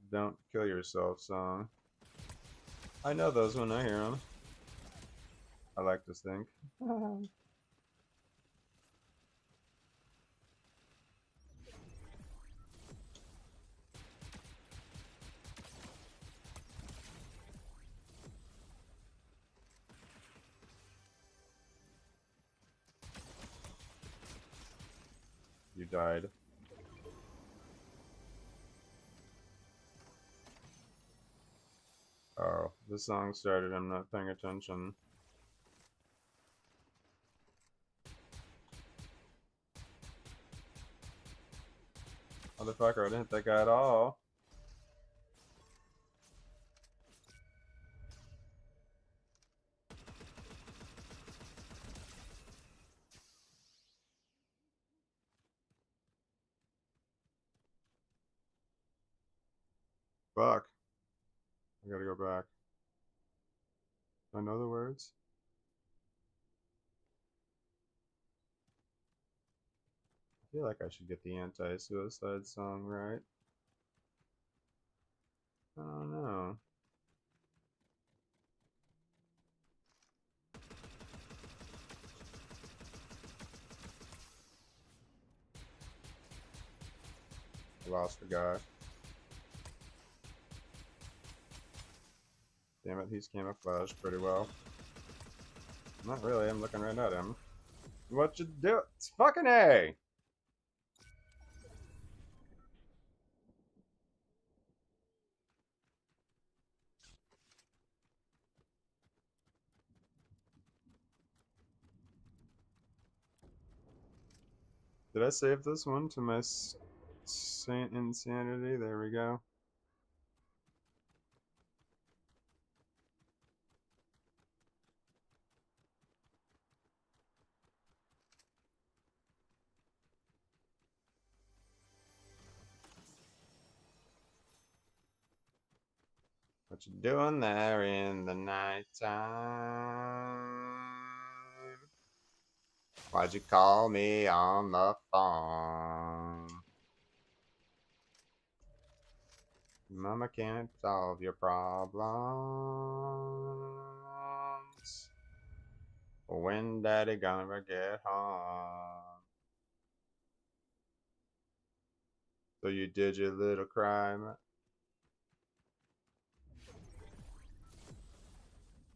"Don't Kill Yourself" song. I know those when I hear them. I like to think. You died. Oh, the song started. I'm not paying attention. Motherfucker, I didn't hit that guy at all. Fuck. I gotta go back. I know the words. I feel like I should get the anti-suicide song right. I don't know. I lost the guy. Damn it, he's camouflaged pretty well. Not really, I'm looking right at him. What you do? It's fucking A! Did I save this one to my Saint Insanity? There we go. What you doing there in the nighttime? Why'd you call me on the phone? Mama can't solve your problems. When daddy gonna get home? So you did your little crime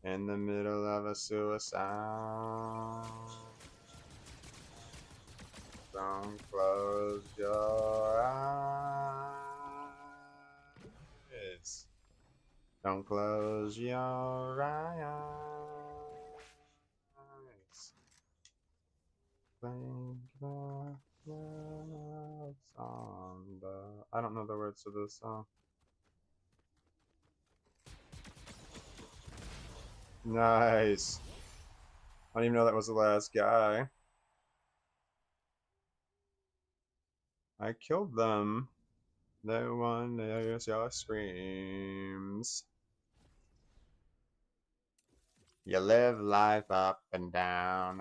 in the middle of a suicide. Don't close your eyes. Don't close your eyes. Think the clouds on the. I don't know the words to this song. Nice. I don't even know that was the last guy. I killed them. No one hears your screams. You live life up and down.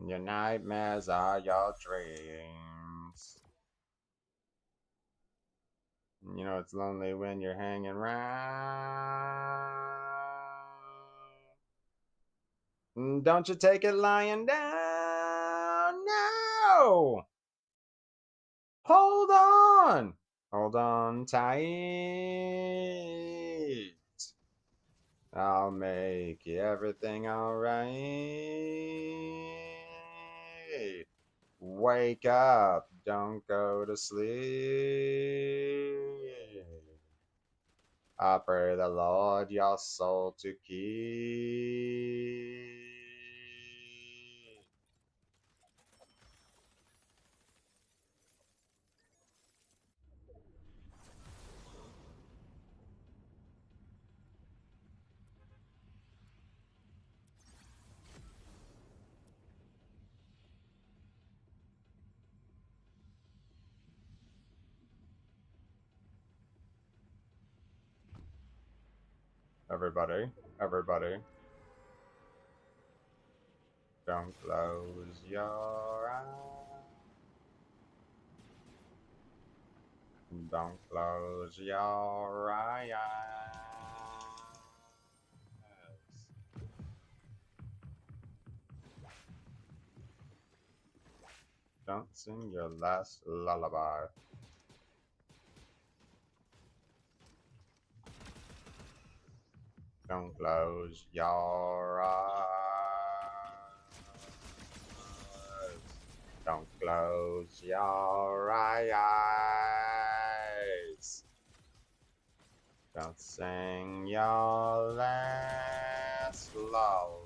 Your nightmares are your dreams. You know it's lonely when you're hanging around. Don't you take it lying down. No! Hold on! Hold on tight. I'll make everything alright. Wake up, don't go to sleep. I pray the Lord your soul to keep. Everybody, everybody, don't close your eyes. Don't close your eyes. Don't sing your last lullaby. Don't close your eyes. Don't close your eyes. Don't sing your last lullaby.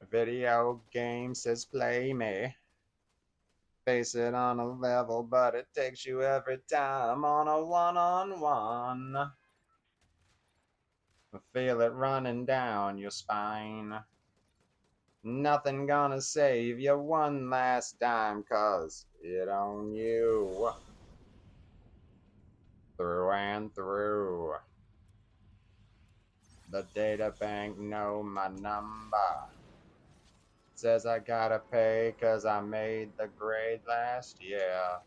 Video game says play me. Face it on a level, but it takes you every time on a one-on-one. Feel it running down your spine. Nothing gonna save you one last dime, 'cause it on you. Through and through. The data bank know my number. Says I gotta pay 'cause I made the grade last year.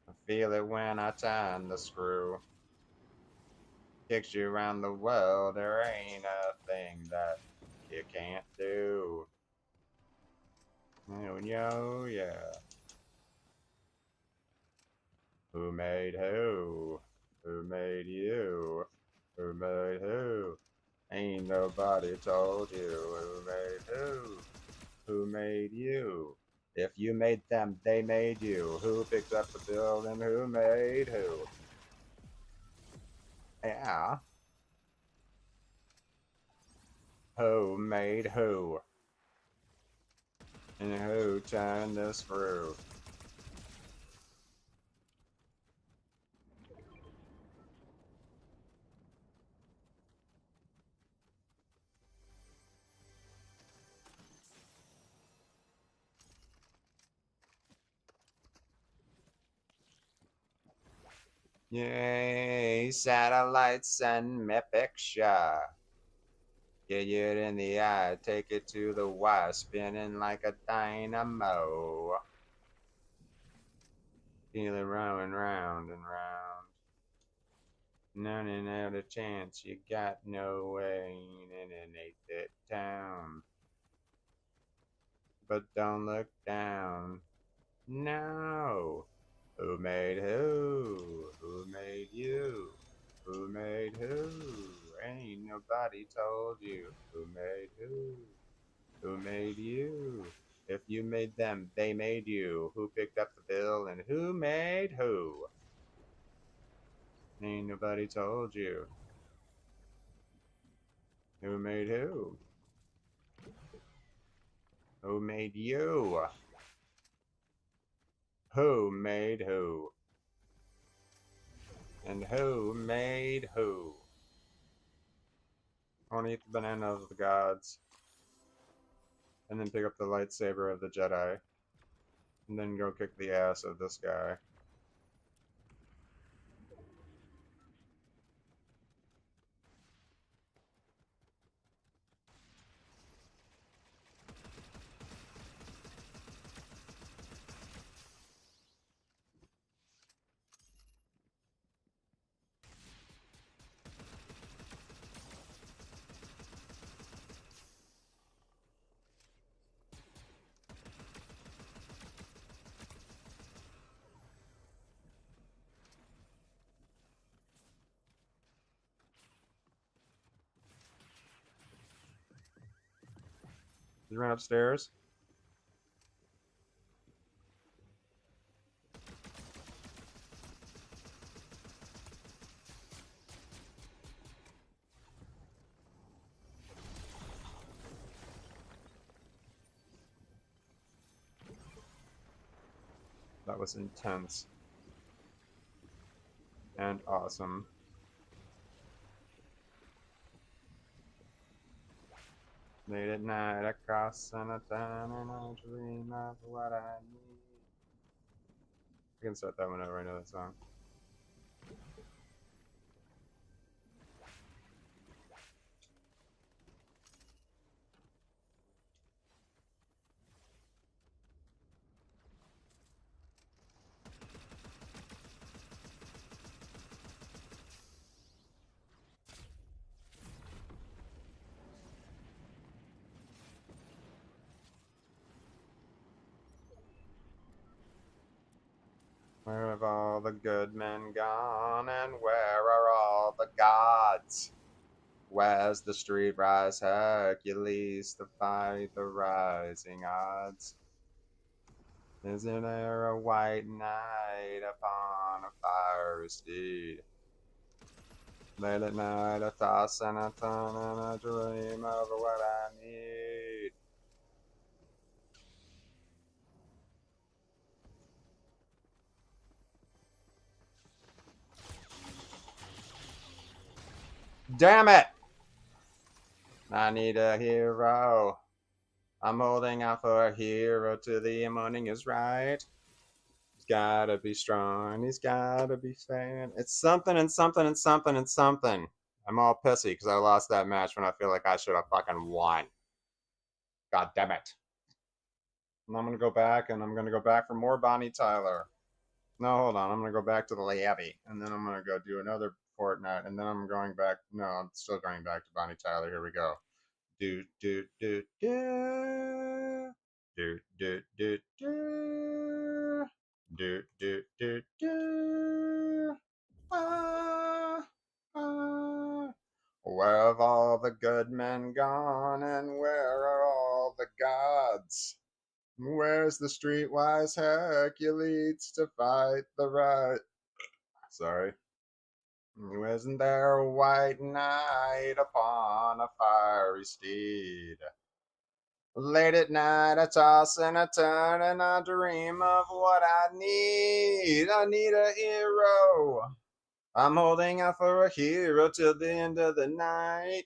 I feel it when I turn the screw. Kicks you around the world, there ain't a thing that you can't do. Oh, yo, yeah. Who made who? Who made you? Who made who? Ain't nobody told you who made who? Who made you? If you made them, they made you. Who picked up the bill and who made who? Yeah. Who made who? And who turned the screw? Yay, satellites send me picture. Get it in the eye, take it to the wire, spinning like a dynamo. Feel it rolling round and round. None and out a chance, you got no way in an 8-bit town. But don't look down. No. Who made who? Who made you? Who made who? Ain't nobody told you. Who made who? Who made you? If you made them, they made you. Who picked up the bill and who made who? Ain't nobody told you. Who made who? Who made you? Who made who? And who made who? I want to eat the banana of the gods. And then pick up the lightsaber of the Jedi. And then go kick the ass of this guy. He ran upstairs. That was intense. And awesome. Late at night, across and a town, and I dream of what I need. I can start that one over. I know that song. Where have all the good men gone, and where are all the gods? Where's the streetwise Hercules to fight the rising odds? Isn't there a white knight upon a fiery steed? Late at night, I toss and I turn and I dream of what I need. Damn it! I need a hero. I'm holding out for a hero till the morning is right. He's gotta be strong. He's gotta be fair. It's something and something and something and something. I'm all pissy because I lost that match when I feel like I should have fucking won. God damn it. And I'm gonna go back and I'm gonna go back for more Bonnie Tyler. No, hold on. I'm gonna go back to the Abbey and then I'm gonna go do another Fortnite and then I'm going back. No, I'm still going back to Bonnie Tyler. Here we go. Do do do do do do do do do do do do. Ah, ah. Where have all the good men gone, and where are all the gods? Where's the streetwise Hercules to fight the right? Sorry. Isn't there a white knight upon a fiery steed? Late at night, I toss and I turn and I dream of what I need. I need a hero. I'm holding out for a hero till the end of the night.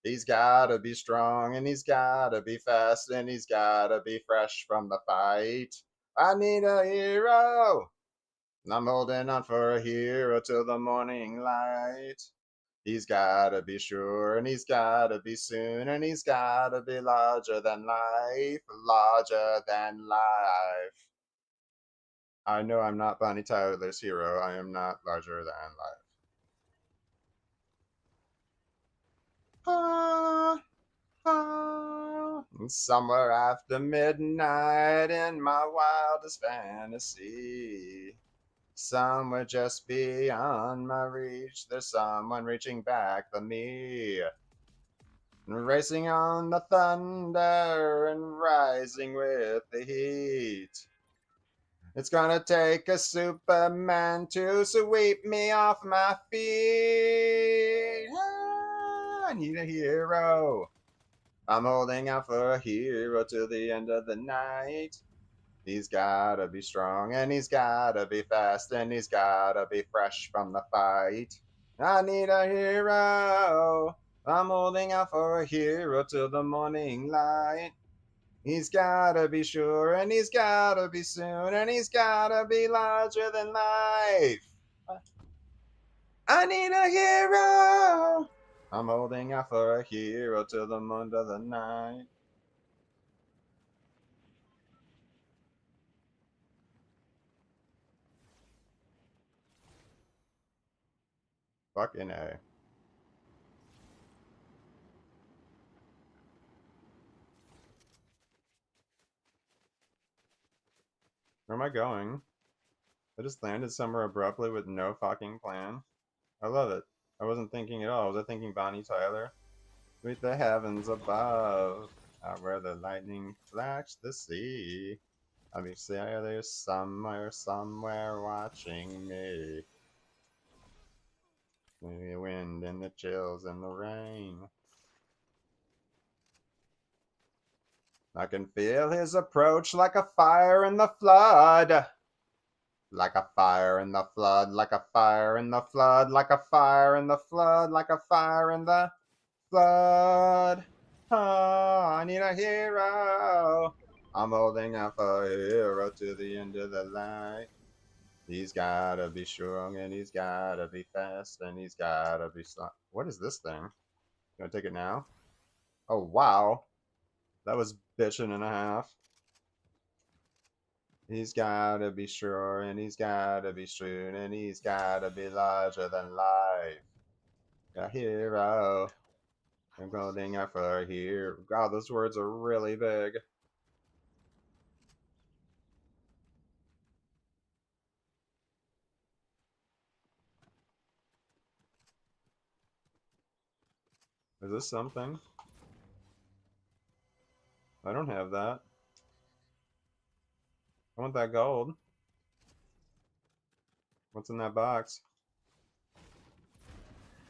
He's gotta be strong and he's gotta be fast and he's gotta be fresh from the fight. I need a hero. I'm holding on for a hero till the morning light. He's gotta be sure and he's gotta be soon and he's gotta be larger than life, larger than life. I know I'm not Bonnie Tyler's hero. I am not larger than life. Ah, ah. Somewhere after midnight in my wildest fantasy. Somewhere just beyond my reach, there's someone reaching back for me. Racing on the thunder and rising with the heat. It's gonna take a Superman to sweep me off my feet. I need a hero. I'm holding out for a hero till the end of the night. He's gotta be strong and he's gotta be fast and he's gotta be fresh from the fight. I need a hero. I'm holding out for a hero till the morning light. He's gotta be sure, and he's gotta be soon, and he's gotta be larger than life. I need a hero. I'm holding out for a hero till the end of the night. Fucking A. Where am I going? I just landed somewhere abruptly with no fucking plan. I love it. I wasn't thinking at all. Was I thinking Bonnie Tyler? With the heavens above, out where the lightning flashed the sea. I'll be there somewhere watching me. The wind and the chills and the rain. I can feel his approach like a fire in the flood. Like a fire in the flood, like a fire in the flood, like a fire in the flood, like a fire in the flood. Oh, I need a hero. I'm holding out for a hero to the end of the line. He's gotta be strong and he's gotta be fast and he's gotta be strong. What is this thing? Gonna take it now? Oh, wow. That was bitchin' and a half. He's gotta be sure and he's gotta be shrewd and he's gotta be larger than life. A hero. I'm holding out for a hero. God, those words are really big. Is this something? I don't have that. I want that gold. What's in that box?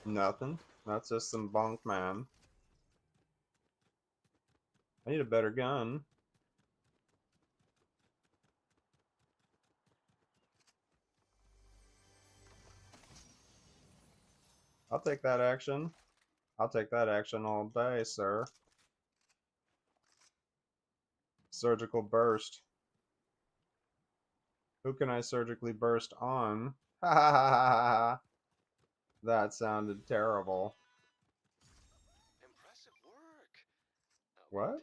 Nothing. That's just some bunk, man. I need a better gun. I'll take that action. I'll take that action all day, sir. Surgical burst. Who can I surgically burst on? Ha ha ha ha ha. That sounded terrible. Impressive work. What?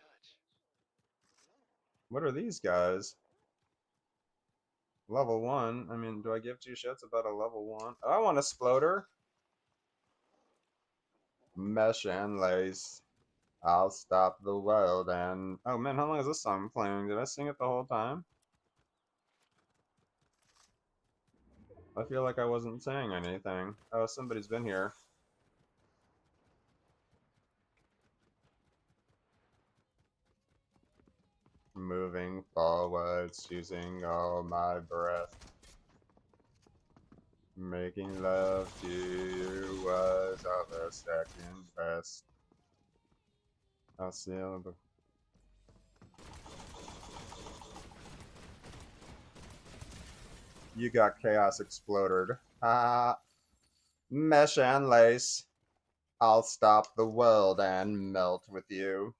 What are these guys? Level 1? I mean, do I give two shits about a level 1? Oh, I want a sploder. Mesh and lace. I'll stop the world and... Oh man, how long is this song playing? Did I sing it the whole time? I feel like I wasn't saying anything. Oh, somebody's been here. Moving forwards, using all my breath. Making love to you was our second best. I'll seal the... You got chaos exploded. Ah, mesh and lace. I'll stop the world and melt with you.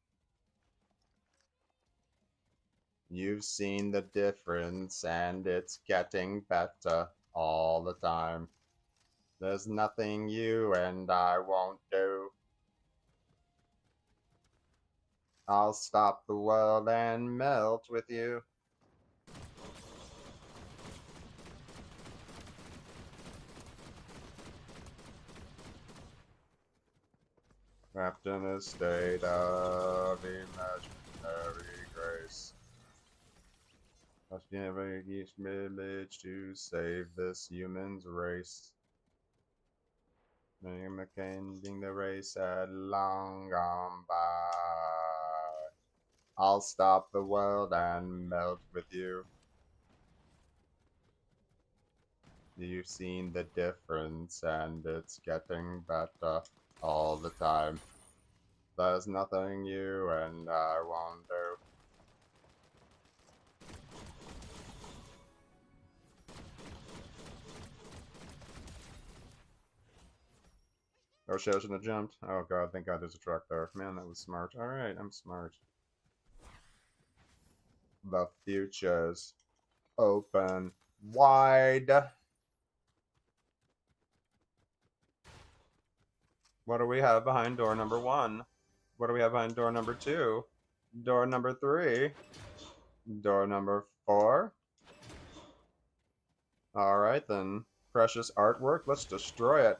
You've seen the difference and it's getting better all the time. There's nothing you and I won't do. I'll stop the world and melt with you. Wrapped in a state of imaginary grace. I've never used village to save this human's race. Ending the race had long gone by. I'll stop the world and melt with you. You've seen the difference and it's getting better all the time. There's nothing you and I won't do. Oh shit, I shouldn't have jumped. Oh god, thank god there's a truck there. Man, that was smart. Alright, I'm smart. The future's open wide. What do we have behind door number 1? What do we have behind door number 2? Door number 3? Door number 4? Alright then. Precious artwork, let's destroy it.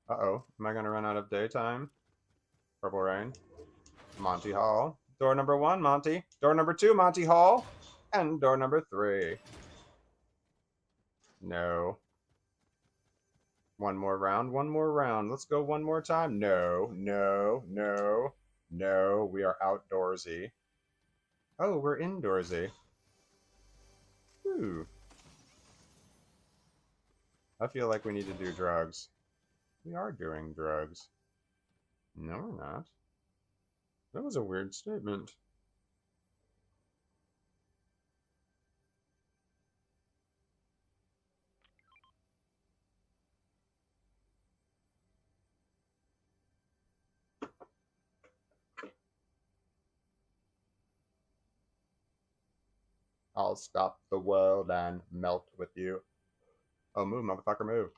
Uh-oh, am I gonna run out of daytime? Purple Rain. Monty Hall. Door number 1, Monty. Door number 2, Monty Hall. And door number 3. No. One more round, one more round. Let's go one more time. No, no, no, no. We are outdoorsy. Oh, we're indoorsy. Ooh. I feel like we need to do drugs. We are doing drugs. No, we're not. That was a weird statement. I'll stop the world and melt with you. Oh, move, motherfucker, move.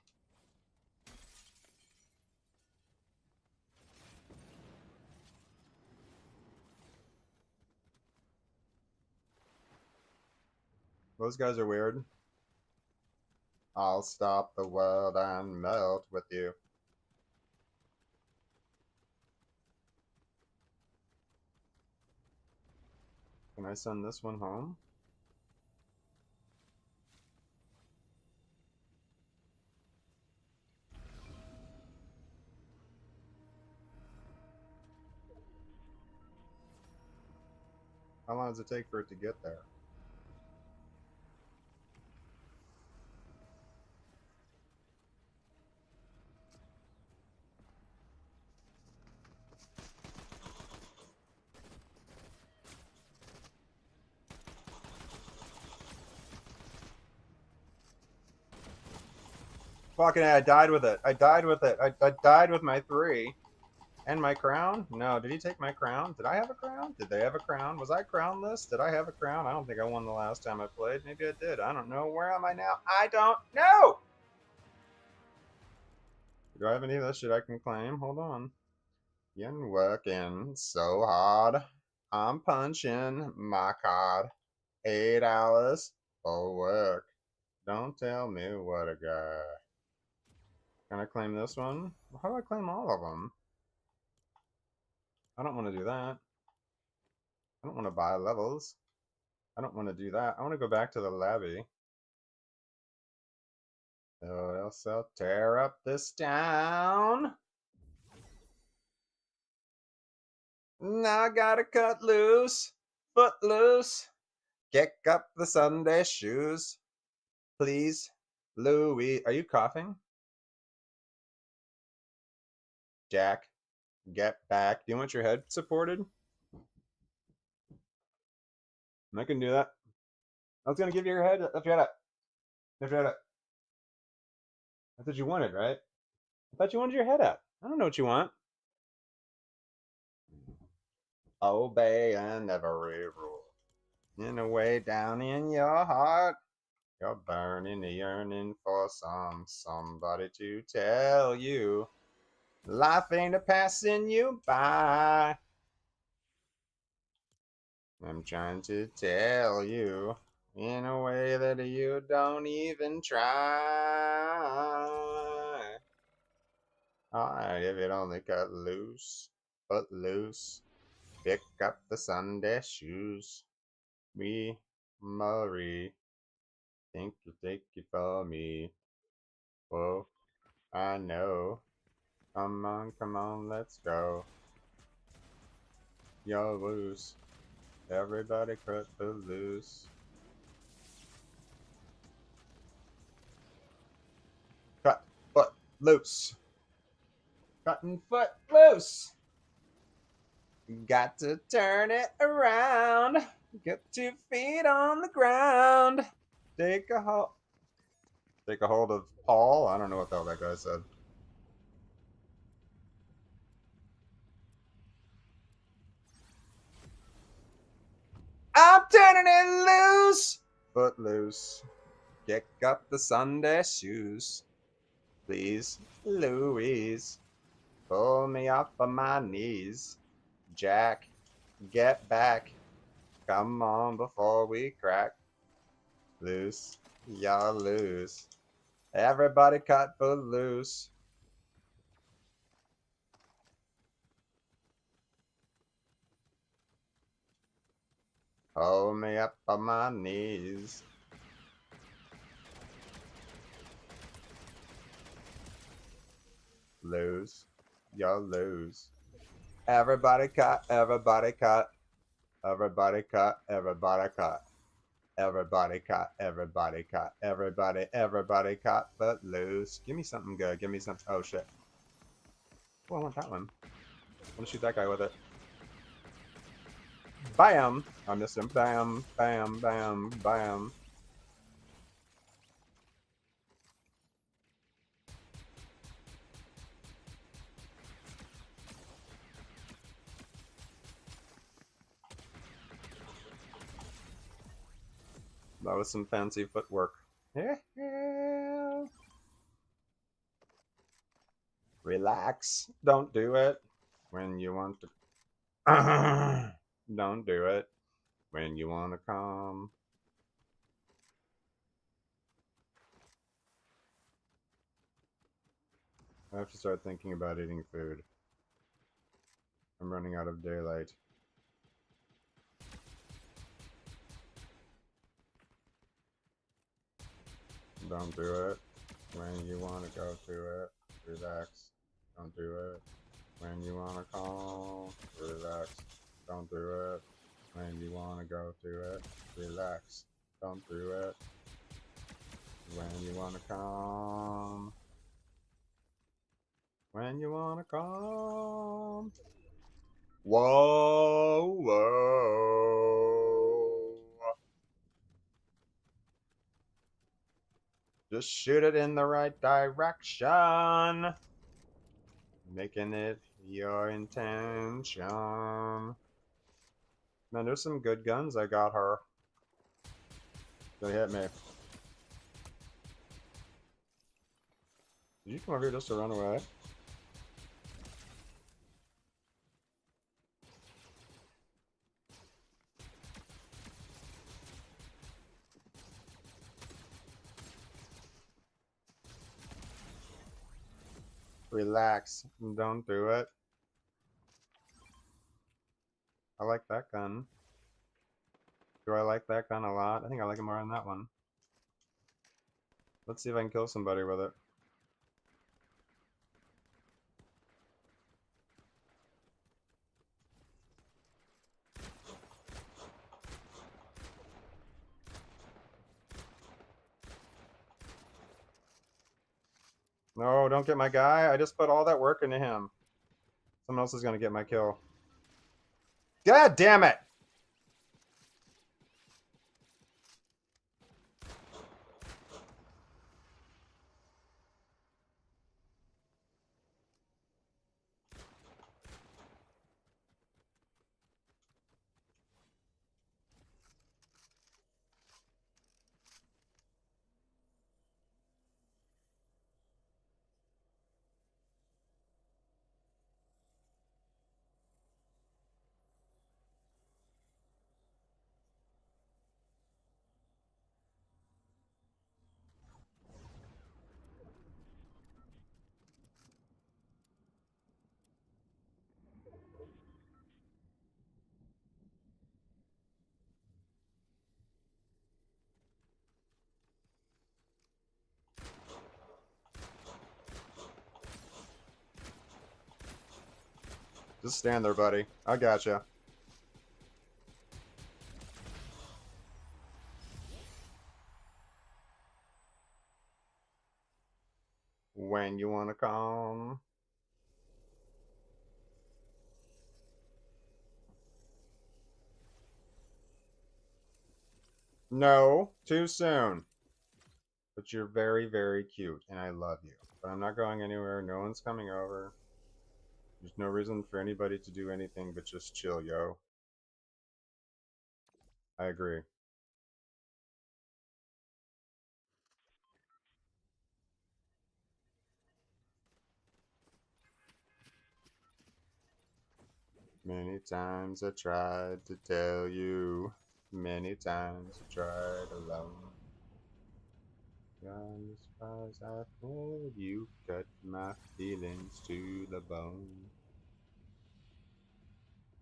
Those guys are weird. I'll stop the world and melt with you. Can I send this one home? How long does it take for it to get there? Fucking I died with it. I died with it. I died with my 3. And my crown? No, did he take my crown? Did I have a crown? Did they have a crown? Was I crownless? Did I have a crown? I don't think I won the last time I played. Maybe I did. I don't know. Where am I now? I don't know! Do I have any of this shit I can claim? Hold on. Been working so hard. I'm punching my card. 8 hours for work. Don't tell me what I got. Can I claim this one? How do I claim all of them? I don't want to do that. I don't want to buy levels. I don't want to do that. I want to go back to the levy. Or else I'll tear up this town. Now I gotta cut loose, foot loose. Kick up the Sunday shoes. Please, Louis. Are you coughing? Jack, get back. Do you want your head supported? I can do that. I was gonna give you your head. Lift your head up. Lift your head up. That's what you wanted, right? I thought you wanted your head up. I don't know what you want. Obeying every rule. In a way down in your heart, you're burning, yearning for somebody to tell you life ain't a passing you by. I'm trying to tell you in a way that you don't even try. Alright, if it only cut loose, but loose, pick up the Sunday shoes. Me, Marie, think you'll take it for me. Whoa, I know. Come on, let's go. You're loose. Everybody cut the loose. Cut foot loose. Cutting foot loose. Got to turn it around. Get 2 feet on the ground. Take a hold. Take a hold of Paul. I don't know what the hell that guy said. I'm turning it loose. Foot loose. Kick up the Sunday shoes. Please, Louise. Pull me off of my knees. Jack, get back. Come on before we crack. Loose, y'all loose. Everybody cut for loose. Hold me up on my knees. Lose, y'all lose. Everybody cut, everybody cut. Everybody cut, everybody cut. Everybody cut, everybody cut. Everybody cut, but lose. Give me something good. Give me some. Oh shit. Oh, I want that one. I want to shoot that guy with it. Bam! I missed him. Bam, bam, bam, bam. That was some fancy footwork. Relax. Don't do it when you want to. Don't do it when you want to come. I have to start thinking about eating food. I'm running out of daylight. Don't do it when you want to go to it. Relax. Don't do it when you want to call. Relax. Don't do it when you want to go to it. Relax. Don't do it when you want to come. When you want to come. Whoa, whoa. Just shoot it in the right direction. Making it your intention. Man, there's some good guns I got her. They hit me. Did you come over here just to run away? Relax. Don't do it. I like that gun. Do I like that gun a lot? I think I like it more than that one. Let's see if I can kill somebody with it. No, don't get my guy. I just put all that work into him. Someone else is going to get my kill. God damn it! Just stand there, buddy. I gotcha. When you want to come. No, too soon. But you're very, very cute, and I love you. But I'm not going anywhere. No one's coming over. There's no reason for anybody to do anything but just chill, yo. I agree. Many times I tried to tell you. Many times I tried alone. Gone as far as I've heard you cut my feelings to the bone.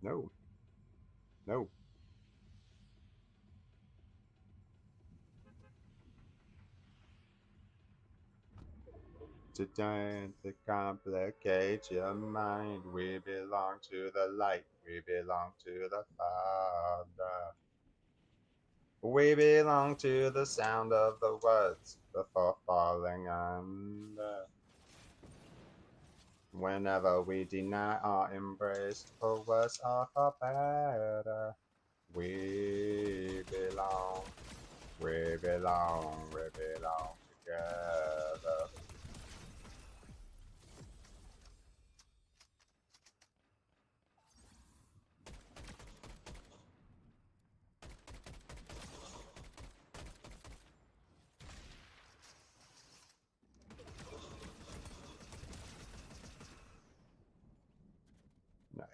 No, no. To try to complicate your mind. We belong to the light. We belong to the Father. We belong to the sound of the words before falling under. Whenever we deny our embrace, for worse or for better, we belong, we belong, we belong together.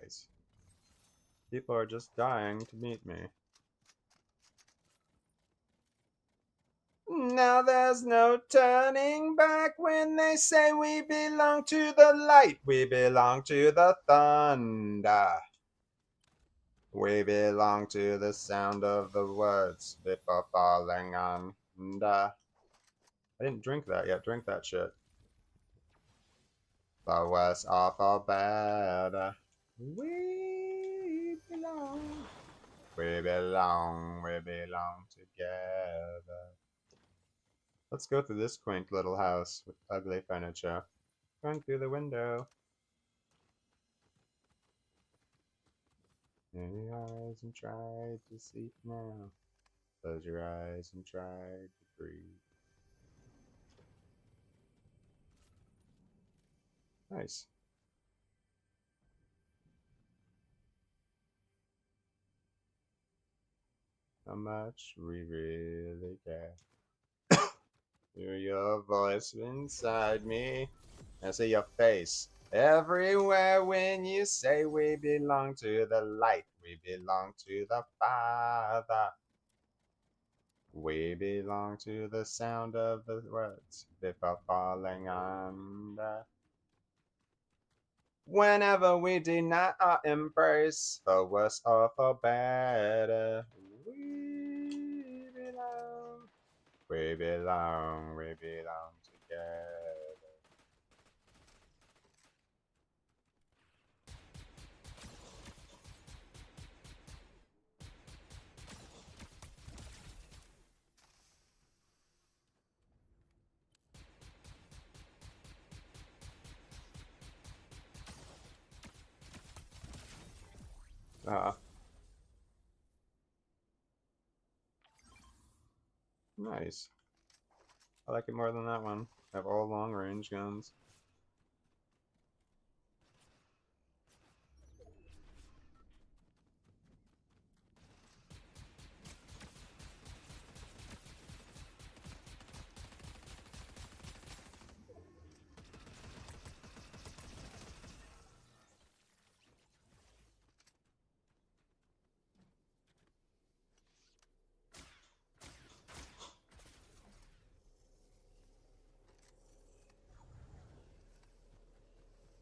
Nice. People are just dying to meet me. Now there's no turning back when they say we belong to the light, we belong to the thunder. We belong to the sound of the words before falling under. I didn't drink that yet. Drink that shit. For worse or for better, we belong. We belong. We belong together. Let's go through this quaint little house with ugly furniture. Going through the window. In your eyes and try to sleep now. Close your eyes and try to breathe. Nice. How much we really care. Hear your voice inside me. I see your face everywhere when you say we belong to the light. We belong to the Father. We belong to the sound of the words before falling under. Whenever we deny our embrace, for worse or for better, we belong. We belong, we belong together. Ah, nice. I like it more than that one. I have all long range guns.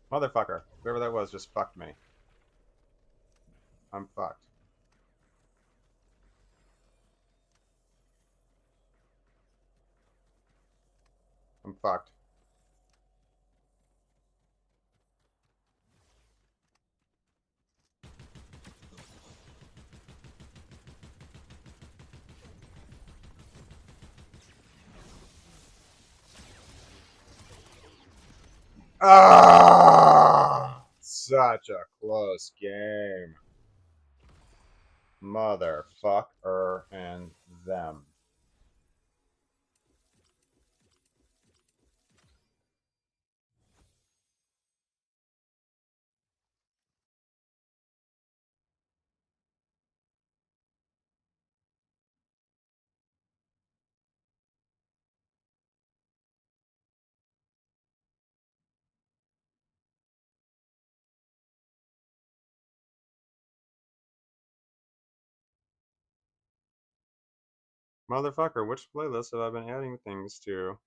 Motherfucker. Whoever that was just fucked me. I'm fucked. I'm fucked. Ah! Such a close game. Motherfucker and them. Motherfucker, which playlist have I been adding things to?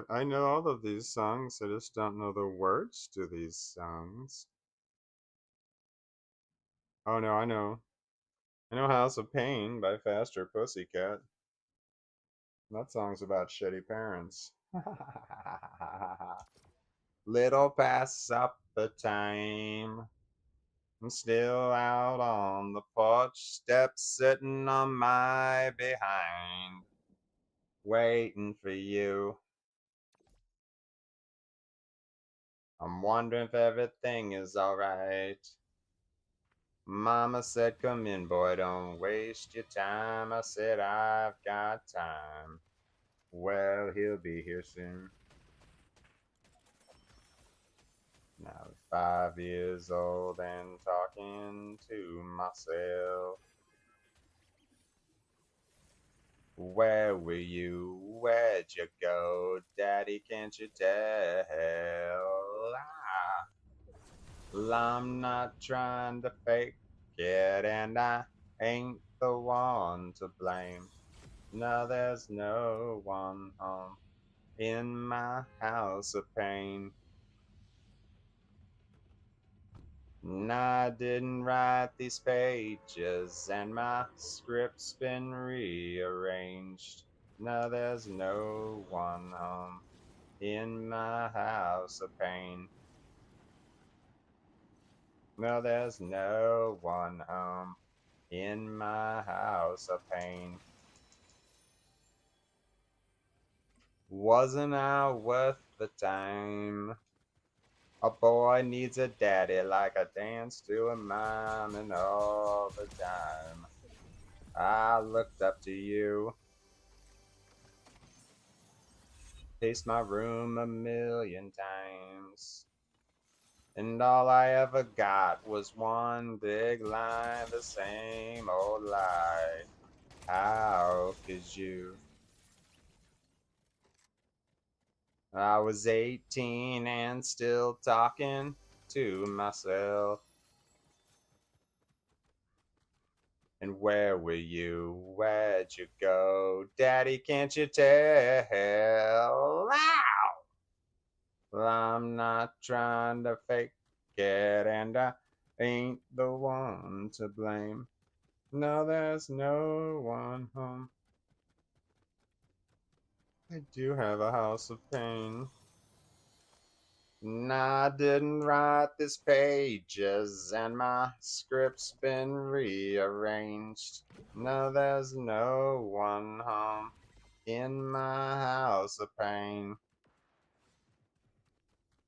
I know all of these songs, I just don't know the words to these songs. Oh no, I know. I know House of Pain by Faster Pussycat. That song's about shitty parents. Little past supper time. I'm still out on the porch steps, sitting on my behind, waiting for you. I'm wondering if everything is alright. Mama said, come in, boy, don't waste your time. I said, I've got time. Well, he'll be here soon. Now, 5 years old and talking to myself. Where were you? Where'd you go? Daddy, can't you tell? I'm not trying to fake it, and I ain't the one to blame. No, there's no one home in my house of pain. And I didn't write these pages, and my script's been rearranged. No, there's no one home in my house of pain. No, there's no one home in my house of pain. Wasn't I worth the time? A boy needs a daddy like I dance to a mime, and all the time I looked up to you. Paced my room 1,000,000 times, and all I ever got was one big lie, the same old lie. How could you? I was 18 and still talking to myself. And where were you? Where'd you go? Daddy, can't you tell? Ow! Well, I'm not trying to fake it, and I ain't the one to blame. No, there's no one home. I do have a house of pain. Nah, I didn't write these pages, and my script's been rearranged. No, there's no one home in my house of pain.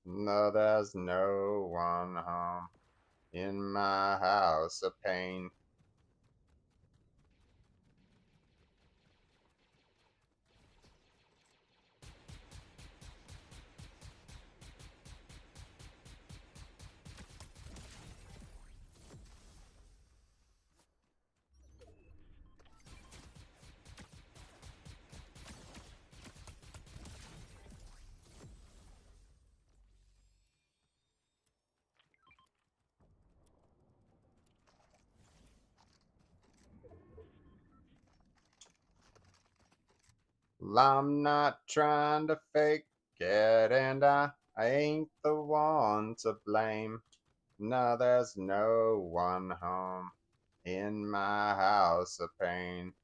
No, there's no one home in my house of pain. Well, I'm not trying to fake it, and I ain't the one to blame. No, there's no one home in my house of pain.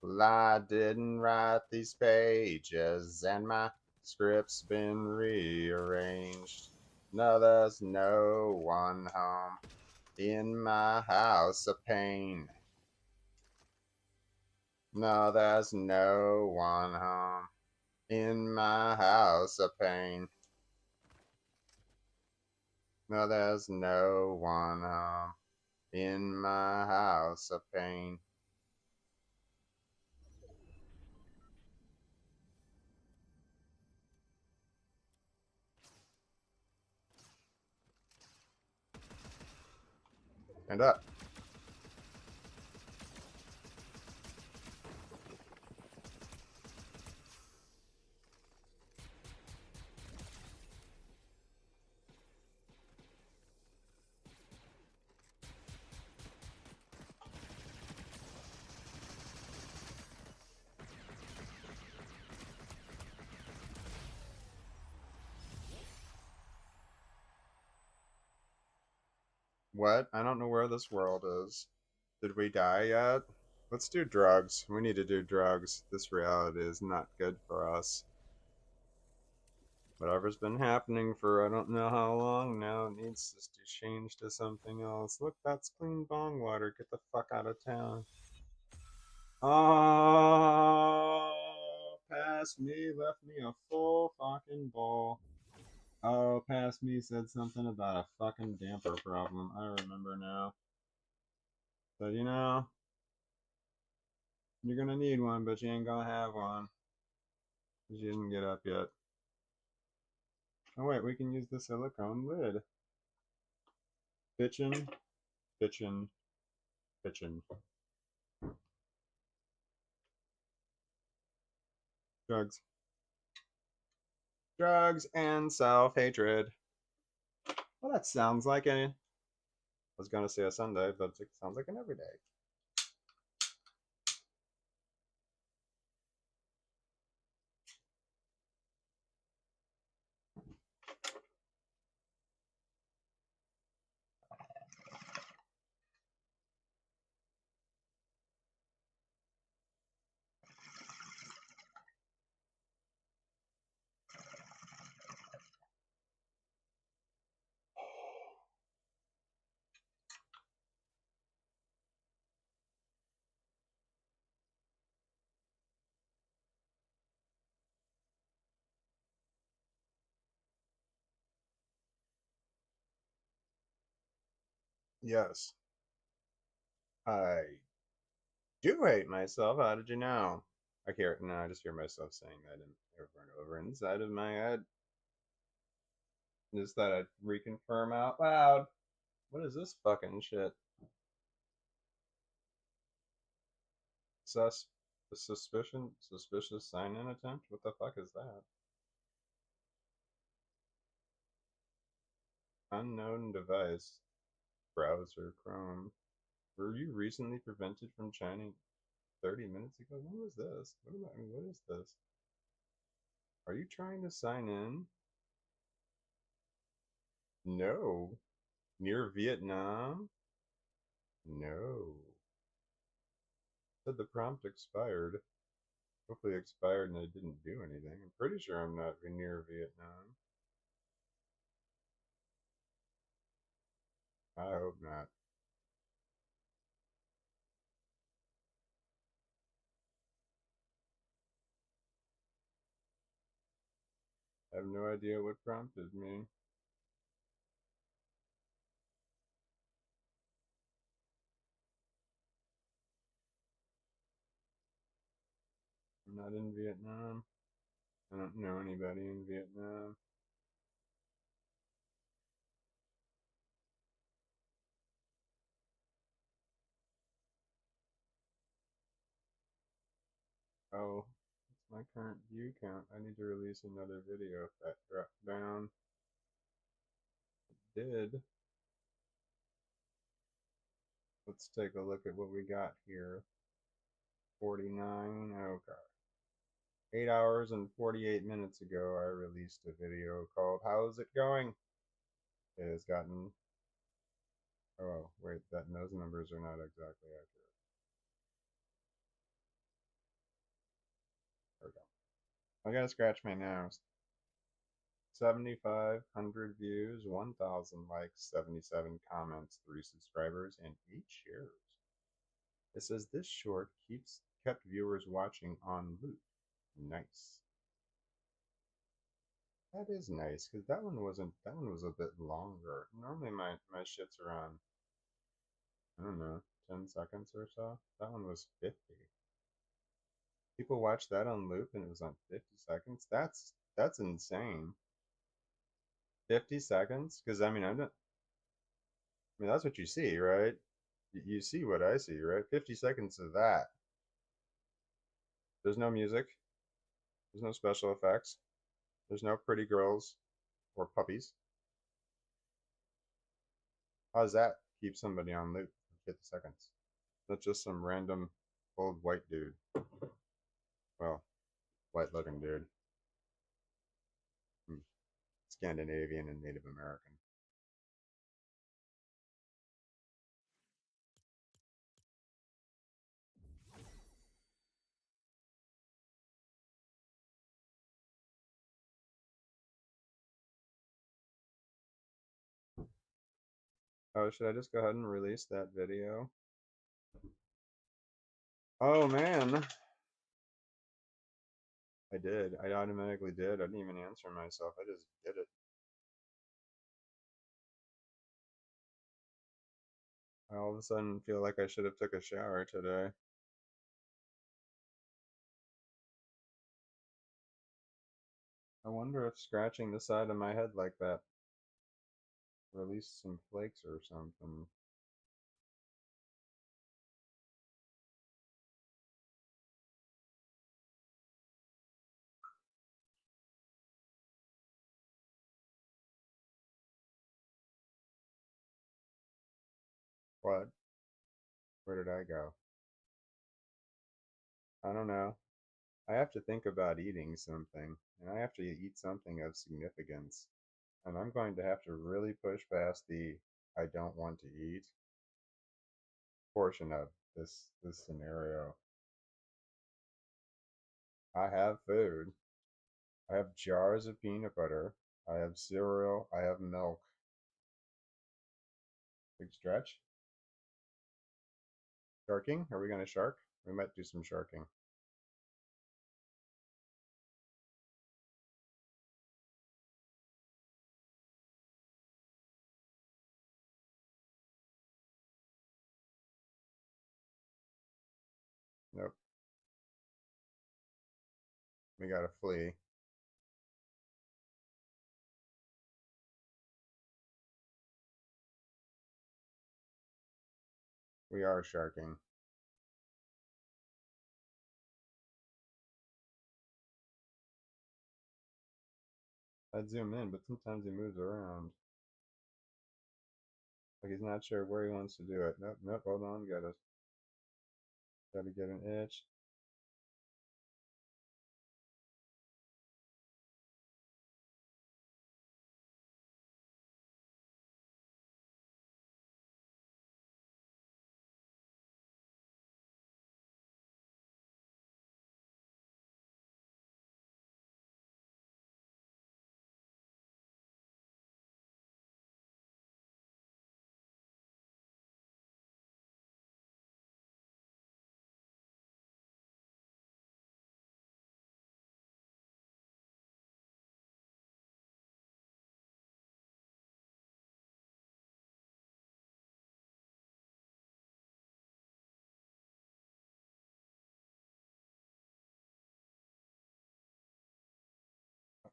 Well, I didn't write these pages, and my script's been rearranged. No, there's no one home in my house of pain. No, there's no one home in my house of pain. No, there's no one home in my house of pain. Stand up. What? I don't know where this world is. Did we die yet? Let's do drugs. We need to do drugs. This reality is not good for us. Whatever's been happening for I don't know how long now needs to change to something else. Look, that's clean bong water. Get the fuck out of town. Oh, past me left me a full fucking bowl. Oh, past me said something about a fucking damper problem. I remember now. But you're gonna need one, but you ain't gonna have one. Because you didn't get up yet. Oh wait, we can use the silicone lid. Bitchin', bitchin', bitchin'. Drugs. Drugs and self-hatred. Well, that sounds like I was gonna say a Sunday, but it sounds like an everyday. Yes, I do hate myself. How did you know? I hear no, I just hear myself saying that over and over inside of my head. Just that I reconfirm out loud. What is this fucking shit? Suspicious sign-in attempt? What the fuck is that? Unknown device. Browser Chrome. Were you recently prevented from shining 30 minutes ago? When was this? What is this? Are you trying to sign in? No. Near Vietnam? No. Said the prompt expired. Hopefully it expired and I didn't do anything. I'm pretty sure I'm not near Vietnam. I hope not. I have no idea what prompted me. I'm not in Vietnam. I don't know anybody in Vietnam. Oh, it's my current view count. I need to release another video if that dropped down. It did. Let's take a look at what we got here. 49. Okay. 8 hours and 48 minutes ago, I released a video called How's It Going? It has gotten. Oh, wait, those numbers are not exactly accurate. There we go. I gotta scratch my nose. 7,500 views, 1,000 likes, 77 comments, 3 subscribers, and 8 shares. It says this short kept viewers watching on loop. Nice. That is nice, because that one wasn't, that one was a bit longer. Normally my shit's around, I don't know, 10 seconds or so. That one was 50. People watched that on loop and it was on 50 seconds. That's insane. 50 seconds? Because I mean, I mean, that's what you see, right? You see what I see, right? 50 seconds of that. There's no music, there's no special effects, there's no pretty girls or puppies. How does that keep somebody on loop for 50 seconds? That's just some random old white dude. Well, white looking dude. Hmm. Scandinavian and Native American. Oh, should I just go ahead and release that video? Oh man, I did. I automatically did. I didn't even answer myself. I just did it. I all of a sudden feel like I should have took a shower today. I wonder if scratching the side of my head like that released some flakes or something. What? Where did I go? I don't know. I have to think about eating something, and I have to eat something of significance. And I'm going to have to really push past the I don't want to eat portion of this scenario. I have food. I have jars of peanut butter. I have cereal. I have milk. Big stretch. Sharking? Are we going to shark? We might do some sharking. Nope. We got to flee. We are sharking. I'd zoom in, but sometimes he moves around. Like he's not sure where he wants to do it. Nope, nope, hold on, gotta get an itch.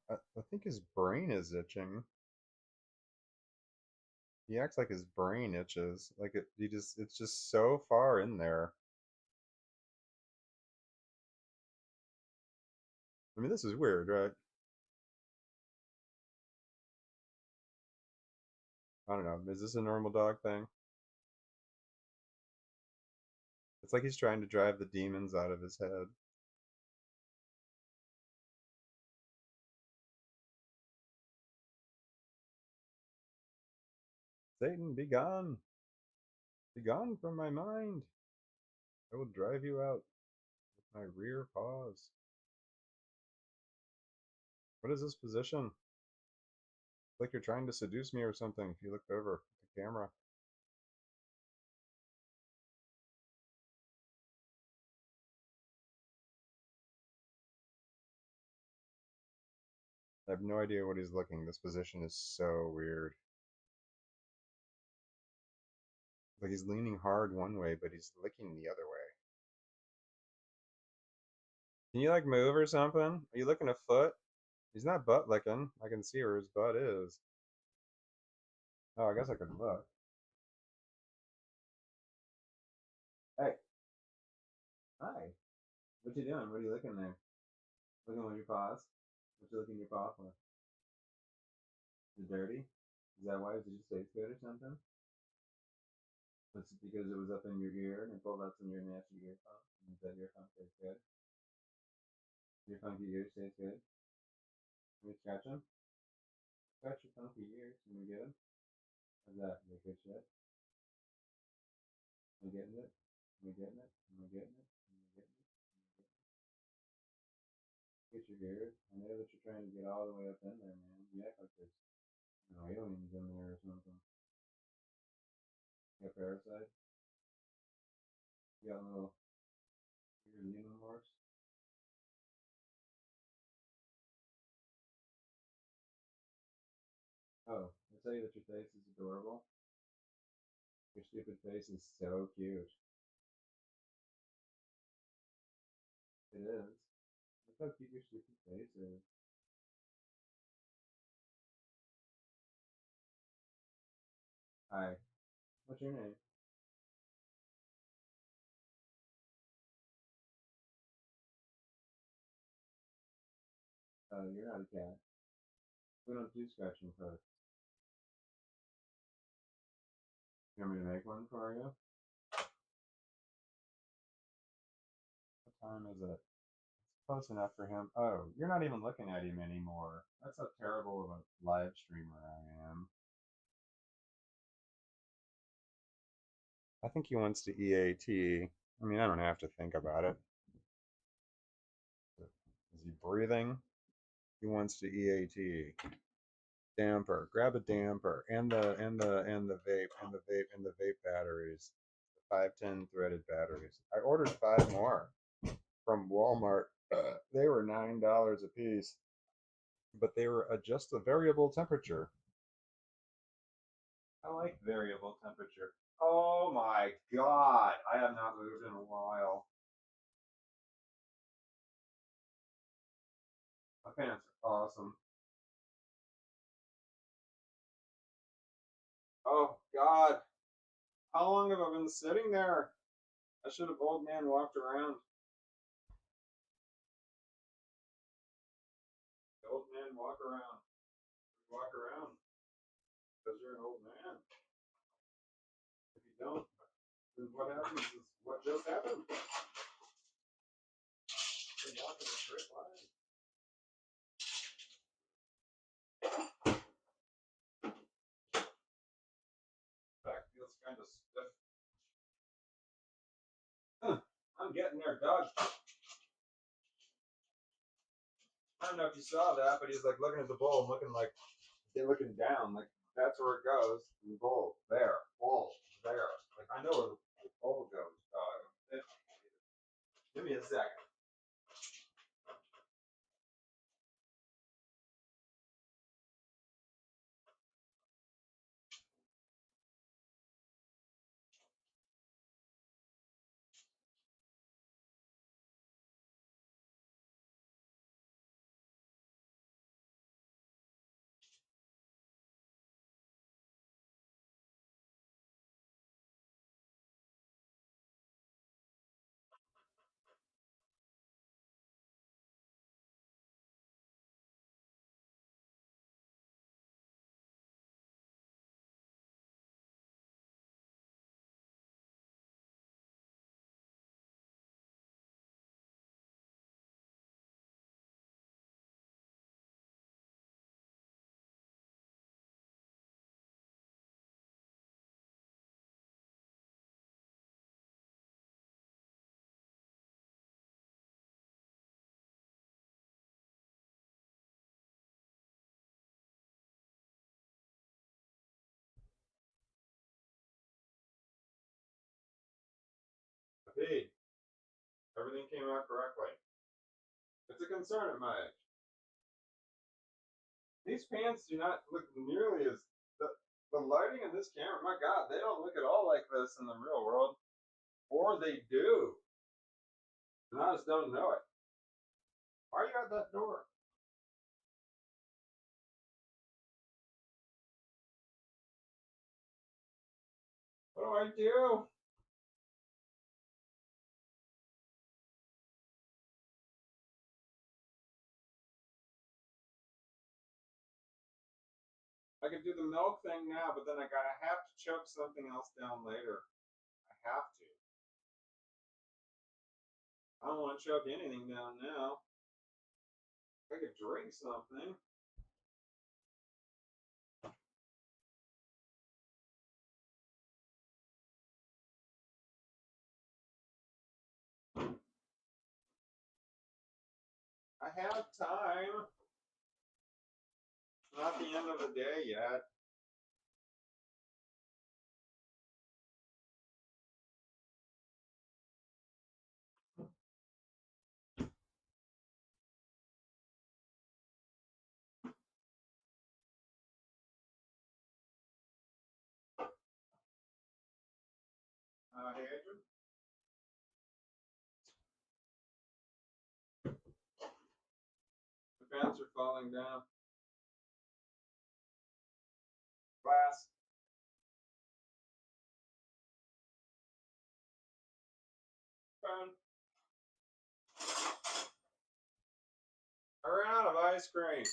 I think his brain is itching. He acts like his brain itches. Like it's just so far in there. I mean, this is weird, right? I don't know. Is this a normal dog thing? It's like he's trying to drive the demons out of his head. Satan, be gone! Be gone from my mind! I will drive you out with my rear paws. What is this position? It's like you're trying to seduce me or something if you looked over at the camera. I have no idea what he's looking. This position is so weird. Like he's leaning hard one way, but he's licking the other way. Can you like move or something? Are you licking a foot? He's not butt licking. I can see where his butt is. Oh, I guess I could look. Hey, hi. What you doing? What are you looking there? Looking with your paws? What you licking your paw for? Is it dirty? Is that why? Did you taste good or something? It's because it was up in your ear and it pulled out some of your nasty ear funk. And that ear funk tastes good. Your funky ears taste good. Let me scratch them. Scratch your funky ears. Can you get them? How's that? Is that good shit? Am I getting it? Am I getting it? Am I getting it? Am I getting it? Get your ears. I know that you're trying to get all the way up in there, man. You act like there's aliens in there or something. You got parasites? You got little weird xenomorphs? Oh, I tell you that your face is adorable. Your stupid face is so cute. It is. Look how cute your stupid face is. Hi. What's your name? You're not a cat. We don't do scratching first. You want me to make one for you? What time is it? It's close enough for him. Oh, you're not even looking at him anymore. That's how terrible of a live streamer I am. I think he wants to EAT. I mean, I don't have to think about it. Is he breathing? He wants to EAT. Damper. Grab a damper and the vape batteries. The 510 threaded batteries. I ordered 5 more from Walmart. They were $9 a piece, but they were just a variable temperature. I like variable temperature. Oh my god, I have not moved in a while. My pants are awesome. Oh god, how long have I been sitting there? I should have old man walked around. The old man walk around. Walk around because you're an old man. If you don't, then what happens is what just happened. You're walking a straight line. Back feels kind of stiff. Huh, I'm getting there, Doug. I don't know if you saw that, but he's like looking at the bowl and looking down, like that's where it goes. The bowl, there, bowl, there. Like I know where the bowl goes, dog. Give me a second. Pete, everything came out correctly. It's a concern of mine. These pans do not look nearly as the lighting in this camera. My God, they don't look at all like this in the real world, or they do, and I just don't know it. Why are you at that door? What do I do? I could do the milk thing now, but then I gotta have to choke something else down later. I have to. I don't want to choke anything down now. I could drink something. I have time. It's not the end of the day yet. Hey, Adrian. The fans are falling down. Glass. Phone. I ran out of ice cream.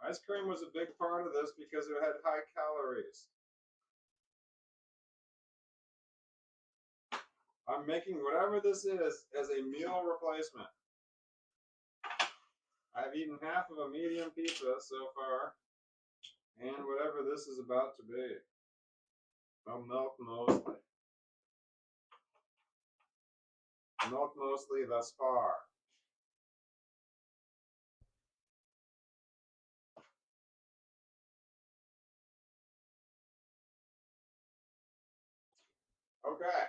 Ice cream was a big part of this because it had high calories. I'm making whatever this is as a meal replacement. I've eaten half of a medium pizza so far, and whatever this is about to be. Well, milk mostly. Milk mostly thus far. Okay.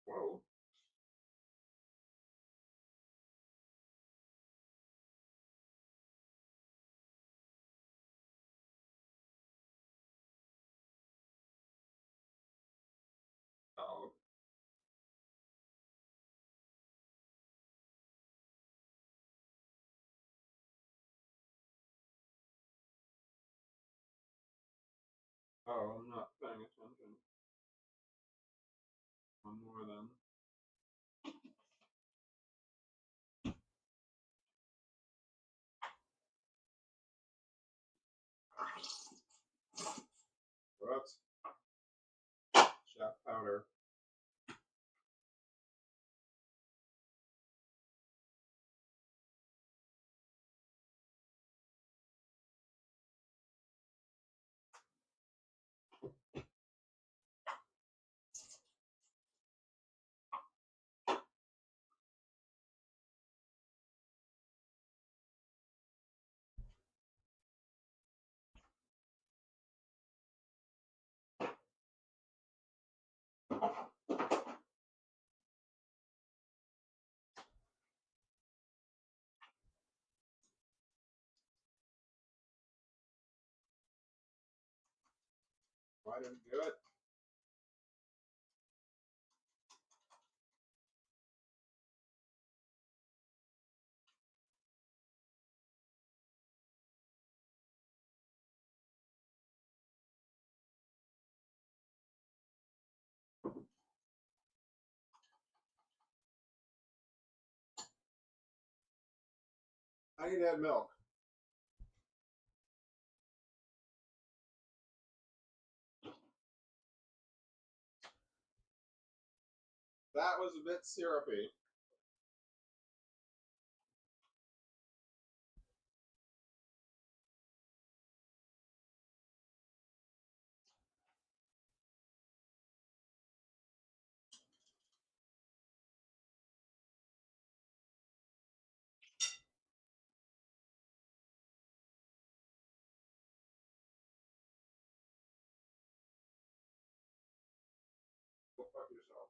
Whoa. Oh. Oh, I'm not paying attention. One more then. Whoops. Shot powder. Why didn't do it? I need to add milk. That was a bit syrupy. Go fuck yourself.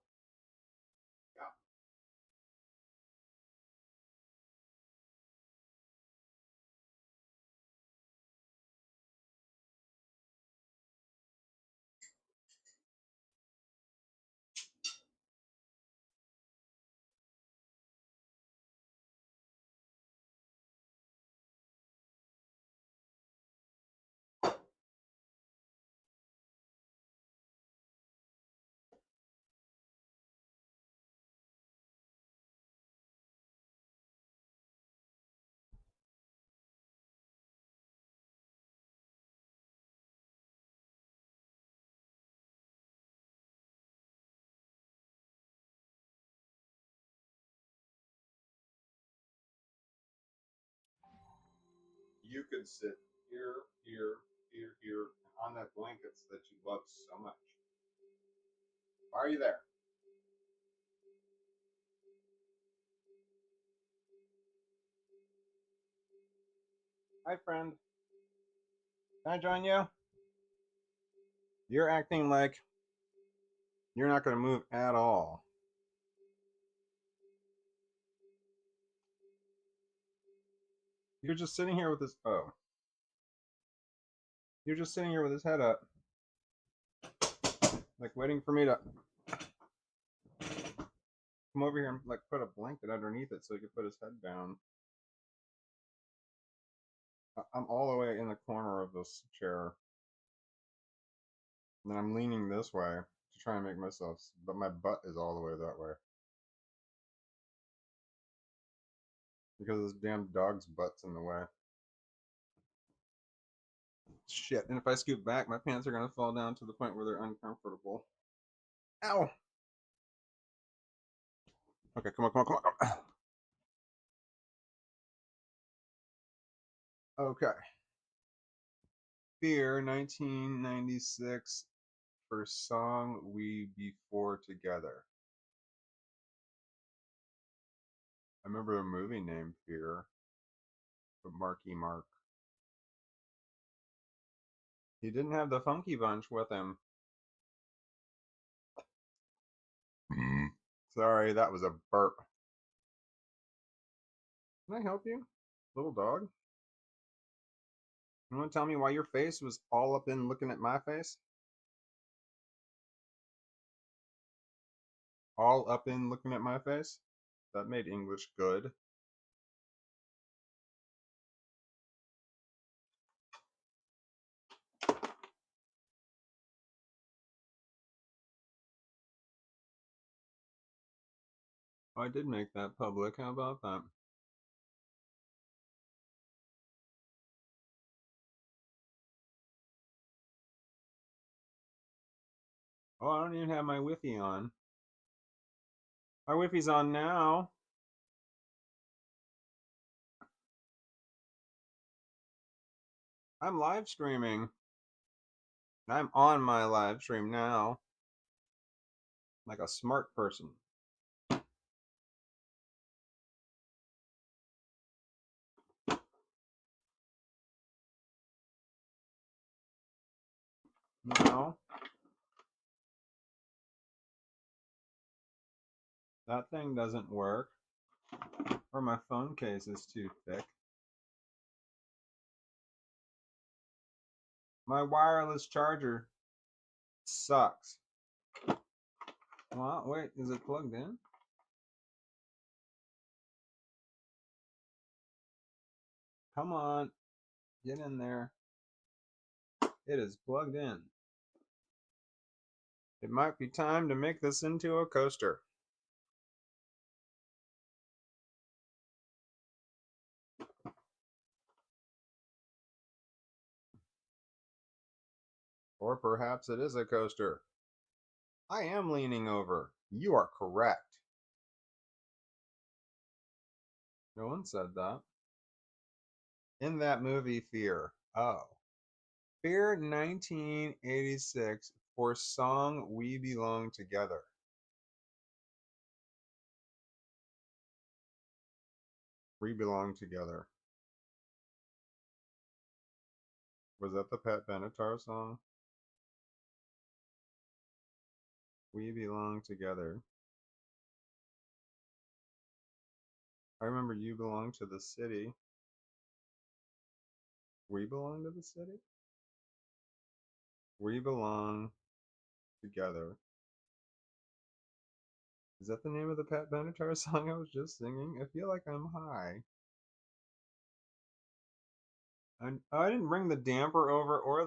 you could sit here, here, here, here, on that blankets that you love so much. Why are you there? Hi, friend. Can I join you? You're acting like you're not going to move at all. You're just sitting here with this. Oh. You're just sitting here with his head up. Like waiting for me to come over here and like put a blanket underneath it so he could put his head down. I'm all the way in the corner of this chair. And then I'm leaning this way to try and make myself, but my butt is all the way that way. Because this damn dog's butt's in the way. Shit, and if I scoot back, my pants are gonna fall down to the point where they're uncomfortable. Ow! Okay, come on, come on, come on. Okay. Fear, 1996, for song We Before Together. I remember a movie named Fear, but Marky Mark. He didn't have the Funky Bunch with him. Sorry, that was a burp. Can I help you, little dog? You want to tell me why your face was all up in looking at my face? All up in looking at my face? That made English good. Oh, I did make that public. How about that? Oh, I don't even have my Wi-Fi on. My Wi-Fi's on now. I'm live streaming. I'm on my live stream now. Like a smart person. No. That thing doesn't work. Or my phone case is too thick. My wireless charger sucks. Well, wait, is it plugged in? Come on, get in there. It is plugged in. It might be time to make this into a coaster. Or perhaps it is a coaster. I am leaning over. You are correct. No one said that. In that movie, Fear. Oh. Fear 1986 for song We Belong Together. We Belong Together. Was that the Pat Benatar song? We Belong Together. I remember You Belong to the City. We Belong to the City? We Belong Together. Is that the name of the Pat Benatar song I was just singing? I feel like I'm high. I didn't bring the damper over or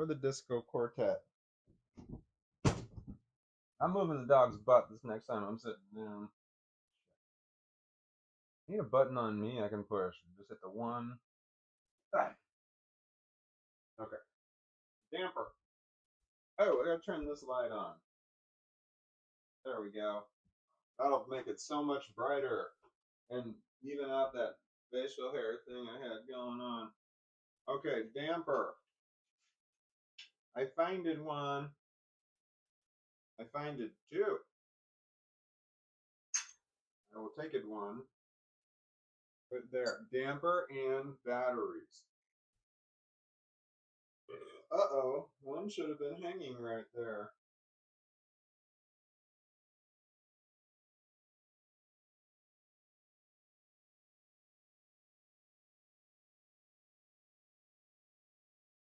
the disco quartet. I'm moving the dog's butt this next time I'm sitting down. I need a button on me I can push. Just hit the one. Ah. Okay. Damper. Oh, I gotta turn this light on. There we go. That'll make it so much brighter and even out that facial hair thing I had going on. Okay, damper. I finded one. I find it two. I will take it one. Put there. Damper and batteries. Uh-oh. One should have been hanging right there.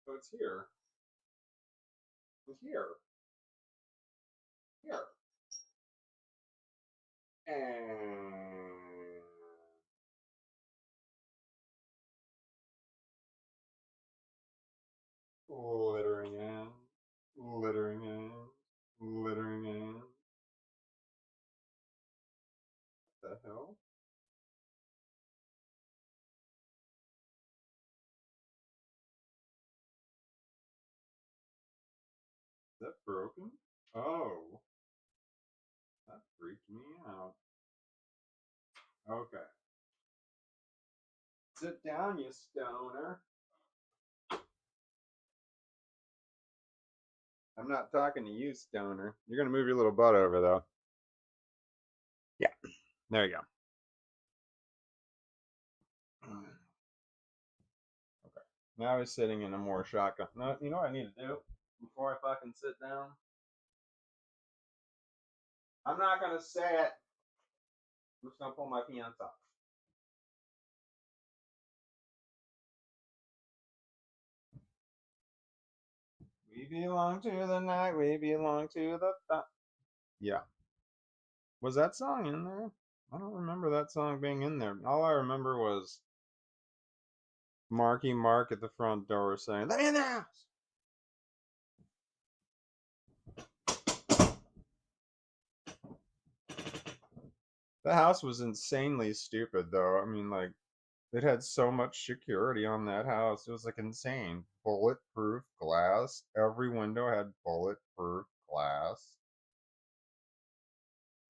So it's here. It's here. Here. And littering in. Littering in. Littering in. What the hell? Is that broken? Oh. That freaked me out. Okay. Sit down, you stoner. I'm not talking to you, stoner. You're going to move your little butt over, though. Yeah. There you go. Okay. Now he's sitting in a more shotgun. No, you know what I need to do before I fucking sit down? I'm not going to say it. I'm just going to pull my pants up. We belong to the night. We belong to the... Yeah. Was that song in there? I don't remember that song being in there. All I remember was Marky Mark at the front door saying, "Let me in the house!" The house was insanely stupid, though. I mean, like, it had so much security on that house. It was, like, insane. Bulletproof glass. Every window had bulletproof glass.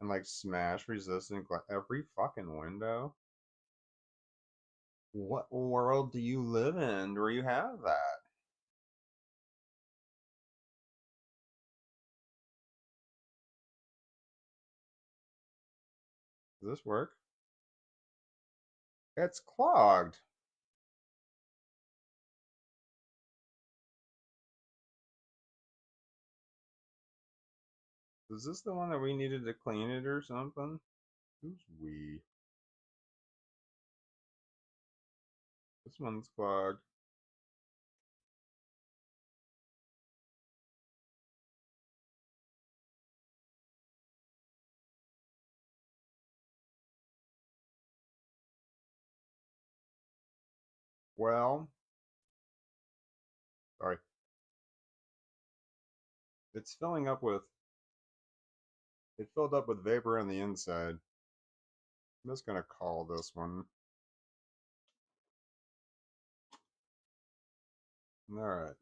And, like, smash resistant glass. Every fucking window. What world do you live in where you have that? Does this work? It's clogged. Is this the one that we needed to clean it or something? Who's we? This one's clogged. Well, sorry. It's filling up with, it filled up with vapor on the inside. I'm just gonna call this one. Alright.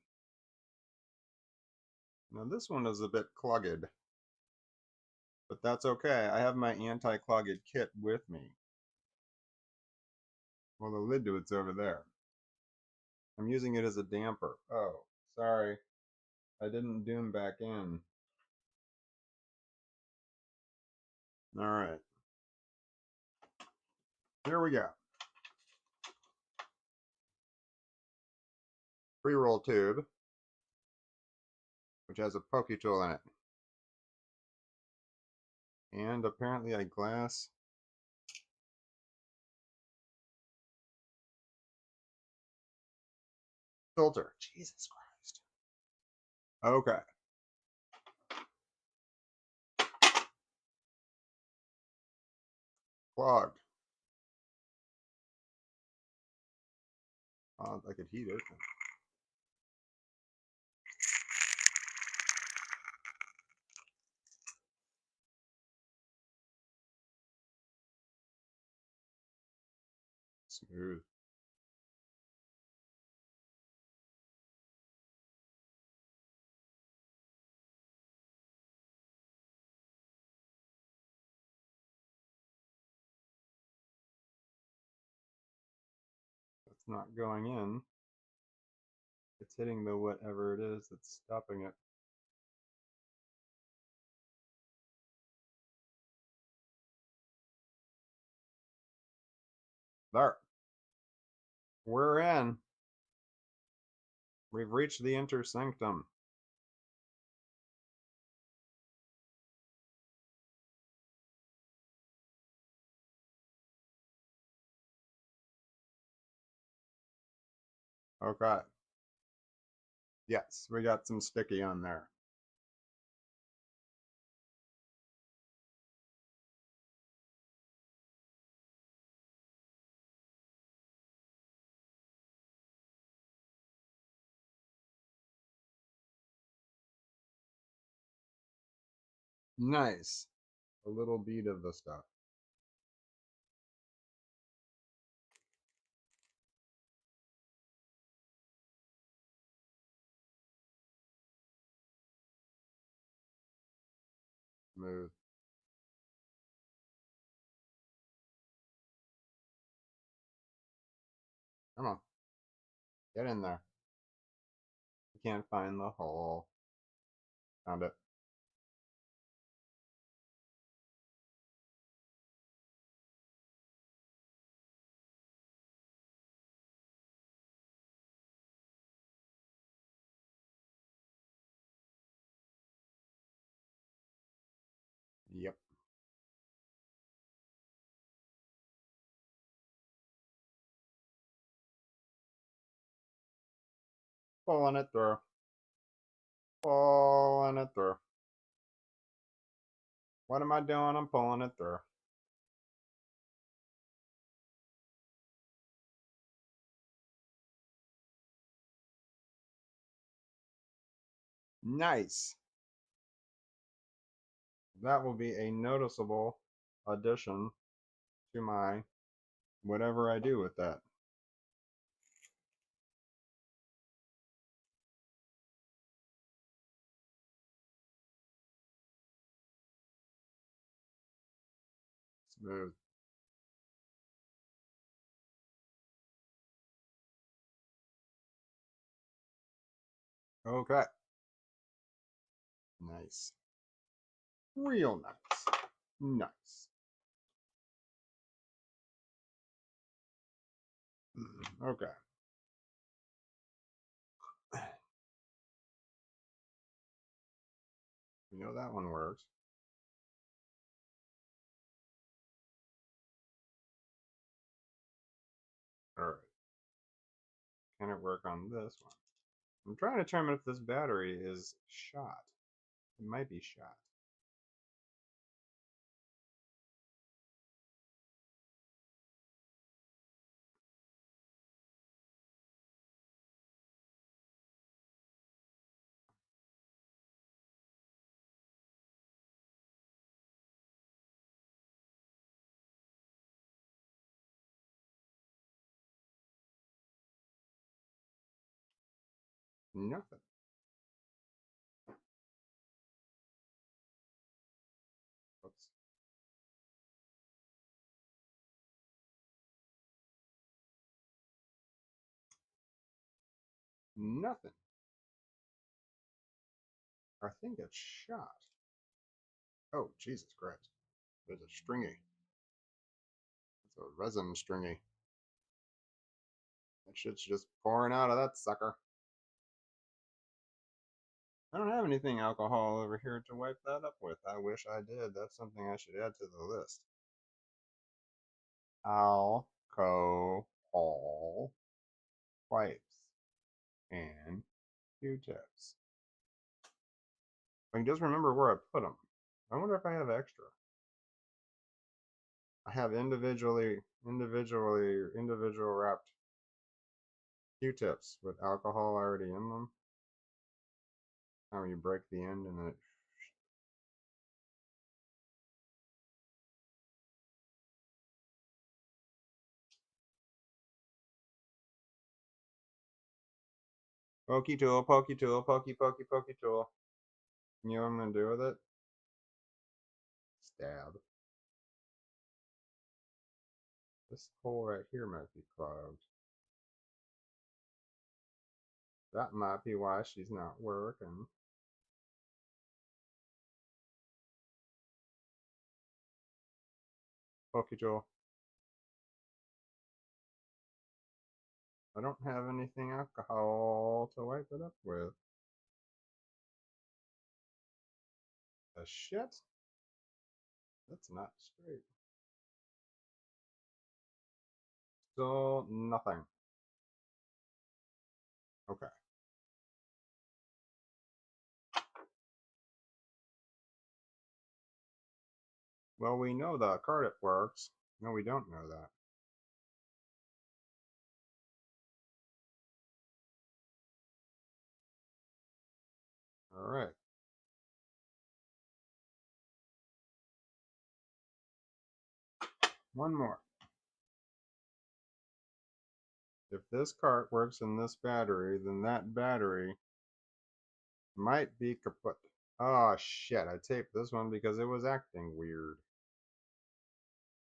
Now this one is a bit clogged. But that's okay. I have my anti-clogged kit with me. Well, the lid to it's over there. I'm using it as a damper. Oh, sorry. I didn't doom back in. Alright. Here we go. Pre-roll tube, which has a pokey tool in it. And apparently a glass filter. Jesus Christ. Okay. Clogged. I could heat it. Smooth. It's not going in. It's hitting the whatever it is that's stopping it. There. We're in. We've reached the intersanctum. Okay. Yes, we got some sticky on there. Nice. A little bead of the stuff. Smooth. Come on. Get in there. You can't find the hole. Found it. Yep. Pulling it through. Pulling it through. What am I doing? I'm pulling it through. Nice. That will be a noticeable addition to my whatever I do with that. Smooth. Okay. Nice. Real nice. Nice. Okay. You know that one works. All right. Can it work on this one? I'm trying to determine if this battery is shot. It might be shot. Nothing. Oops. Nothing. I think it's shot. Oh, Jesus Christ. There's a stringy. It's a resin stringy. That shit's just pouring out of that sucker. I don't have anything alcohol over here to wipe that up with. I wish I did. That's something I should add to the list. Alcohol wipes and Q-tips. I can just remember where I put them. I wonder if I have extra. I have individual wrapped Q-tips with alcohol already in them. How you break the end and then it. Pokey tool, pokey tool, pokey tool. You know what I'm gonna do with it? Stab. This hole right here might be clogged. That might be why she's not working. Joel. I don't have anything alcohol to wipe it up with. The shit? That's not straight. Still nothing. Okay. Well, we know the card works. No, we don't know that. All right. One more. If this cart works in this battery, then that battery might be kaput. Oh shit, I taped this one because it was acting weird.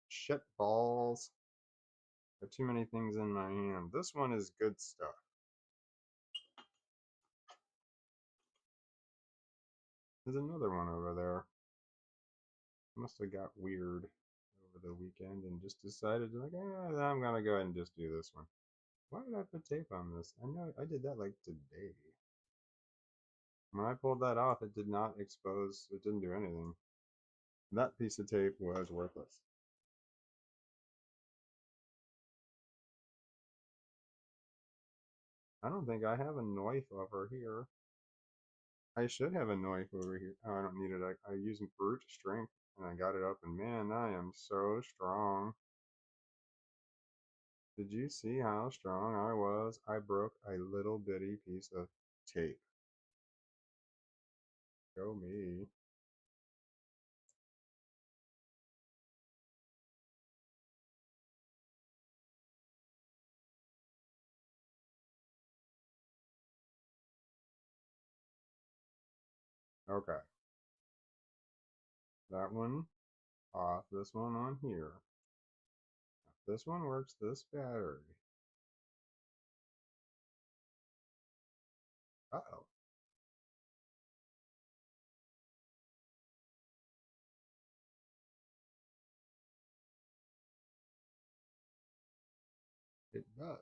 Shit balls. There are too many things in my hand. This one is good stuff. There's another one over there. Must have got weird over the weekend and just decided like, I'm gonna go ahead and just do this one. Why did I put tape on this? I know I did that like today. When I pulled that off, it did not expose, it didn't do anything. That piece of tape was worthless. I don't think I have a knife over here. I should have a knife over here. Oh, I don't need it. I use brute strength and I got it up, and man, I am so strong. Did you see how strong I was? I broke a little bitty piece of tape. Go me. Okay. That one off. This one on here. If this one works, this battery. Uh-oh. It does.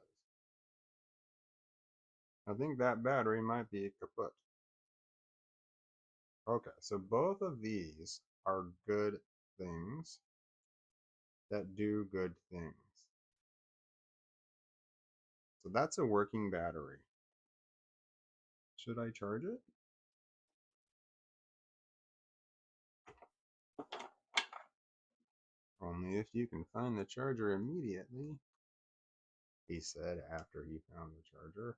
I think that battery might be kaput. Okay, so both of these are good things that do good things. So that's a working battery. Should I charge it? Only if you can find the charger immediately, he said after he found the charger.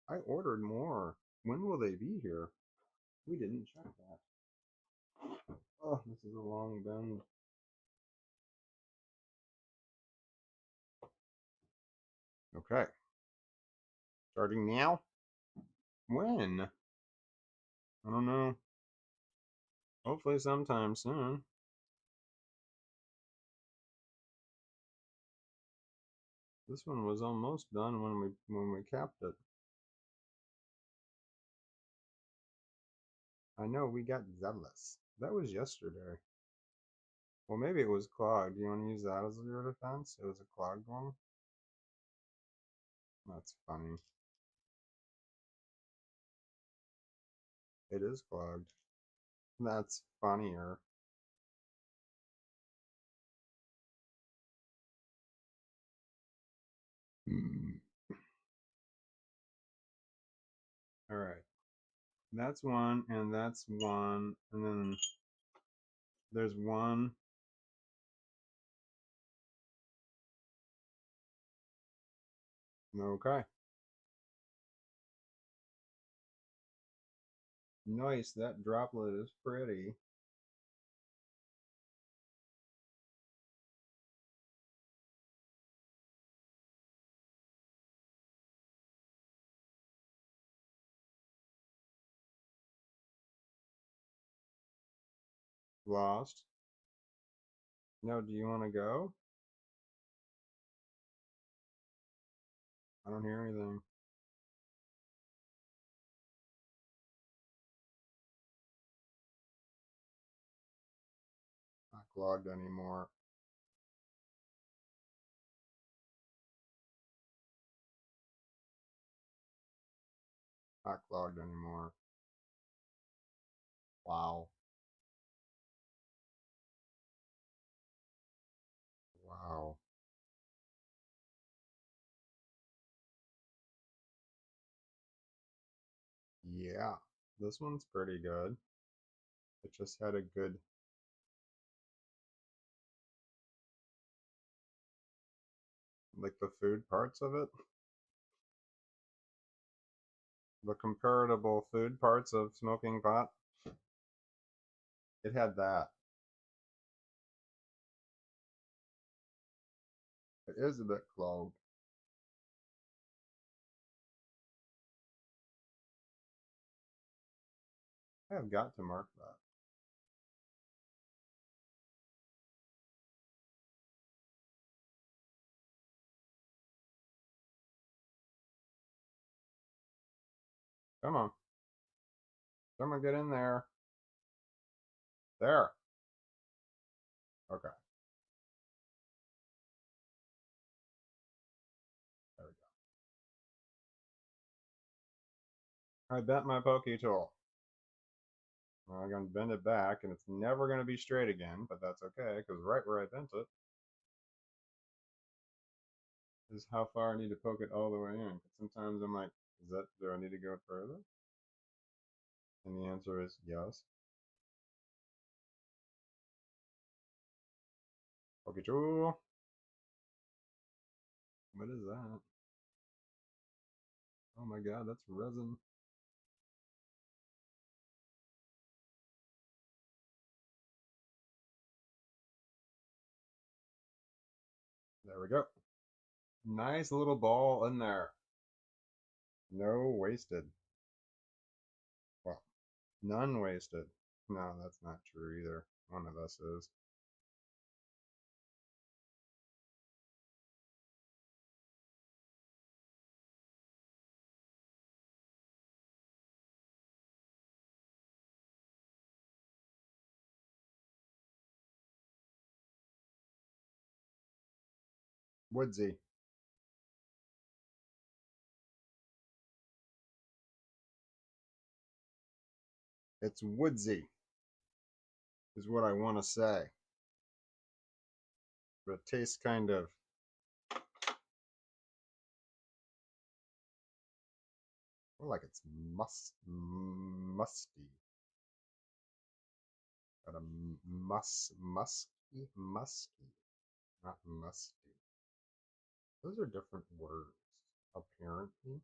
I ordered more. When will they be here? We didn't check that. Oh, this is a long bend. Okay. Starting now? When? I don't know. Hopefully sometime soon. This one was almost done when we capped it. I know we got zealous. That was yesterday. Well, maybe it was clogged. Do you want to use that as your defense? It was a clogged one? That's funny. It is clogged. That's funnier. All right. That's one, and that's one, and then there's one. Okay. Nice. That droplet is pretty. Lost. No, do you want to go? I don't hear anything. Not clogged anymore. Not clogged anymore. Wow. Wow. Yeah. This one's pretty good. It just had a good, like the food parts of it. The comparable food parts of smoking pot. It had that. It is a bit clogged. I have got to mark that. Come on. Come on, get in there. There. Okay. There we go. I bent my pokey tool. Well, I'm going to bend it back, and it's never going to be straight again, but that's okay, because right where I bent it is how far I need to poke it all the way in. Sometimes I'm like, do I need to go further? And the answer is yes. Pokey tool. What is that? Oh my god, that's resin. There we go. Nice little ball in there. No wasted. Well, none wasted. No, that's not true either. One of us is. Woodsy. It's woodsy, is what I want to say. But it tastes kind of like it's musty. Got a musky, not musty. Those are different words, apparently.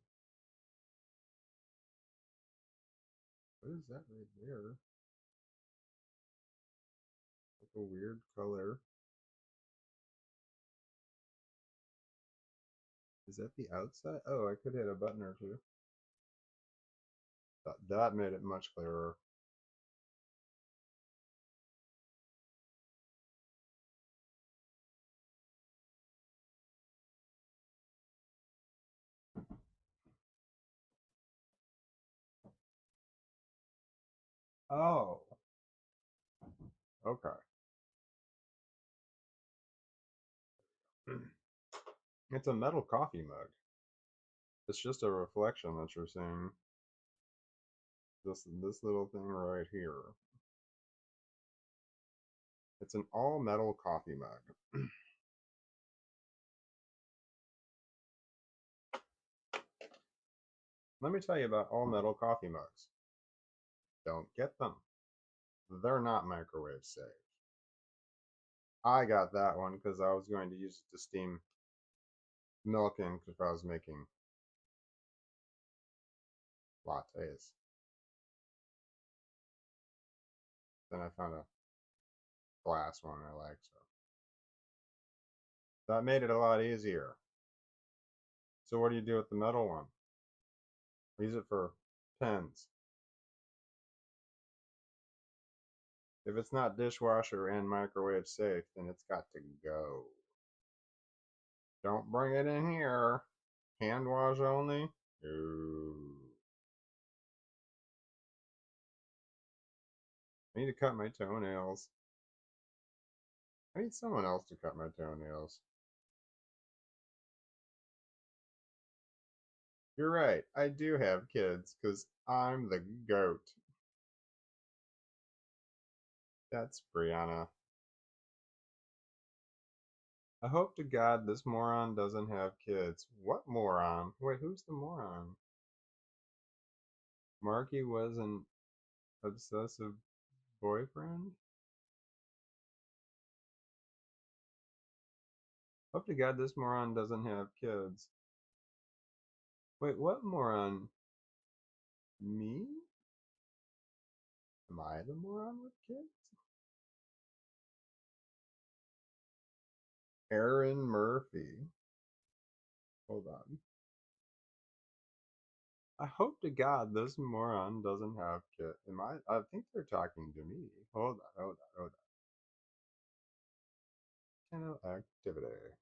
What is that right there? Like a weird color. Is that the outside? Oh, I could hit a button or two. That made it much clearer. Oh, okay. It's a metal coffee mug. It's just a reflection that you're seeing. This little thing right here. It's an all metal coffee mug. Let me tell you about all metal coffee mugs. Don't get them. They're not microwave safe. I got that one because I was going to use it to steam milk in because I was making lattes. Then I found a glass one I like, so that made it a lot easier. So what do you do with the metal one? Use it for pens. If it's not dishwasher and microwave safe, then it's got to go. Don't bring it in here. Hand wash only? Ooh. I need to cut my toenails. I need someone else to cut my toenails. You're right, I do have kids, because I'm the goat. That's Brianna. I hope to God this moron doesn't have kids. What moron? Wait, who's the moron? Marky was an obsessive boyfriend? Hope to God this moron doesn't have kids. Wait, what moron? Me? Am I the moron with kids? Aaron Murphy. Hold on. I hope to God this moron doesn't have kids. I think they're talking to me. Hold on. Channel activity.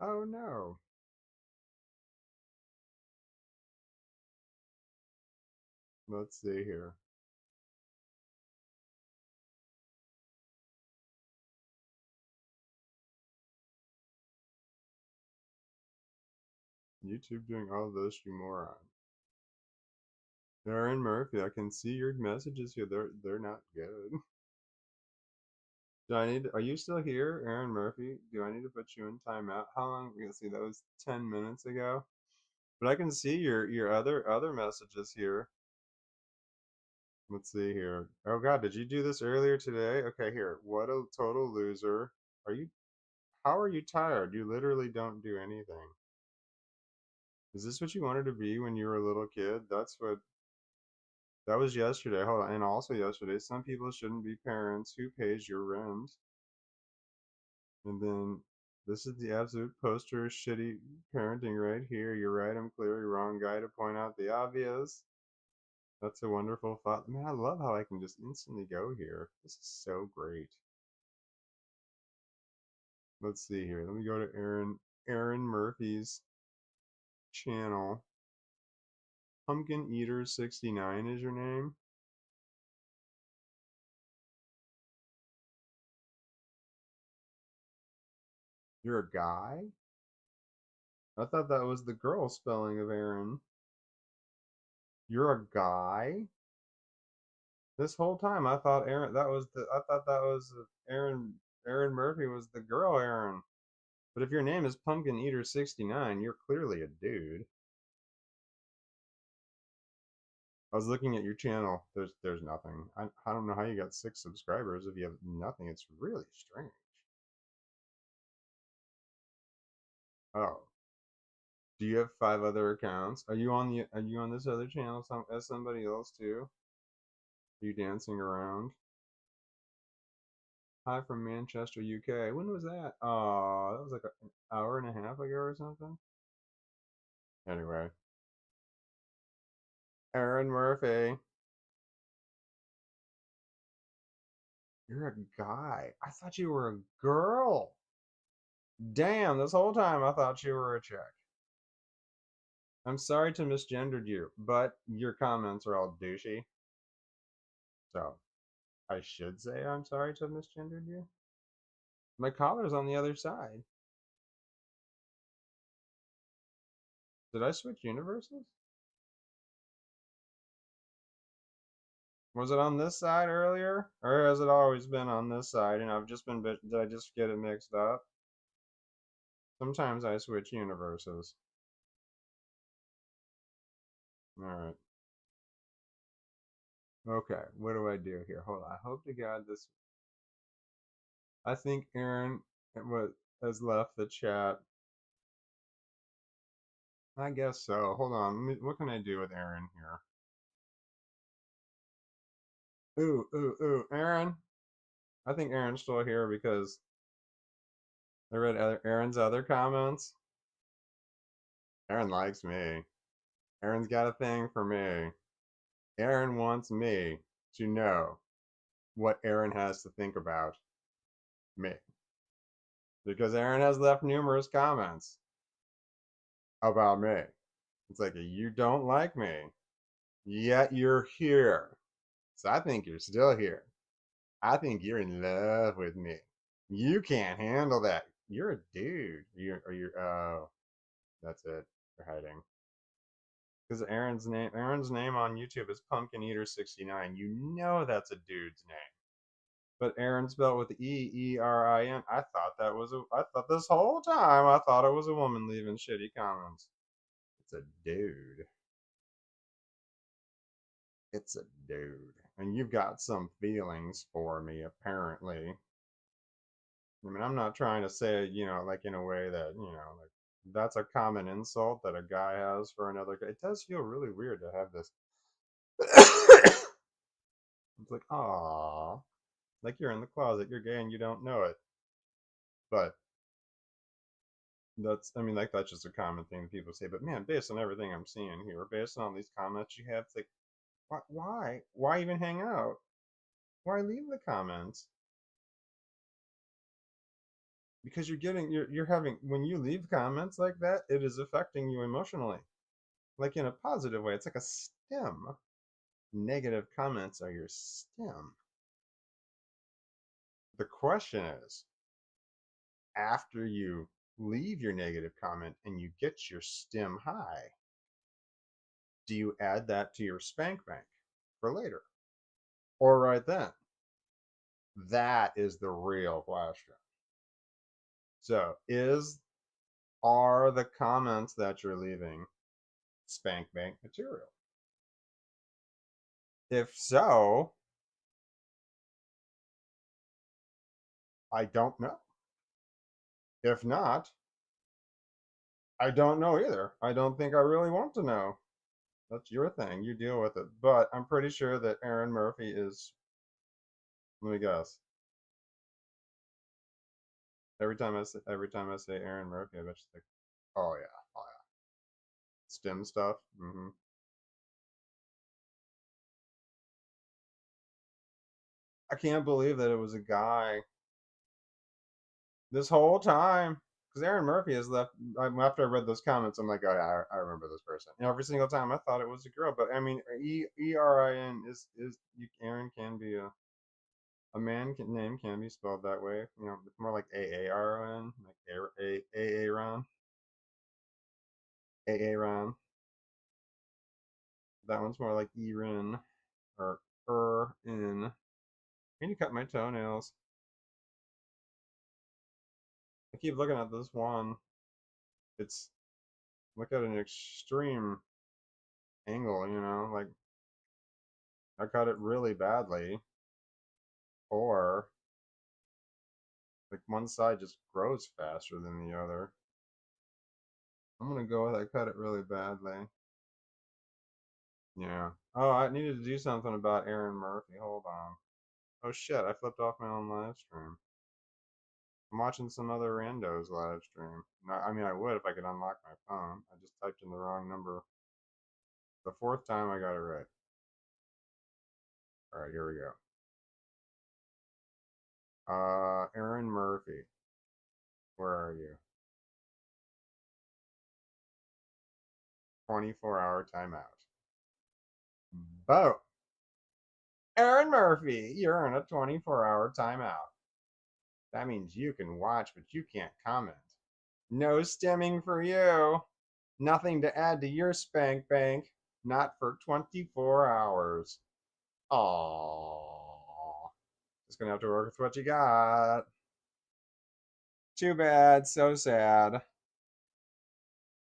Oh no. Let's see here. YouTube doing all this, you moron. Aaron Murphy, I can see your messages here. They're not good. Are you still here, Aaron Murphy? Do I need to put you in timeout? How long? Let's see, that was 10 minutes ago. But I can see your other messages here. Let's see here. Oh God, did you do this earlier today? Okay, here. What a total loser. How are you tired? You literally don't do anything. Is this what you wanted to be when you were a little kid? That was yesterday. Hold on. And also yesterday, some people shouldn't be parents. Who pays your rent? And then this is the absolute poster of shitty parenting right here. You're right, I'm clearly wrong guy to point out the obvious. That's a wonderful thought. Man, I love how I can just instantly go here. This is so great. Let's see here. Let me go to Aaron Murphy's channel. Pumpkin Eater 69 is your name. You're a guy? I thought that was the girl spelling of Aaron. You're a guy? This whole time I thought Aaron Murphy was the girl Aaron. But if your name is Pumpkin Eater 69, you're clearly a dude. I was looking at your channel. There's nothing. I don't know how you got 6 subscribers if you have nothing. It's really strange. Oh. Do you have 5 other accounts? Are you on this other channel as somebody else too? Are you dancing around? Hi from Manchester, UK. When was that? Oh, that was like an hour and a half ago or something. Anyway, Aaron Murphy. You're a guy. I thought you were a girl. Damn, this whole time I thought you were a chick. I'm sorry to misgendered you, but your comments are all douchey. So, I should say I'm sorry to have misgendered you. My collar's on the other side. Did I switch universes? Was it on this side earlier? Or has it always been on this side and did I just get it mixed up? Sometimes I switch universes. Alright. Okay, what do I do here? Hold on. I hope to God this. I think Aaron has left the chat. I guess so. Hold on. What can I do with Aaron here? Ooh. Aaron. I think Aaron's still here because I read Aaron's other comments. Aaron likes me. Aaron's got a thing for me. Aaron wants me to know what Aaron has to think about me. because Aaron has left numerous comments about me. It's like, you don't like me, yet you're here. So I think you're still here. I think you're in love with me. You can't handle that. You're a dude. Oh, that's it. You're hiding. Because Aaron's name on YouTube is Pumpkin Eater 69. You know that's a dude's name. But Aaron spelled with E-E-R-I-N. I thought this whole time I thought it was a woman leaving shitty comments. It's a dude. It's a dude. And you've got some feelings for me, apparently. I mean, I'm not trying to say, like in a way that, like that's a common insult that a guy has for another guy. It does feel really weird to have this. It's like, ah, like you're in the closet, you're gay and you don't know it. But I mean, like that's just a common thing people say. But man, based on everything I'm seeing here, based on these comments you have, it's like, why even hang out? Why leave the comments? Because you're having, when you leave comments like that, it is affecting you emotionally, like in a positive way. It's like a stem. Negative comments are your stem. The question is, after you leave your negative comment and you get your stem high, do you add that to your spank bank for later or right then? That is the real question. So are the comments that you're leaving spank bank material? If so, I don't know. If not, I don't know either. I don't think I really want to know. That's your thing. You deal with it. But I'm pretty sure that Aaron Murphy is. Let me guess. Every time I say Aaron Murphy, I bet you think, oh yeah, oh yeah, stem stuff. I can't believe that it was a guy this whole time. Because Aaron Murphy has left. After I read those comments, I'm like, oh yeah, I remember this person. Every single time I thought it was a girl, but I mean, Erin is Aaron can be a name can be spelled that way. It's more like Aaron, like Aaron, Aaron. That one's more like Erin or in. I need to cut my toenails. I keep looking at this one. It's look at an extreme angle, like I cut it really badly, or like one side just grows faster than the other. I'm gonna go with I cut it really badly. Yeah. Oh, I needed to do something about Aaron Murphy. Hold on. Oh shit, I flipped off my own live stream. I'm watching some other randos live stream. No, I mean I would if I could unlock my phone. I just typed in the wrong number. The fourth time I got it right. Alright, here we go. Aaron Murphy. Where are you? 24-hour timeout. Boom. Aaron Murphy, you're in a 24-hour timeout. That means you can watch, but you can't comment. No stemming for you. Nothing to add to your spank bank. Not for 24 hours. Aww. Just gonna have to work with what you got. Too bad. So sad.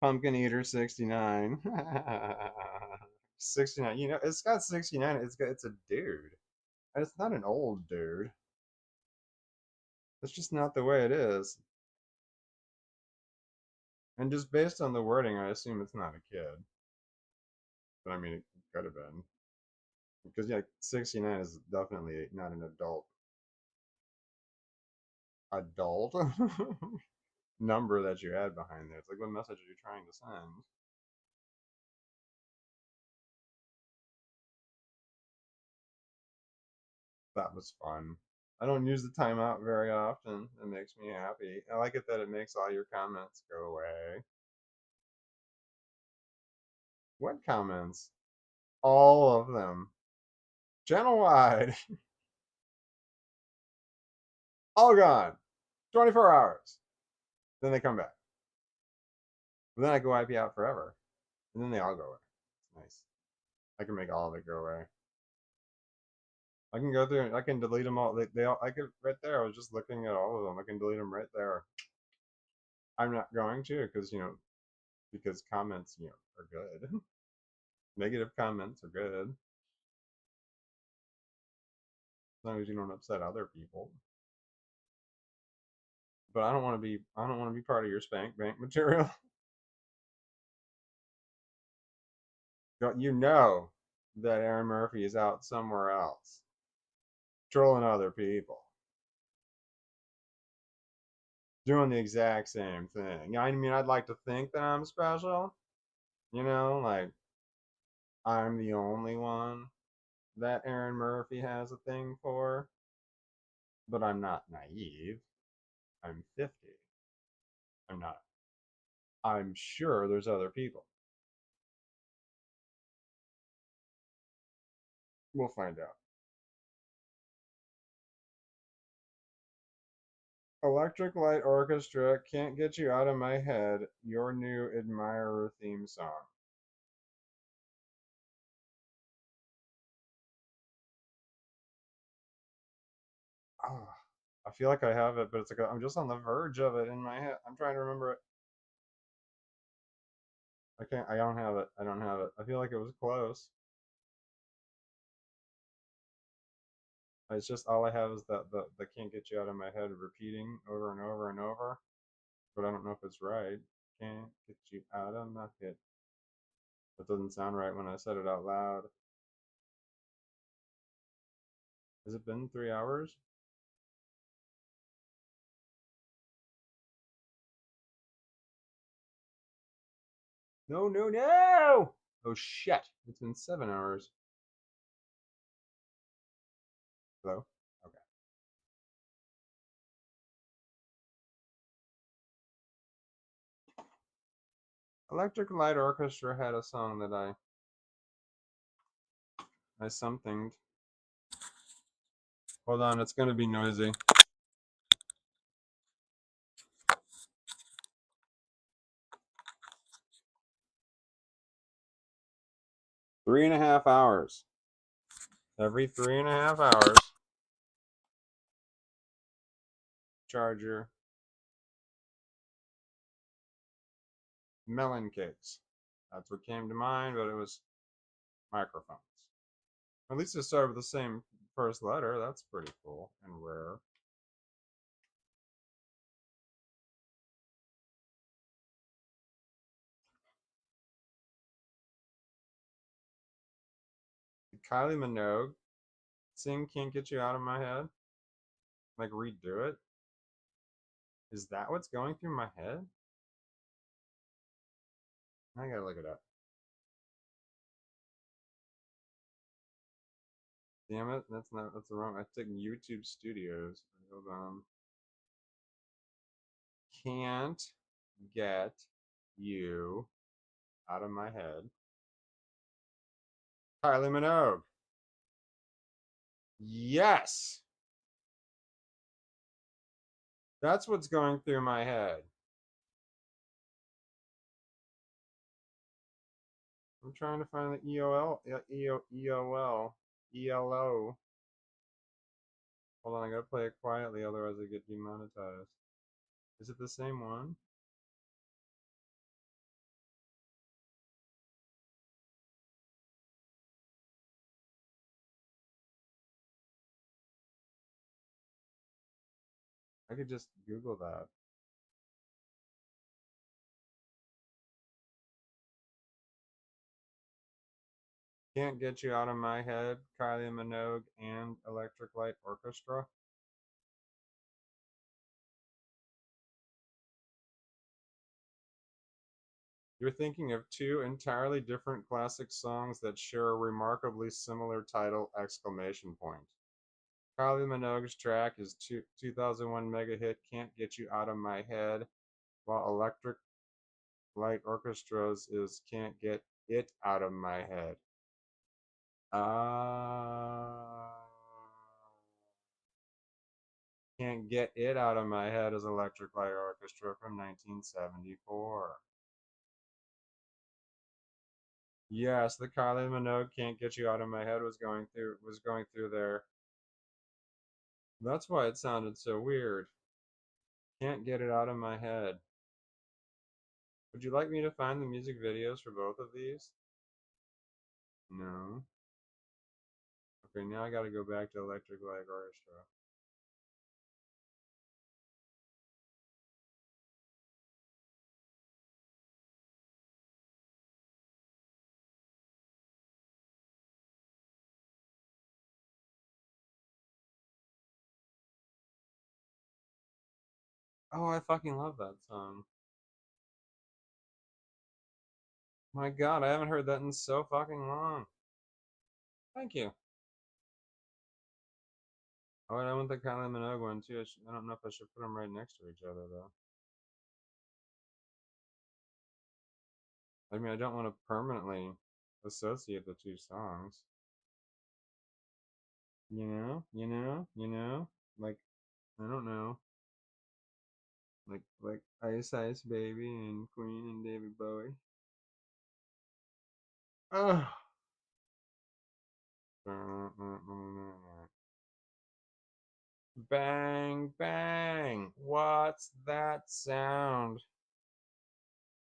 Pumpkin Eater 69. 69. It's got 69. It's a dude. And it's not an old dude. That's just not the way it is. And just based on the wording, I assume it's not a kid. But I mean, it could have been. Because, yeah, 69 is definitely not an adult. Adult? Number that you add behind there. It's like, what message are you trying to send? That was fun. I don't use the timeout very often. It makes me happy. I like it that it makes all your comments go away. What comments? All of them. Channel-wide. All gone. 24 hours. Then they come back. But then I go IP out forever. And then they all go away. It's nice. I can make all of it go away. I can go through and I can delete them all. They all, I could, right there. I was just looking at all of them. I can delete them right there. I'm not going to because comments, are good. Negative comments are good. As long as you don't upset other people. But I don't want to be part of your spank bank material. You know that Aaron Murphy is out somewhere else, trolling other people, doing the exact same thing. I mean, I'd like to think that I'm special, like I'm the only one that Aaron Murphy has a thing for, but I'm not naive. I'm 50. I'm not. I'm sure there's other people. We'll find out. Electric Light Orchestra, Can't Get You Out of My Head, your new Admirer theme song. Oh, I feel like I have it, but it's like I'm just on the verge of it in my head. I'm trying to remember it. I can't. I don't have it. I don't have it. I feel like it was close. It's just all I have is that the Can't Get You Out of My Head repeating over and over and over, but I don't know if it's right. Can't get you out of my head. That doesn't sound right when I said it out loud. Has it been 3 hours? No, no, no! Oh shit! It's been 7 hours. Hello? Okay. Electric Light Orchestra had a song that I somethinged. Hold on, it's gonna be noisy. Three and a half hours. Every 3.5 hours, charger melon cakes. That's what came to mind, but it was microphones. At least it started with the same first letter. That's pretty cool and rare. Did Kylie Minogue sing Can't Get You Out of My Head? Like redo it? Is that what's going through my head? I gotta look it up. Damn it, that's the wrong. I took YouTube Studios. Hold on. Can't get you out of my head. Kylie Minogue. Yes. That's what's going through my head. I'm trying to find the ELO. Hold on, I gotta play it quietly, otherwise I get demonetized. Is it the same one? I could just Google that. Can't Get You Out of My Head, Kylie Minogue and Electric Light Orchestra. You're thinking of two entirely different classic songs that share a remarkably similar title! Exclamation point. Kylie Minogue's track is 2001 mega hit Can't Get You Out of My Head, while Electric Light Orchestra's is Can't Get It Out of My Head. Can't Get It Out of My Head is Electric Light Orchestra from 1974. Yes, the Kylie Minogue Can't Get You Out of My Head was going through there. That's why it sounded so weird. Can't get it out of my head. Would you like me to find the music videos for both of these? No. Okay, now I gotta go back to Electric Light Orchestra. Oh, I fucking love that song. My god, I haven't heard that in so fucking long. Thank you. Oh, and I want the Kylie Minogue one too. I don't know if I should put them right next to each other though. I mean, I don't want to permanently associate the two songs. Like, I don't know. Like Ice Ice Baby and Queen and David Bowie. Ugh. Bang, bang. What's that sound?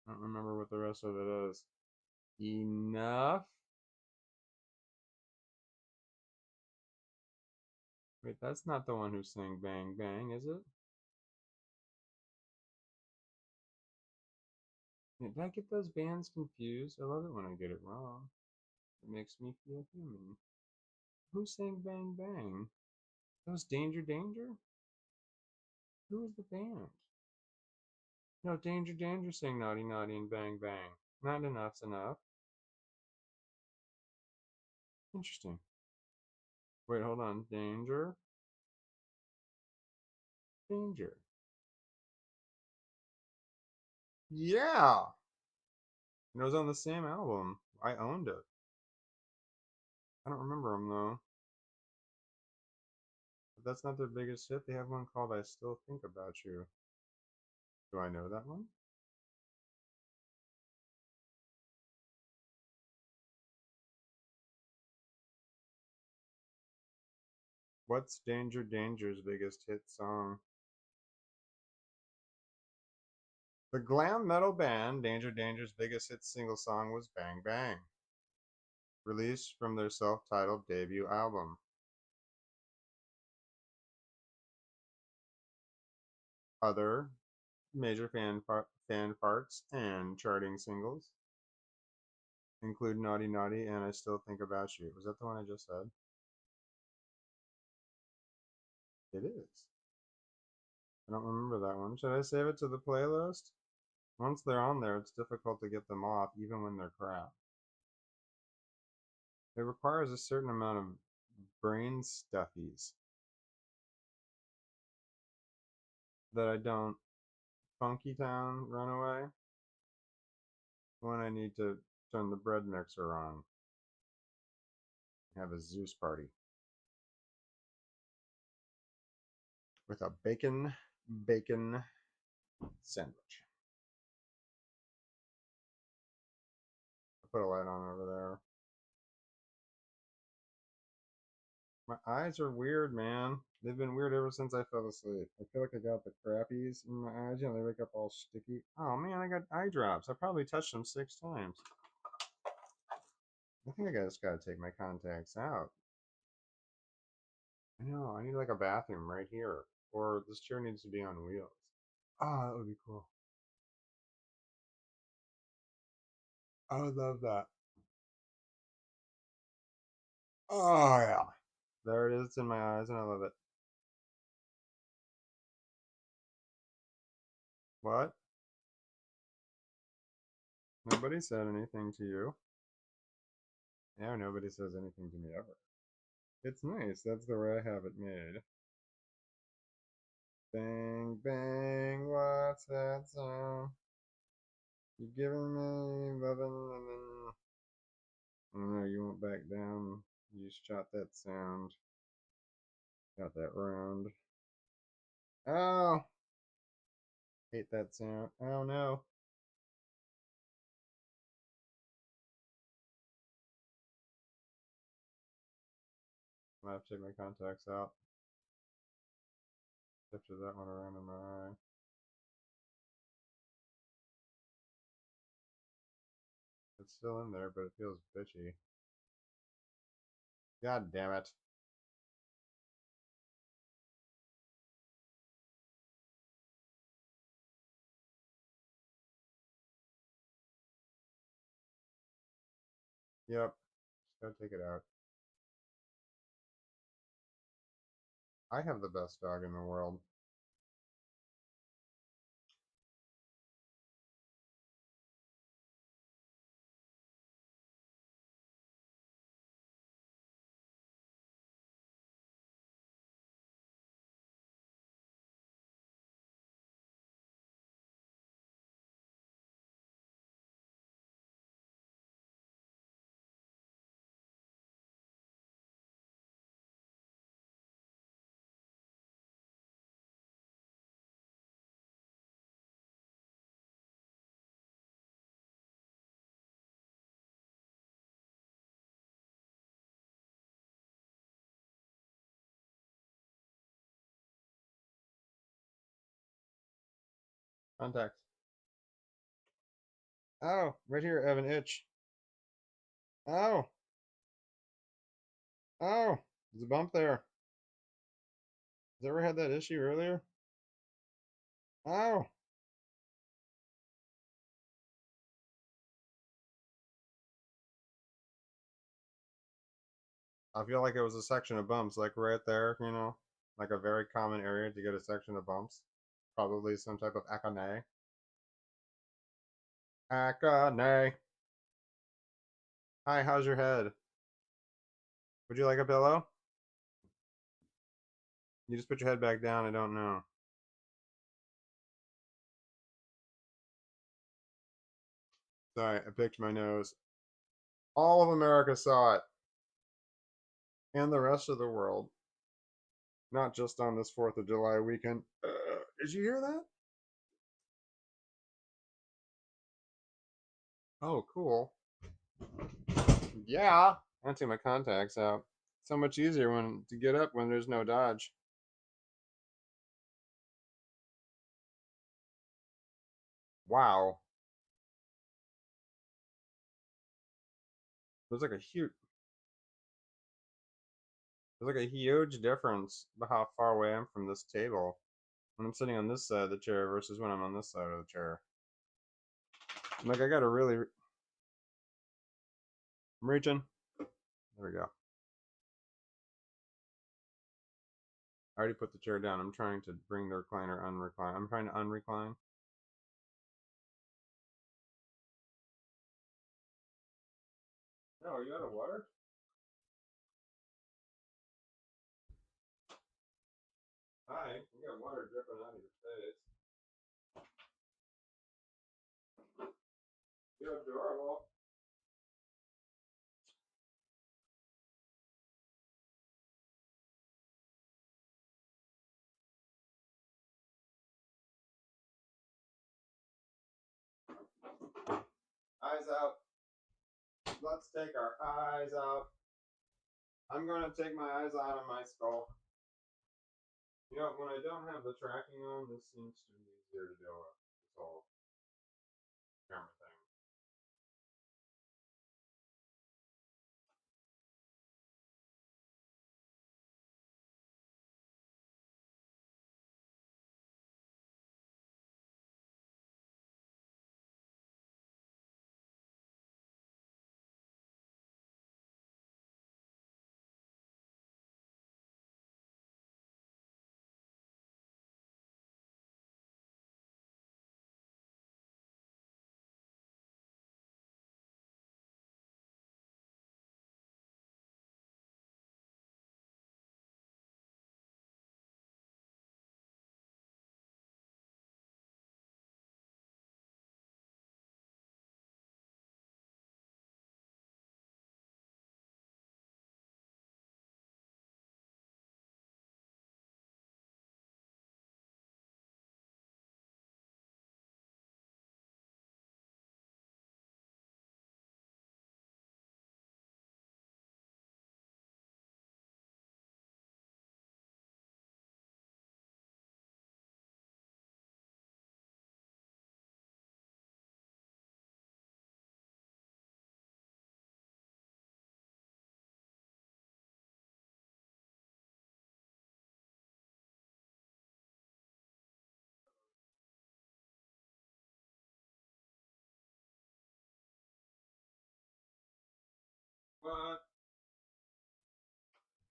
I don't remember what the rest of it is. Enough? Wait, that's not the one who sang Bang Bang, is it? Did I get those bands confused? I love it when I get it wrong. It makes me feel human. Who sang Bang Bang? That was Danger Danger? Who was the band? No, Danger Danger sang Naughty Naughty and Bang Bang. Not enough's enough. Interesting. Wait, hold on. Danger? Danger. Yeah! And it was on the same album. I owned it. I don't remember them though. But that's not their biggest hit. They have one called I Still Think About You. Do I know that one? What's Danger Danger's biggest hit song? The glam metal band Danger Danger's biggest hit single song was Bang Bang, released from their self-titled debut album. Other major fan farts and charting singles include Naughty Naughty and I Still Think About You. Was that the one I just said? It is. I don't remember that one. Should I save it to the playlist? Once they're on there, it's difficult to get them off, even when they're crap. It requires a certain amount of brain stuffies that I don't. Funky Town Runaway when I need to turn the bread mixer on. Have a Zeus party with a bacon sandwich. I put a light on over there. My eyes are weird, man. They've been weird ever since I fell asleep. I feel like I got the crappies in my eyes. You know, they wake up all sticky. Oh man, I got eye drops. I probably touched them 6 times. I think I just gotta take my contacts out. I know, I need like a bathroom right here. Or this chair needs to be on wheels. Oh, that would be cool. I would love that. Oh yeah. There it is. It's in my eyes and I love it. What? Nobody said anything to you. Yeah, nobody says anything to me ever. It's nice. That's the way I have it made. Bang, bang, what's that sound? You giving me loving and then... Oh no, you won't back down. You shot that sound. Got that round. Oh! Hate that sound. Oh no. I might have to take my contacts out. After that one around in my eye. It's still in there, but it feels bitchy. God damn it. Yep. Just gotta take it out. I have the best dog in the world. Contacts. Oh, right here, I have an itch. Oh, oh, there's a bump there. Has ever had that issue earlier? Oh, I feel like it was a section of bumps, like right there, you know, like a very common area to get a section of bumps. Probably some type of acne. Acne. Hi, how's your head? Would you like a pillow? You just put your head back down, I don't know. Sorry, I picked my nose. All of America saw it, and the rest of the world. Not just on this 4th of July weekend. Did you hear that? Oh, cool. Yeah. I take my contacts out. So much easier when to get up when there's no dodge. Wow. There's like a huge there's like a huge difference about how far away I am from this table when I'm sitting on this side of the chair versus when I'm on this side of the chair. Like I gotta really I'm reaching. There we go. I already put the chair down. I'm trying to bring the recliner unrecline. I'm trying to unrecline. No, are you out of water? Hi, you got water dripping out of your face. You're adorable. Eyes out. Let's take our eyes out. I'm going to take my eyes out of my skull. You know, when I don't have the tracking on, this seems to be easier to deal with. This whole camera thing.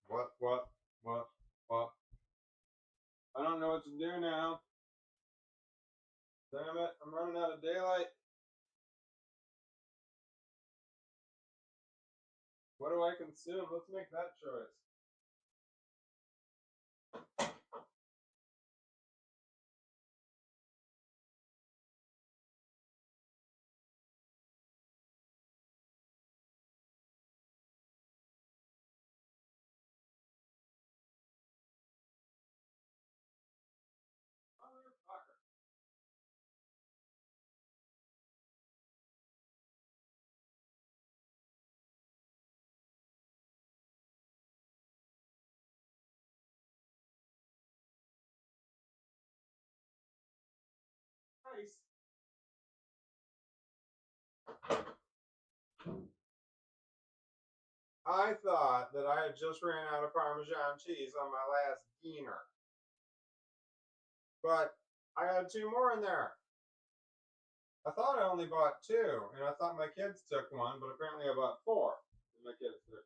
What? What? What? I don't know what to do now. Damn it, I'm running out of daylight. What do I consume? Let's make that choice. Motherfucker. Nice. I thought that I had just ran out of Parmesan cheese on my last diener. But I had 2 more in there. I thought I only bought 2, and I thought my kids took 1, but apparently I bought 4, and my kids took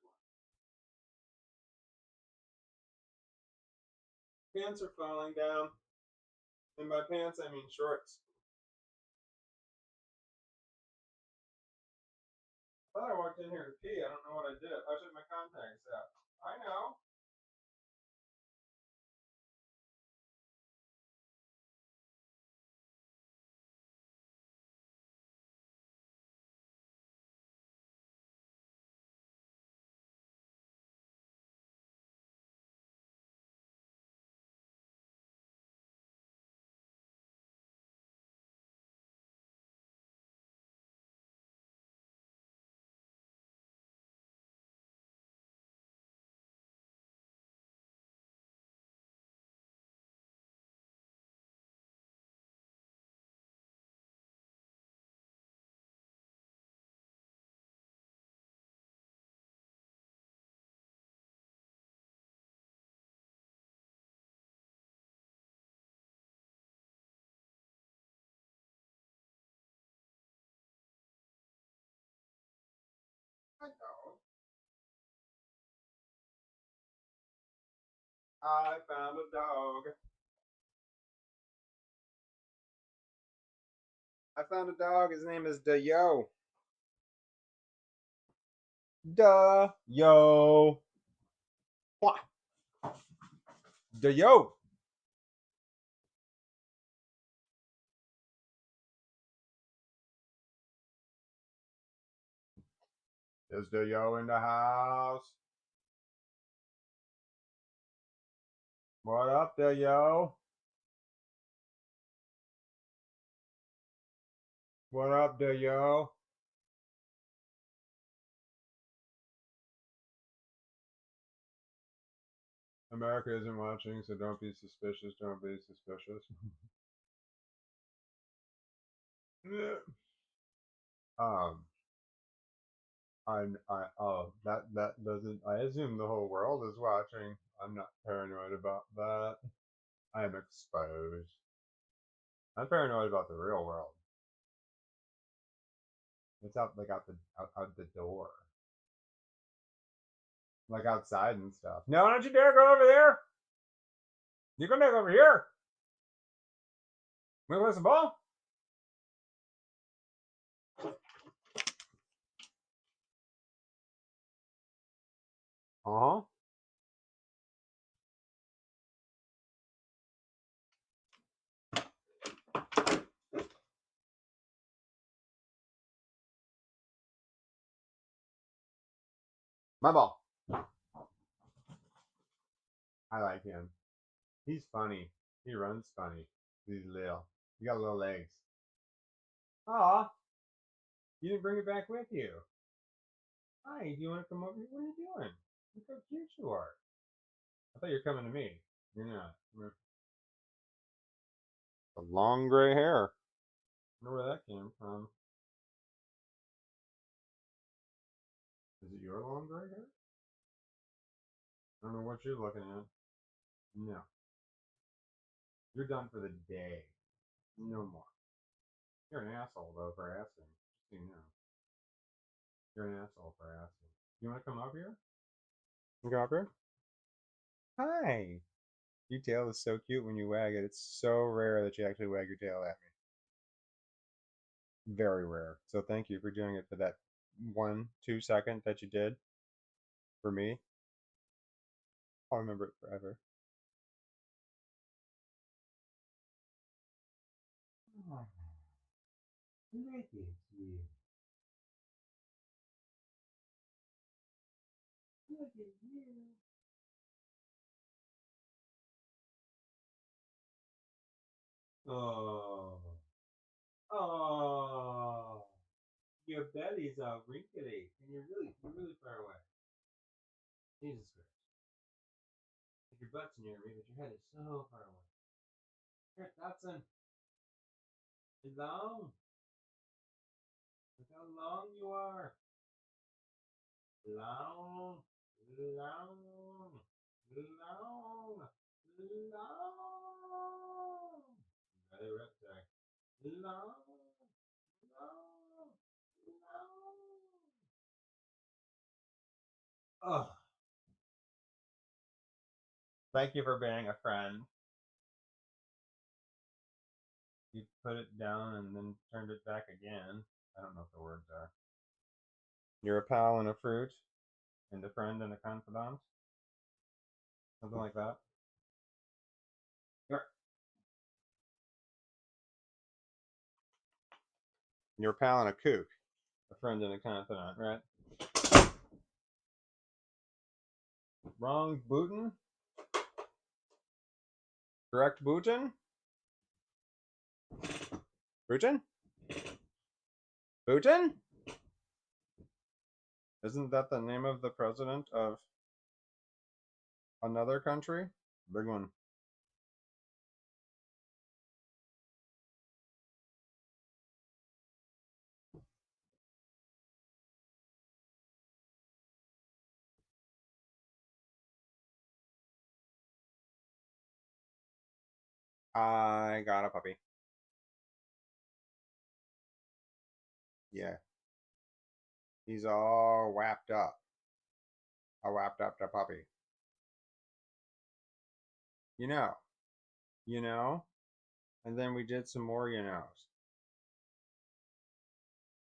1. Pants are falling down. And by pants, I mean shorts. I thought I walked in here to pee. I don't know what I did. I took my contacts out. I know. I know. I found a dog. I found a dog. His name is Dayo. Dayo. What? Dayo. Is Dayo in the house? What up, Dayo? What up, Dayo? America isn't watching, so don't be suspicious. Don't be suspicious. um, that doesn't. I assume the whole world is watching. I'm not paranoid about that. I am exposed. I'm paranoid about the real world. It's out like out the door, like outside and stuff. No, don't you dare go over there. You come back over here. We play some ball. Uh huh. My ball. I like him. He's funny. He runs funny. He's little. He got little legs. Aw, you didn't bring it back with you. Hi, do you want to come over here? What are you doing? Look how cute you are. I thought you were coming to me. You're not. The long gray hair. I wonder where that came from. Is it your long gray hair? I don't know what you're looking at. No. You're done for the day. No more. You're an asshole, though, for asking. Just so you know. You're an asshole for asking. You want to come up here? You go up here? Hi. Your tail is so cute when you wag it. It's so rare that you actually wag your tail at me. Very rare. So thank you for doing it for that 1-2 second that you did for me. I'll remember it forever. Oh, look at you. Look at you. Oh. Oh. Your belly's all wrinkly, and you're really far away. Jesus Christ. Like your butt's near me, but your head is so far away. Here, Dotson. It's long. Look how long you are. Long. Long. Long. Long. Got it right there. Long. Long. Long. Oh. Thank you for being a friend. You put it down and then turned it back again. I don't know what the words are. You're a pal and a fruit, and a friend and a confidant. Something like that. You're a pal and a kook. A friend and a confidant, right? Wrong Booten? Correct Booten? Booten? Booten? Isn't that the name of the president of another country? Big one. I got a puppy. Yeah. He's all wrapped up. I wrapped up the puppy. You know. You know? And then we did some more you knows.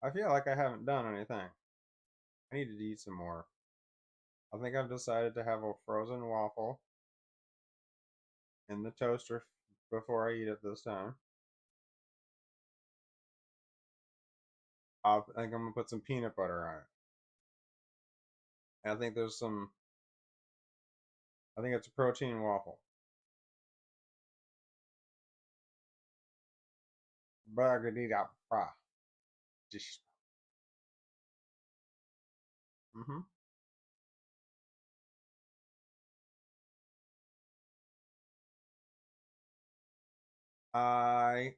I feel like I haven't done anything. I need to eat some more. I think I've decided to have a frozen waffle in the toaster before I eat it this time. I think I'm gonna put some peanut butter on it. And I think there's some. I think it's a protein waffle. Burger bra. Mm-hmm. I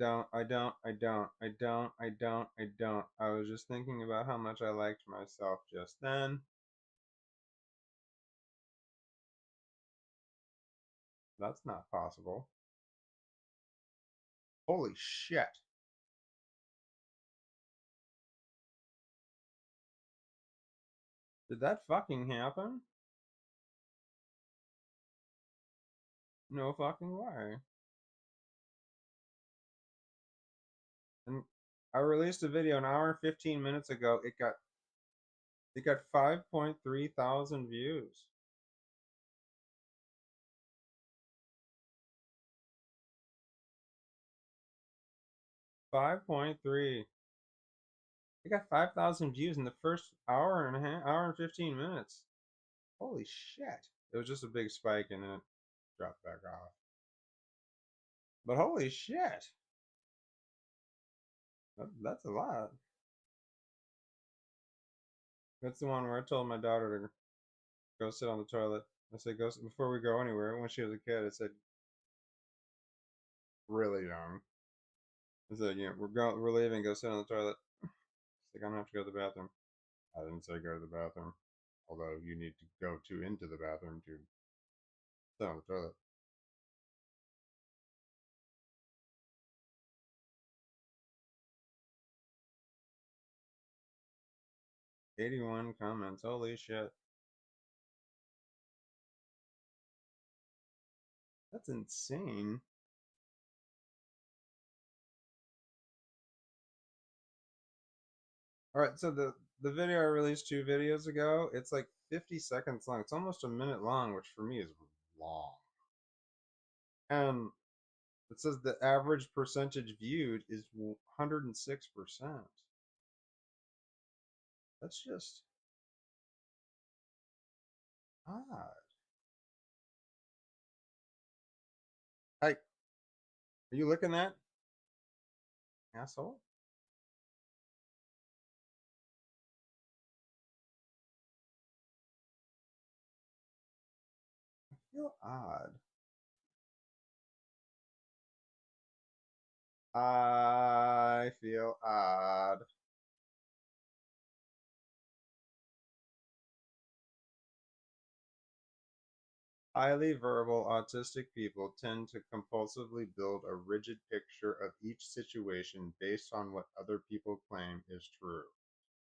don't. I don't. I don't. I don't. I don't. I don't. I was just thinking about how much I liked myself just then. That's not possible. Holy shit. Did that fucking happen? No fucking way. And I released a video an hour and 15 minutes ago. It got 5.3 thousand views. 5.3. It got 5,000 views in the first hour and a half, hour and 15 minutes. Holy shit. It was just a big spike and then it dropped back off. But holy shit. That's a lot. That's the one where I told my daughter to go sit on the toilet. I said, go before we go anywhere. When she was a kid, I said, really young. I said, we're leaving, go sit on the toilet. She's like, I'm gonna have to go to the bathroom. I didn't say go to the bathroom. Although you need to go into the bathroom to sit on the toilet. 81 comments. Holy shit. That's insane. Alright, so the video I released 2 videos ago, it's like 50 seconds long. It's almost a minute long, which for me is long. And it says the average percentage viewed is 106%. That's just odd. Hey, are you looking at, asshole? I feel odd. I feel odd. Highly verbal autistic people tend to compulsively build a rigid picture of each situation based on what other people claim is true.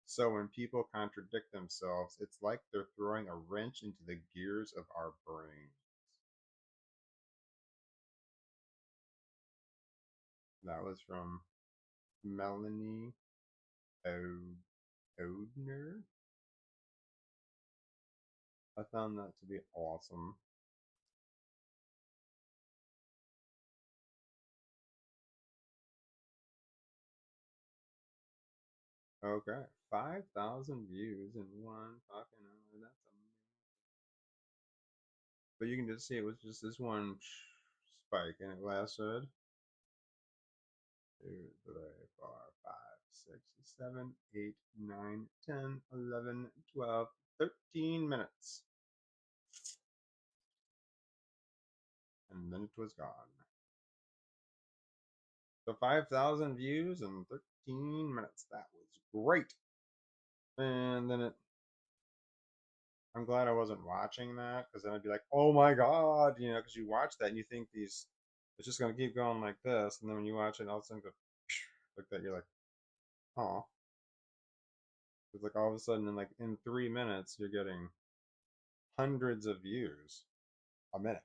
So when people contradict themselves, it's like they're throwing a wrench into the gears of our brains. That was from Melanie Odner. I found that to be awesome. Okay, 5,000 views in one fucking hour. That's amazing. But you can just see it was just this one spike, and it lasted 2, 3, 4, 5, 6, 7, 8, 9, 10, 11, 12, 13 minutes. And then it was gone. So 5,000 views in 13 minutes. That was great. And then I'm glad I wasn't watching that, because then I'd be like, oh my God, because you watch that and you think it's just going to keep going like this. And then when you watch it, all of a sudden go like that, you're like, oh. It's like all of a sudden, in 3 minutes, you're getting hundreds of views a minute.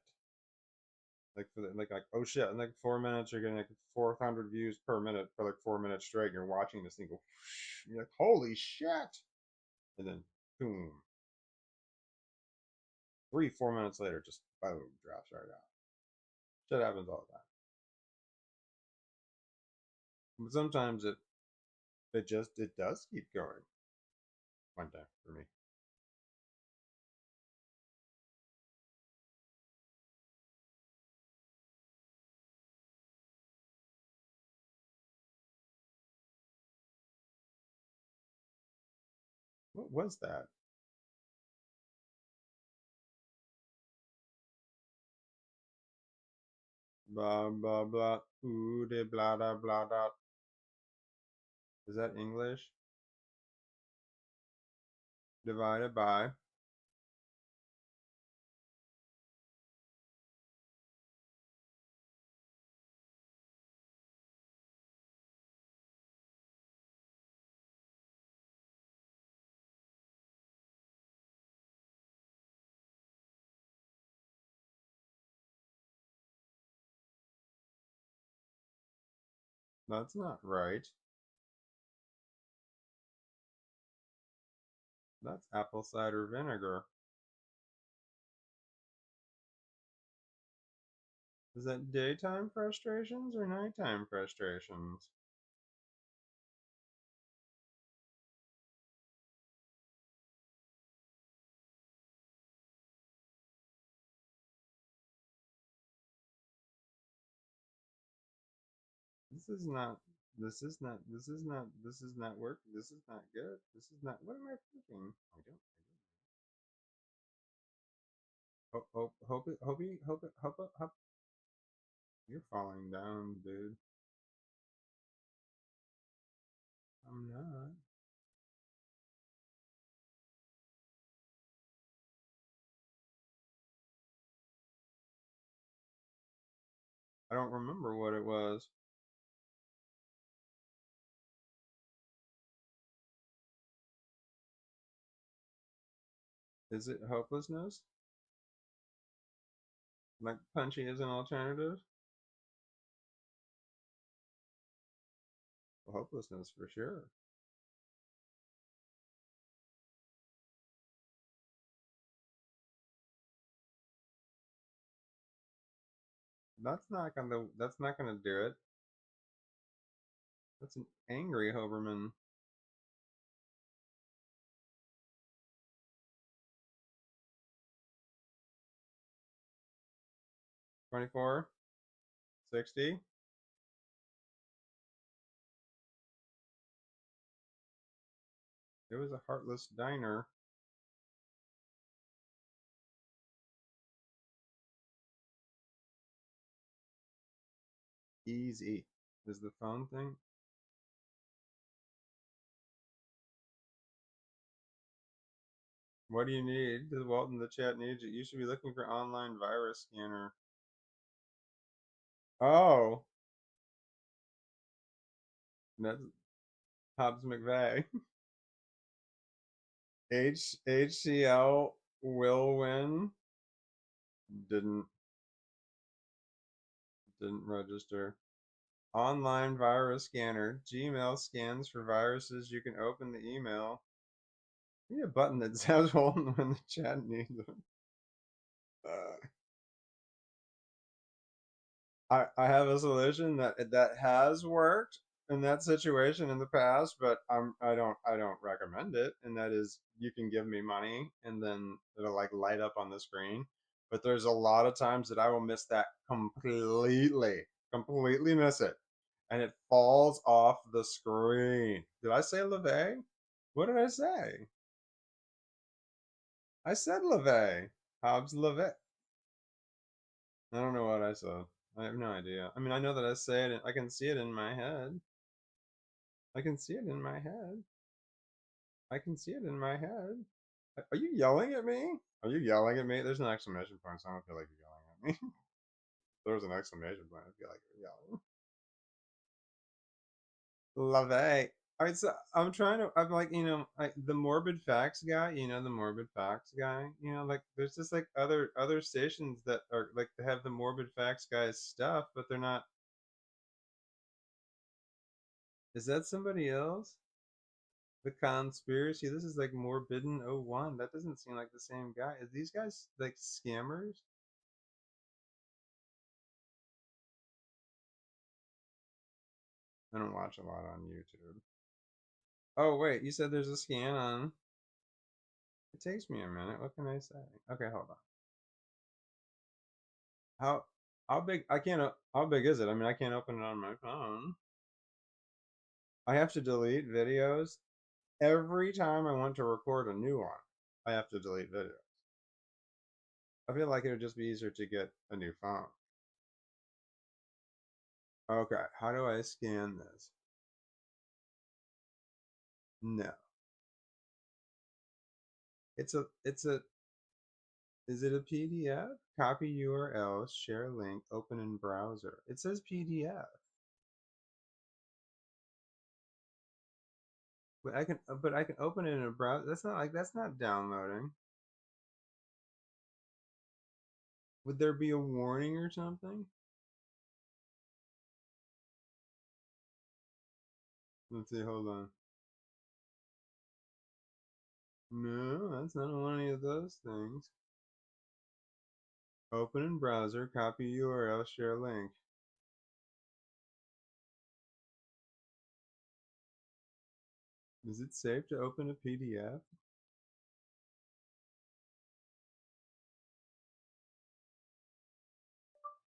Like for oh shit, in like 4 minutes, you're getting like 400 views per minute for like 4 minutes straight. And you're watching this thing go, you're like, holy shit. And then boom, 3, 4 minutes later, just boom, drops right out. Shit happens all the time. But sometimes it does keep going. One time for me. What was that? Blah blah blah. Ooh de blah blah blah blah. Is that English? Divided by. That's not right. That's apple cider vinegar. Is that daytime frustrations or nighttime frustrations? This is not. This is not. This is not. This is not work. This is not good. This is not. What am I thinking? I don't. Hope it. Hope it. Hope it. Hope it. Hope. You're falling down, dude. I'm not. I don't remember what it was. Is it hopelessness? Like Punchy is an alternative? Hopelessness for sure. That's not gonna do it. That's an angry Hoberman. $24, $60. It was a heartless diner. Easy. Is the phone thing? What do you need? Does Walton the chat needs it? You should be looking for online virus scanner. Oh, that's Hobbs McVeigh. HCL will win. Didn't register. Online virus scanner. Gmail scans for viruses. You can open the email. You need a button that says Walton when the chat needs it. I have a solution that has worked in that situation in the past, but I don't recommend it. And that is, you can give me money and then it'll like light up on the screen. But there's a lot of times that I will miss that completely miss it, and it falls off the screen. Did I say LeVay? What did I say? I said LeVay. Hobbs LeVay. I don't know what I said. I have no idea. I mean, I know that I say it. I can see it in my head. I can see it in my head. I can see it in my head. Are you yelling at me? Are you yelling at me? There's an exclamation point, so I don't feel like you're yelling at me. There's an exclamation point. I feel like you're yelling. Love it. All right, so I'm like, the morbid facts guy, the morbid facts guy, like there's just like other stations that are like they have the morbid facts guy's stuff, but they're not. Is that somebody else? The conspiracy. This is like Morbidden 01. That doesn't seem like the same guy. Is these guys like scammers? I don't watch a lot on YouTube. Oh wait, you said there's a scan on. It takes me a minute. What can I say? Okay, hold on. How big? I can't. How big is it? I mean, I can't open it on my phone. I have to delete videos every time I want to record a new one. I have to delete videos. I feel like it would just be easier to get a new phone. Okay, how do I scan this? No. It's a is it a PDF? Copy URL, share link, open in browser. It says PDF. But I can open it in a browser. That's not downloading. Would there be a warning or something? Let's see, hold on. No, that's not on any of those things. Open in browser, copy URL, share link. Is it safe to open a PDF?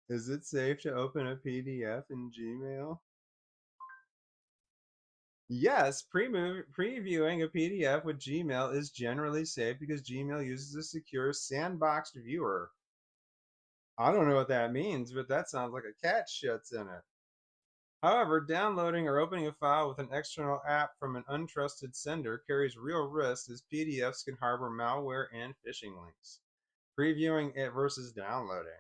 Is it safe to open a PDF in Gmail? Yes, previewing a PDF with Gmail is generally safe because Gmail uses a secure sandboxed viewer. I don't know what that means, but that sounds like a cat shits in it. However, downloading or opening a file with an external app from an untrusted sender carries real risks as PDFs can harbor malware and phishing links. Previewing it versus downloading.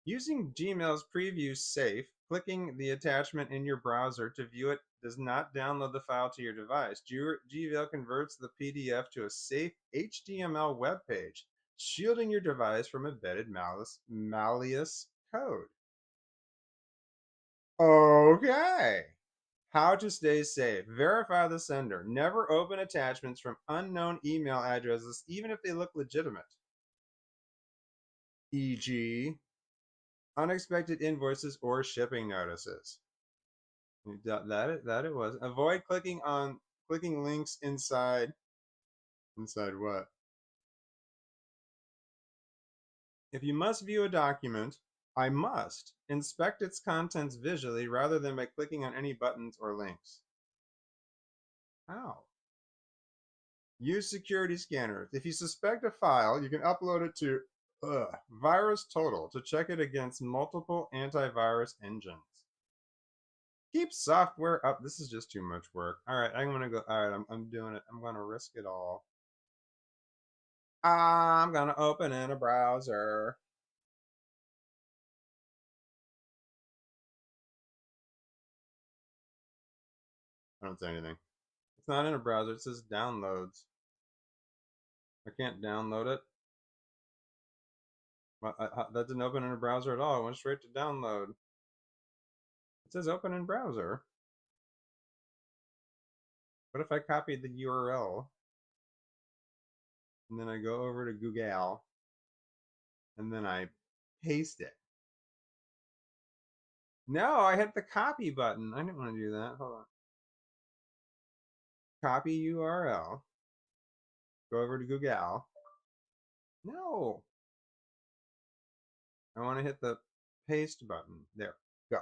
Using Gmail's preview safe, clicking the attachment in your browser to view it does not download the file to your device. Gmail converts the PDF to a safe HTML web page, shielding your device from embedded malicious code. Okay. How to stay safe. Verify the sender. Never open attachments from unknown email addresses, even if they look legitimate. E.g., unexpected invoices or shipping notices. That it was. Avoid clicking links inside what? If you must view a document, I must inspect its contents visually rather than by clicking on any buttons or links. How? Use security scanners. If you suspect a file, you can upload it to VirusTotal to check it against multiple antivirus engines. Keep software up. This is just too much work. All right, I'm gonna go. All right, I'm doing it. I'm gonna risk it all. I'm gonna open in a browser. I don't say anything. It's not in a browser. It says downloads. I can't download it. That didn't open in a browser at all. It went straight to download. It says open in browser. What if I copied the URL and then I go over to Google and then I paste it? No, I hit the copy button. I didn't want to do that. Hold on. Copy URL. Go over to Google. No. I want to hit the paste button. There. Go.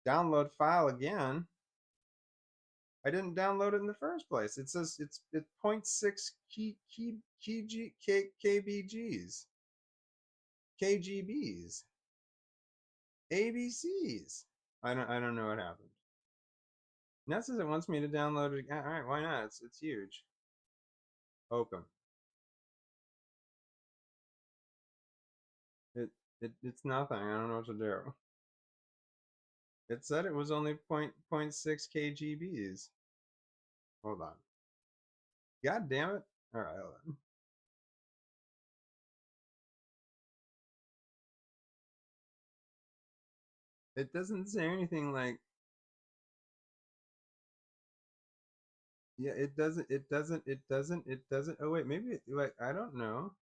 Download file again. I didn't download it in the first place. It says it's 0.6 kbgs, KGBs, ABCs. I don't know what happened. And that says it wants me to download it again. All right, why not? It's huge. Open. It's nothing. I don't know what to do. It said it was only 0.6 kgbs. Hold on. God damn it. All right, hold on. It doesn't say anything like, yeah, it doesn't. Oh wait, maybe like, I don't know.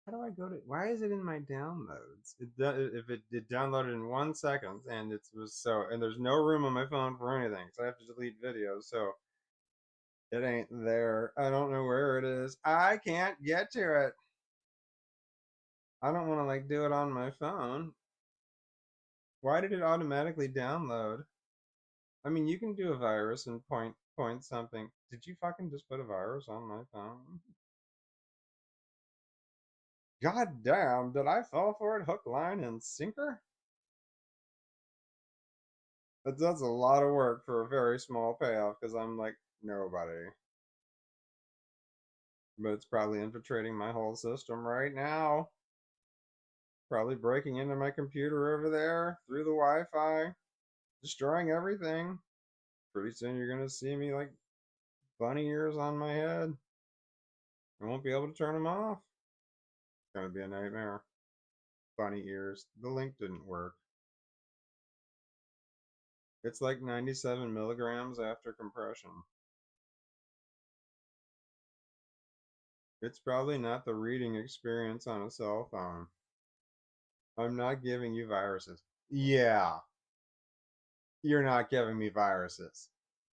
How do I go to, why is it in my downloads? If it downloaded in 1 second and it was so, and there's no room on my phone for anything, so I have to delete videos, so it ain't there. I don't know where it is. I can't get to it. I don't want to like do it on my phone. Why did it automatically download? I mean, you can do a virus and point something. Did you fucking just put a virus on my phone? God damn, did I fall for it hook, line, and sinker? That's a lot of work for a very small payoff because I'm like nobody. But it's probably infiltrating my whole system right now. Probably breaking into my computer over there through the Wi-Fi, destroying everything. Pretty soon you're gonna see me like bunny ears on my head. I won't be able to turn them off. It's gonna be a nightmare. Bunny ears. The link didn't work. It's like 97 milligrams after compression. It's probably not the reading experience on a cell phone. I'm not giving you viruses. Yeah, you're not giving me viruses.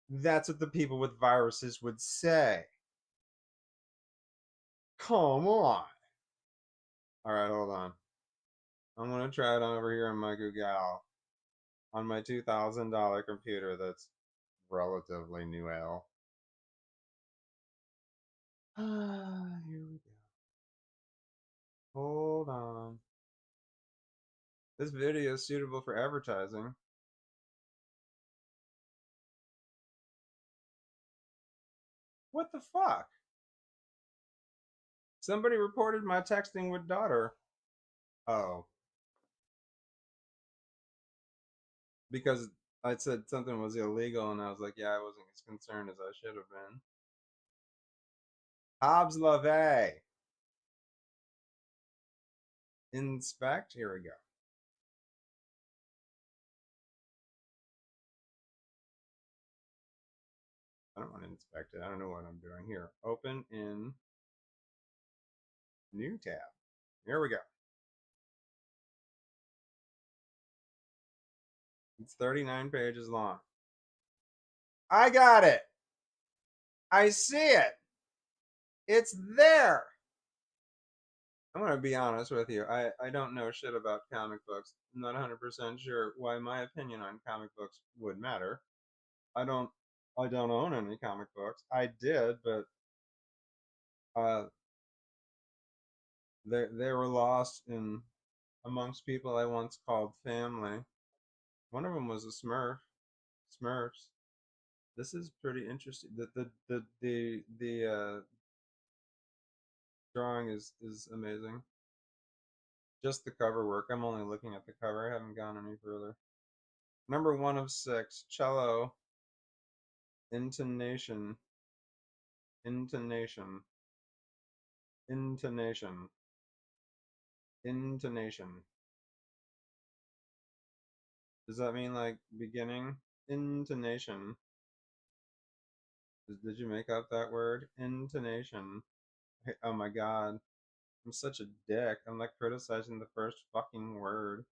That's what the people with viruses would say. Come on. All right, hold on. I'm going to try it on over here on my Google on my $2,000 computer that's relatively new ale. Here we go. Hold on. This video is suitable for advertising. What the fuck? Somebody reported my texting with daughter. Oh. Because I said something was illegal and I was like, yeah, I wasn't as concerned as I should have been. Hobbs LaVey. Inspect. Here we go. I don't want to inspect it. I don't know what I'm doing here. Open in new tab. Here we go. It's 39 pages long. I got it. I see it. It's there. I'm going to be honest with you. I don't know shit about comic books. I'm not 100% sure why my opinion on comic books would matter. I don't own any comic books. I did, but uh they were lost in amongst people I once called family. One of them was a Smurf. Smurfs. This is pretty interesting. The drawing is amazing. Just the cover work. I'm only looking at the cover. I haven't gone any further. Number 1 of 6, cello. Intonation. Intonation. Intonation. Intonation. Does that mean like beginning? Intonation. Did you make up that word? Intonation. Hey, oh my god. I'm such a dick. I'm like criticizing the first fucking word.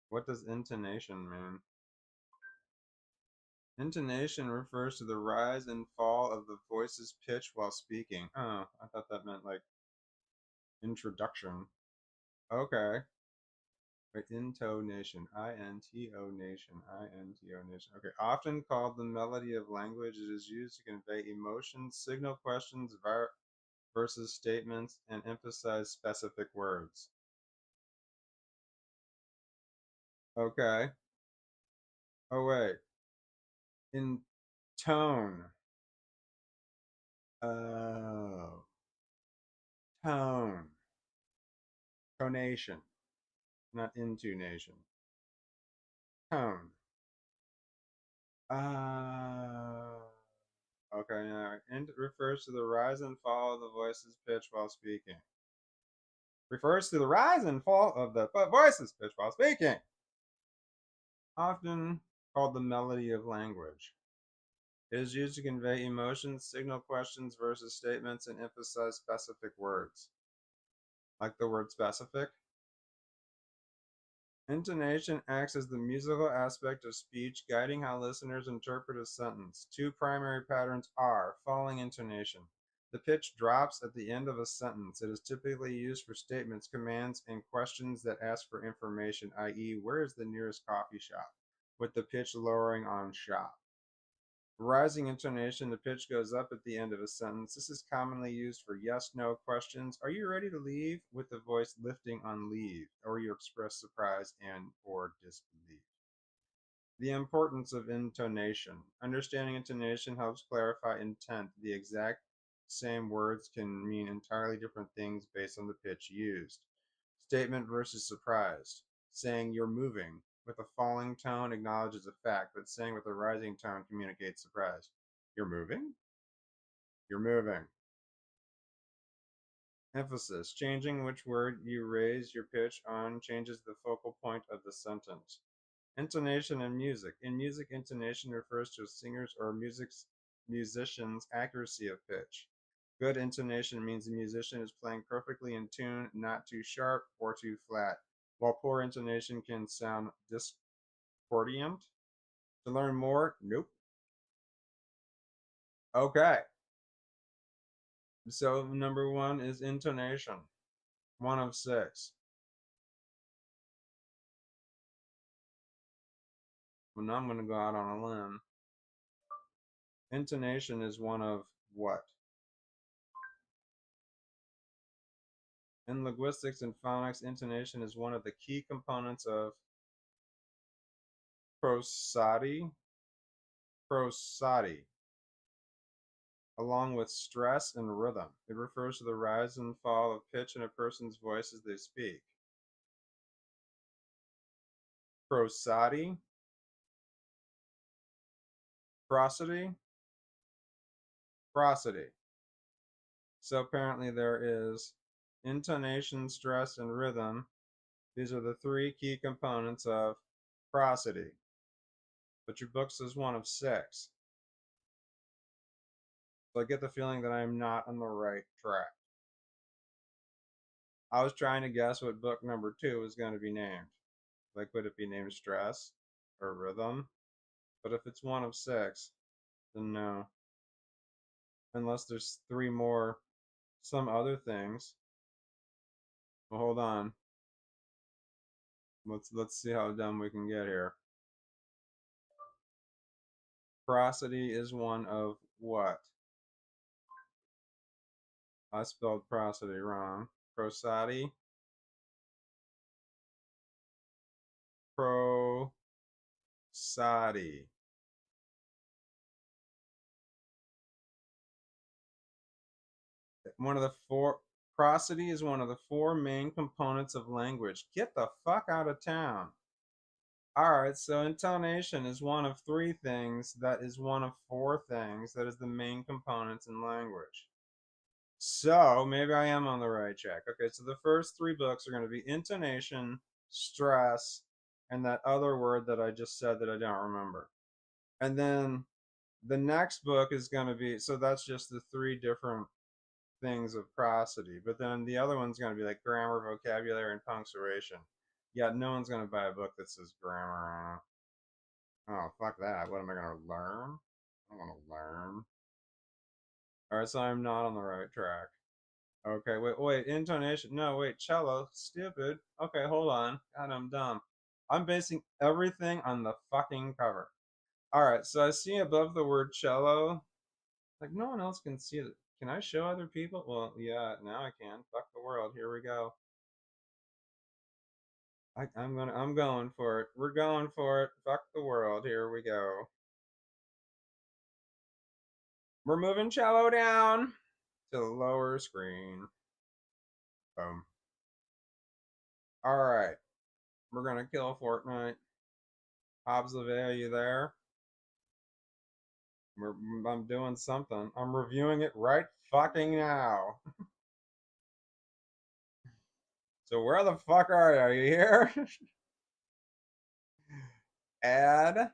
What does intonation mean? Intonation refers to the rise and fall of the voice's pitch while speaking. Oh, I thought that meant like introduction. Okay. Wait, intonation. I-N-T-O nation. I-N-T-O nation. Okay. Often called the melody of language, it is used to convey emotions, signal questions versus statements, and emphasize specific words. Okay. Oh, wait. In tone. Oh. Tone. Tonation. Not intonation. Tone. Okay, now int refers to the rise and fall of the voice's pitch while speaking. Refers to the rise and fall of the voice's pitch while speaking. Often called the melody of language. It is used to convey emotions, signal questions versus statements, and emphasize specific words. Like the word specific. Intonation acts as the musical aspect of speech, guiding how listeners interpret a sentence. Two primary patterns are falling intonation. The pitch drops at the end of a sentence. It is typically used for statements, commands, and questions that ask for information, i.e., where is the nearest coffee shop, with the pitch lowering on shop. Rising intonation, the pitch goes up at the end of a sentence. This is commonly used for yes/no questions. Are you ready to leave? With the voice lifting on leave, or you express surprise and or disbelief. The importance of intonation. Understanding intonation helps clarify intent. The exact same words can mean entirely different things based on the pitch used. Statement versus surprised. Saying you're moving with a falling tone acknowledges a fact, but saying with a rising tone communicates surprise. You're moving? You're moving. Emphasis. Changing which word you raise your pitch on changes the focal point of the sentence. Intonation in music. In music, intonation refers to a singer's or musician's accuracy of pitch. Good intonation means the musician is playing perfectly in tune, not too sharp or too flat, while poor intonation can sound discordant. To learn more, nope. Okay. So number 1 is intonation. 1 of 6. Well, now I'm going to go out on a limb. Intonation is one of what? In linguistics and phonics, intonation is one of the key components of prosody. Prosody. along with stress and rhythm. It refers to the rise and fall of pitch in a person's voice as they speak. Prosody, prosody, prosody. So apparently there is intonation, stress, and rhythm. These are the three key components of prosody. But your book says one of 6. So I get the feeling that I am not on the right track. I was trying to guess what book number 2 was going to be named. Like, would it be named Stress or Rhythm? But if it's one of 6, then no. Unless there's 3 more, some other things. Well, hold on. Let's see how dumb we can get here. Prosody is one of what? I spelled prosody wrong. Prosody. Prosody. One of the 4. Prosody is one of the 4 main components of language. Get the fuck out of town. Alright, so intonation is one of 3 things. That is one of 4 things. That is the main components in language. So maybe I am on the right track. Okay, so the first 3 books are going to be intonation, stress, and that other word that I just said that I don't remember. And then the next book is going to be, so that's just the 3 different things of prosody. But then the other one's going to be like grammar, vocabulary, and punctuation. Yeah, no one's going to buy a book that says grammar on it. Oh, fuck that. What am I going to learn? I don't want to learn. Alright, so I'm not on the right track. Okay, wait, intonation. No, wait, cello. Stupid. Okay, hold on. God, I'm dumb. I'm basing everything on the fucking cover. Alright, so I see above the word cello. Like, no one else can see it. Can I show other people? Well, yeah, now I can. Fuck the world. Here we go. I'm going for it. We're going for it. Fuck the world. Here we go. We're moving cello down to the lower screen. Boom. Alright. We're gonna kill Fortnite. Hobbs LeVay, are you there? I'm doing something. I'm reviewing it right fucking now. So where the fuck are you? Are you here? Add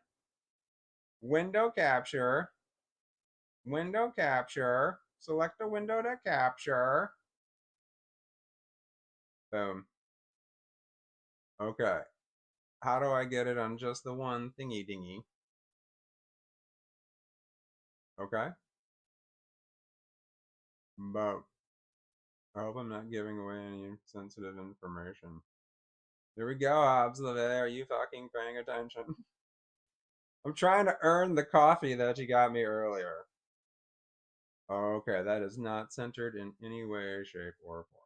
window capture. Window capture. Select a window to capture. Boom. Okay. How do I get it on just the one thingy dingy? Okay. Boom. I hope I'm not giving away any sensitive information. Here we go, Hobbs LeVay. Are you fucking paying attention? I'm trying to earn the coffee that you got me earlier. Okay, that is not centered in any way, shape, or form.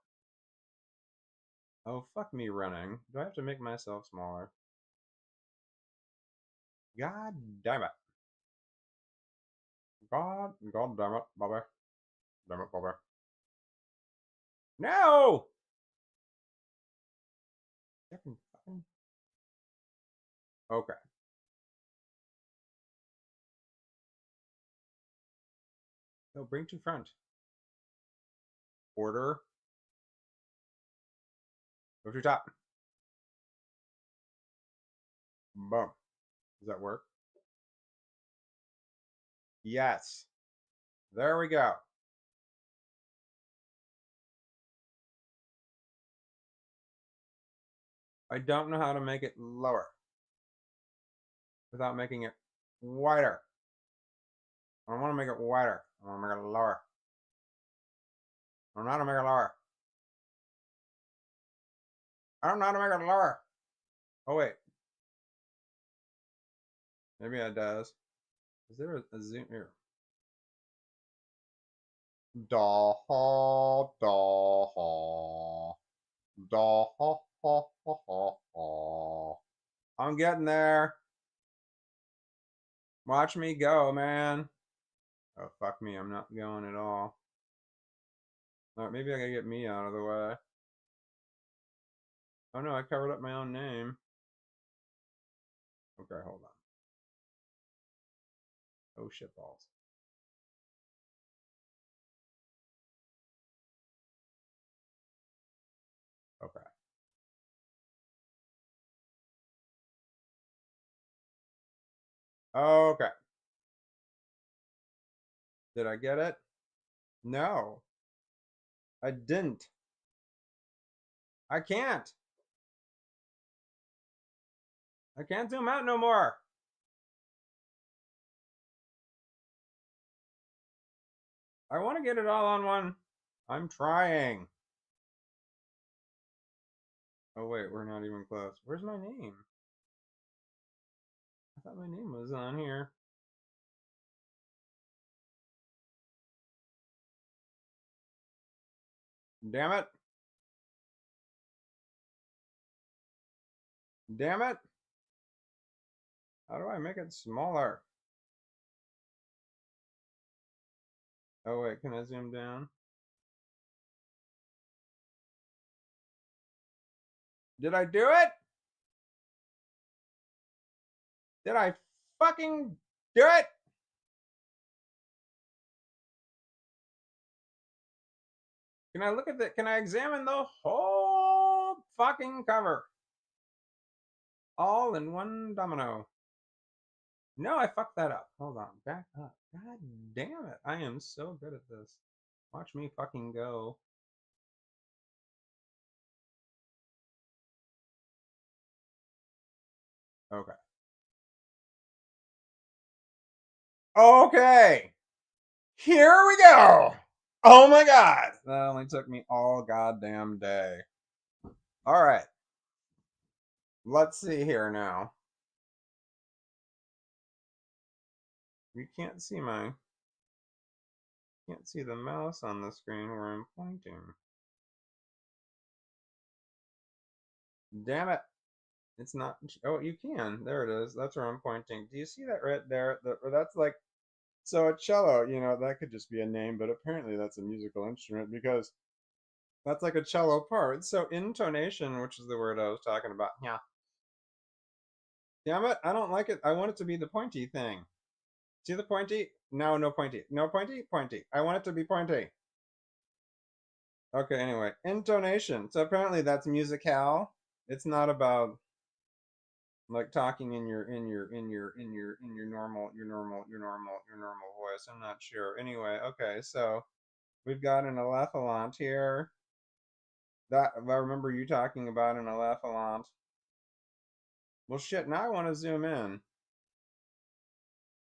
Oh, fuck me running. Do I have to make myself smaller? God damn it. God damn it, Bobby. Damn it, Bobby. No! Okay. No, bring to front. Order. Move to top. Boom. Does that work? Yes. There we go. I don't know how to make it lower without making it wider. I don't want to make it wider. I want to make it lower. I don't know how to make it lower. I don't know how to make it lower. Oh, wait. Maybe it does. Is there a zoom here? Da ha da ha da ha ha ha ha ha. I'm getting there. Watch me go, man. Oh fuck. Fuck me, I'm not going at all. Alright, maybe I gotta get me out of the way. Oh no, I covered up my own name. Okay, hold on. Oh shit balls. Okay. Okay. Did I get it? No. I didn't. I can't. I can't zoom out no more. I want to get it all on one. I'm trying. Oh wait, we're not even close. Where's my name? I thought my name was on here. Damn it. Damn it. How do I make it smaller? Oh wait, can I zoom down? Did I do it? Did I fucking do it? Can I look at the, can I examine the whole fucking cover? All in one domino. No, I fucked that up. Hold on, back up. God damn it. I am so good at this. Watch me fucking go. Okay. Okay. Here we go. Oh my god. That only took me all goddamn day. All right. Let's see here now. You can't see the mouse on the screen where I'm pointing. Damn it. It's not. Oh, you can. There it is. That's where I'm pointing. Do you see that right there? That's like. So a cello, that could just be a name, but apparently that's a musical instrument because that's like a cello part. So intonation, which is the word I was talking about. Yeah. Damn it. I don't like it. I want it to be the pointy thing. See the pointy? No, no pointy. No pointy? Pointy. I want it to be pointy. Okay, anyway. Intonation. So apparently that's musicale. It's not about like talking in your normal voice. I'm not sure. Anyway, okay, so we've got an elephalant here. That I remember you talking about an elephalant. Well, shit. Now I want to zoom in.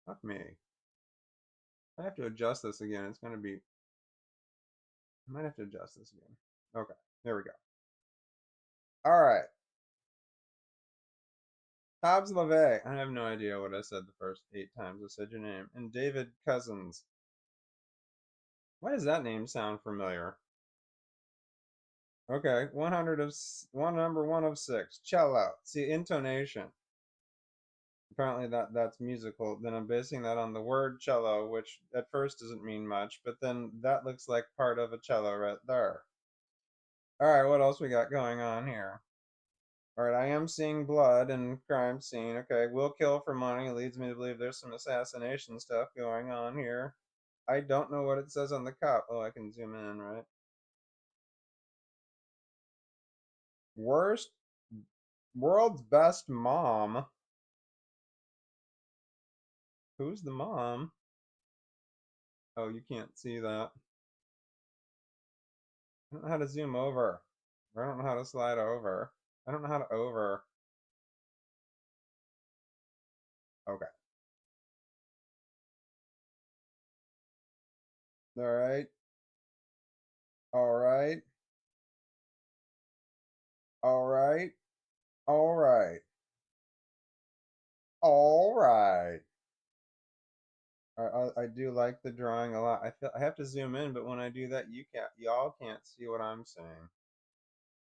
Fuck me. I have to adjust this again. It's gonna be. I might have to adjust this again. Okay, there we go. All right. Hobbs LeVay. I have no idea what I said the first 8 times I said your name. And David Cousins. Why does that name sound familiar? Okay, 100 of number 1 of 6. Cello. See, intonation. Apparently that's musical. Then I'm basing that on the word cello, which at first doesn't mean much, but then that looks like part of a cello right there. All right, what else we got going on here? All right, I am seeing blood and crime scene. Okay, will kill for money leads me to believe there's some assassination stuff going on here. I don't know what it says on the cup. Oh, I can zoom in, right? Worst, world's best mom. Who's the mom? Oh, you can't see that. I don't know how to zoom over. I don't know how to slide over. I don't know how to over. Okay. All right. All right. All right. All right. All right. I do like the drawing a lot. I feel I have to zoom in, but when I do that, y'all can't see what I'm saying.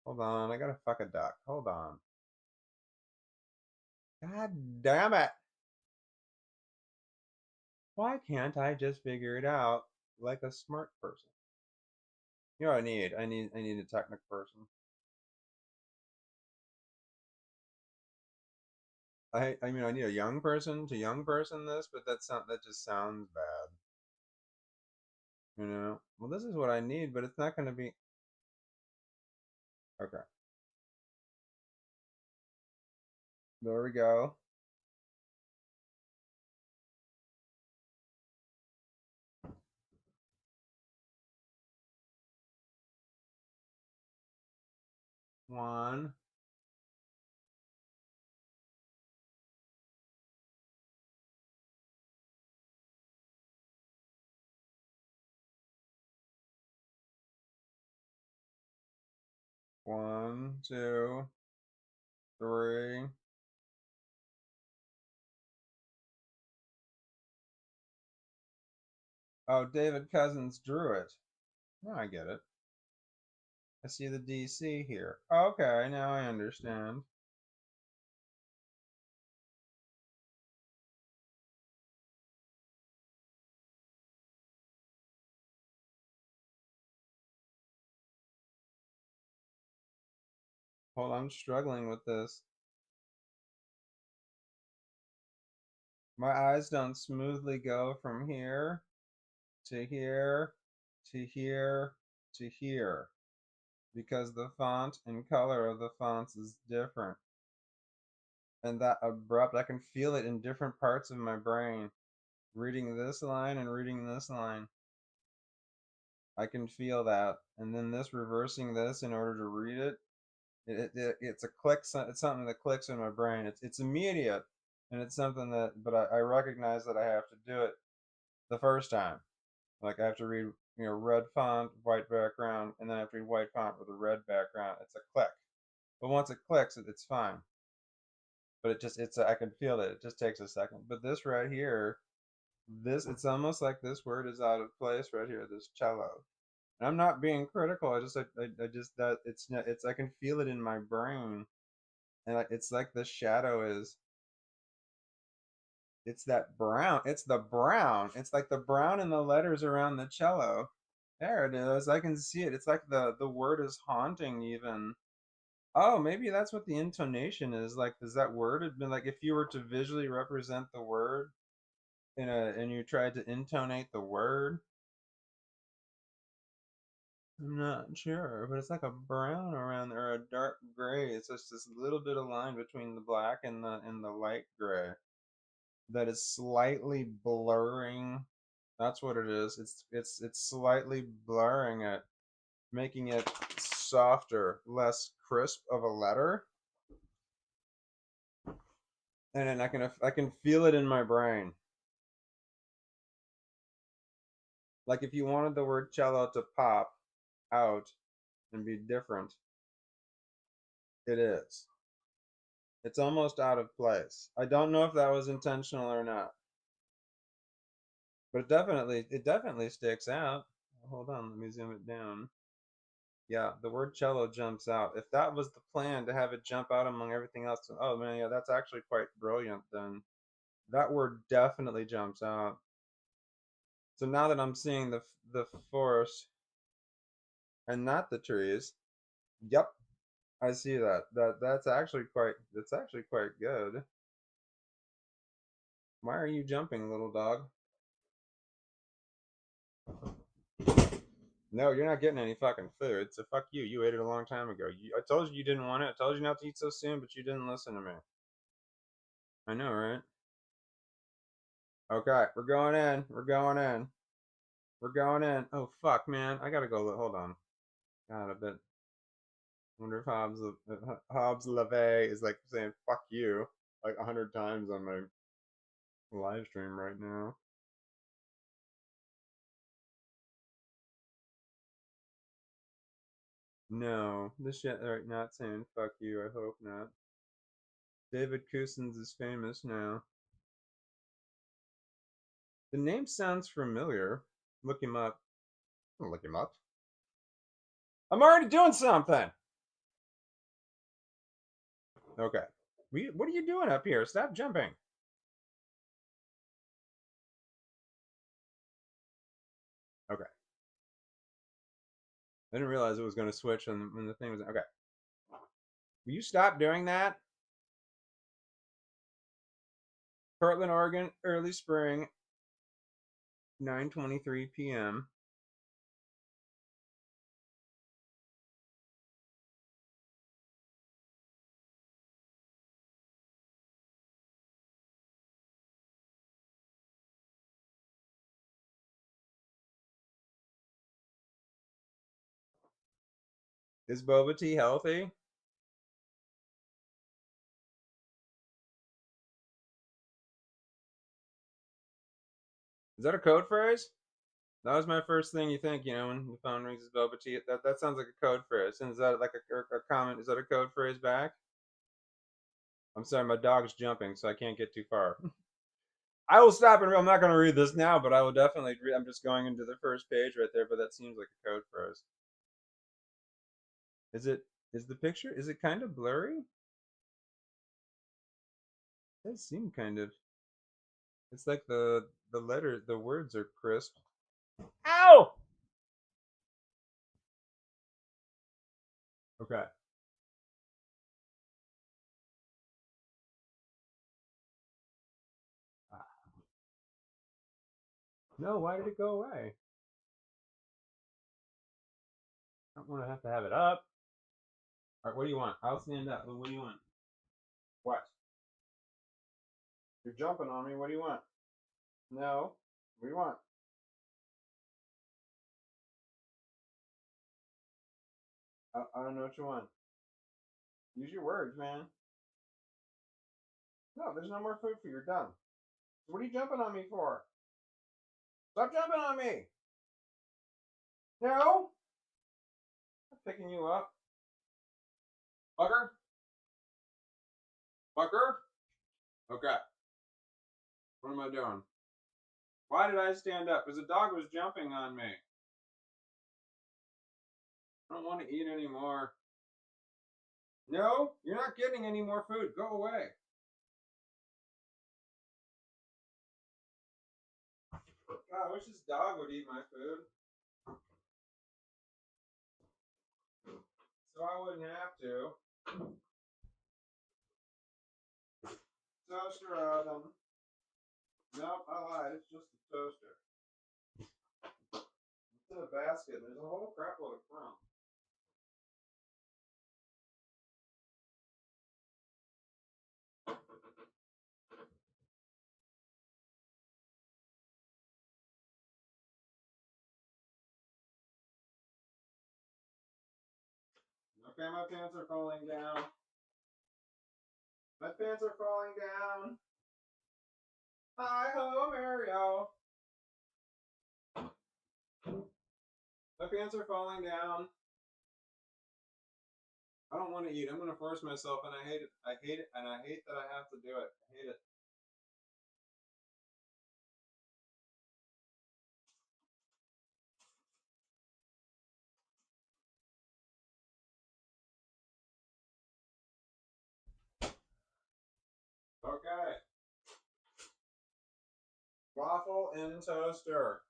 Hold on, I gotta fuck a duck. Hold on. God damn it. Why can't I just figure it out like a smart person? You know what I need? I need a technical person. I mean I need a young person to young person this, but that just sounds bad. You know? Well, this is what I need, but it's not going to be okay. There we go. One. One, two, three. Oh, David Cousins drew it. Now I get it. I see the DC here. Okay, now I understand. Hold on, I'm struggling with this. My eyes don't smoothly go from here to here to here to here because the font and color of the fonts is different. And that abrupt, I can feel it in different parts of my brain. Reading this line and reading this line, I can feel that. And then this reversing this in order to read it, it's a click. It's something that clicks in my brain. It's immediate, and it's something that. But I recognize that I have to do it the first time. Like I have to read, red font, white background, and then I have to read white font with a red background. It's a click. But once it clicks, it's fine. But I can feel it. It just takes a second. But this right here, it's almost like this word is out of place right here. This cello. And I'm not being critical. I just that it's I can feel it in my brain, and it's like the shadow is. It's that brown. It's the brown. It's like the brown in the letters around the cello. There it is. I can see it. It's like the word is haunting even. Oh, maybe that's what the intonation is. Like, does that word have been like if you were to visually represent the word and you tried to intonate the word? I'm not sure, but it's like a brown around there, or a dark gray. It's just this little bit of line between the black and the light gray that is slightly blurring. That's what it is. It's slightly blurring it, making it softer, less crisp of a letter. And then I can feel it in my brain. Like if you wanted the word cello to pop out and be different, it is. It's almost out of place. I don't know if that was intentional or not, but it definitely sticks out. Hold on, let me zoom it down. Yeah, the word cello jumps out. If that was the plan to have it jump out among everything else, oh man, yeah, that's actually quite brilliant then. That word definitely jumps out. So now that I'm seeing the forest and not the trees, yep, I see that. That's actually quite good. Why are you jumping, little dog? No, you're not getting any fucking food. So fuck you. You ate it a long time ago. I told you didn't want it. I told you not to eat so soon, but you didn't listen to me. I know, right? Okay, we're going in. We're going in. We're going in. Oh fuck, man. I gotta go. Hold on. God, I bet. Wonder if Hobbs Levay is like saying "fuck you" like 100 times on my live stream right now. No, this shit right not saying "fuck you." I hope not. David Cousins is famous now. The name sounds familiar. Look him up. I'll look him up. I'm already doing something. Okay. What are you doing up here? Stop jumping. I didn't realize it was going to switch when the thing was okay. Will you stop doing that? Portland, Oregon, early spring, 9:23 p.m. Is boba tea healthy? Is that a code phrase? That was my first thing you think, when the phone rings is boba tea. That sounds like a code phrase. And is that like a comment? Is that a code phrase back? I'm sorry, my dog's jumping, so I can't get too far. I will stop and I'm not going to read this now, but I will definitely read. I'm just going into the first page right there, but that seems like a code phrase. Is the picture, is it kind of blurry? It does seem kind of, it's like the words are crisp. Ow! Okay. No, why did it go away? I don't want to have it up. All right, what do you want? I'll stand up. What do you want? What? You're jumping on me. What do you want? No. What do you want? I don't know what you want. Use your words, man. No, there's no more food for you. You're done. What are you jumping on me for? Stop jumping on me. No. I'm picking you up. Fucker. Fucker. Okay. What am I doing? Why did I stand up? Because the dog was jumping on me. I don't want to eat anymore. No, you're not getting any more food. Go away. God, I wish this dog would eat my food. So I wouldn't have to. Toaster oven. Nope, I lied. It's just a toaster. It's in a basket. There's a whole crap load of crumbs. Okay, my pants are falling down. My pants are falling down. Hi ho, Mario. My pants are falling down. I don't want to eat. I'm going to force myself, and I hate it. I hate it, and I hate that I have to do it. I hate it. Okay. Waffle in toaster.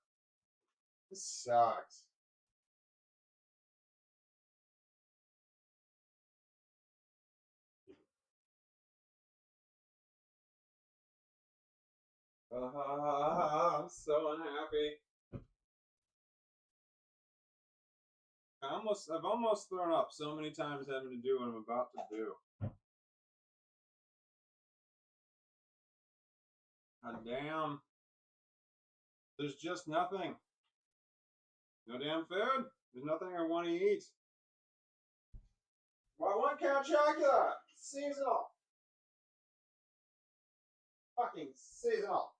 This sucks. I'm so unhappy. I've almost thrown up so many times having to do what I'm about to do. God damn. There's just nothing. No damn food. There's nothing I want to eat. Well, I want Count Chocula. Seasonal. Fucking seasonal.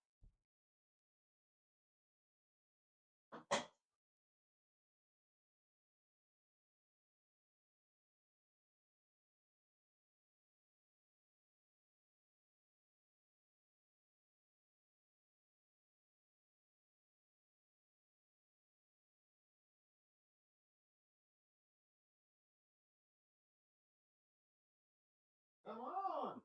Come on.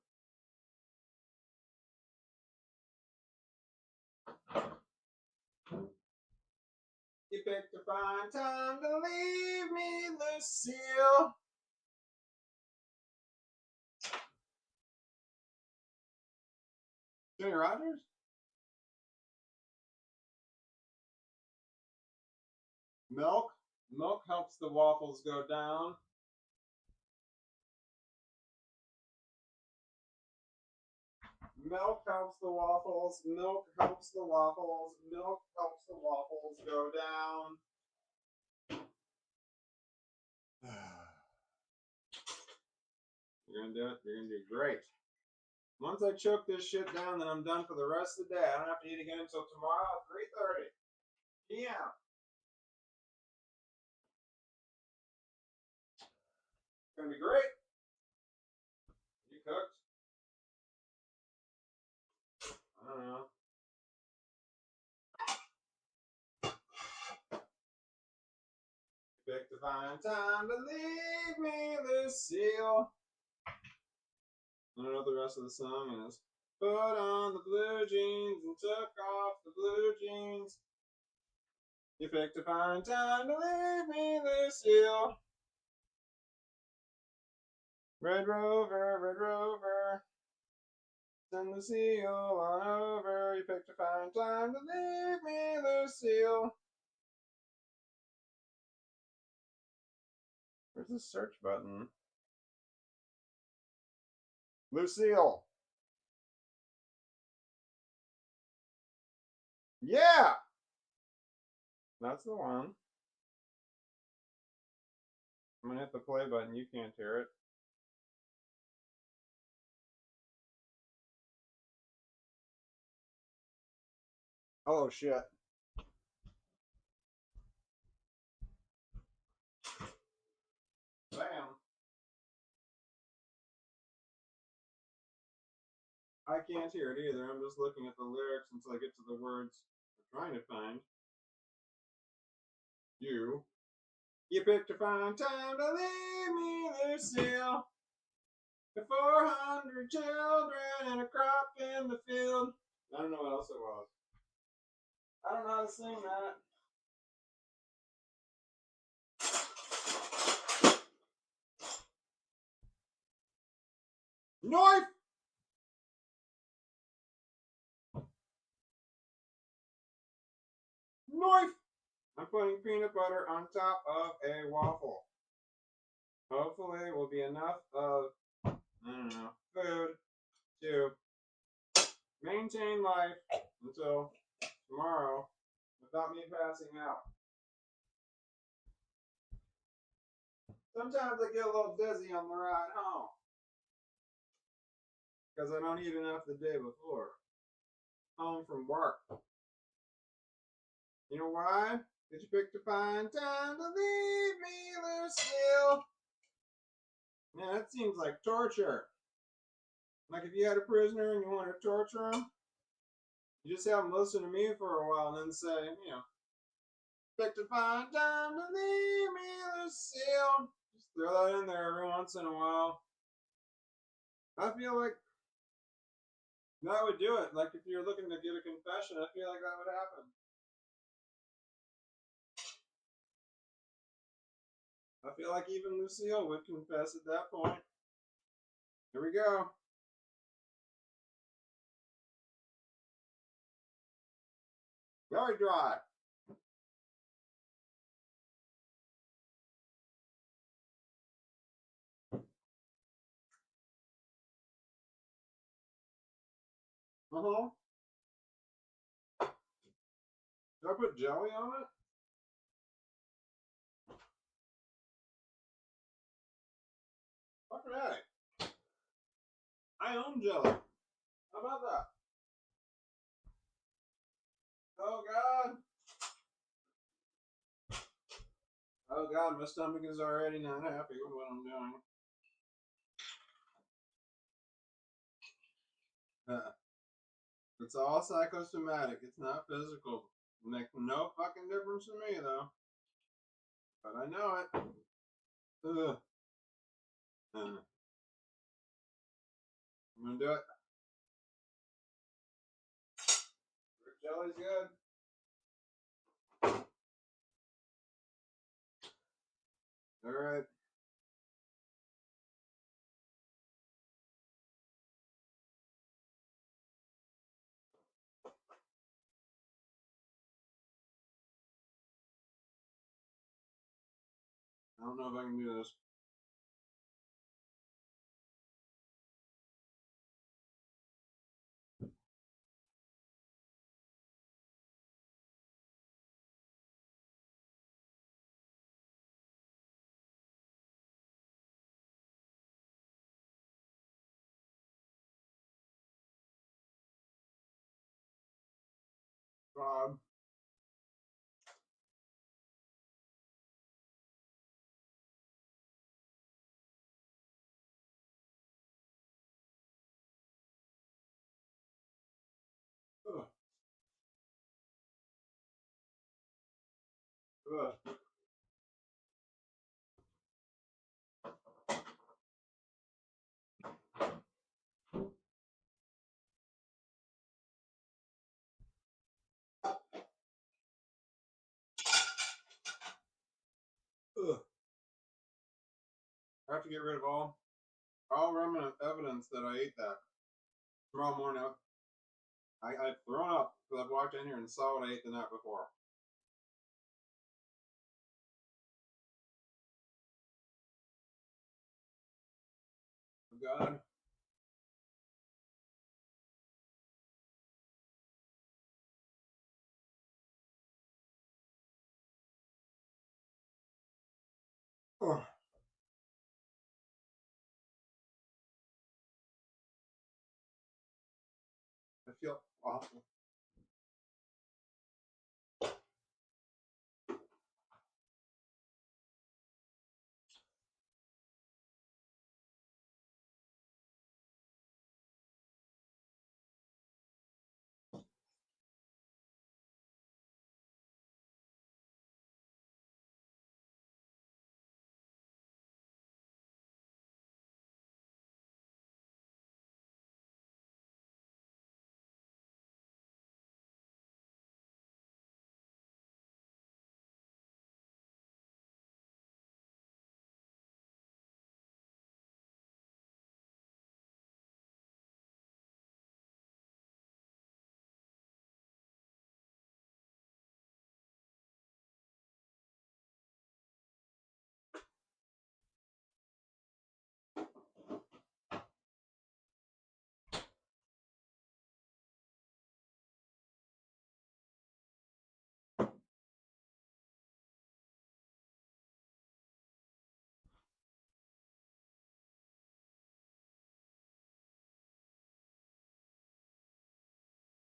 You picked a fine time to leave me, Lucille. Jimmy Rogers? Milk? Milk helps the waffles go down. Milk helps the waffles. Milk helps the waffles. Milk helps the waffles go down. You're gonna do it? You're gonna do great. Once I choke this shit down, then I'm done for the rest of the day. I don't have to eat again until tomorrow at 3:30 p.m. It's gonna be great. You cooked? I don't know. You picked a fine time to leave me, Lucille. I don't know what the rest of the song is. Put on the blue jeans and took off the blue jeans. You picked a fine time to leave me, Lucille. Red Rover, send the seal on over. You picked a fine time to leave me, Lucille. Where's the search button? Lucille. Yeah! That's the one. I'm gonna hit the play button. You can't hear it. Oh, shit. Bam. I can't hear it either. I'm just looking at the lyrics until I get to the words I'm trying to find. You picked a fine time to leave me, Lucille. The 400 children and a crop in the field. I don't know what else it was. I don't know how to sing that. Knife! Knife! I'm putting peanut butter on top of a waffle. Hopefully it will be enough of, I don't know, food to maintain life until tomorrow without me passing out. Sometimes I get a little dizzy on the ride home because I don't eat enough the day before. Home from work. You know why? Because you picked a fine time to leave me, Lucille. Man, that seems like torture. Like if you had a prisoner and you wanted to torture him, you just have him listen to me for a while and then say, you know, picked a fine time to leave me, Lucille. Just throw that in there every once in a while. I feel like that would do it. Like if you're looking to get a confession, I feel like that would happen. I feel like even Lucille would confess at that point. Here we go. Very dry. Uh-huh. Did I put jelly on it? Fuck that. I own jelly. How about that? Oh God. Oh God, my stomach is already not happy with what I'm doing. It's all psychosomatic. It's not physical. It makes no fucking difference to me though. But I know it. Ugh. I'm gonna do it. Jelly's good. All right. I don't know if I can do this. God. Ugh. Ugh. Ugh. I have to get rid of all remnant evidence that I ate that. Tomorrow morning, I've thrown up because I've walked in here and saw what I ate the night before. Oh, God. Ugh. I feel awful.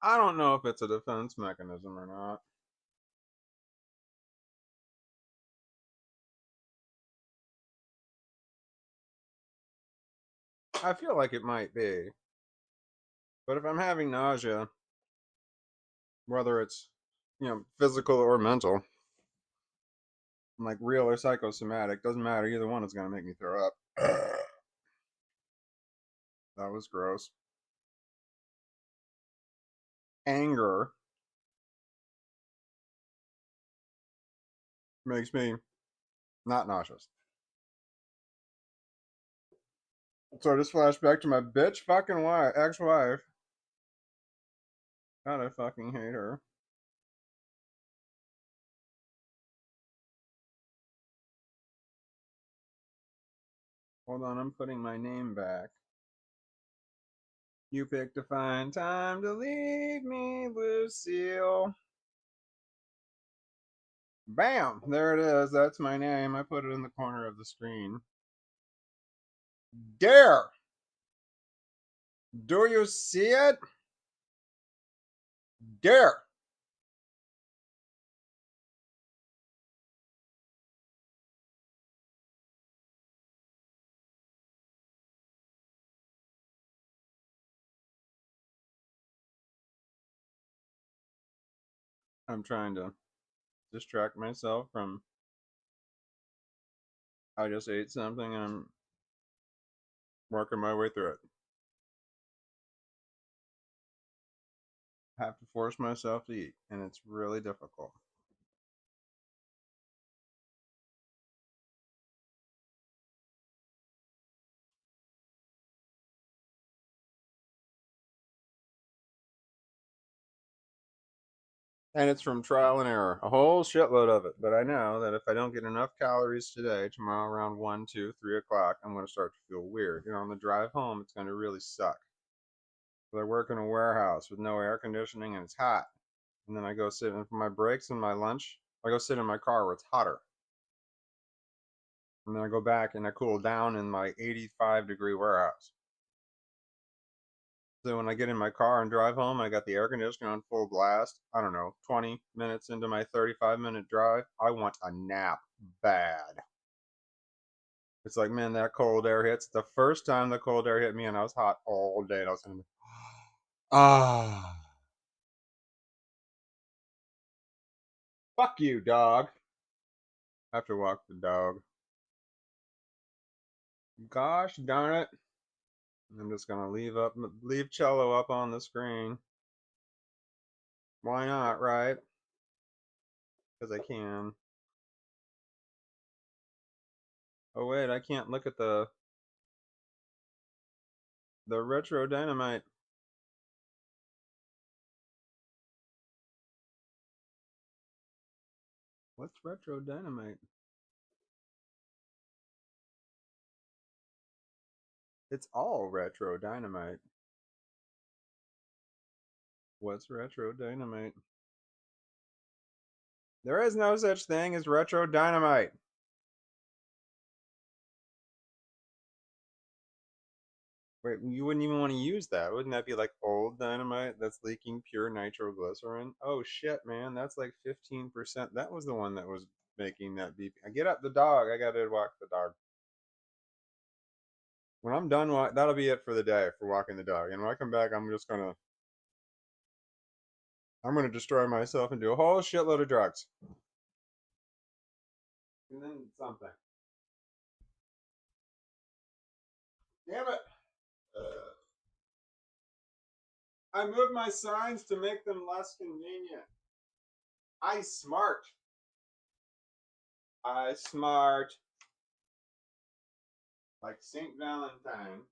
I don't know if it's a defense mechanism or not. I feel like it might be. But if I'm having nausea, whether it's, physical or mental, like real or psychosomatic, doesn't matter. Either one is going to make me throw up. That was gross. Anger makes me not nauseous. So I just flashed back to my bitch fucking wife, ex-wife. God, I fucking hate her. Hold on, I'm putting my name back. You picked a fine time to leave me, Lucille. Bam! There it is. That's my name. I put it in the corner of the screen. Dare! Do you see it? Dare! I'm trying to distract myself from I just ate something and I'm working my way through it. I have to force myself to eat, and it's really difficult. And it's from trial and error, a whole shitload of it. But I know that if I don't get enough calories today, tomorrow around 1, 2, 3 o'clock, I'm going to start to feel weird. You know, on the drive home, it's going to really suck. But I work in a warehouse with no air conditioning and it's hot. And then I go sit in for my breaks and my lunch. I go sit in my car where it's hotter. And then I go back and I cool down in my 85-degree warehouse. So when I get in my car and drive home, I got the air conditioner on full blast. I don't know, 20 minutes into my 35-minute drive, I want a nap bad. It's like, man, that cold air hits. The first time the cold air hit me and I was hot all day, and I was in the, ah, fuck you, dog. I have to walk the dog. Gosh darn it. I'm just gonna leave cello up on the screen. Why not, right? Because I can. Oh wait, I can't look at the retro dynamite. What's retro dynamite? It's all retro dynamite. What's retro dynamite? There is no such thing as retro dynamite. Wait, you wouldn't even want to use that. Wouldn't that be like old dynamite that's leaking pure nitroglycerin? Oh shit, man, that's like 15%. That was the one that was making that beep. I get up the dog. I gotta walk the dog. When I'm done, that'll be it for the day for walking the dog. And when I come back, I'm gonna destroy myself and do a whole shitload of drugs. And then something. Damn it! I moved my signs to make them less convenient. I smart. I smart. Like Saint Valentine.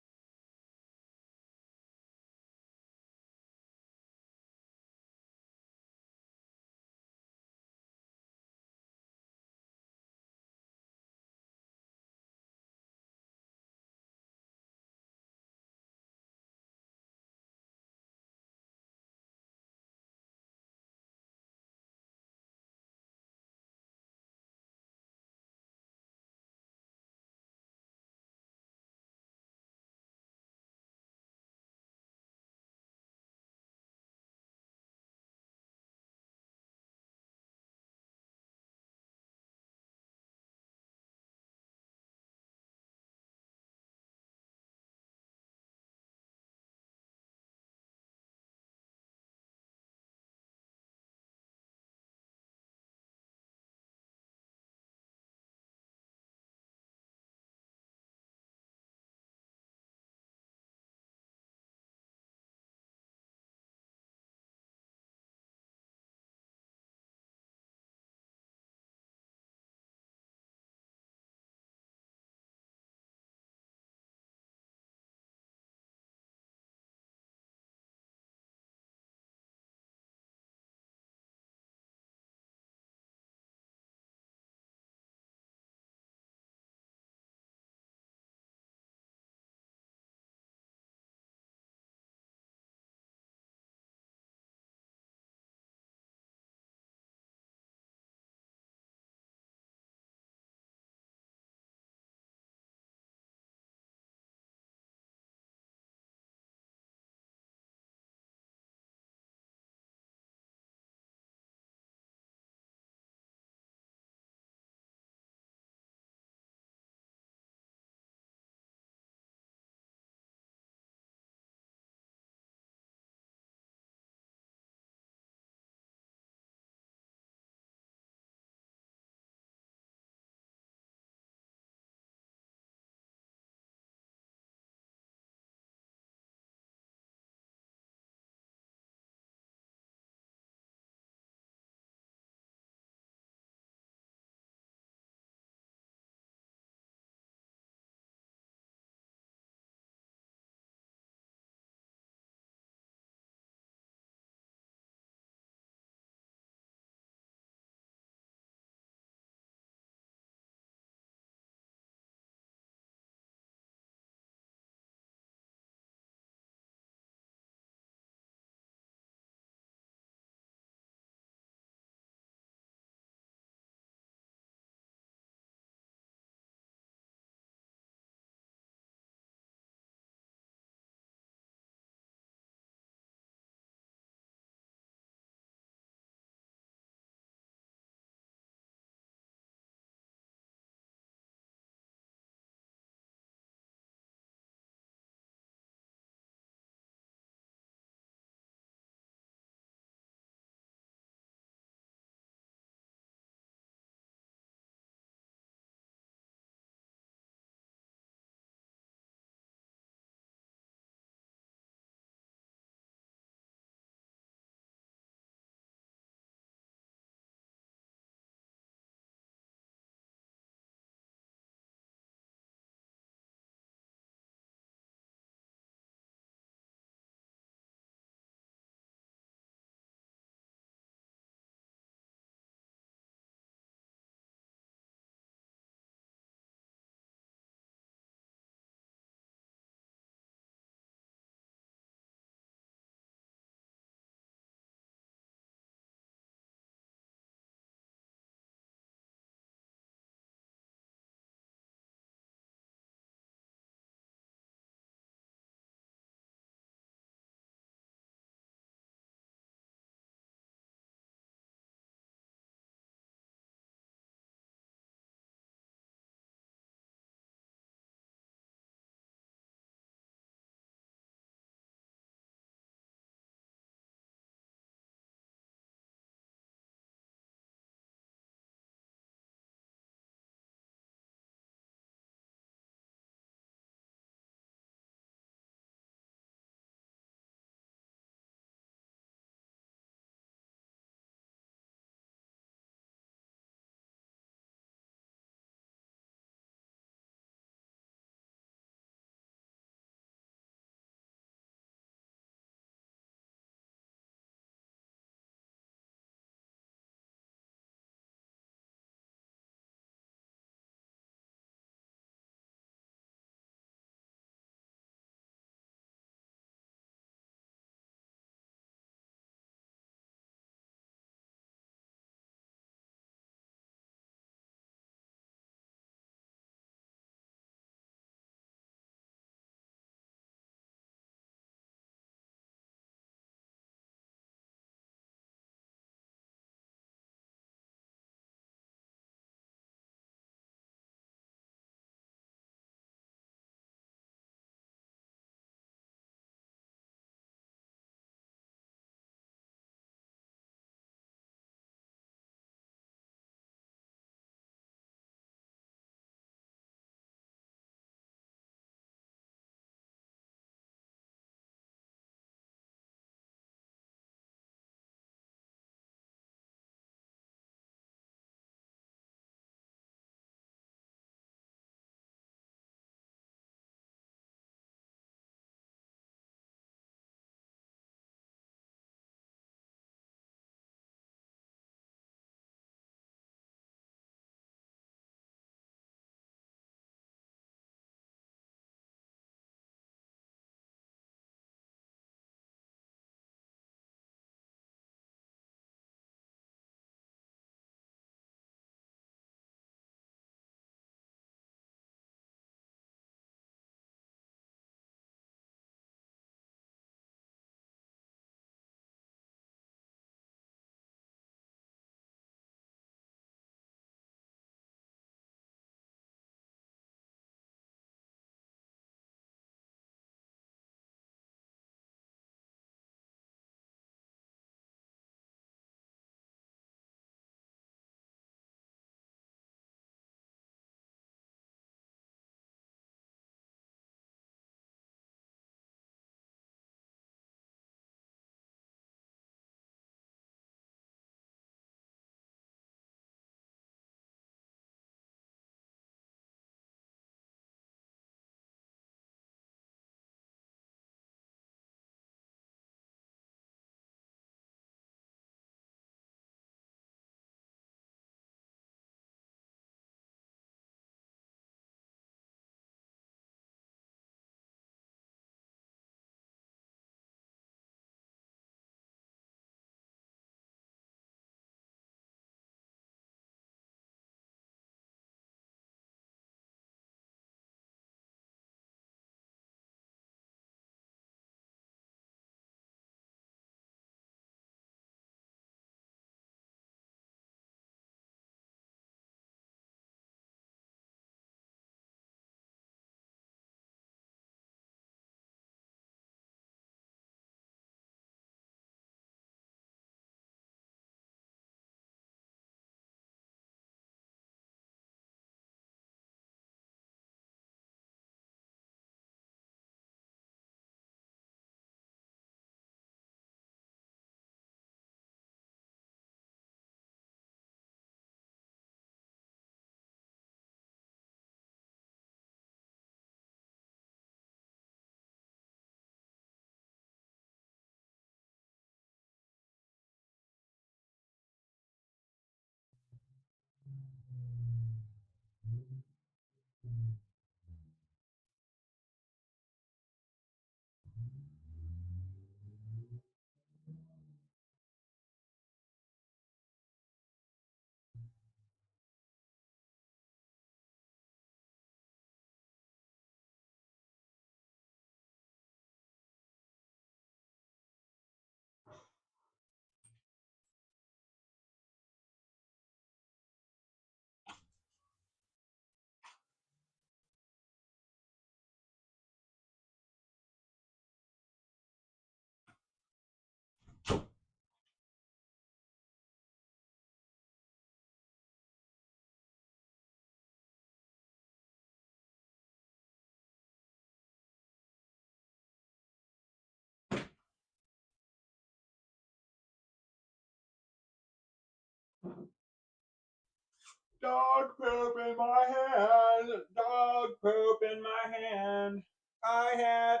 Dog poop in my hand. Dog poop in my hand. I had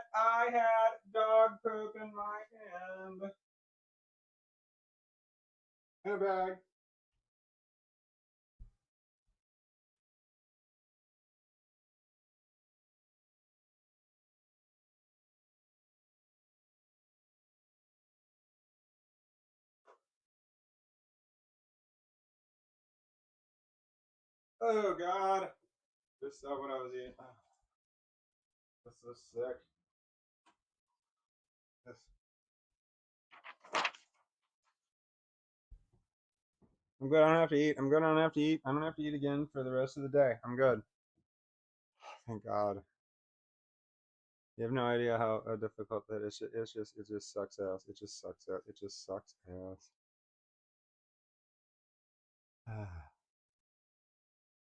dog poop in my hand. In a bag. Oh God. Just saw what I was eating. Oh, that's so sick. This. I'm good. I don't have to eat. I'm good. I don't have to eat. I don't have to eat again for the rest of the day. I'm good. Thank God. You have no idea how difficult that is. It just sucks ass. It just sucks ass. It just sucks ass.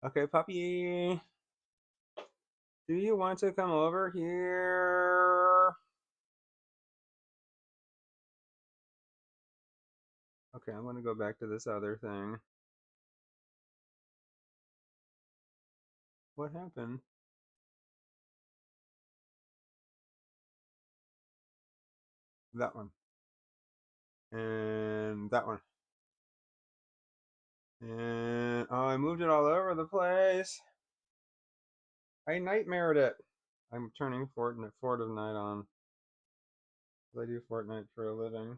Okay, puppy. Do you want to come over here? Okay, I'm gonna go back to this other thing. What happened? That one. And that one. And oh, I moved it all over the place. I nightmared it. I'm turning Fortnite Fort of Night on. I do Fortnite for a living.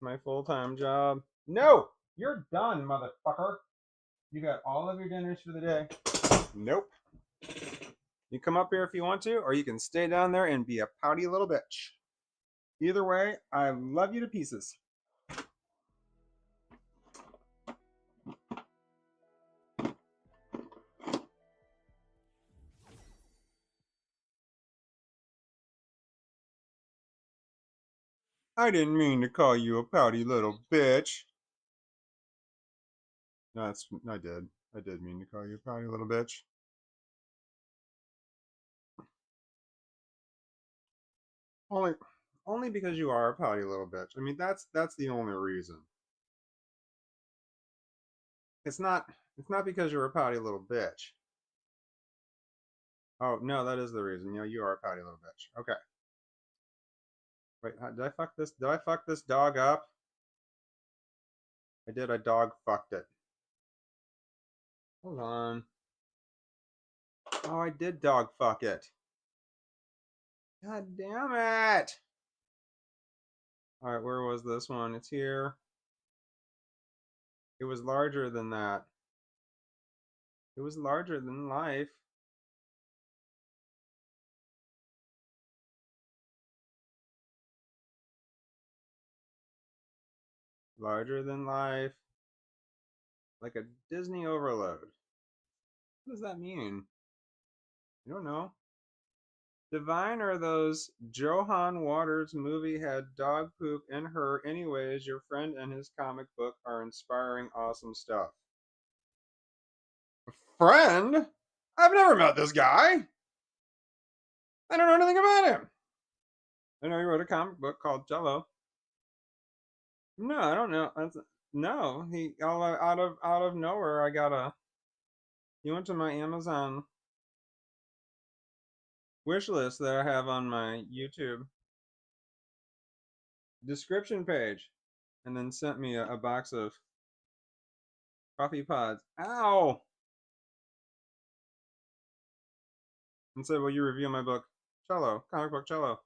My full-time job. No! You're done, motherfucker. You got all of your dinners for the day. Nope. You come up here if you want to, or you can stay down there and be a pouty little bitch. Either way, I love you to pieces. I didn't mean to call you a pouty little bitch. No, I did. I did mean to call you a pouty little bitch. Only only because you are a pouty little bitch. I mean, that's the only reason. It's not it's not because you're a pouty little bitch. Oh, no, that is the reason. You know, you are a pouty little bitch. Okay. Wait, did I fuck this? Did I fuck this dog up? I did. I dog fucked it. Hold on. Oh, I did dog fuck it. God damn it. All right, where was this one? It's here. It was larger than that. It was larger than life. Larger than life. Like a Disney overload. What does that mean? I don't know. Divine are those Johan Waters movie had dog poop in her. Anyways, your friend and his comic book are inspiring awesome stuff. Friend? I've never met this guy. I don't know anything about him. I know he wrote a comic book called Jello. No, I don't know. No, he all out of nowhere. He went to my Amazon wish list that I have on my YouTube description page, and then sent me a box of coffee pods. Ow! and said, will you review my book, Cello, comic book Cello?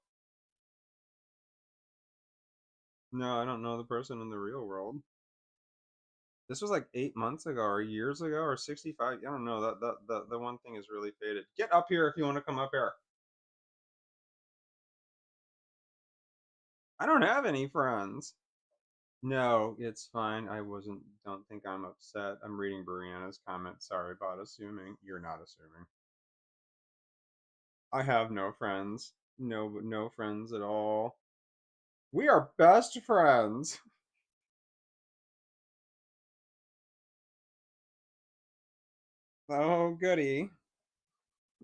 No, I don't know the person in the real world. This was like 8 months ago, or years ago, or 65. I don't know. The one thing is really faded. Get up here if you want to come up here. I don't have any friends. No, it's fine. I wasn't. Don't think I'm upset. I'm reading Brianna's comment. Sorry about assuming. You're not assuming. I have no friends. No friends at all. We are best friends. Oh, goody.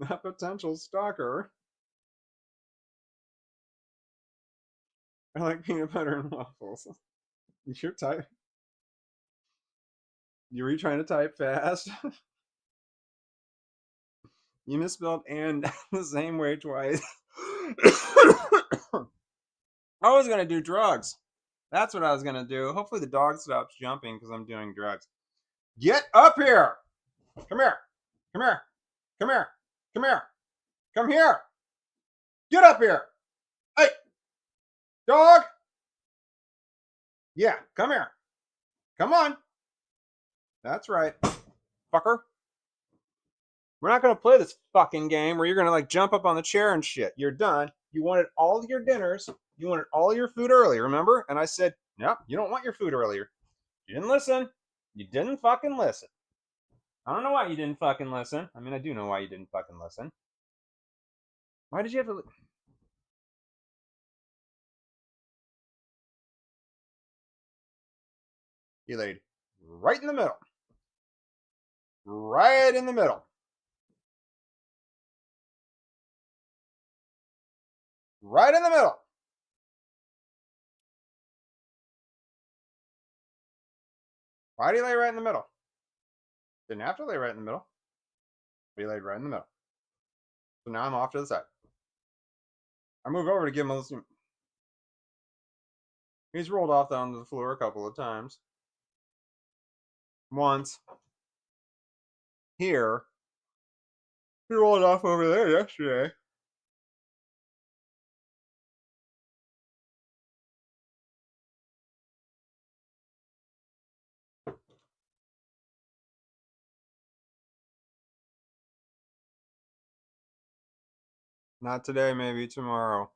A potential stalker. I like peanut butter and waffles. You're type. You were trying to type fast? You misspelled and the same way twice. I was gonna do drugs. That's what I was gonna do. Hopefully the dog stops jumping because I'm doing drugs. Get up here! Come here! Come here! Come here! Come here! Come here! Get up here! Hey! Dog! Yeah, come here. Come on. That's right. Fucker. We're not gonna play this fucking game where you're gonna like jump up on the chair and shit. You're done. You wanted all your dinners. You wanted all your food early, remember? And I said, nope, you don't want your food earlier. You didn't listen. You didn't fucking listen. I don't know why you didn't fucking listen. I mean, I do know why you didn't fucking listen. Why did you have to? He laid right in the middle. Right in the middle. Right in the middle. Why do you lay right in the middle? Didn't have to lay right in the middle. But he laid right in the middle. So now I'm off to the side. I move over to give him a listen. He's rolled off down to the floor a couple of times. Once. Here. He rolled off over there yesterday. Not today, maybe tomorrow.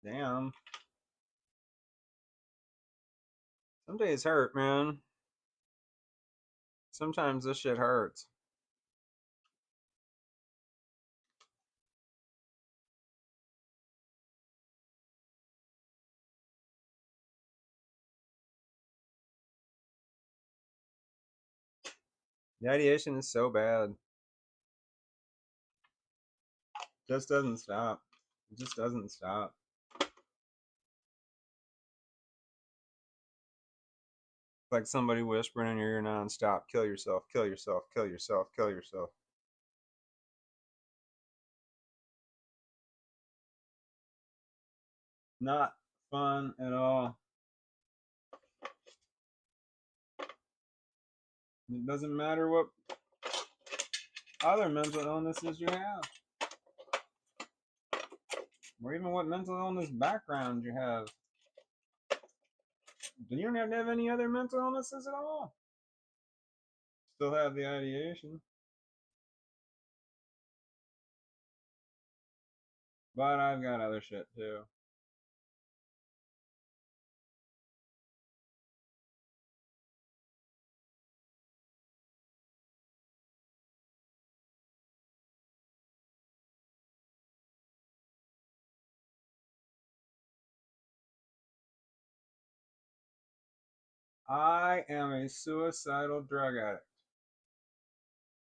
Damn. Some days hurt, man. Sometimes this shit hurts. The ideation is so bad. It just doesn't stop. It just doesn't stop. It's like somebody whispering in your ear nonstop. Kill yourself, kill yourself, kill yourself, kill yourself. Not fun at all. It doesn't matter what other mental illnesses you have, or even what mental illness background you have. You don't have to have any other mental illnesses at all. Still have the ideation. But I've got other shit too. I am a suicidal drug addict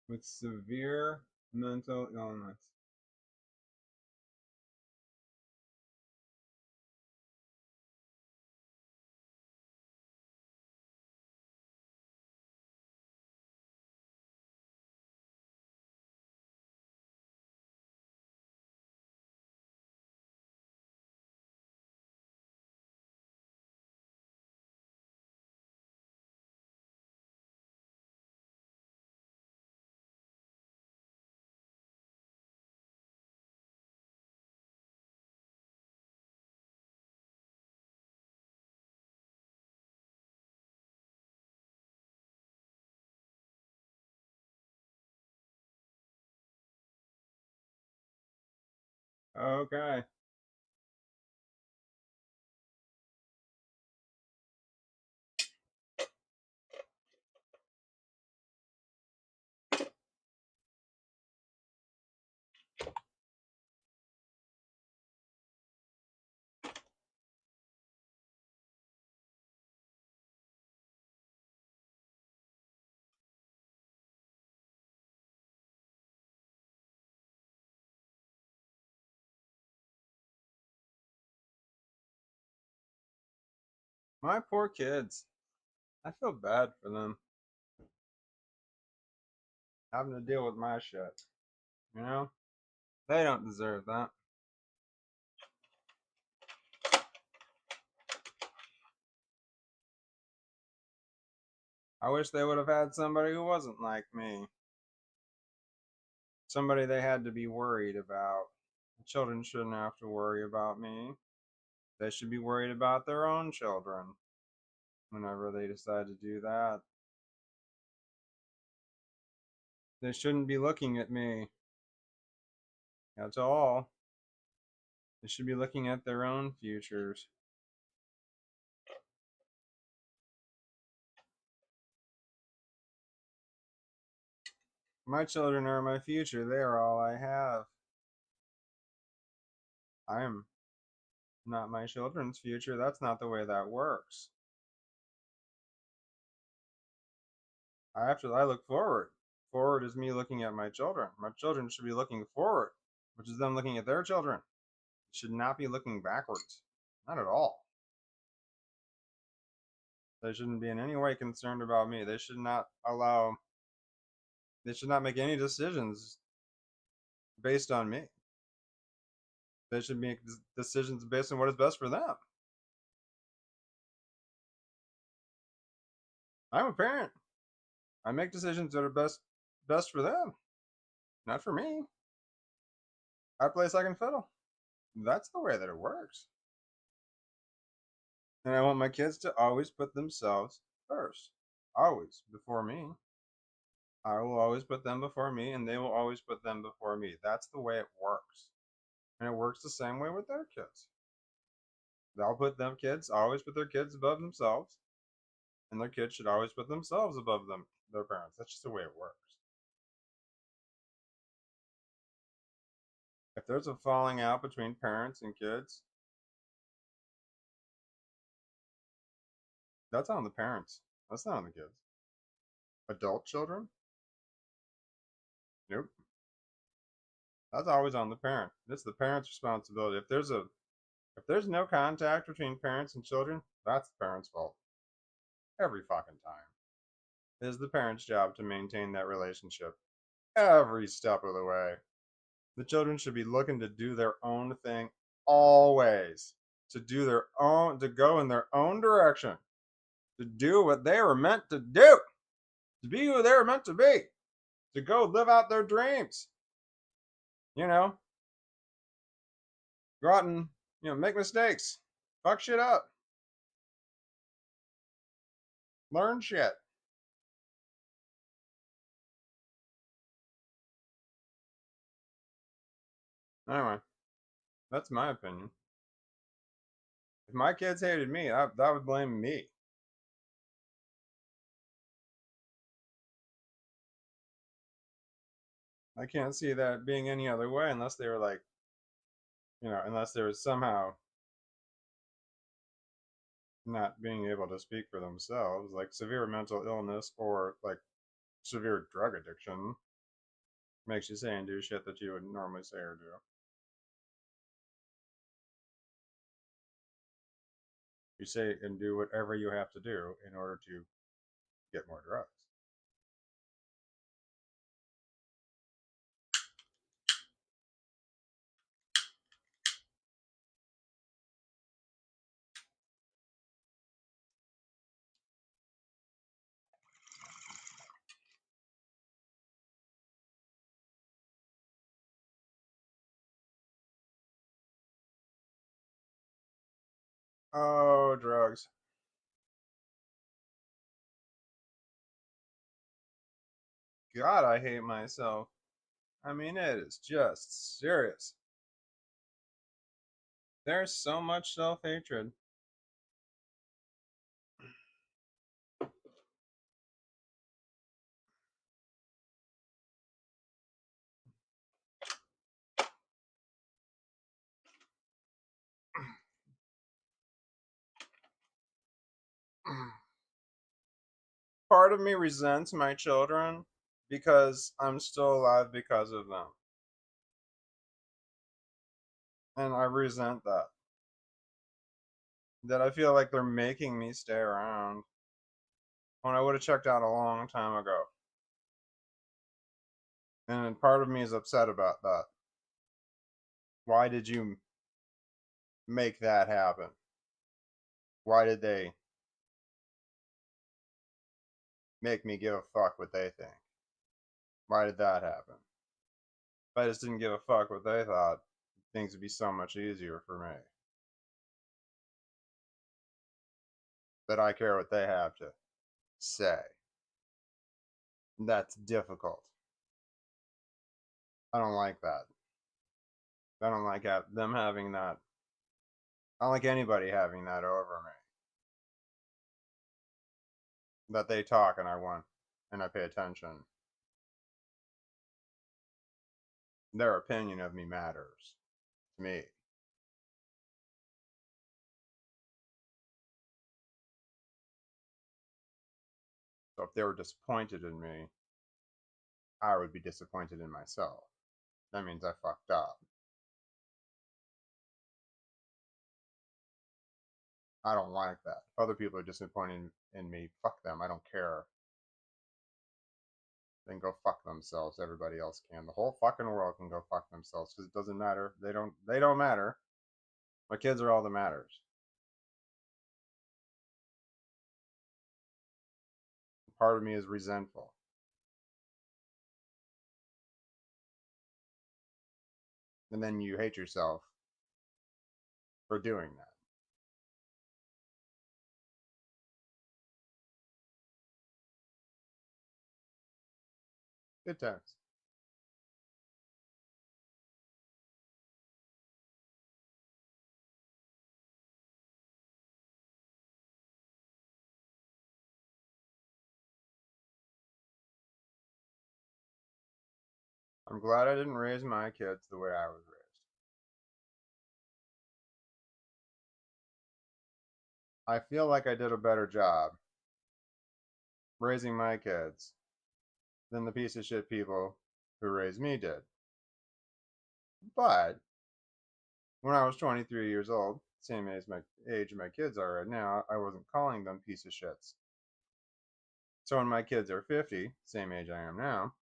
with severe mental illness. Okay. My poor kids. I feel bad for them having to deal with my shit. You know? They don't deserve that. I wish they would have had somebody who wasn't like me. Somebody they had to be worried about. The children shouldn't have to worry about me. They should be worried about their own children whenever they decide to do that. They shouldn't be looking at me at all. They should be looking at their own futures. My children are my future. They are all I have. I am not my children's future. That's not the way that works. I look forward. Forward is me looking at my children. My children should be looking forward, which is them looking at their children. Should not be looking backwards. Not at all. They shouldn't be in any way concerned about me. They should not make any decisions based on me. They should make decisions based on what is best for them. I'm a parent. I make decisions that are best for them, not for me. I play second fiddle. That's the way that it works. And I want my kids to always put themselves first. Always before me. I will always put them before me, and they will always put them before me. That's the way it works. And it works the same way with their kids. They'll put them kids, always put their kids above themselves, and their kids should always put themselves above their parents. That's just the way it works. If there's a falling out between parents and kids, that's on the parents. That's not on the kids. Adult children? Nope. That's always on the parent. It's the parent's responsibility. If there's no contact between parents and children, that's the parent's fault. Every fucking time. It is the parent's job to maintain that relationship every step of the way. The children should be looking to do their own thing always. To go in their own direction. To do what they were meant to do. To be who they were meant to be. To go live out their dreams. You know, go out and, make mistakes. Fuck shit up. Learn shit. Anyway, that's my opinion. If my kids hated me, that would blame me. I can't see that being any other way unless they were like, unless they were somehow not being able to speak for themselves, like severe mental illness or like severe drug addiction makes you say and do shit that you would normally say or do. You say and do whatever you have to do in order to get more drugs. Oh, drugs. God, I hate myself. I mean, it is just serious. There's so much self-hatred. Part of me resents my children because I'm still alive because of them. And I resent that. That I feel like they're making me stay around when I would have checked out a long time ago. And part of me is upset about that. Why did you make that happen? Why did they make me give a fuck what they think? Why did that happen? If I just didn't give a fuck what they thought, things would be so much easier for me. But I care what they have to say. That's difficult. I don't like that. I don't like them having that. I don't like anybody having that over me. That they talk and I pay attention. Their opinion of me matters to me. So if they were disappointed in me, I would be disappointed in myself. That means I fucked up. I don't like that. Other people are disappointed in me. Fuck them. I don't care. They can go fuck themselves. Everybody else can. The whole fucking world can go fuck themselves because it doesn't matter. They don't matter. My kids are all that matters. Part of me is resentful. And then you hate yourself for doing that. Good times. I'm glad I didn't raise my kids the way I was raised. I feel like I did a better job raising my kids than the piece of shit people who raised me did. But when I was 23 years old, same age my kids are right now, I wasn't calling them piece of shits. So when my kids are 50, same age I am now,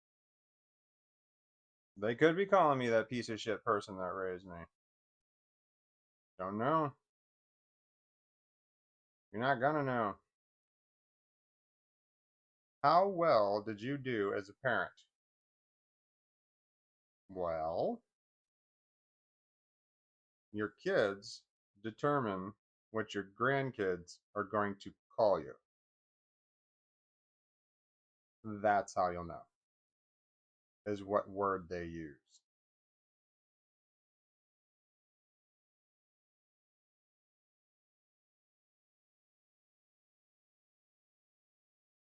they could be calling me that piece of shit person that raised me. Don't know. You're not gonna know. How well did you do as a parent? Well, your kids determine what your grandkids are going to call you. That's how you'll know, is what word they use.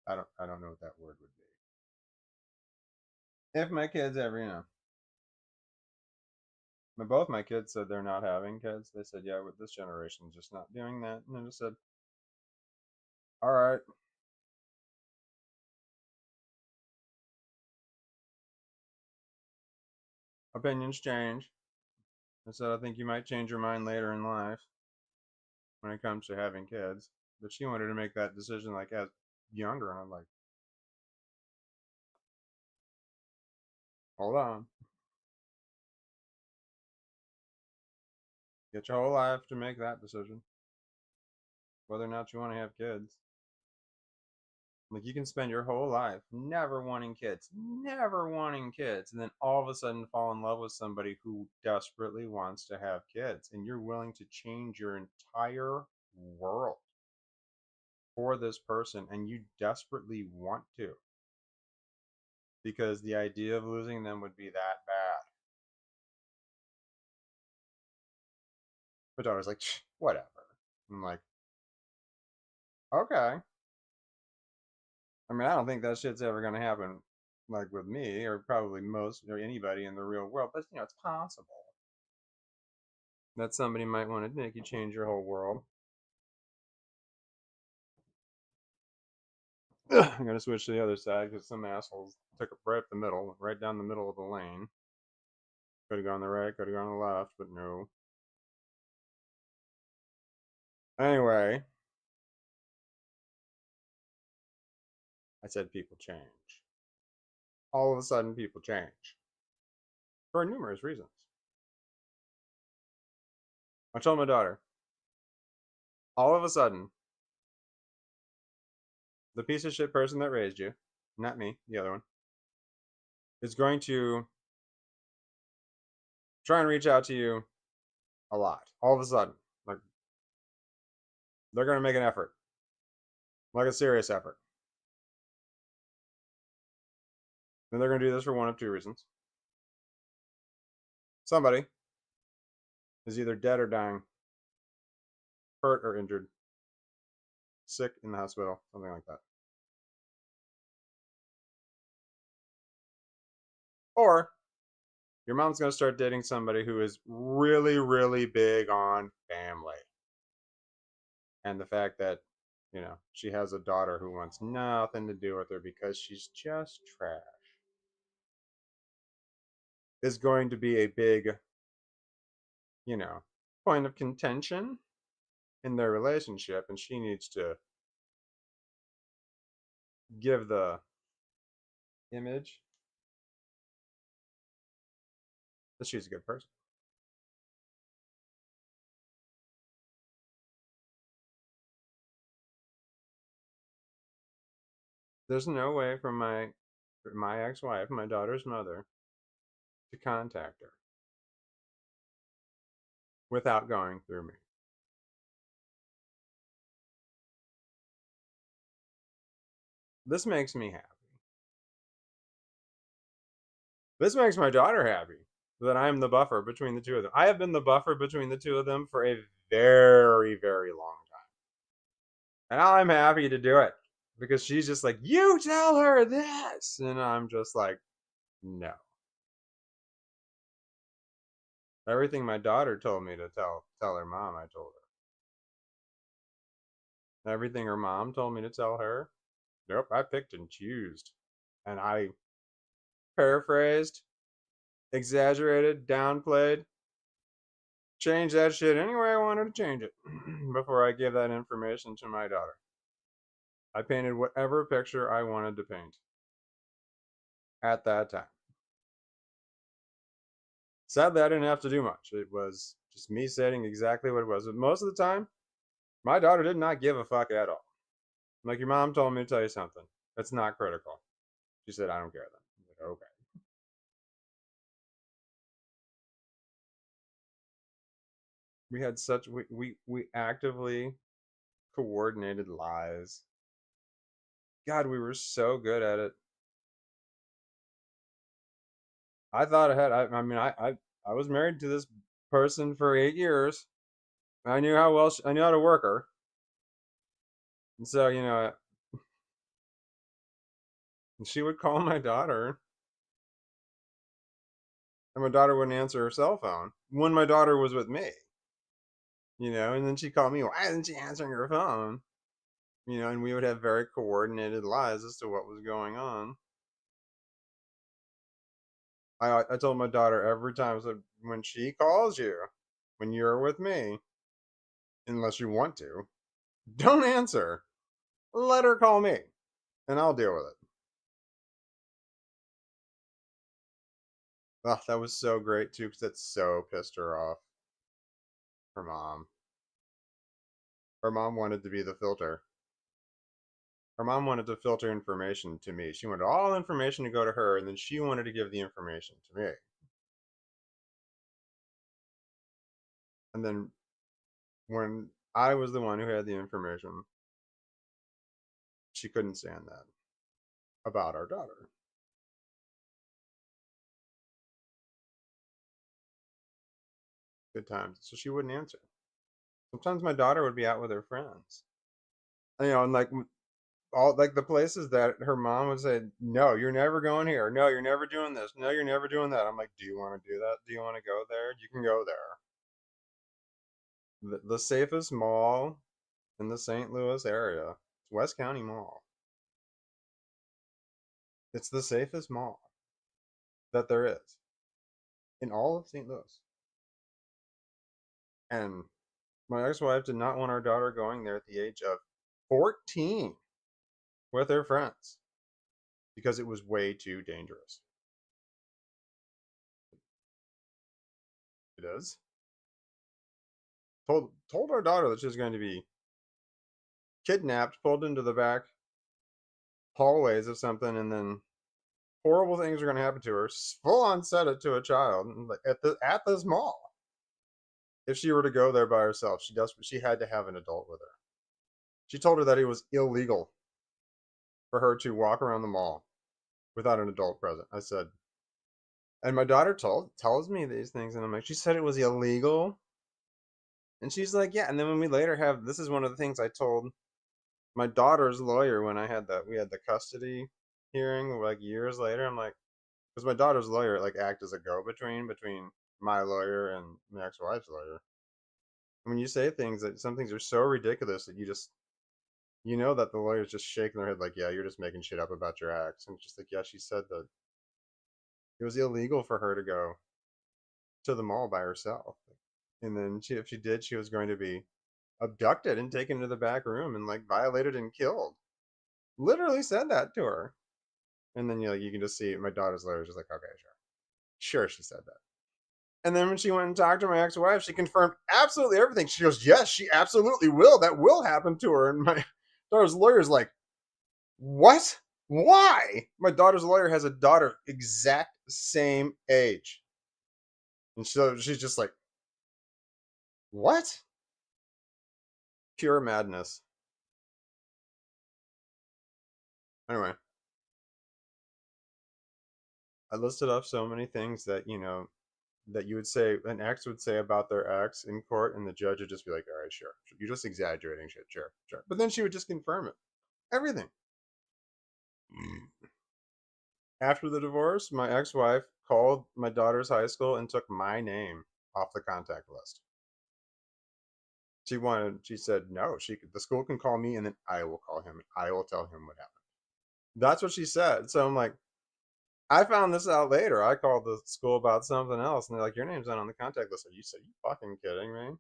I don't know what that word would be. If my kids ever, both my kids said they're not having kids. They said, yeah, with this generation's just not doing that. And I just said, all right. Opinions change. I said, I think you might change your mind later in life when it comes to having kids. But she wanted to make that decision like as younger, and I'm like, hold on. Get your whole life to make that decision. Whether or not you want to have kids. Like you can spend your whole life never wanting kids, and then all of a sudden fall in love with somebody who desperately wants to have kids, and you're willing to change your entire world for this person, and you desperately want to because the idea of losing them would be that bad. My daughter's like, whatever. I'm like, okay. I mean, I don't think that shit's ever gonna happen, like with me or probably most or anybody in the real world. But it's possible that somebody might want to make you change your whole world. I'm gonna switch to the other side because some assholes took it right up the middle, right down the middle of the lane. Could have gone the right, could have gone the left, but no. Anyway, I said people change. All of a sudden, people change for numerous reasons. I told my daughter, all of a sudden, the piece of shit person that raised you, not me, the other one, is going to try and reach out to you a lot. All of a sudden, like they're going to make an effort, like a serious effort. And they're going to do this for one of two reasons. Somebody is either dead or dying, hurt or injured, sick in the hospital, something like that. Or your mom's going to start dating somebody who is really, really big on family. And the fact that, she has a daughter who wants nothing to do with her because she's just trash is going to be a big, you know, point of contention in their relationship. And she needs to give the image that she's a good person. There's no way for my ex-wife, my daughter's mother, to contact her without going through me. This makes me happy. This makes my daughter happy that I'm the buffer between the two of them. I have been the buffer between the two of them for a very, very long time. And I'm happy to do it because she's just like, you tell her this. And I'm just like, no. Everything my daughter told me to tell her mom, I told her. Everything her mom told me to tell her, nope, I picked and choosed. And I paraphrased, exaggerated, downplayed, changed that shit any way I wanted to change it before I gave that information to my daughter. I painted whatever picture I wanted to paint at that time. Sadly, I didn't have to do much. It was just me saying exactly what it was. But most of the time, my daughter did not give a fuck at all. Like, your mom told me to tell you something. That's not critical. She said, I don't care then. I'm like, okay. We had such, we actively coordinated lies. God, we were so good at it. I thought I mean, I was married to this person for 8 years. I knew I knew how to work her. And so, she would call my daughter, and my daughter wouldn't answer her cell phone when my daughter was with me, and then she called me, why isn't she answering her phone? And we would have very coordinated lies as to what was going on. I told my daughter every time, so when she calls you, when you're with me, unless you want to, don't answer. Let her call me, and I'll deal with it. Oh, that was so great too, because it so pissed her off. Her mom. Her mom wanted to be the filter. Her mom wanted to filter information to me. She wanted all information to go to her, and then she wanted to give the information to me. And then when I was the one who had the information, she couldn't stand that about our daughter. Good times. So she wouldn't answer. Sometimes my daughter would be out with her friends, and like all like the places that her mom would say, "No, you're never going here. No, you're never doing this. No, you're never doing that." I'm like, "Do you want to do that? Do you want to go there? You can go there." The safest mall in the St. Louis area is West County Mall. It's the safest mall that there is in all of St. Louis. And my ex-wife did not want our daughter going there at the age of 14 with her friends because it was way too dangerous. It is. Told our daughter that she was going to be kidnapped, pulled into the back hallways of something, and then horrible things are going to happen to her. Full on said it to a child at this mall. If she were to go there by herself, she had to have an adult with her. She told her that it was illegal for her to walk around the mall without an adult present. I said, and my daughter tells me these things, and I'm like, she said it was illegal, and she's like, yeah. And then when we later have, this is one of the things I told my daughter's lawyer when we had the custody hearing like years later. I'm like, because my daughter's lawyer like act as a between my lawyer and my ex-wife's lawyer. When you say things that some things are so ridiculous that you know that the lawyer's just shaking their head like, yeah, you're just making shit up about your ex. And it's just like, yeah, she said that it was illegal for her to go to the mall by herself. And then if she did, she was going to be abducted and taken to the back room and like violated and killed. Literally said that to her. And then you can just see my daughter's lawyer is just like, okay, sure, she said that. And then when she went and talked to my ex-wife, she confirmed absolutely everything. She goes, yes, she absolutely will. That will happen to her. And my daughter's lawyer's like, what? Why? My daughter's lawyer has a daughter exact same age. And so she's just like, what? Pure madness. Anyway, I listed off so many things that, that you would say, an ex would say about their ex in court, and the judge would just be like, all right, sure. You're just exaggerating shit. Sure. But then she would just confirm it. Everything. After the divorce, my ex wife called my daughter's high school and took my name off the contact list. She said, no, the school can call me and then I will call him. I will tell him what happened. That's what she said. So I'm like, I found this out later. I called the school about something else, and they're like, your name's not on the contact list. You said, you fucking kidding me?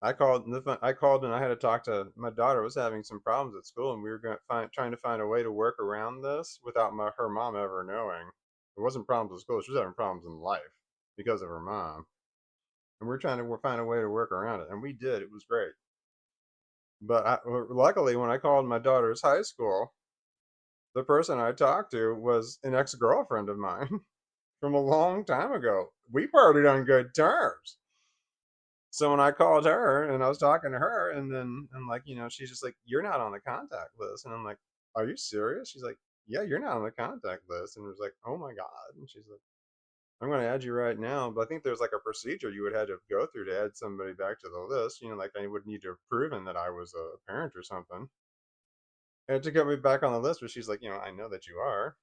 I called and I had to talk to my daughter was having some problems at school, and we were trying to find a way to work around this without her mom ever knowing. It wasn't problems at school; she was having problems in life because of her mom, and we are trying to find a way to work around it, and we did. It was great. But luckily, when I called my daughter's high school, the person I talked to was an ex-girlfriend of mine from a long time ago. We partied on good terms. So when I called her and I was talking to her, and then I'm like, she's just like, you're not on the contact list. And I'm like, are you serious? She's like, yeah, you're not on the contact list. And it was like, oh my God. And she's like, I'm going to add you right now. But I think there's like a procedure you would have to go through to add somebody back to the list. Like I would need to have proven that I was a parent or something. And to get me back on the list, but she's like, I know that you are.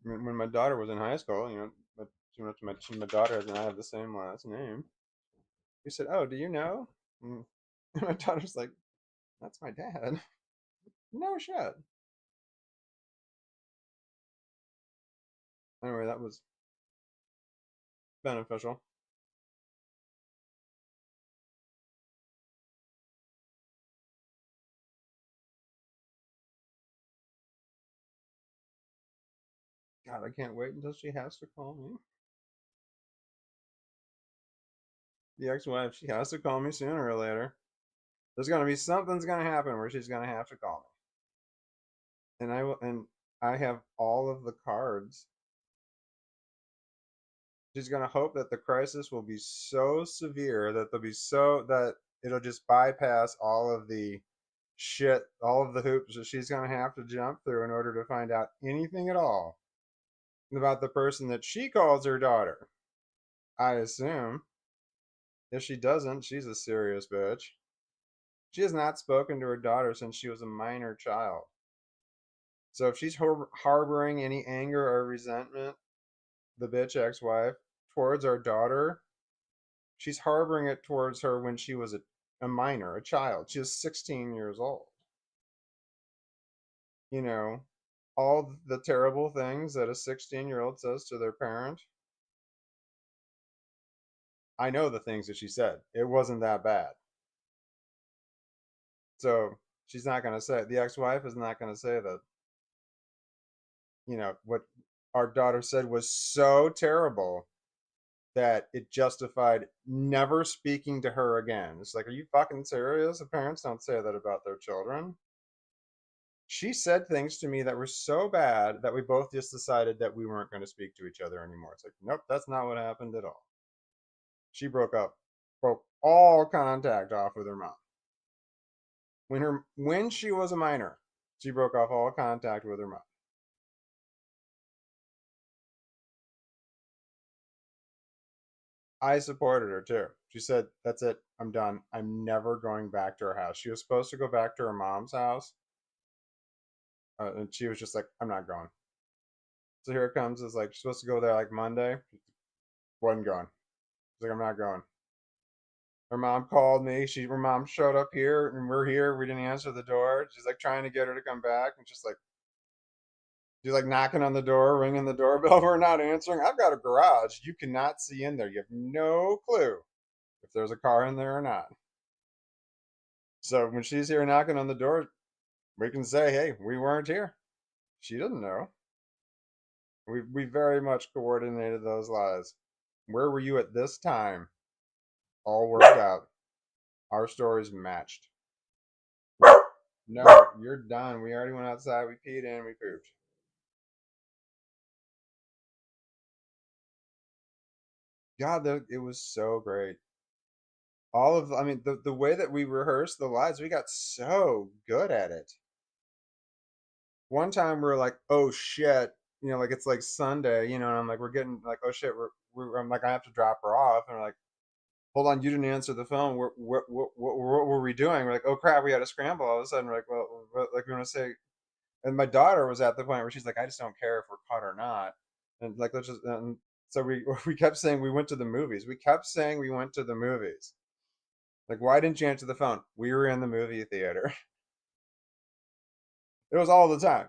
When my daughter was in high school, but my daughter and I have the same last name. He said, "Oh, do you know?" And my daughter's like, "That's my dad." No shit. Anyway, that was beneficial. God, I can't wait until she has to call me. The ex-wife, she has to call me sooner or later. There's gonna be something's gonna happen where she's gonna have to call me, and I have all of the cards. She's gonna hope that the crisis will be so severe that that it'll just bypass all of the shit, all of the hoops that she's gonna have to jump through in order to find out anything at all. about the person that she calls her daughter. I assume. If she doesn't, she's a serious bitch. She has not spoken to her daughter since she was a minor child. So if she's harboring any anger or resentment, the bitch ex-wife, towards our daughter, she's harboring it towards her when she was a minor, a child. She was 16 years old. You know, all the terrible things that a 16-year-old says to their parent. I know the things that she said. It wasn't that bad. So she's not going to say, the ex wife is not going to say that, what our daughter said was so terrible that it justified never speaking to her again. It's like, are you fucking serious? The parents don't say that about their children. She said things to me that were so bad that we both just decided that we weren't going to speak to each other anymore. It's like, nope, that's not what happened at all. She broke all contact off with her mom. When she was a minor, she broke off all contact with her mom. I supported her too. She said, "That's it. I'm done. I'm never going back to her house." She was supposed to go back to her mom's house, and she was just like, "I'm not going." So here it comes. It's like she's supposed to go there like Monday. Wasn't going. She's like, "I'm not going." Her mom called me. Her mom showed up here, and we're here. We didn't answer the door. She's like trying to get her to come back, and she's like knocking on the door, ringing the doorbell. We're not answering. I've got a garage. You cannot see in there. You have no clue if there's a car in there or not. So when she's here knocking on the door, we can say, hey, we weren't here. She doesn't know. We very much coordinated those lies. Where were you at this time? All worked out. Our stories matched. No, you're done. We already went outside. We peed and we pooped. God, it was so great. I mean, the way that we rehearsed the lies, we got so good at it. One time we were like, oh shit, like it's like Sunday, and I'm like, we're getting like, oh shit, I'm like, I have to drop her off, and we're like, hold on, you didn't answer the phone. What were we doing? We're like, oh crap, we had to scramble. All of a sudden, we're like, well, like we want to say, and my daughter was at the point where she's like, I just don't care if we're caught or not, and like let's just, and so we kept saying we went to the movies. We kept saying we went to the movies. Like, why didn't you answer the phone? We were in the movie theater. It was all the time.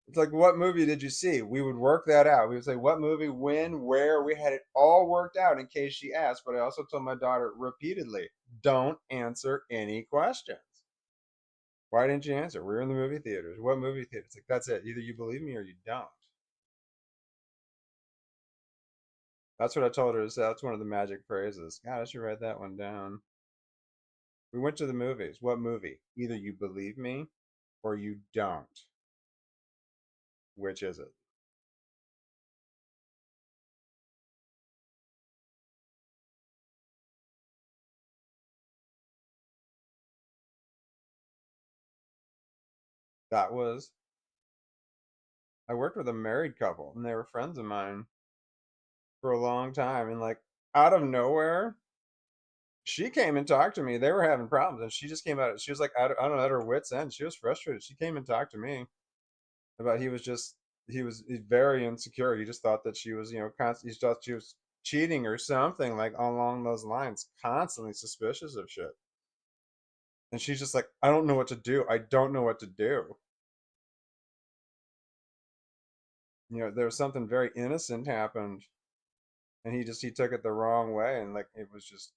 It's like, what movie did you see? We would work that out. We would say, what movie, when, where. We had it all worked out in case she asked. But I also told my daughter repeatedly, don't answer any questions. Why didn't you answer? We're in the movie theaters. What movie theater? It's like, that's it. Either you believe me or you don't. That's what I told her to say. That's one of the magic phrases. God, I should write that one down. We went to the movies. What movie? Either you believe me or you don't. Which is it? That was I worked with a married couple and they were friends of mine for a long time, and like out of nowhere she came and talked to me. They were having problems and she just came out. She was like, I don't know, at her wits end. She was frustrated. She came and talked to me about he's very insecure. He just thought that she was, he thought she was cheating or something like along those lines, constantly suspicious of shit. And she's just like, I don't know what to do. I don't know what to do. There was something very innocent happened, and he took it the wrong way, and like it was just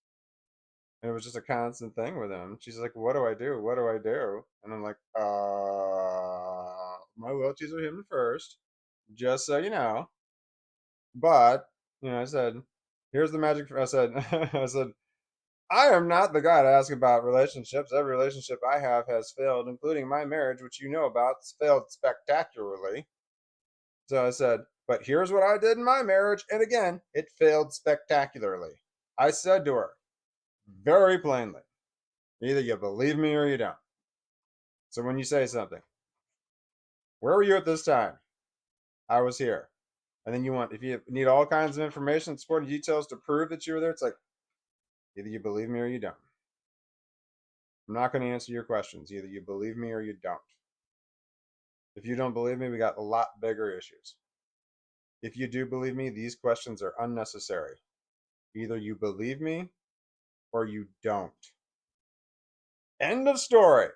a constant thing with him. She's like, what do I do? What do I do? And I'm like, my loyalties are him first, just so you know. But I said, here's the magic. I said, I said, I am not the guy to ask about relationships. Every relationship I have has failed, including my marriage, which you know about. It's failed spectacularly. So I said, but here's what I did in my marriage. And again, it failed spectacularly. I said to her very plainly, either you believe me or you don't. So when you say something, where were you at this time? I was here. And then if you need all kinds of information, supporting details to prove that you were there, it's like, either you believe me or you don't. I'm not going to answer your questions. Either you believe me or you don't. If you don't believe me, we got a lot bigger issues. If you do believe me, these questions are unnecessary. Either you believe me or you don't. End of story.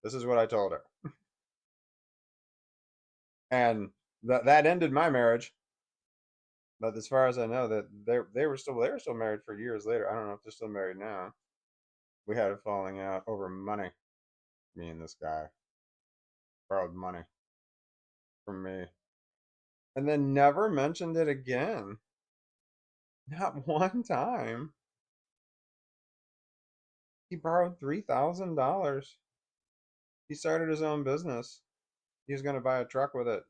This is what I told her. And that ended my marriage. But as far as I know, that they were still married for years later. I don't know if they're still married now. We had a falling out over money. Me and this guy borrowed money from me, and then never mentioned it again. Not one time. He borrowed $3,000. He started his own business. He was going to buy a truck with it,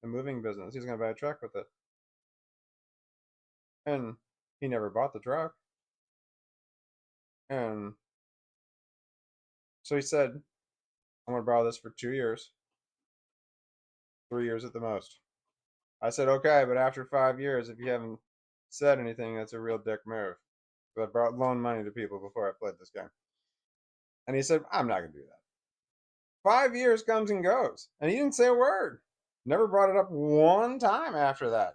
a moving business. He was going to buy a truck with it, and he never bought the truck. And so he said, I'm going to borrow this for 2 years, 3 years at the most. I said, okay, but after 5 years, if you haven't said anything, that's a real dick move. But I loaned money to people before I played this game. And he said, I'm not going to do that. 5 years comes and goes. And he didn't say a word. Never brought it up one time after that.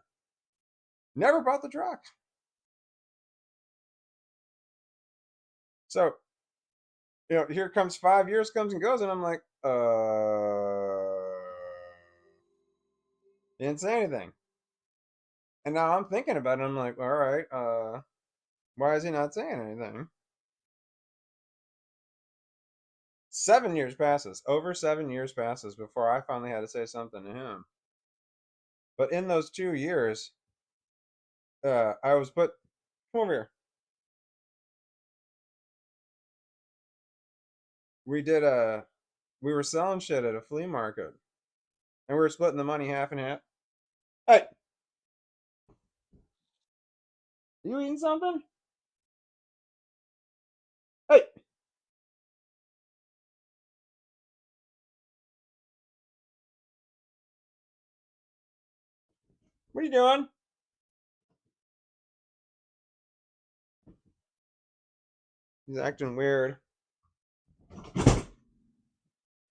Never bought the truck. So, here comes 5 years comes and goes. And I'm like, he didn't say anything. And now I'm thinking about it. I'm like, all right, why is he not saying anything? 7 years passes. Over 7 years passes before I finally had to say something to him. But in those 2 years, I was put. Come over here. We were selling shit at a flea market, and we were splitting the money half and half. Hey, you eating something? Hey, what are you doing? He's acting weird.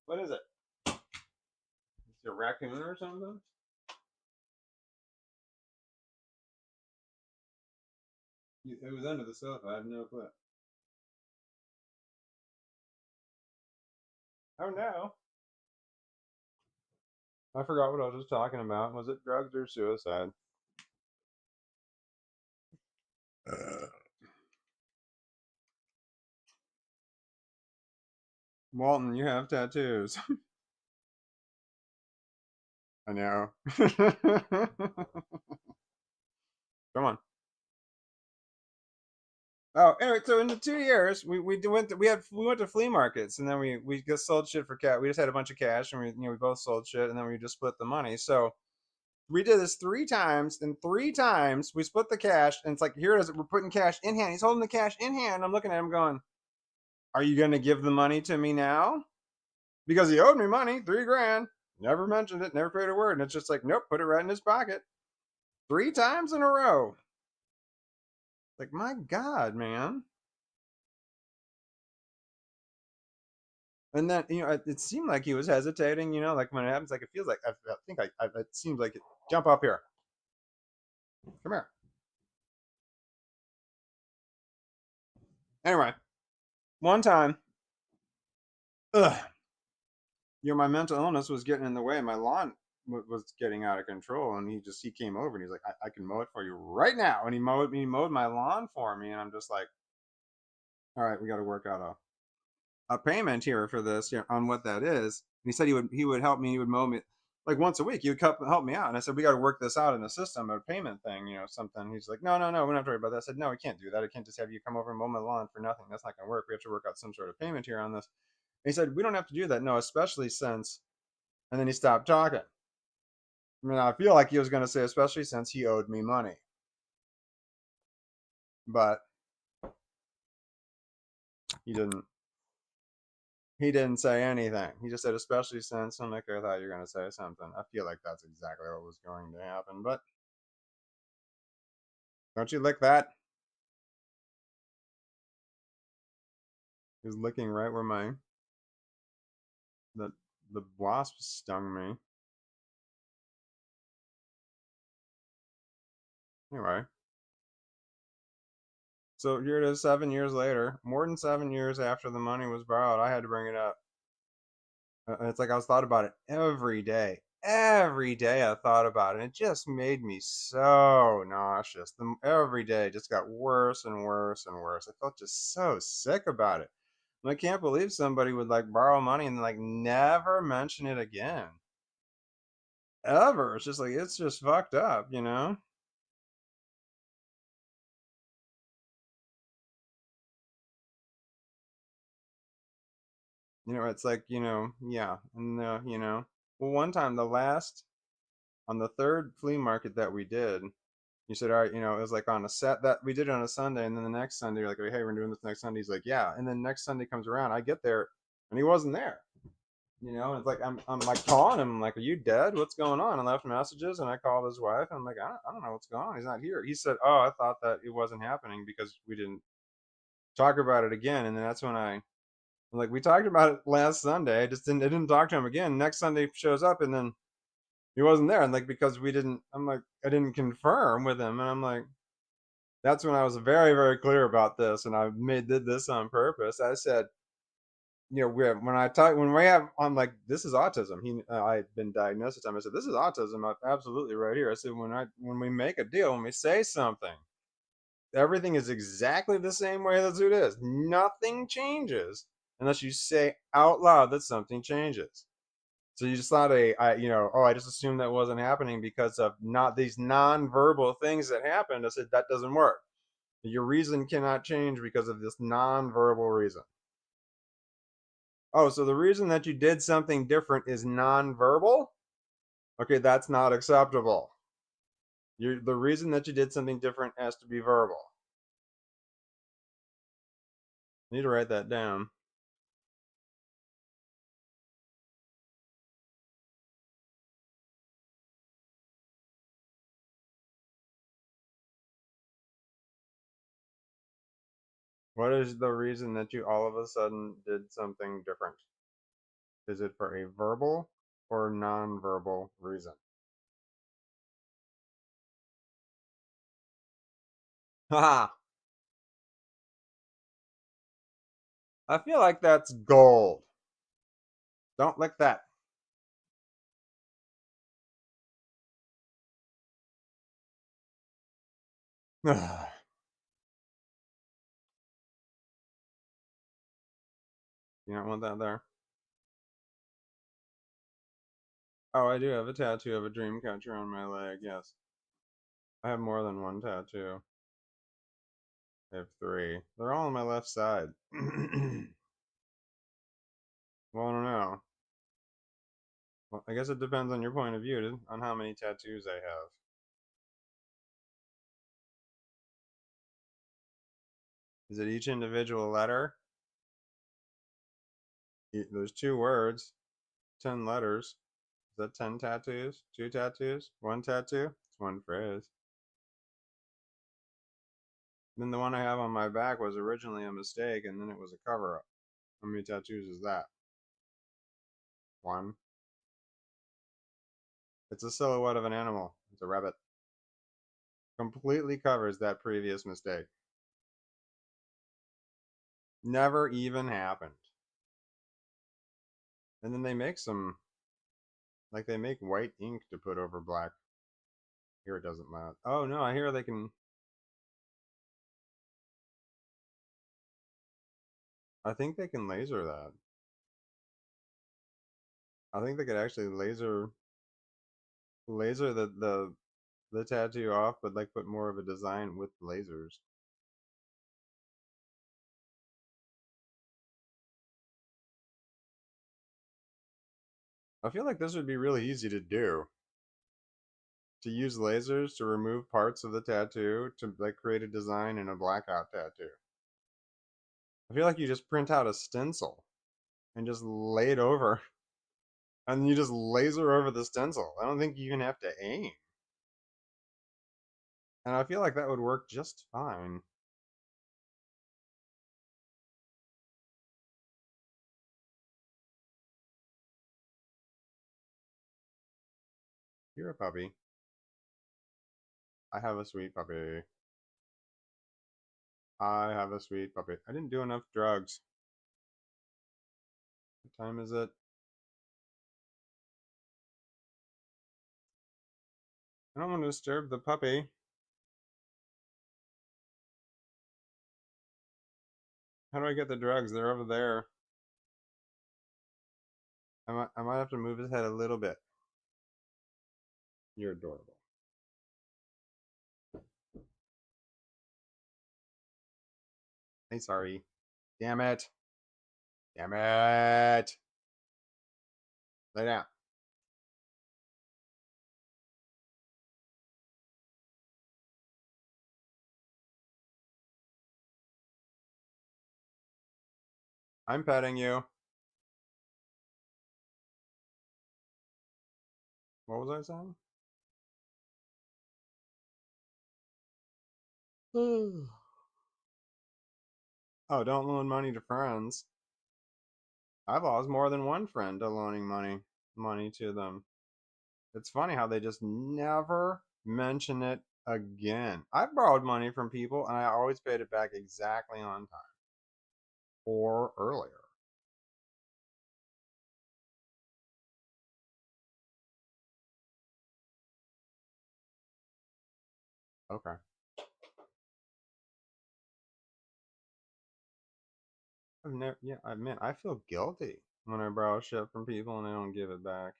What is it? It's a raccoon or something? It was under the sofa. I have no clue. Oh no. I forgot what I was just talking about. Was it drugs or suicide? Walton, you have tattoos. I know. Come on. Oh, anyway, so in the 2 years, we went to flea markets, and then we just sold shit for cash. We just had a bunch of cash, and we both sold shit, and then we just split the money. So we did this 3 times, and 3 times we split the cash, and it's like, here it is. We're putting cash in hand. He's holding the cash in hand. I'm looking at him going, are you gonna give the money to me now? Because he owed me money, $3,000. Never mentioned it, never paid a word. And it's just like, nope, put it right in his pocket. 3 times in a row. Like, my God, man. And then, it seemed like he was hesitating, like when it happens, like it feels like, it seems like it. Jump up here. Come here. Anyway, one time, my mental illness was getting in the way. My lawn was getting out of control, and he came over and he's like, I can mow it for you right now. And he mowed my lawn for me, and I'm just like, all right, we got to work out a payment here for this, on what that is. And he said he would help me. He would mow me like once a week. He would help me out. And I said, we got to work this out in the system, a payment thing, something. He's like, no, we don't have to worry about that. I said, no, we can't do that. I can't just have you come over and mow my lawn for nothing. That's not going to work. We have to work out some sort of payment here on this. And he said, we don't have to do that. No, especially since. And then he stopped talking. I mean, I feel like he was going to say, especially since he owed me money. But he didn't. He didn't say anything. He just said, especially since. I'm like, I thought you were going to say something. I feel like that's exactly what was going to happen. But Don't you lick that? He's licking right where the the wasp stung me. Anyway, so here it is 7 years later, more than 7 years after the money was borrowed. I had to bring it up. And it's like I was thought about it every day. Every day I thought about it. And it just made me so nauseous. Every day just got worse and worse and worse. I felt just so sick about it. And I can't believe somebody would like borrow money and like never mention it again. Ever. It's just like it's just fucked up, you know? You know, it's like, yeah. And well, one time on the third flea market that we did, you said, all right, it was like on a set that we did it on a Sunday, and then the next Sunday, you're like, hey, we're doing this next Sunday. He's like, yeah. And then next Sunday comes around, I get there, and he wasn't there. And it's like I'm like calling him, I'm like, are you dead? What's going on? I left messages, and I called his wife, and I'm like, I don't know what's going on. He's not here. He said, oh, I thought that it wasn't happening because we didn't talk about it again. And then that's when I'm like, we talked about it last Sunday. I didn't talk to him again. Next Sunday shows up, and then he wasn't there. And like, because we didn't, I'm like, I didn't confirm with him. And I'm like, that's when I was very, very clear about this. And did this on purpose. I said, when we have, I'm like, this is autism. I'd been diagnosed at the time. I said, this is autism. Absolutely right here. I said, when we make a deal, when we say something, everything is exactly the same way as it is. Nothing changes unless you say out loud that something changes. So you just thought I just assumed that wasn't happening because of not these non-verbal things that happened. I said that doesn't work. Your reason cannot change because of this non-verbal reason. Oh, so the reason that you did something different is non-verbal? Okay, that's not acceptable. The reason that you did something different has to be verbal. I need to write that down. What is the reason that you all of a sudden did something different? Is it for a verbal or non-verbal reason? Haha! I feel like that's gold. Don't lick that. You don't want that there. Oh, I do have a tattoo of a dream catcher on my leg, yes. I have more than one tattoo. I have three. They're all on my left side. Well, I don't know. Well, I guess it depends on your point of view on how many tattoos I have. Is it each individual letter? There's two words, 10 letters. Is that 10 tattoos? Two tattoos? One tattoo? It's one phrase. Then the one I have on my back was originally a mistake, and then it was a cover-up. How many tattoos is that? One. It's a silhouette of an animal. It's a rabbit. Completely covers that previous mistake. Never even happened. And then they make like they make white ink to put over black. Here it doesn't matter. Oh no, I hear they can. I think they can laser that. I think they could actually laser the tattoo off, but like put more of a design with lasers. I feel like this would be really easy to do. To use lasers to remove parts of the tattoo to like create a design in a blackout tattoo. I feel like you just print out a stencil and just lay it over, and you just laser over the stencil. I don't think you even have to aim. And I feel like that would work just fine. You're a puppy. I have a sweet puppy. I have a sweet puppy. I didn't do enough drugs. What time is it? I don't want to disturb the puppy. How do I get the drugs? They're over there. I might have to move his head a little bit. You're adorable. Hey, sorry. Damn it. Damn it. Lay down. I'm petting you. What was I saying? Oh, don't loan money to friends. I've lost more than one friend to loaning money to them. It's funny how they just never mention it again. I've borrowed money from people and I always paid it back exactly on time or earlier. Okay. I've never, yeah, I admit, I feel guilty when I borrow shit from people and they don't give it back.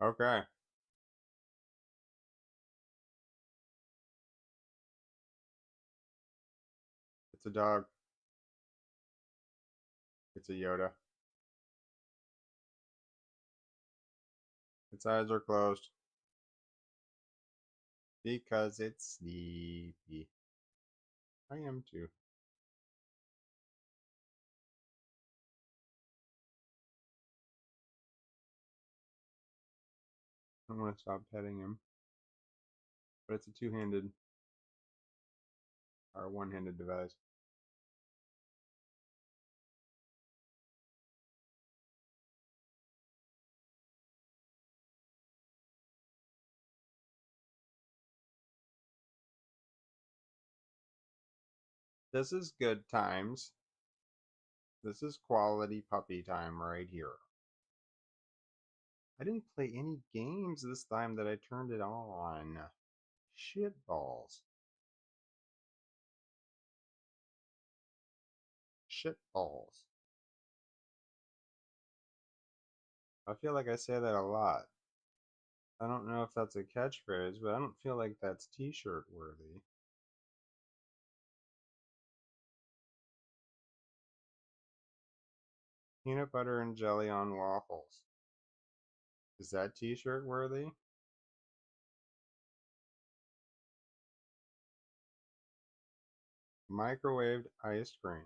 Okay. It's a dog. It's a Yoda. Its eyes are closed because it's sleepy. I am too. I want to stop petting him, but it's a two-handed or one-handed device. This is good times. This is quality puppy time right here. I didn't play any games this time that I turned it on. Shit balls. Shit balls. I feel like I say that a lot. I don't know if that's a catchphrase, but I don't feel like that's t-shirt worthy. Peanut butter and jelly on waffles. Is that t-shirt worthy? Microwaved ice cream.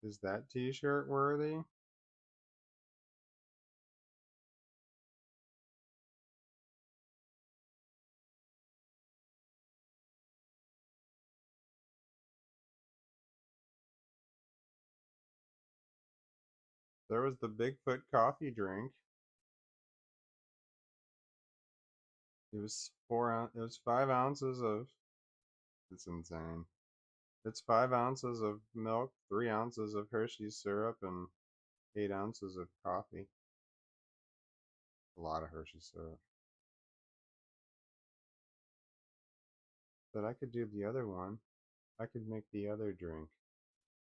Is that t-shirt worthy? There was the Bigfoot coffee drink. It was it was 5 ounces of, it's insane. It's 5 ounces of milk, 3 ounces of Hershey's syrup, and 8 ounces of coffee. A lot of Hershey's syrup. But I could do the other one. I could make the other drink.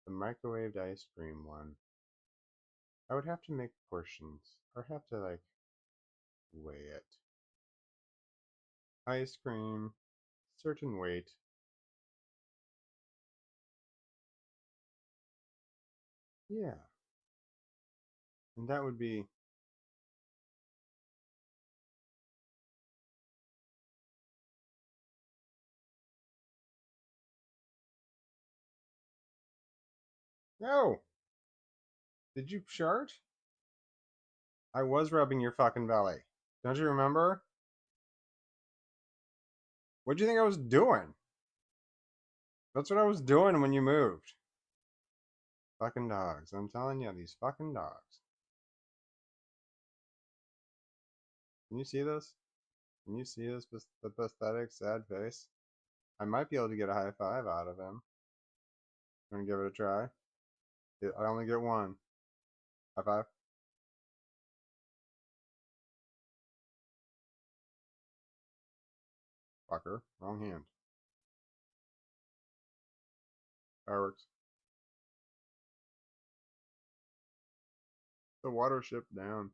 The microwaved ice cream one. I would have to make portions. Or have to like weigh it. ice cream, certain weight. Yeah. And that would be no. Did you shart? I was rubbing your fucking belly. Don't you remember? What do you think I was doing? That's what I was doing when you moved. Fucking dogs. I'm telling you, these fucking dogs. Can you see this? Can you see this? The pathetic, sad face? I might be able to get a high five out of him. I'm gonna give it a try. I only get one. High five. Fucker. Wrong hand. Fireworks. The water ship down.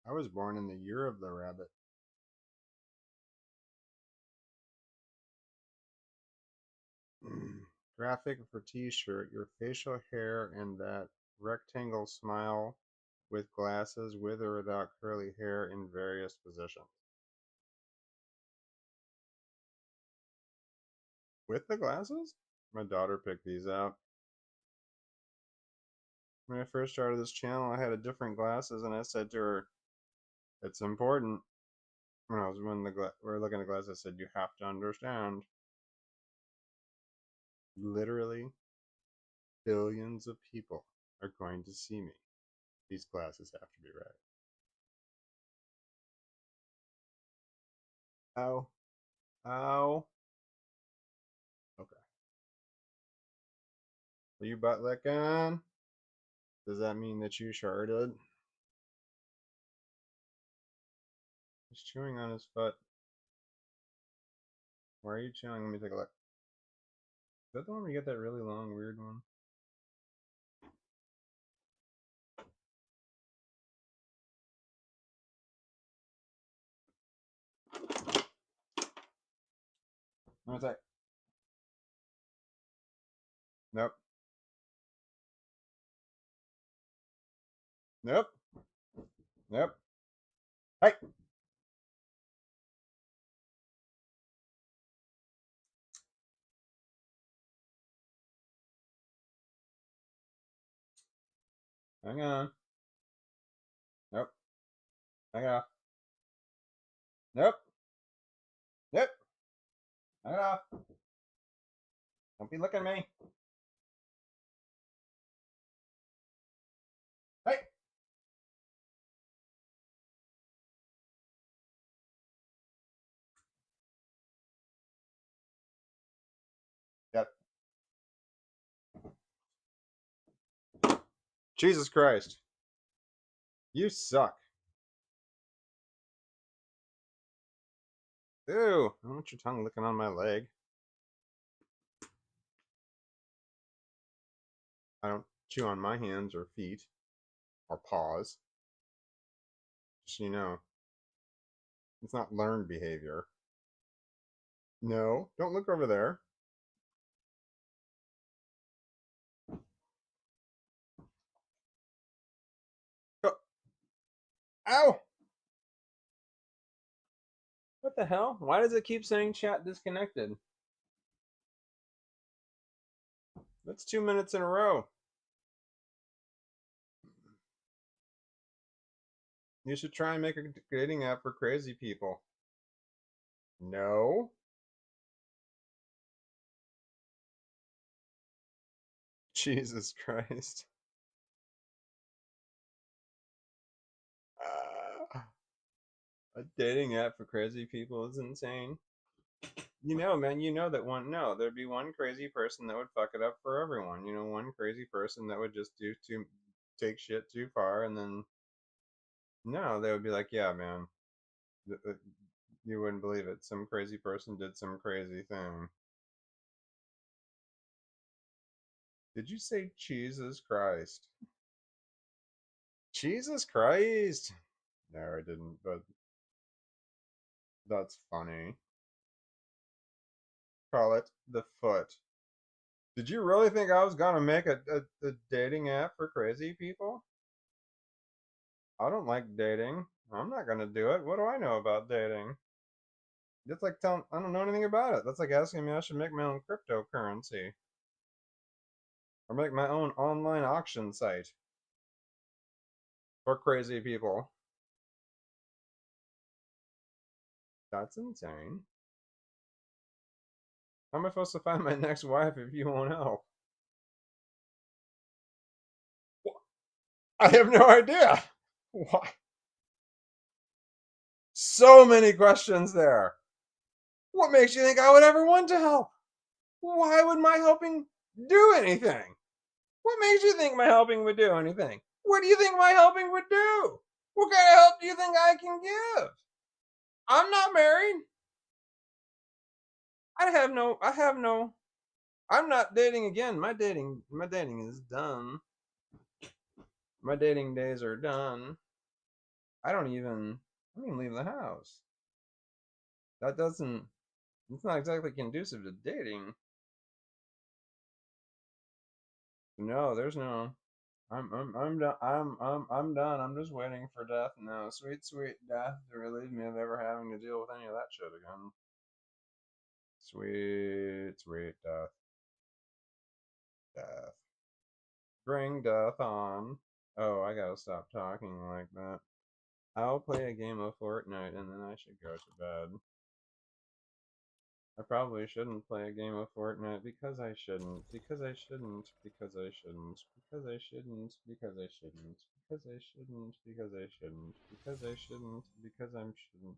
I was born in the year of the rabbit. Graphic for t-shirt. Your facial hair and that rectangle smile with glasses with or without curly hair in various positions. With the glasses? My daughter picked these out. When I first started this channel, I had a different glasses, and I said to her, "It's important." When we were looking at glasses, I said, "You have to understand. Literally, billions of people are going to see me. These glasses have to be right." Ow. Ow. Okay. Are you butt licking? Does that mean that you sharded? He's chewing on his foot. Why are you chewing? Let me take a look. Is that the one where you get that really long, weird one? One sec. Nope. Nope. Nope. Hey! Hang on. Nope. Hang on. Nope. Nope. Hang on. Don't be looking at me. Hey! Yep. Jesus Christ. You suck. Ew. I don't want your tongue licking on my leg. I don't chew on my hands or feet or paws. Just so you know, it's not learned behavior. No, don't look over there. Oh. Ow! What the hell? Why does it keep saying chat disconnected? That's 2 minutes in a row. You should try and make a dating app for crazy people. No. Jesus Christ. A dating app for crazy people is insane. You know, man, you know that one. No, there'd be one crazy person that would fuck it up for everyone. You know, one crazy person that would just take shit too far, and then no, they would be like, yeah, man, you wouldn't believe it. Some crazy person did some crazy thing. Did you say Jesus Christ? Jesus Christ? No, I didn't, but that's funny. Call it the foot. Did you really think I was gonna make a dating app for crazy people? I don't like dating. I'm not gonna do it. What do I know about dating? It's like telling I don't know anything about it. That's like asking me I should make my own cryptocurrency or make my own online auction site for crazy people. That's insane. How am I supposed to find my next wife if you won't help? I have no idea. Why? So many questions there. What makes you think I would ever want to help? Why would my helping do anything? What makes you think my helping would do anything? What do you think my helping would do? What kind of help do you think I can give? I'm not married. I have no I'm not dating again. My dating is done. My dating days are done. I don't even leave the house. That doesn't it's not exactly conducive to dating. No, there's no I'm done. I'm done. I'm just waiting for death now. Sweet, sweet death to relieve me of ever having to deal with any of that shit again. Sweet, sweet death. Death. Bring death on. Oh, I gotta stop talking like that. I'll play a game of Fortnite and then I should go to bed. I probably shouldn't play a game of Fortnite because I shouldn't. Because I shouldn't. Because I shouldn't. Because I shouldn't. Because I shouldn't. Because I shouldn't. Because I shouldn't. Because I shouldn't. Because I shouldn't.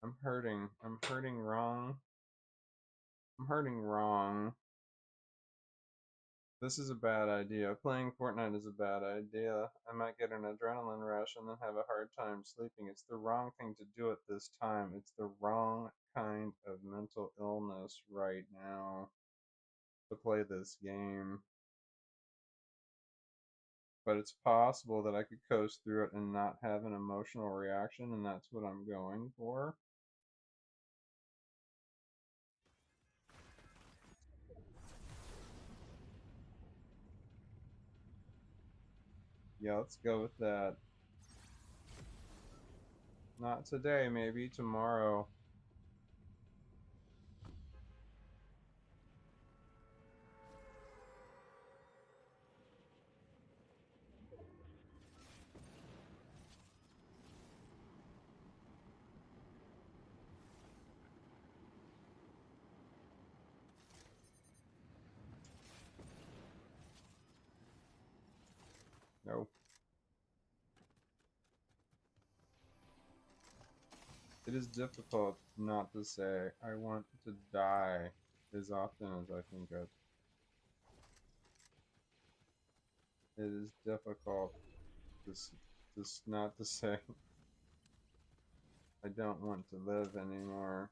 I'm hurting. I'm hurting wrong. I'm hurting wrong. This is a bad idea. Playing Fortnite is a bad idea. I might get an adrenaline rush and then have a hard time sleeping. It's the wrong thing to do at this time. It's the wrong kind of mental illness right now to play this game. But it's possible that I could coast through it and not have an emotional reaction, and that's what I'm going for. Yeah, let's go with that. Not today, maybe tomorrow. No. It is difficult not to say, I want to die as often as I think it. It is difficult just not to say, I don't want to live anymore.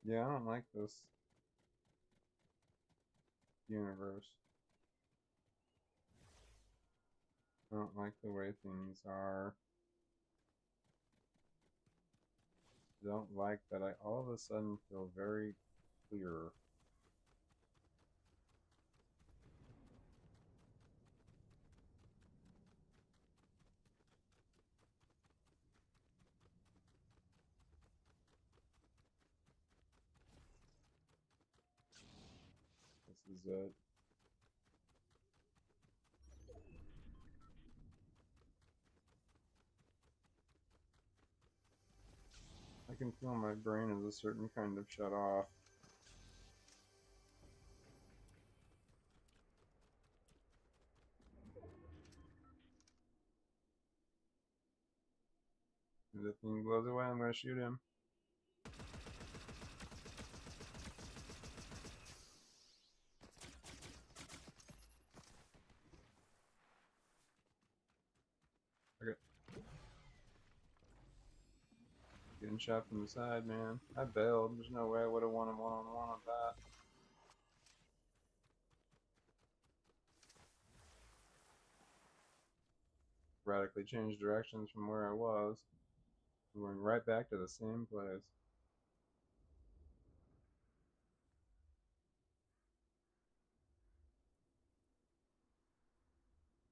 Yeah, I don't like this universe. I don't like the way things are. I don't like that I all of a sudden feel very clear. This is it? I can feel my brain is a certain kind of shut off. If the thing blows away, I'm gonna shoot him. Okay. Getting shot from the side, man. I bailed. There's no way I would have won a one-on-one on that. Radically changed directions from where I was. I'm going right back to the same place.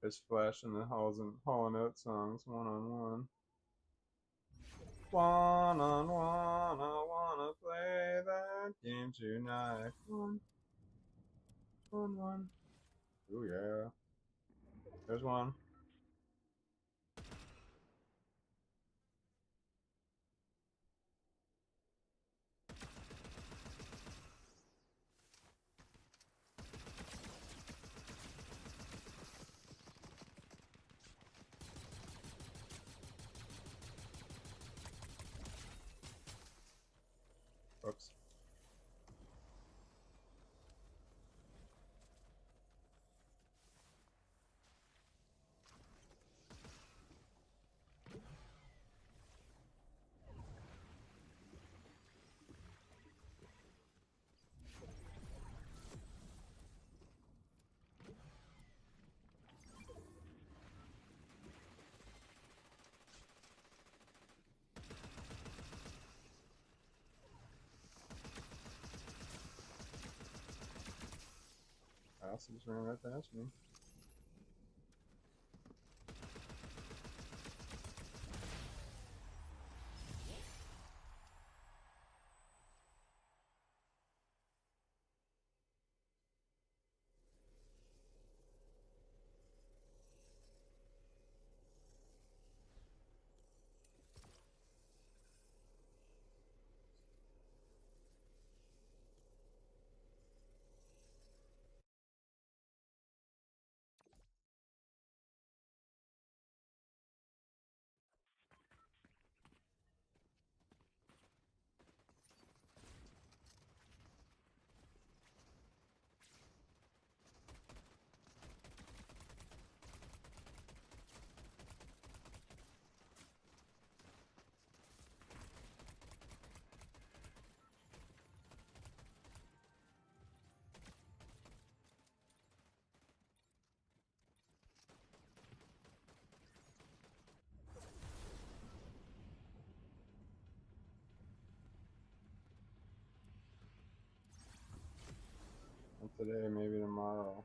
There's Flash in the Halls and Hall and Oates songs, one-on-one. One-on-one, I wanna play that game tonight. One. Ooh, yeah. There's one. Oops. House just ran right past me. Not today, maybe tomorrow.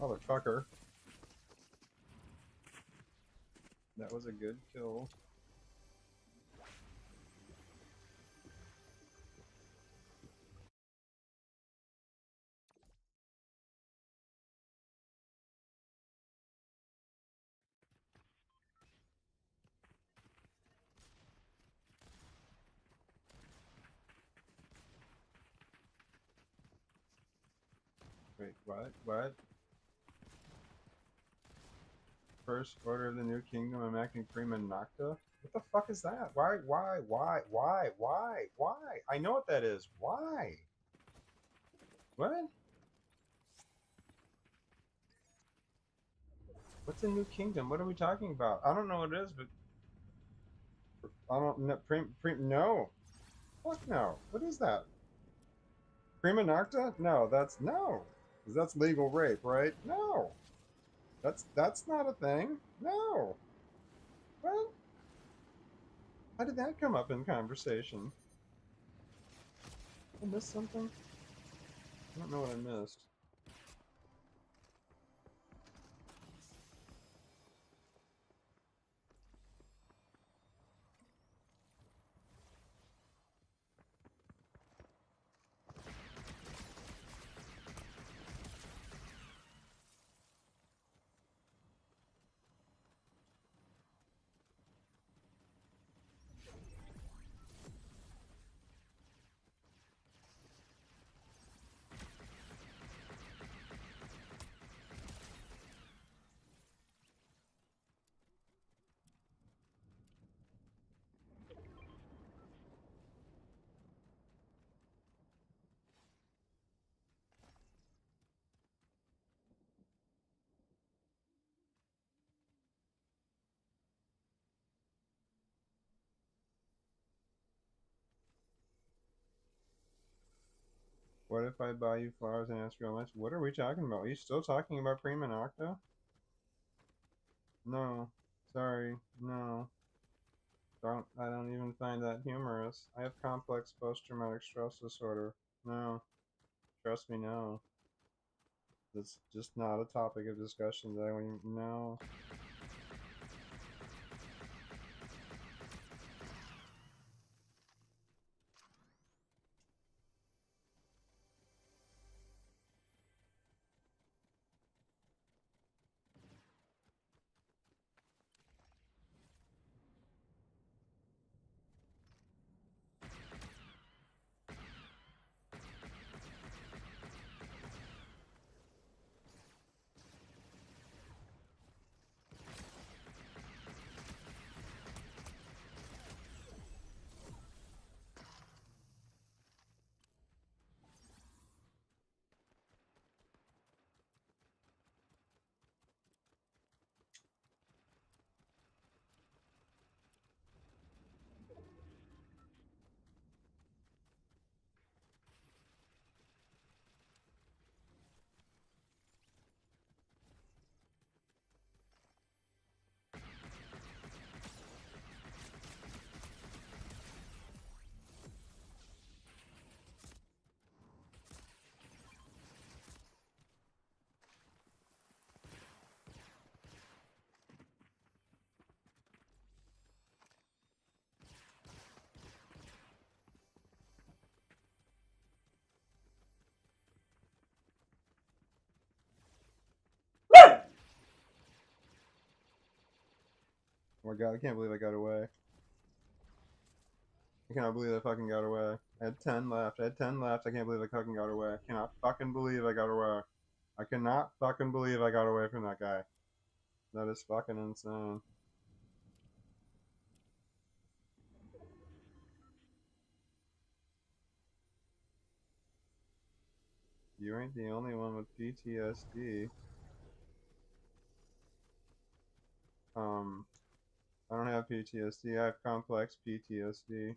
Motherfucker. That was a good kill. Wait, what? What? First Order of the New Kingdom enacting Prima Nocta? What the fuck is that? Why? I know what that is. Why? What? What's a New Kingdom? What are we talking about? I don't know what it is, but I don't know. No. Fuck no. What is that? Prima Nocta? No, that's no. 'Cause that's legal rape, right? No. That's not a thing. No. What? How did that come up in conversation? I missed something? I don't know what I missed. What if I buy you flowers and ask you how much? What are we talking about? Are you still talking about Prima Nocta? No. Sorry. No. I don't even find that humorous. I have complex post-traumatic stress disorder. No. Trust me, no. It's just not a topic of discussion that I wouldn't know. Oh my god, I can't believe I got away. I cannot believe I fucking got away. I had 10 left. I had 10 left. I can't believe I fucking got away. I cannot fucking believe I got away. I cannot fucking believe I got away from that guy. That is fucking insane. You ain't the only one with PTSD. I don't have PTSD. I have complex PTSD.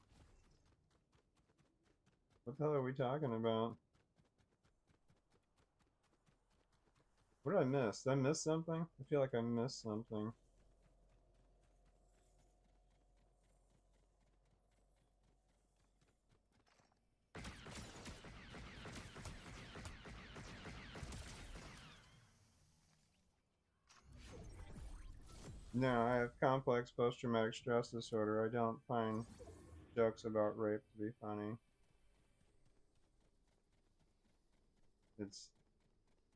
What the hell are we talking about? What did I miss? Did I miss something? I feel like I missed something. No, I have complex post-traumatic stress disorder. I don't find jokes about rape to be funny. It's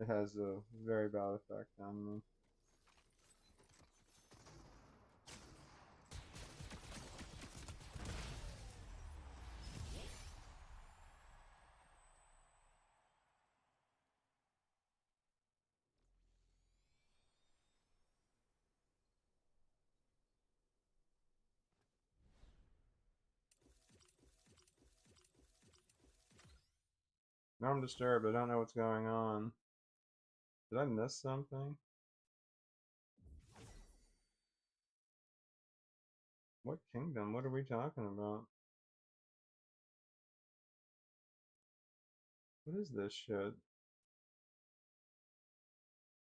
it has a very bad effect on me. Now I'm disturbed. I don't know what's going on. Did I miss something? What kingdom? What are we talking about? What is this shit?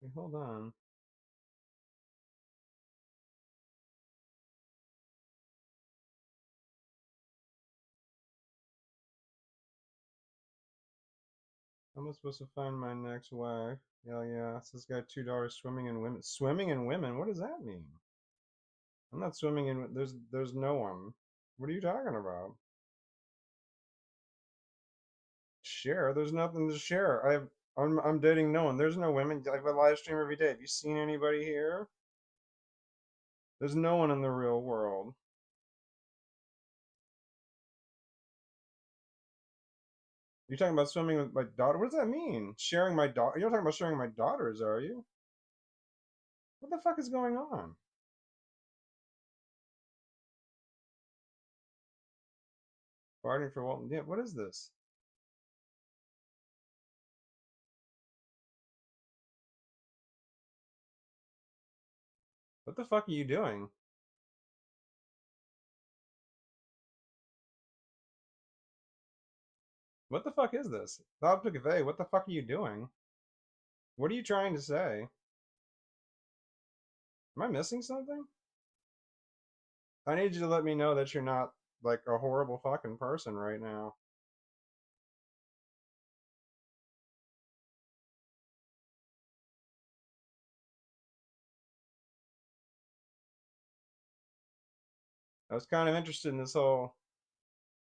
Hey, hold on. How am I supposed to find my next wife? Hell yeah. It's this guy $2 swimming in women. Swimming in women? What does that mean? I'm not swimming in. There's no one. What are you talking about? Share? There's nothing to share. I'm dating no one. There's no women. I have a live stream every day. Have you seen anybody here? There's no one in the real world. You're talking about swimming with my daughter? What does that mean? Sharing my daughter? You're not talking about sharing my daughters, are you? What the fuck is going on? Farting for Walton. Yeah, what is this? What the fuck are you doing? What the fuck is this? Bob took a what the fuck are you doing? What are you trying to say? Am I missing something? I need you to let me know that you're not like a horrible fucking person right now. I was kind of interested in this whole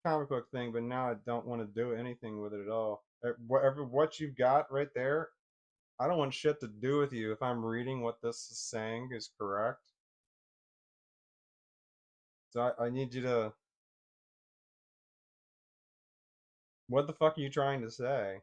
comic book thing, but now I don't want to do anything with it at all. Whatever what you've got right there, I don't want shit to do with you if I'm reading what this is saying is correct. So I need you to. What the fuck are you trying to say?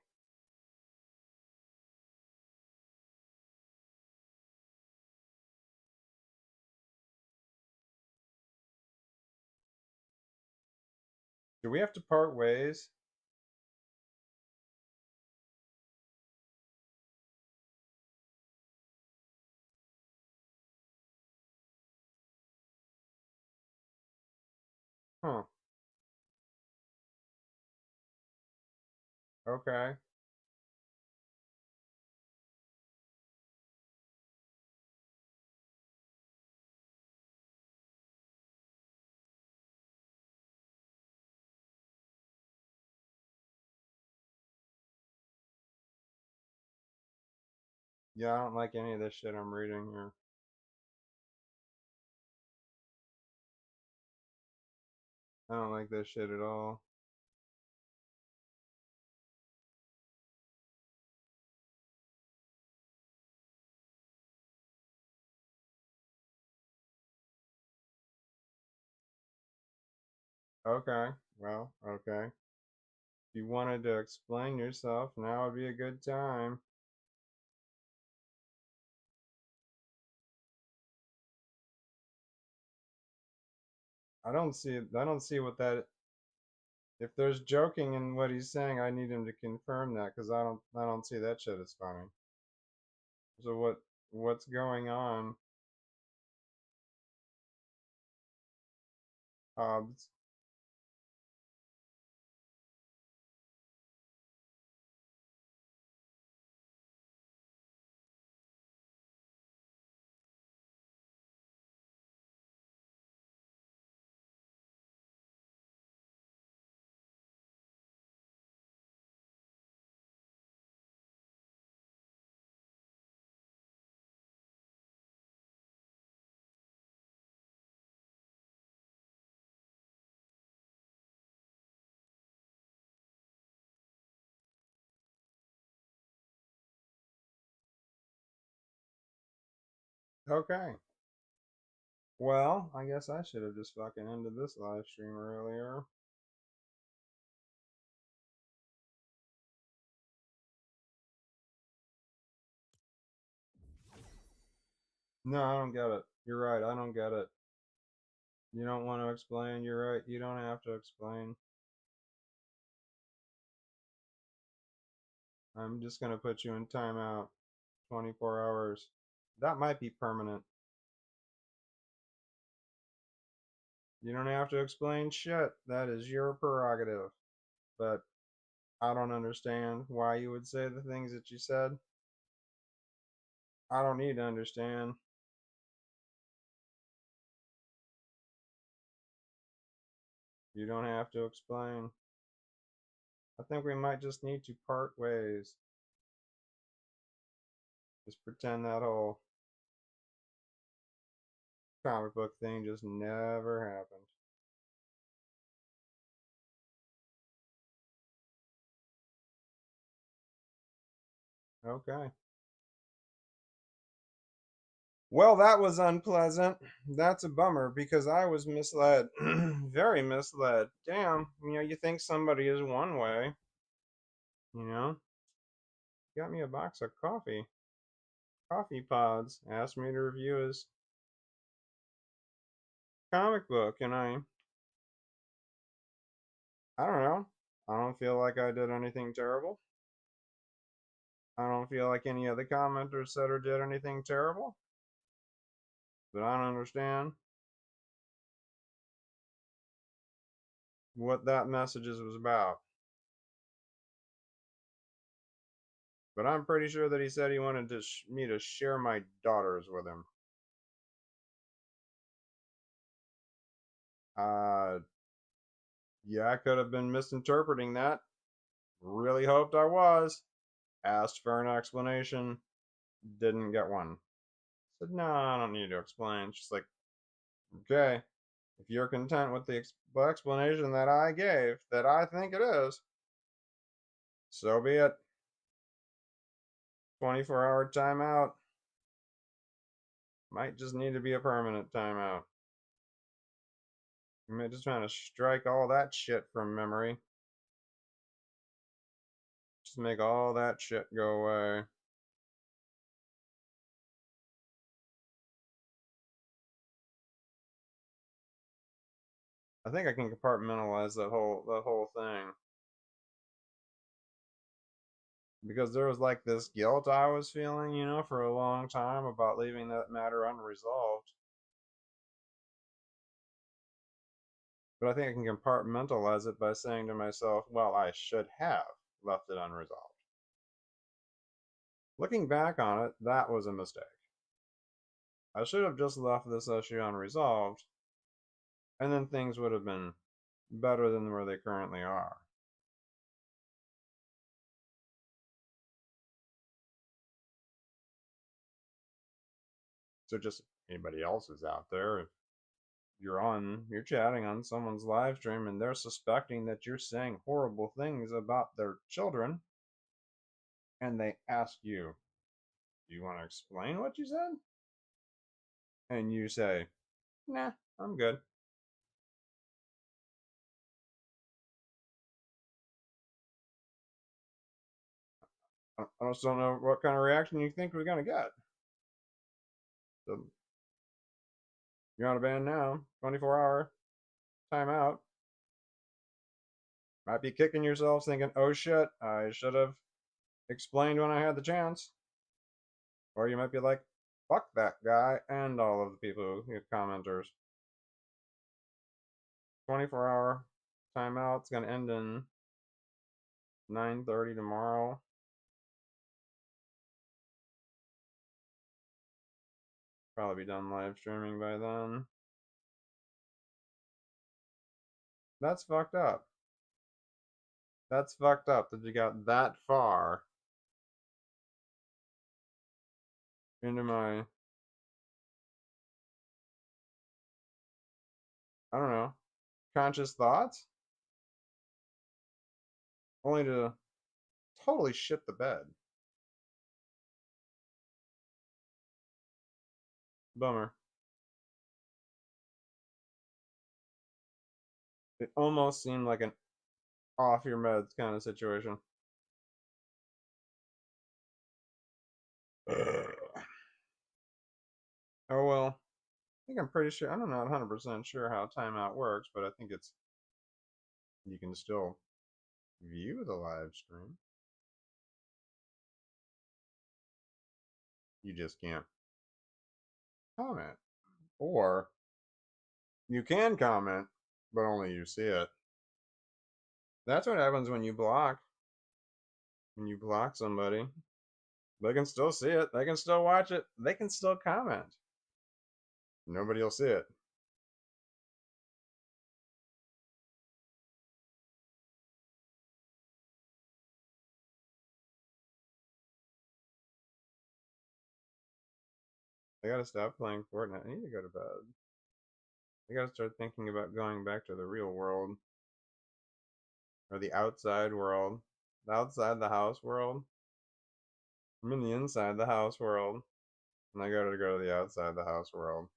Do we have to part ways? Huh. Okay. Yeah, I don't like any of this shit I'm reading here. I don't like this shit at all. Okay. Well, okay. If you wanted to explain yourself, now would be a good time. I don't see what that if there's joking in what he's saying, I need him to confirm that because I don't see that shit as funny. So what's going on, Hobbs? Okay. Well, I guess I should have just fucking ended this live stream earlier. No, I don't get it. You're right, I don't get it. You don't want to explain, you're right, you don't have to explain. I'm just gonna put you in timeout. 24 hours. That might be permanent. You don't have to explain shit. That is your prerogative. But I don't understand why you would say the things that you said. I don't need to understand. You don't have to explain. I think we might just need to part ways. Just pretend that whole comic book thing just never happened. Okay. Well, that was unpleasant. That's a bummer because I was misled. Very misled. Damn, you think somebody is one way, you know? Got me a box of coffee pods. Asked me to review his comic book, and I don't know. I don't feel like I did anything terrible. I don't feel like any of the commenters said or did anything terrible. But I don't understand what that message was about. But I'm pretty sure that he said he wanted me to share my daughters with him. Yeah, I could have been misinterpreting that. Really hoped I was. Asked for an explanation. Didn't get one. Said, no, I don't need to explain. She's like, okay, if you're content with the explanation that I gave, that I think it is, so be it. 24-hour timeout. Might just need to be a permanent timeout. I might just trying to strike all that shit from memory. Just make all that shit go away. I think I can compartmentalize that whole thing. Because there was like this guilt I was feeling, for a long time about leaving that matter unresolved. But I think I can compartmentalize it by saying to myself, well, I should have left it unresolved. Looking back on it, that was a mistake. I should have just left this issue unresolved, and then things would have been better than where they currently are. So just anybody else who's out there, if you're chatting on someone's live stream and they're suspecting that you're saying horrible things about their children, and they ask you, do you want to explain what you said? And you say, nah, I'm good. I just don't know what kind of reaction you think we're going to get. So you're on a ban now, 24-hour timeout. Might be kicking yourselves thinking, oh shit, I should have explained when I had the chance. Or you might be like, fuck that guy and all of the people who commenters. 24-hour timeout. It's going to end in 9:30 tomorrow. Probably be done live streaming by then. That's fucked up. That's fucked up that you got that far into my, I don't know, conscious thoughts, only to totally shit the bed. Bummer. It almost seemed like an off your meds kind of situation. Ugh. Oh well. I think I'm pretty sure. I'm not 100% sure how timeout works, but I think it's you can still view the live stream. You just can't comment. Or you can comment, but only you see it. That's what happens when you block. When you block somebody, they can still see it. They can still watch it. They can still comment. Nobody will see it. I gotta stop playing Fortnite. I need to go to bed. I gotta start thinking about going back to the real world. Or the outside world. The outside the house world. I'm in the inside the house world. And I gotta go to the outside the house world.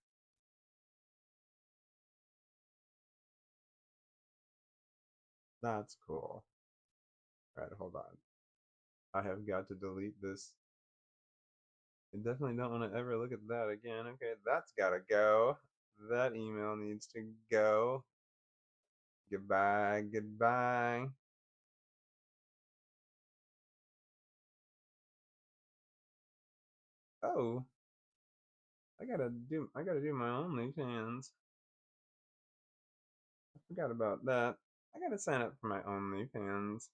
That's cool. Alright, hold on. I have got to delete this. I definitely don't want to ever look at that again. Okay, that's gotta go. That email needs to go. Goodbye, goodbye. Oh, I gotta do my OnlyFans. I forgot about that. I gotta sign up for my OnlyFans.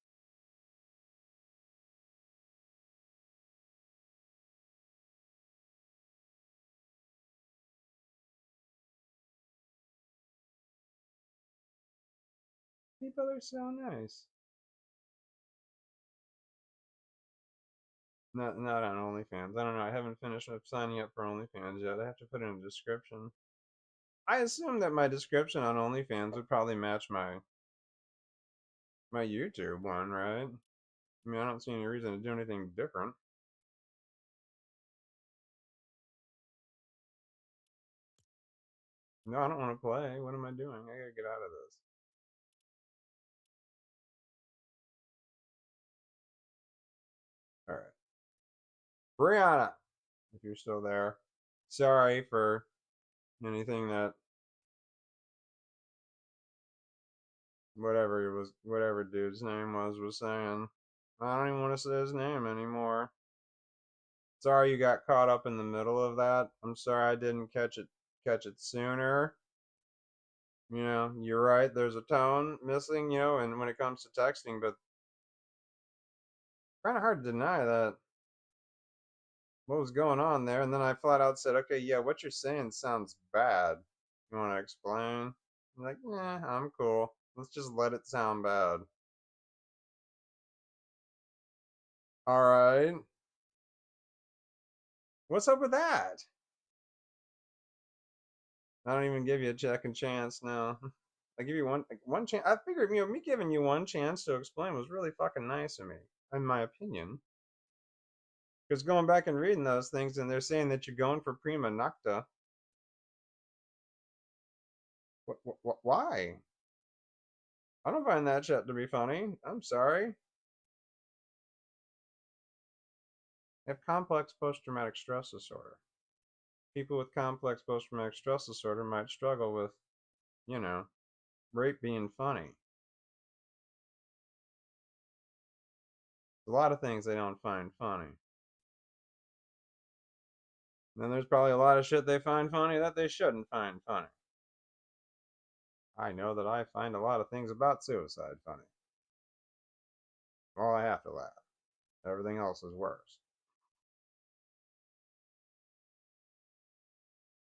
People are so nice. Not on OnlyFans. I don't know. I haven't finished up signing up for OnlyFans yet. I have to put in a description. I assume that my description on OnlyFans would probably match my YouTube one, right? I mean, I don't see any reason to do anything different. No, I don't want to play. What am I doing? I gotta get out of this. All right. Brianna, if you're still there, sorry for anything that whatever dude's name was saying. I don't even want to say his name anymore. Sorry you got caught up in the middle of that. I'm sorry I didn't catch it sooner. You know, you're right, there's a tone missing, and when it comes to texting, but kind of hard to deny that what was going on there. And then I flat out said, okay, yeah, what you're saying sounds bad. You want to explain? I'm like, yeah, I'm cool. Let's just let it sound bad. All right. What's up with that? I don't even give you a second chance now. I give you one chance. I figured, me giving you one chance to explain was really fucking nice of me, in my opinion. Because going back and reading those things, and they're saying that you're going for prima nocta. Why? I don't find that shit to be funny. I'm sorry. I have complex post-traumatic stress disorder. People with complex post-traumatic stress disorder might struggle with, rape being funny. A lot of things they don't find funny. And then there's probably a lot of shit they find funny that they shouldn't find funny. I know that I find a lot of things about suicide funny. Well, I have to laugh. Everything else is worse.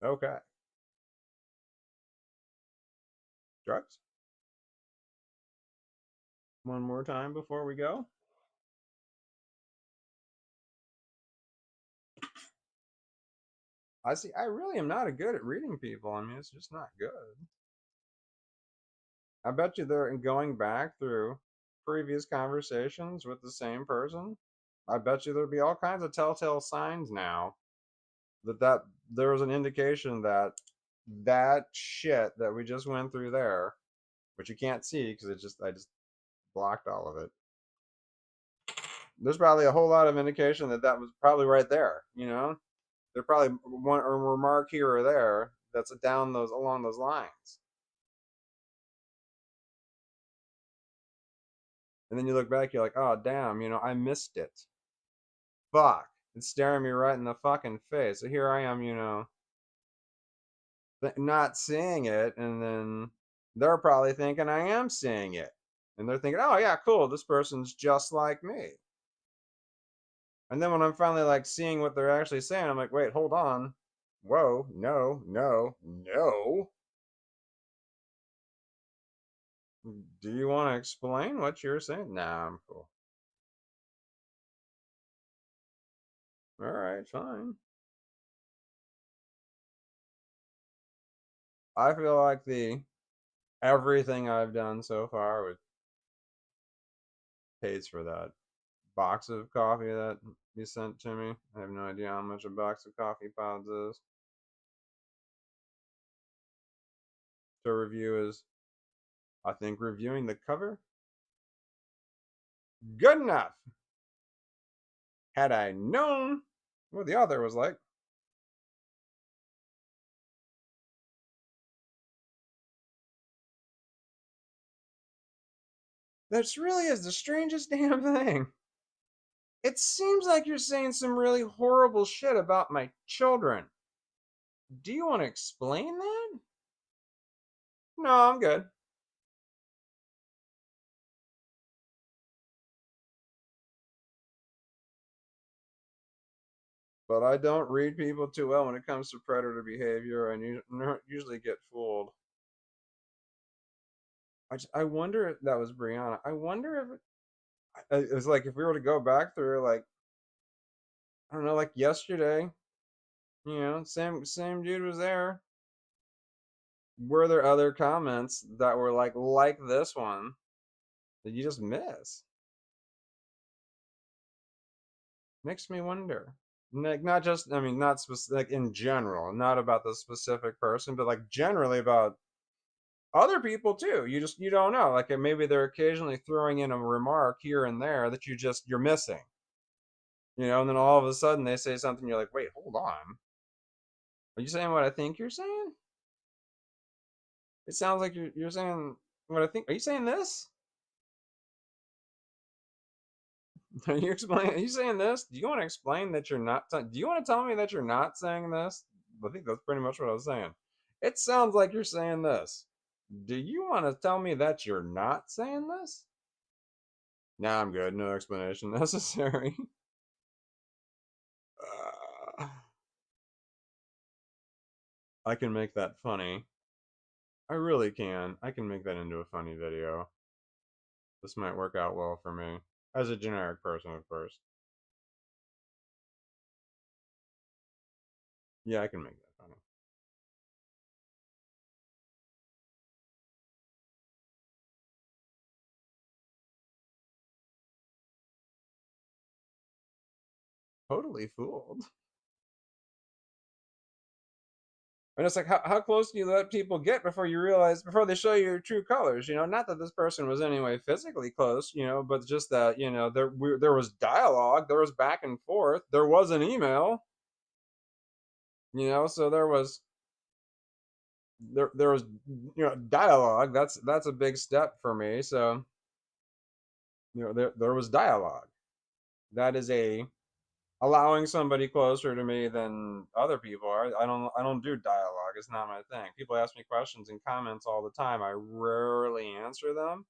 Okay. Drugs? One more time before we go. I see. I really am not good at reading people. I mean, it's just not good. I bet you they're going back through previous conversations with the same person. I bet you there'll be all kinds of telltale signs now that there was an indication that that shit that we just went through there, which you can't see because I just blocked all of it. There's probably a whole lot of indication that that was probably right there. You know, there's probably one a remark here or there that's down those along those lines. And then you look back, you're like, oh damn, you know, I missed it. Fuck, it's staring me right in the fucking face. So here I am, you know, not seeing it, and then they're probably thinking I am seeing it, and they're thinking, oh yeah, cool, this person's just like me. And then when I'm finally like seeing what they're actually saying, I'm like, wait, hold on, whoa, no, no, no. Do you want to explain what you're saying? Nah, I'm cool. All right, fine. I feel like the everything I've done so far would pays for that box of coffee that you sent to me. I have no idea how much a box of coffee pods is. So review is, I think, reviewing the cover. Good enough. Had I known what the author was like. This really is the strangest damn thing. It seems like you're saying some really horrible shit about my children. Do you want to explain that? No, I'm good. But I don't read people too well when it comes to predator behavior, and you usually get fooled. I wonder if that was Brianna. I wonder if it was like if we were to go back through, like, I don't know, like yesterday, you know, same dude was there. Were there other comments that were like this one that you just miss? Makes me wonder. Like, not just, I mean, not specific, like in general, not about the specific person, but like generally about other people too. You don't know. Like maybe they're occasionally throwing in a remark here and there that you're missing. You know, and then all of a sudden they say something, you're like, wait, hold on. Are you saying what I think you're saying? It sounds like you're saying what I think. Are you saying this? Are you explaining? Are you saying this? Do you want to explain that you're not? Do you want to tell me that you're not saying this? I think that's pretty much what I was saying. It sounds like you're saying this. Do you want to tell me that you're not saying this? Nah, I'm good. No explanation necessary. uh, I can make that funny. I really can. I can make that into a funny video. This might work out well for me. As a generic person, of course. Yeah, I can make that funny. Totally fooled. And it's like, how close do you let people get before you realize, before they show you your true colors? You know, not that this person was anyway physically close, you know, but just that, you know, there was dialogue, there was back and forth, there was an email, you know, so there was, you know, dialogue. That's a big step for me. So, you know, there was dialogue. That is a allowing somebody closer to me than other people are. I don't do dialogue. It's not my thing. People ask me questions and comments all the time. I rarely answer them,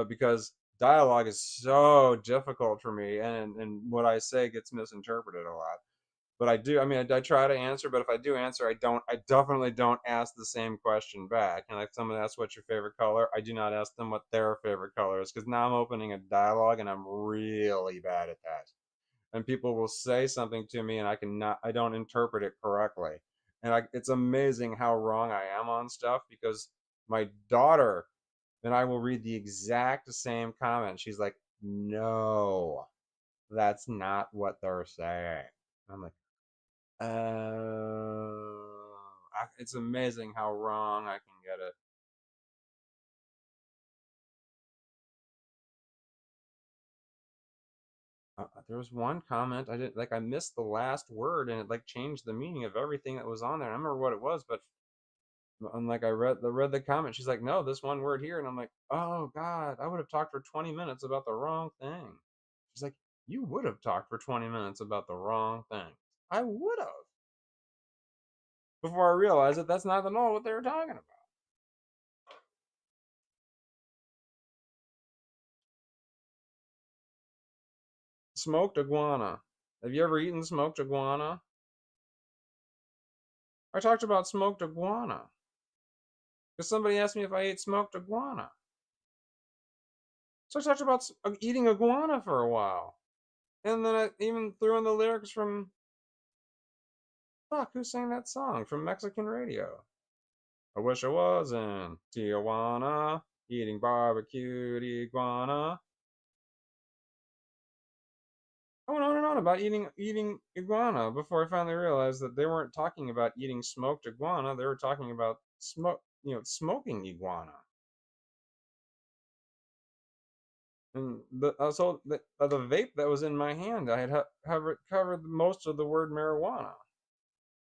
because dialogue is so difficult for me, and what I say gets misinterpreted a lot. But I do. I mean, I try to answer, but if I do answer, I don't. I definitely don't ask the same question back. And like someone asks, "What's your favorite color?" I do not ask them what their favorite color is, because now I'm opening a dialogue, and I'm really bad at that. And people will say something to me and I don't interpret it correctly. And it's amazing how wrong I am on stuff, because my daughter and I will read the exact same comment. She's like, no, that's not what they're saying. I'm like, It's amazing how wrong I can get it. There was one comment I didn't like. I missed the last word, and it like changed the meaning of everything that was on there. I don't remember what it was, but I'm like, I read the comment. She's like, no, this one word here, and I'm like, oh God, I would have talked for 20 minutes about the wrong thing. She's like, you would have talked for 20 minutes about the wrong thing. I would have. Before I realized that that's not at all what they were talking about. Smoked iguana. Have you ever eaten smoked iguana? I talked about smoked iguana because somebody asked me if I ate smoked iguana. So I talked about eating iguana for a while. And then I even threw in the lyrics from, fuck, who sang that song? From Mexican radio. I wish I was in Tijuana, eating barbecued iguana. I went on and on about eating iguana before I finally realized that they weren't talking about eating smoked iguana. They were talking about smoking iguana. And the vape that was in my hand, I had covered most of the word marijuana.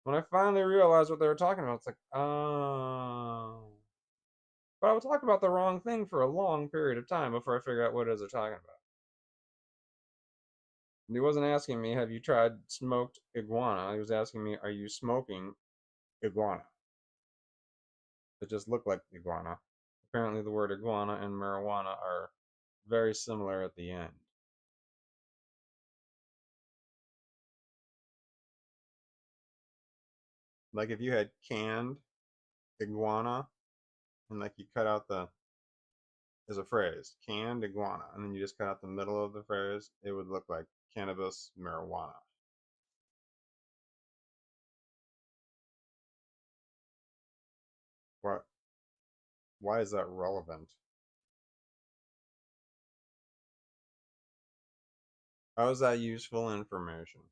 When I finally realized what they were talking about, it's like, oh. But I would talk about the wrong thing for a long period of time before I figure out what it is they're talking about. And he wasn't asking me, have you tried smoked iguana? He was asking me, are you smoking iguana? It just looked like iguana. Apparently, the word iguana and marijuana are very similar at the end. Like if you had canned iguana and like you cut out the, as a phrase, canned iguana, and then you just cut out the middle of the phrase, it would look like cannabis marijuana. What? Why is that relevant? How is that useful information?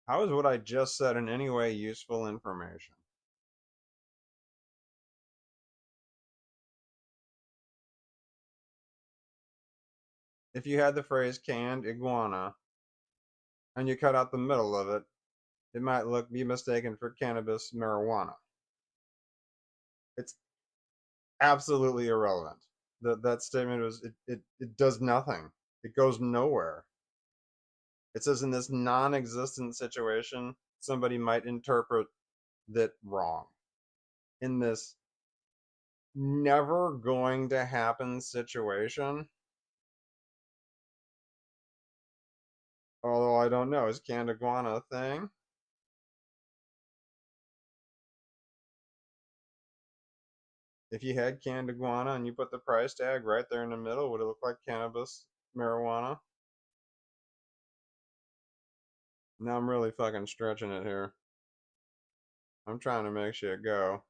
How is what I just said in any way useful information? If you had the phrase canned iguana and you cut out the middle of it, it might be mistaken for cannabis marijuana. It's absolutely irrelevant. That statement was it does nothing. It goes nowhere. It says in this non-existent situation, somebody might interpret that wrong. In this never going to happen situation, although I don't know, is canned iguana a thing? If you had canned iguana and you put the price tag right there in the middle, would it look like cannabis marijuana? Now I'm really fucking stretching it here. I'm trying to make shit go.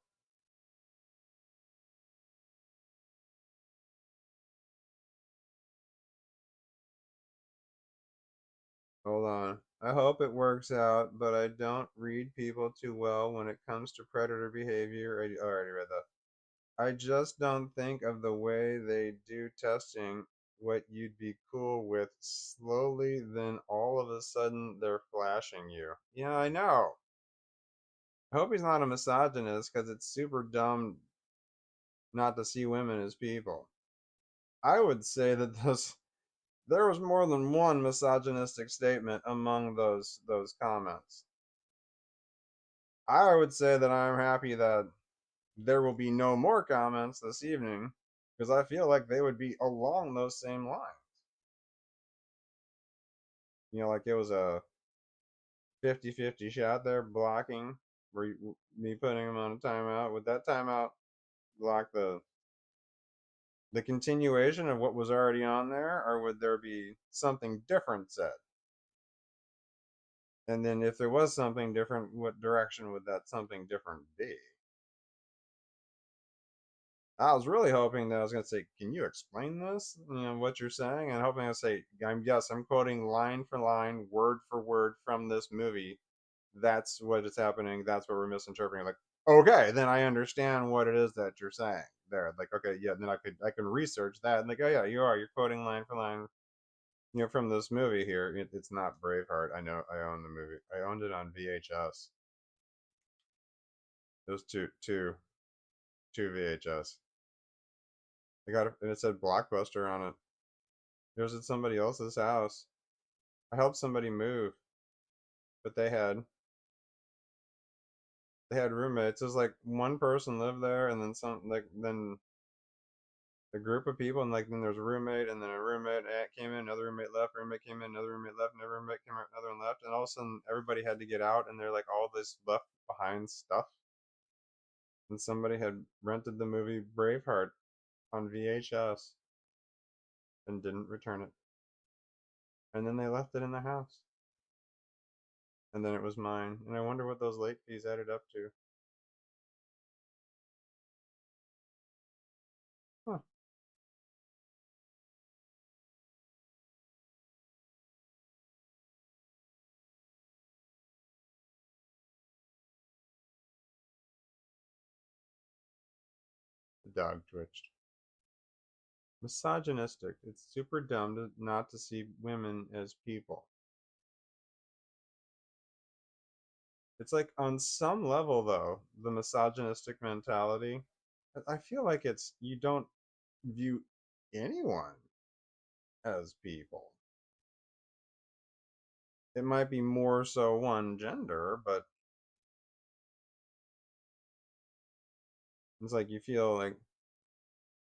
Hold on. I hope it works out, but I don't read people too well when it comes to predator behavior. I already read that. I just don't think of the way they do testing what you'd be cool with slowly, then all of a sudden they're flashing you. Yeah, I know. I hope he's not a misogynist because it's super dumb not to see women as people. I would say that there was more than one misogynistic statement among those comments. I would say that I'm happy that there will be no more comments this evening because I feel like they would be along those same lines. Like it was a 50-50 shot there blocking me putting him on a timeout. Would that timeout block the continuation of what was already on there, or would there be something different said? And then if there was something different, what direction would that something different be? I was really hoping that I was going to say, "Can you explain this? What you're saying?" And hoping I say, yes, I'm quoting line for line, word for word from this movie. That's what is happening. That's what we're misinterpreting. Like, okay, then I understand what it is that you're saying there. Like, okay, yeah, then I can research that. And like, oh yeah, you're quoting line for line, from this movie here. It's not Braveheart. I know. I own the movie. I owned it on VHS. It was two VHS. I got it, and it said Blockbuster on it. It was at somebody else's house. I helped somebody move, but they had roommates. It was like one person lived there, and then some, like then a group of people, and like then there's a roommate, and then a roommate came in, another roommate left, roommate came in, another roommate left, another roommate came in, another one left, and all of a sudden everybody had to get out, and they're like all this left behind stuff, and somebody had rented the movie Braveheart on VHS and didn't return it, and then they left it in the house, and then it was mine, and I wonder what those late fees added up to. Huh. The dog twitched. Misogynistic. It's super dumb not to see women as people. It's like on some level, though, the misogynistic mentality, I feel like it's you don't view anyone as people. It might be more so one gender, but it's like you feel like,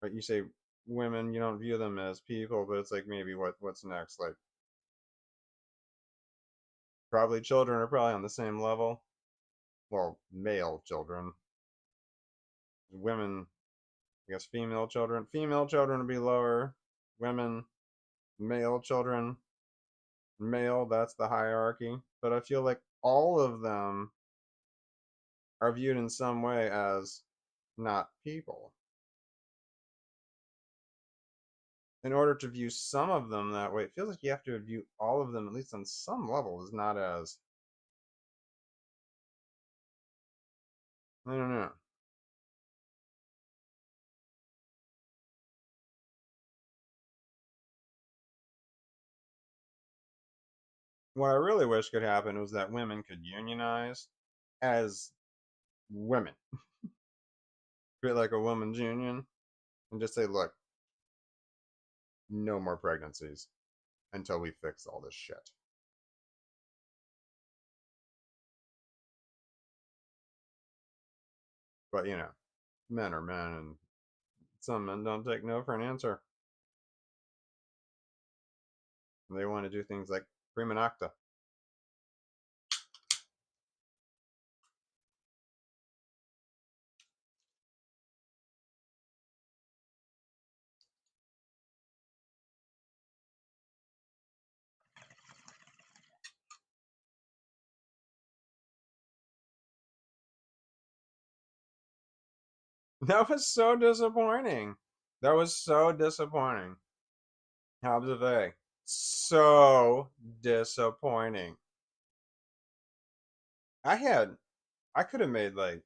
right, you say women, you don't view them as people, but it's like maybe what's next? Like probably children are probably on the same level. Well, male children. Women, I guess female children. Female children would be lower. Women, male children, male, that's the hierarchy. But I feel like all of them are viewed in some way as not people. In order to view some of them that way, it feels like you have to view all of them, at least on some level, as not as, I don't know. What I really wish could happen was that women could unionize as women, create like a women's union, and just say, look, no more pregnancies until we fix all this shit. But men are men, and some men don't take no for an answer. They want to do things like prima nocta. That was so disappointing. That was so disappointing. Observe. So disappointing. I had, I could have made like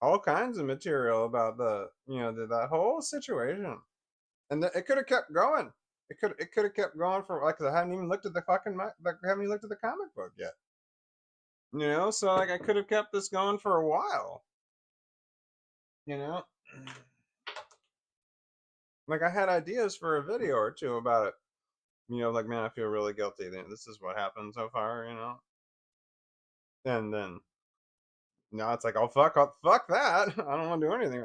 all kinds of material about that whole situation, and it could have kept going. It could have kept going for like 'cause I hadn't even looked at the fucking like I haven't even looked at the comic book yet. So like I could have kept this going for a while. You know, like I had ideas for a video or two about it. Like man, I feel really guilty. This is what happened so far. And then now it's like, oh fuck that. I don't want to do anything.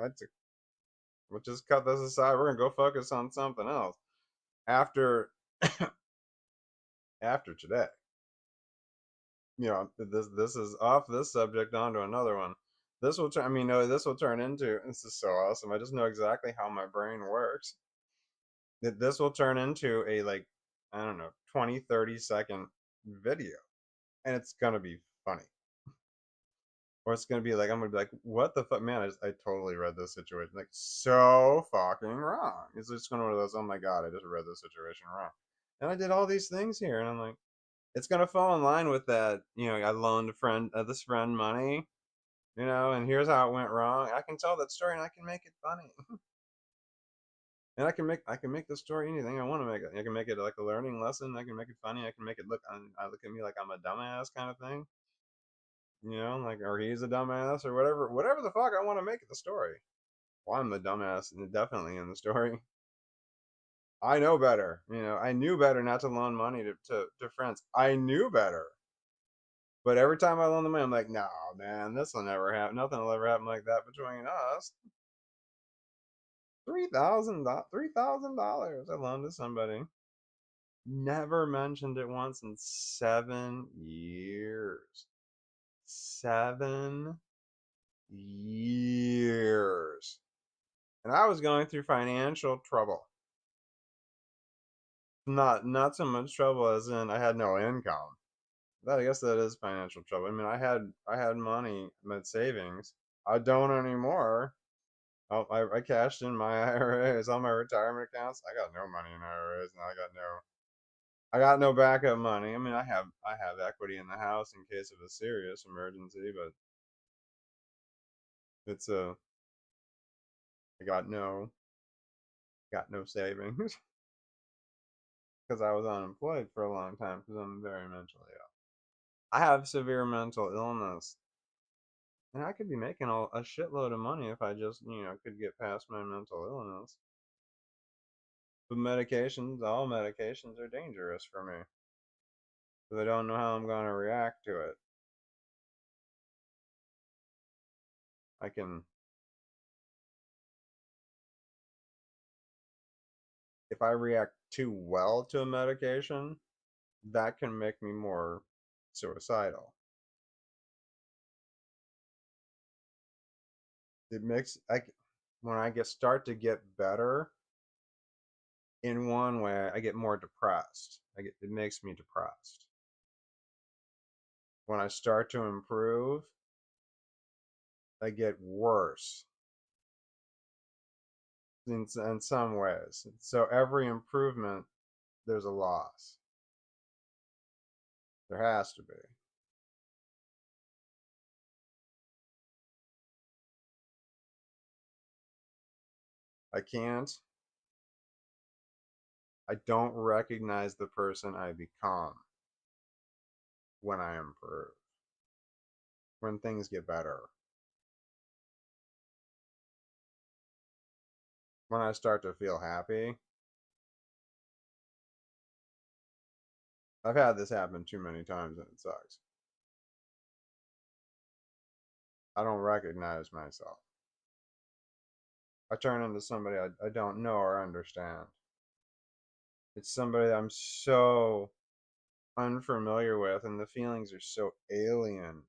We'll just cut this aside. We're gonna go focus on something else after after today. This is off this subject onto another one. This will turn. I mean, no, this will turn into. This is so awesome. I just know exactly how my brain works. This will turn into a like, I don't know, 20, 30-second video, and it's gonna be funny. Or it's gonna be like I'm gonna be like, what the fuck, man? I totally read this situation like so fucking wrong. It's just gonna be one of those. Oh my god, I just read this situation wrong, and I did all these things here, and I'm like, it's gonna fall in line with that. I loaned a friend, this friend money, and here's how it went wrong. I can tell that story, and I can make it funny, and I can make the story anything I want to make it. I can make it like a learning lesson. I can make it funny. I can make it I look at me like I'm a dumbass kind of thing. Like, or he's a dumbass or whatever the fuck I want to make it the story. Well, I'm the dumbass and definitely in the story. I know better. I knew better not to loan money to friends. I knew better. But every time I loan the money, I'm like, no, man, this will never happen. Nothing will ever happen like that between us. $3,000 I loaned to somebody. Never mentioned it once in 7 years. 7 years. And I was going through financial trouble. Not so much trouble as in I had no income. That, I guess that is financial trouble. I mean, I had money, my savings. I don't anymore. I cashed in my IRAs, all my retirement accounts. I got no money in IRAs, and I got no backup money. I mean, I have equity in the house in case of a serious emergency, but it's a I got no savings because I was unemployed for a long time because I'm very mentally ill. I have severe mental illness, and I could be making a shitload of money if I just could get past my mental illness. But all medications are dangerous for me because I don't know how I'm going to react to it. I can, if I react too well to a medication, that can make me more suicidal. It makes when I start to get better in one way, I get more depressed. It makes me depressed. When I start to improve, I get worse in some ways. So every improvement, there's a loss. There has to be. I can't. I don't recognize the person I become when I improve, when things get better. When I start to feel happy, I've had this happen too many times and it sucks. I don't recognize myself. I turn into somebody I don't know or understand. It's somebody that I'm so unfamiliar with and the feelings are so alien.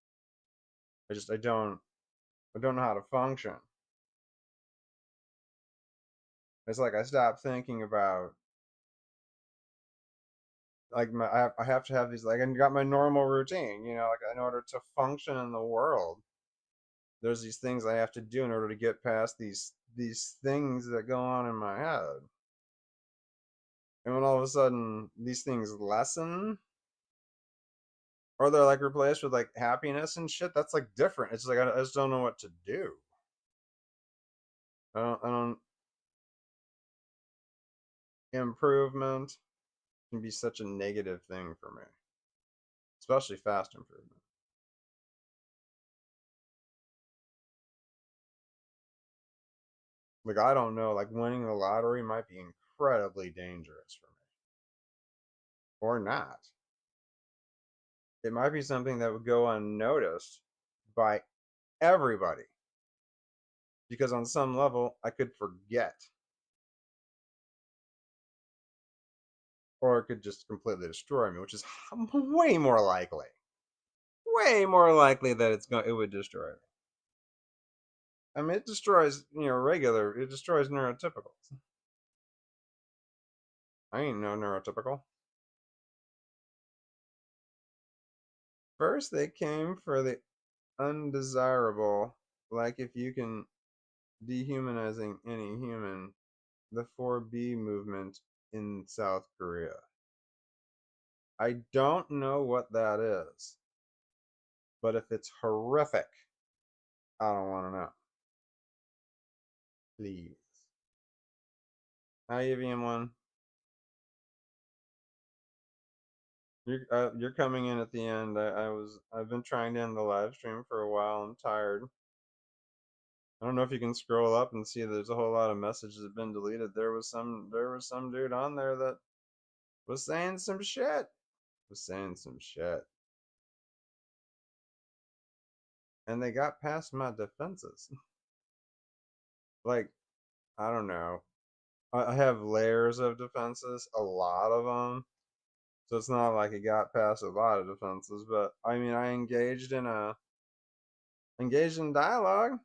I don't know how to function. It's like I stopped thinking about like I have to have these like I got my normal routine, like in order to function in the world. There's these things I have to do in order to get past these things that go on in my head. And when all of a sudden these things lessen or they're like replaced with like happiness and shit, that's like different. It's like I just don't know what to do. I don't improvement can be such a negative thing for me, especially fast improvement. Like I don't know, like winning the lottery might be incredibly dangerous for me, or not. It might be something that would go unnoticed by everybody because on some level I could forget, or it could just completely destroy me, which is way more likely. Way more likely that it would destroy me. I mean, it destroys, it destroys neurotypicals. I ain't no neurotypical. First, they came for the undesirable. Like if you can dehumanizing any human, the 4B movement in South Korea. I don't know what that is, but if it's horrific, I don't want to know. Please. Hi, EVM1. You're coming in at the end. I've been trying to end the live stream for a while. I'm tired. I don't know if you can scroll up and see there's a whole lot of messages that have been deleted. There was some dude on there that was saying some shit. Was saying some shit. And they got past my defenses. Like, I don't know. I have layers of defenses, a lot of them. So it's not like it got past a lot of defenses, but I mean, I engaged in dialogue.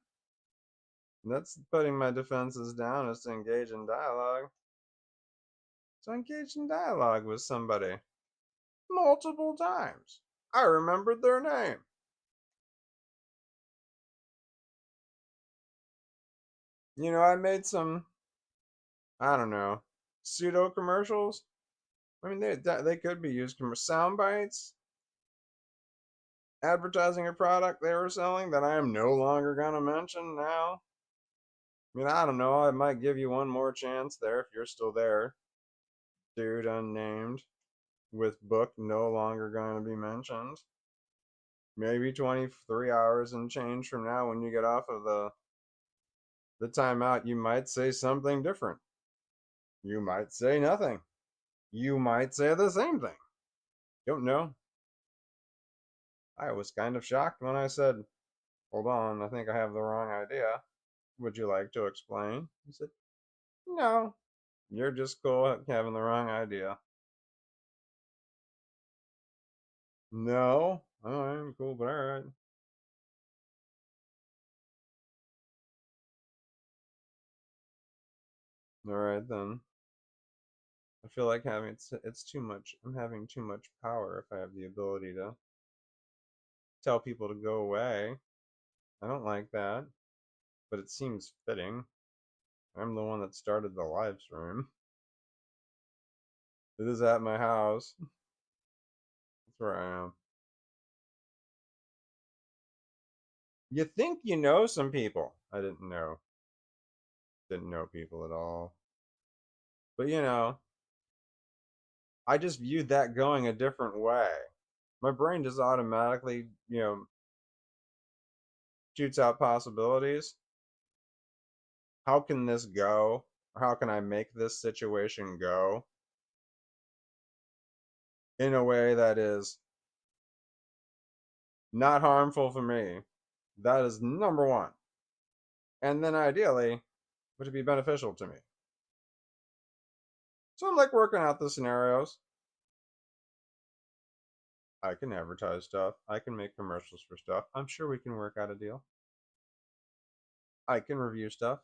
That's putting my defenses down, is to engage in dialogue. So I engaged in dialogue with somebody multiple times. I remembered their name. You know, I made some, I don't know, pseudo commercials. I mean, they could be used for sound bites, advertising a product they were selling that I am no longer going to mention now. I mean, I don't know. I might give you one more chance there if you're still there. Dude unnamed with book no longer going to be mentioned. Maybe 23 hours and change from now when you get off of the timeout, you might say something different. You might say nothing. You might say the same thing. Don't know. I was kind of shocked when I said, "Hold on, I think I have the wrong idea. Would you like to explain?" He said, "No, you're just cool at having the wrong idea." No, oh, I'm cool, but all right. All right then. I feel like having it's too much. I'm having too much power if I have the ability to tell people to go away. I don't like that, but it seems fitting. I'm the one that started the live stream. It is at my house. That's where I am. You think you know some people. I didn't know. Didn't know people at all. But you know, I just viewed that going a different way. My brain just automatically, shoots out possibilities. How can this go? Or how can I make this situation go in a way that is not harmful for me? That is number one. And then ideally, would it be beneficial to me? So I'm like working out the scenarios. I can advertise stuff. I can make commercials for stuff. I'm sure we can work out a deal. I can review stuff.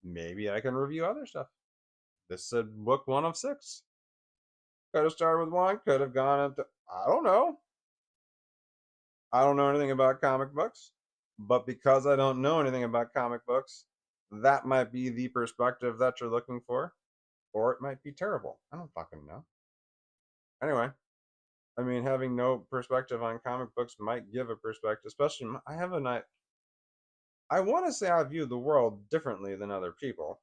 Maybe I can review other stuff. This said book 1 of 6. Could have started with one, could have gone into, I don't know. I don't know anything about comic books, but because I don't know anything about comic books, that might be the perspective that you're looking for, or it might be terrible. I don't fucking know. Anyway, I mean, having no perspective on comic books might give a perspective, especially I have a night. I want to say I view the world differently than other people.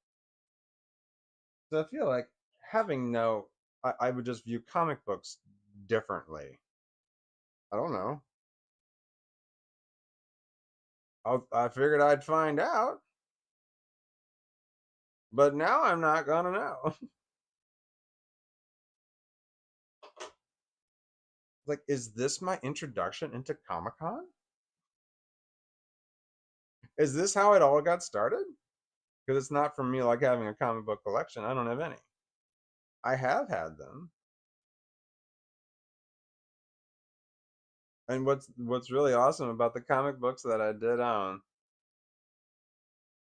So I feel like having no, I would just view comic books differently. I don't know. I figured I'd find out, but now I'm not gonna know. Like, is this my introduction into Comic Con? Is this how it all got started? Because it's not for me like having a comic book collection. I don't have any. I have had them. And what's really awesome about the comic books that I did own,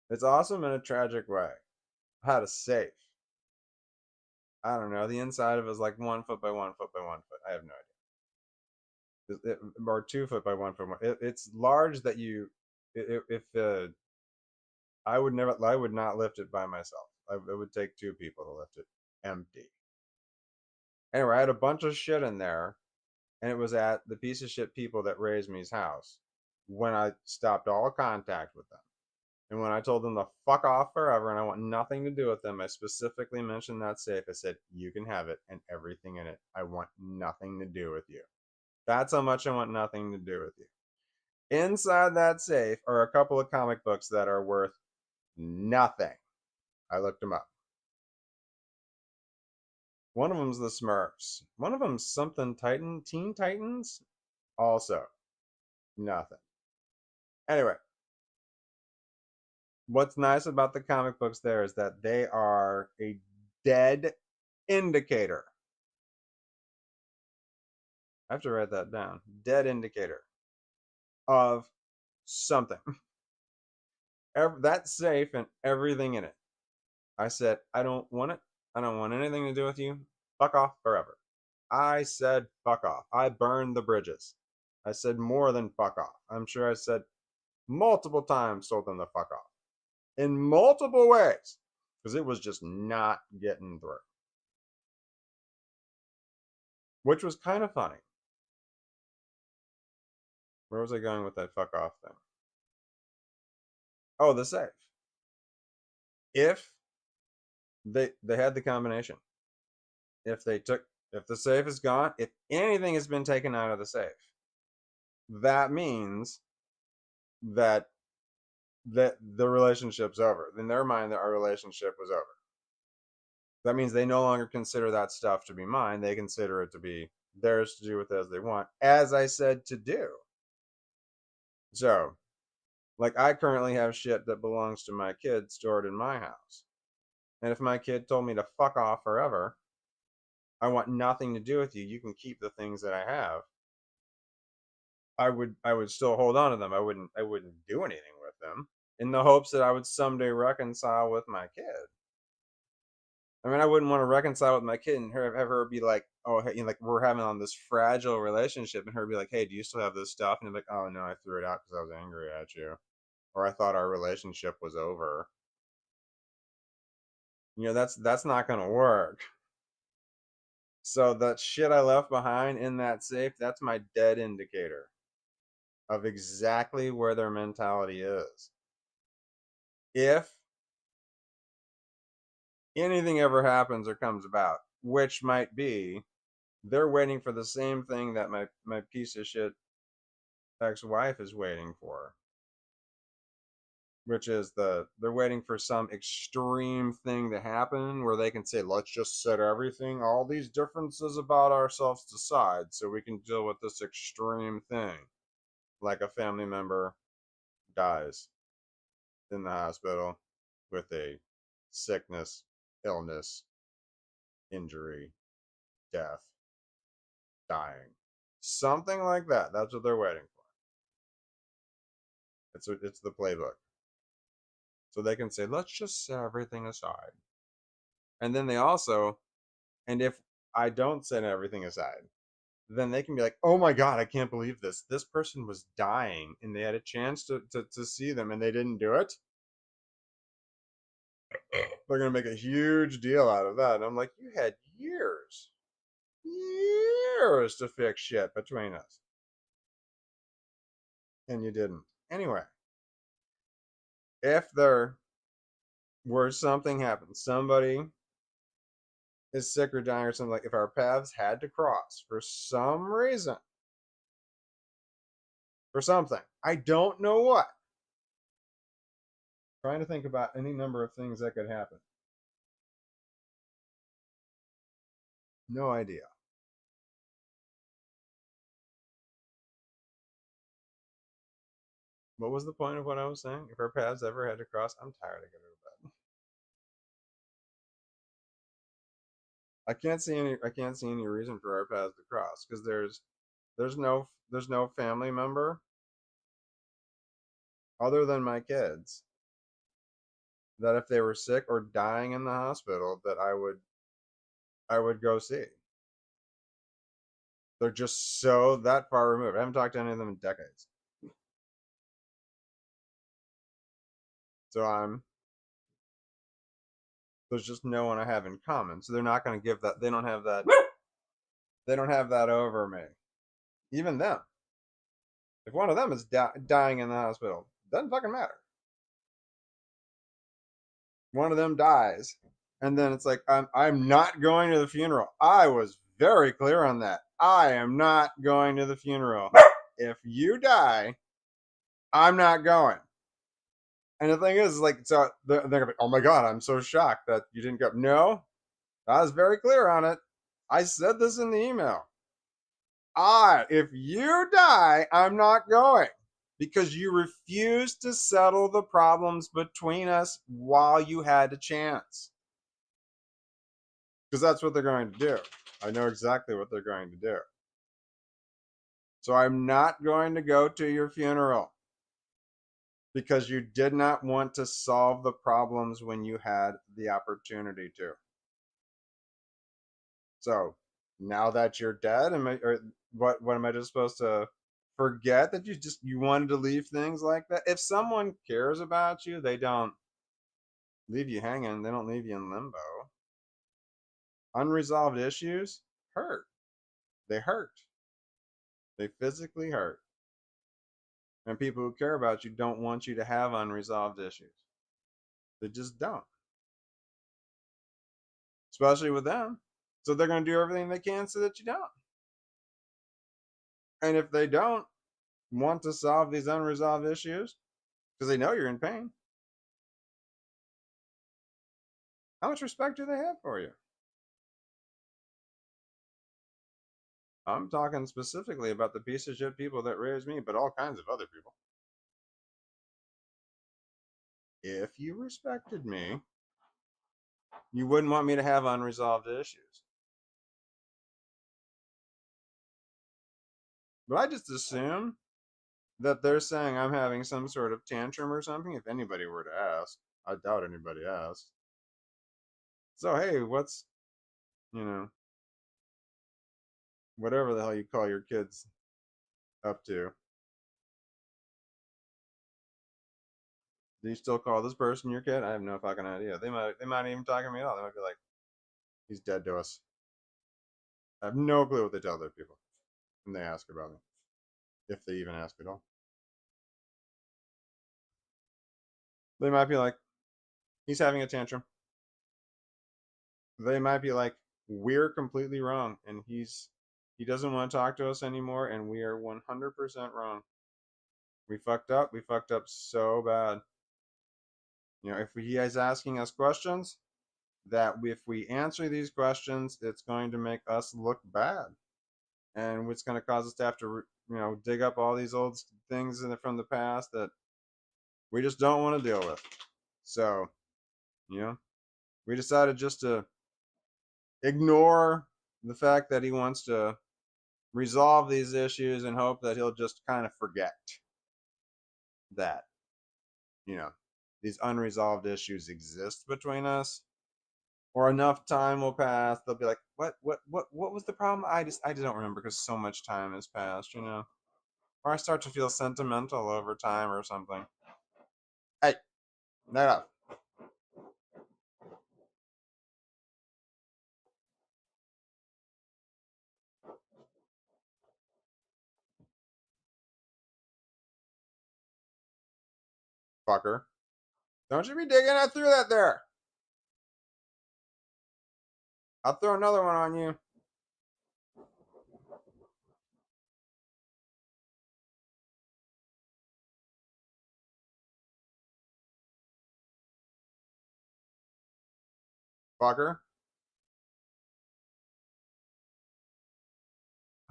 it's awesome in a tragic way. I had a safe. I don't know. The inside of it was like 1 foot by 1 foot by 1 foot. I have no idea. or 2 foot by 1 foot. It's large that you, if I would not lift it by myself. It would take two people to lift it empty. Anyway, I had a bunch of shit in there, and it was at the piece of shit people that raised me's house when I stopped all contact with them. And when I told them to fuck off forever and I want nothing to do with them, I specifically mentioned that safe. I said, you can have it and everything in it. I want nothing to do with you. That's how much I want nothing to do with you. Inside that safe are a couple of comic books that are worth nothing. I looked them up. One of them's the Smurfs. One of them's something Titan, Teen Titans. Also, nothing. Anyway, what's nice about the comic books there is that they are a dead indicator. I have to write that down. Dead indicator of something. That safe and everything in it. I said, I don't want it. I don't want anything to do with you. Fuck off forever. I said, fuck off. I burned the bridges. I said more than fuck off. I'm sure I said multiple times, told them to fuck off in multiple ways because it was just not getting through. Which was kind of funny. Where was I going with that fuck off thing? Oh, the safe. If they had the combination. If the safe is gone, if anything has been taken out of the safe, that means that the relationship's over. In their mind, that our relationship was over. That means they no longer consider that stuff to be mine. They consider it to be theirs to do with as they want, as I said to do. So, like, I currently have shit that belongs to my kid stored in my house. And if my kid told me to fuck off forever, I want nothing to do with you. You can keep the things that I have. I would still hold on to them. I wouldn't do anything with them in the hopes that I would someday reconcile with my kid. I mean, I wouldn't want to reconcile with my kid and have her be like, oh, hey, like we're having on this fragile relationship, and her be like, hey, do you still have this stuff? And I'm like, oh no, I threw it out because I was angry at you, or I thought our relationship was over. That's not gonna work. So that shit I left behind in that safe, that's my dead indicator of exactly where their mentality is. If anything ever happens or comes about, which might be, they're waiting for the same thing that my piece of shit ex-wife is waiting for, which is they're waiting for some extreme thing to happen where they can say, let's just set everything, all these differences about ourselves aside so we can deal with this extreme thing, like a family member dies in the hospital with a sickness, illness, injury, death, dying, something like that. That's what they're waiting for. It's the playbook. So they can say, let's just set everything aside. And then they also, and if I don't set everything aside, then they can be like, oh my God, I can't believe this. This person was dying and they had a chance to see them and they didn't do it. They're going to make a huge deal out of that. And I'm like, you had years to fix shit between us. And you didn't. Anyway, if there were something happens, somebody is sick or dying or something, like if our paths had to cross for some reason, for something, I don't know what. Trying to think about any number of things that could happen. No idea. What was the point of what I was saying? If our paths ever had to cross, I'm tired of getting to bed. I can't see any reason for our paths to cross because there's no family member other than my kids that if they were sick or dying in the hospital that I would go see. They're just so that far removed. I haven't talked to any of them in decades. So there's just no one I have in common. So they're not going to give that. They don't have that. They don't have that over me. Even them. If one of them is dying in the hospital, doesn't fucking matter. One of them dies, and then it's like I'm not going to the funeral. I was very clear on that. I am not going to the funeral. If you die, I'm not going. And the thing is, like, so they're gonna be, oh my god, I'm so shocked that you didn't go. No, I was very clear on it. I said this in the email. If you die, I'm not going because you refused to settle the problems between us while you had a chance. Because that's what they're going to do. I know exactly what they're going to do. So I'm not going to go to your funeral because you did not want to solve the problems when you had the opportunity to. So now that you're dead, what am I just supposed to forget that you wanted to leave things like that? If someone cares about you, they don't leave you hanging. They don't leave you in limbo. Unresolved issues hurt. They hurt. They physically hurt. And people who care about you don't want you to have unresolved issues. They just don't. Especially with them. So they're going to do everything they can so that you don't. And if they don't want to solve these unresolved issues, because they know you're in pain, how much respect do they have for you? I'm talking specifically about the piece of shit people that raised me, but all kinds of other people. If you respected me, you wouldn't want me to have unresolved issues. But I just assume that they're saying I'm having some sort of tantrum or something. If anybody were to ask, I doubt anybody asked. So, hey, what's, you know, whatever the hell you call your kids up to? Do you still call this person your kid? I have no fucking idea. They might even talk to me at all. They might be like, he's dead to us. I have no clue what they tell their people when they ask about me, if they even ask at all. They might be like, he's having a tantrum. They might be like, we're completely wrong, and he doesn't want to talk to us anymore, and we are 100% wrong. We fucked up. We fucked up so bad. If he is asking us questions, that if we answer these questions, it's going to make us look bad, and it's going to cause us to have to, dig up all these old things from the past that we just don't want to deal with. So, we decided just to ignore the fact that he wants to resolve these issues and hope that he'll just kind of forget that, these unresolved issues exist between us, or enough time will pass. They'll be like, what was the problem? I don't remember because so much time has passed, or I start to feel sentimental over time or something. Hey, night up. Fucker. Don't you be digging. I threw that there. I'll throw another one on you. Fucker.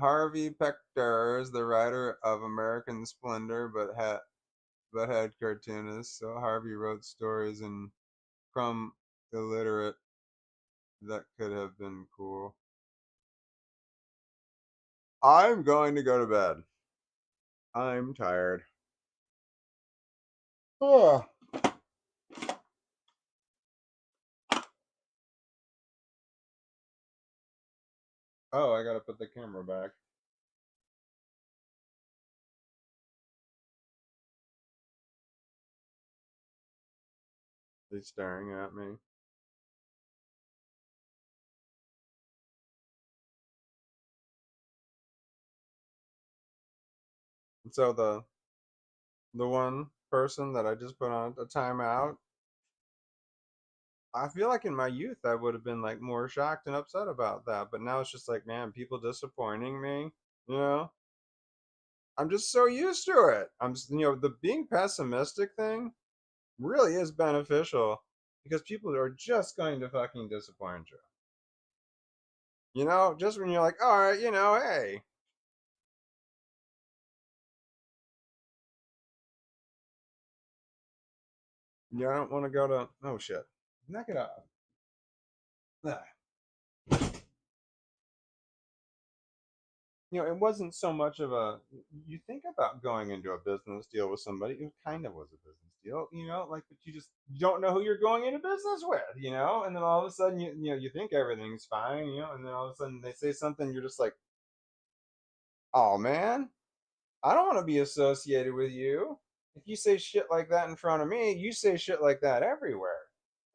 Harvey Pekar is the writer of American Splendor, but had cartoonists. So Harvey wrote stories and from illiterate that could have been cool. I'm going to go to bed. I'm tired. Oh. Oh, I gotta put the camera back. He's staring at me. And so the one person that I just put on a timeout, I feel like in my youth I would have been like more shocked and upset about that, but now it's just like, man, people disappointing me, you know? I'm just so used to it. The being pessimistic thing really is beneficial because people are just going to fucking disappoint you. Just when you're like, all right, hey, I don't want to go to, oh shit, knock it off. Ah. It wasn't so much of a, you think about going into a business deal with somebody, it kind of was a business deal, like, but you don't know who you're going into business with, and then all of a sudden, you think everything's fine, and then all of a sudden they say something, you're just like, oh man, I don't want to be associated with you. If you say shit like that in front of me, you say shit like that everywhere.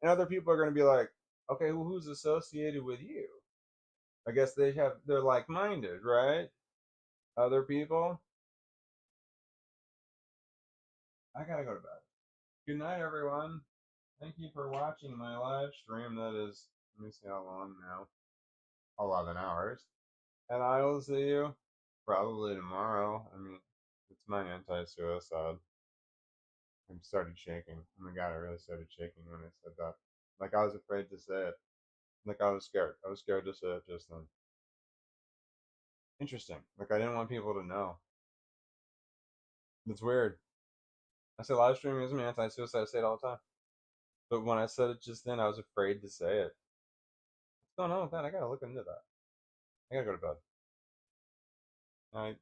And other people are going to be like, okay, well, who's associated with you? I guess they're like minded, right? Other people. I gotta go to bed. Good night, everyone. Thank you for watching my live stream. That is, let me see how long now. 11 hours. And I will see you probably tomorrow. I mean, it's my anti suicide. I started shaking. Oh my god, I really started shaking when I said that. Like I was afraid to say it. Like I was scared. I was scared to say it just then. Interesting. Like I didn't want people to know. It's weird. I say live streaming is my anti-suicide. I say it all the time. But when I said it just then, I was afraid to say it. What's going on with that? I gotta look into that. I gotta go to bed. All right.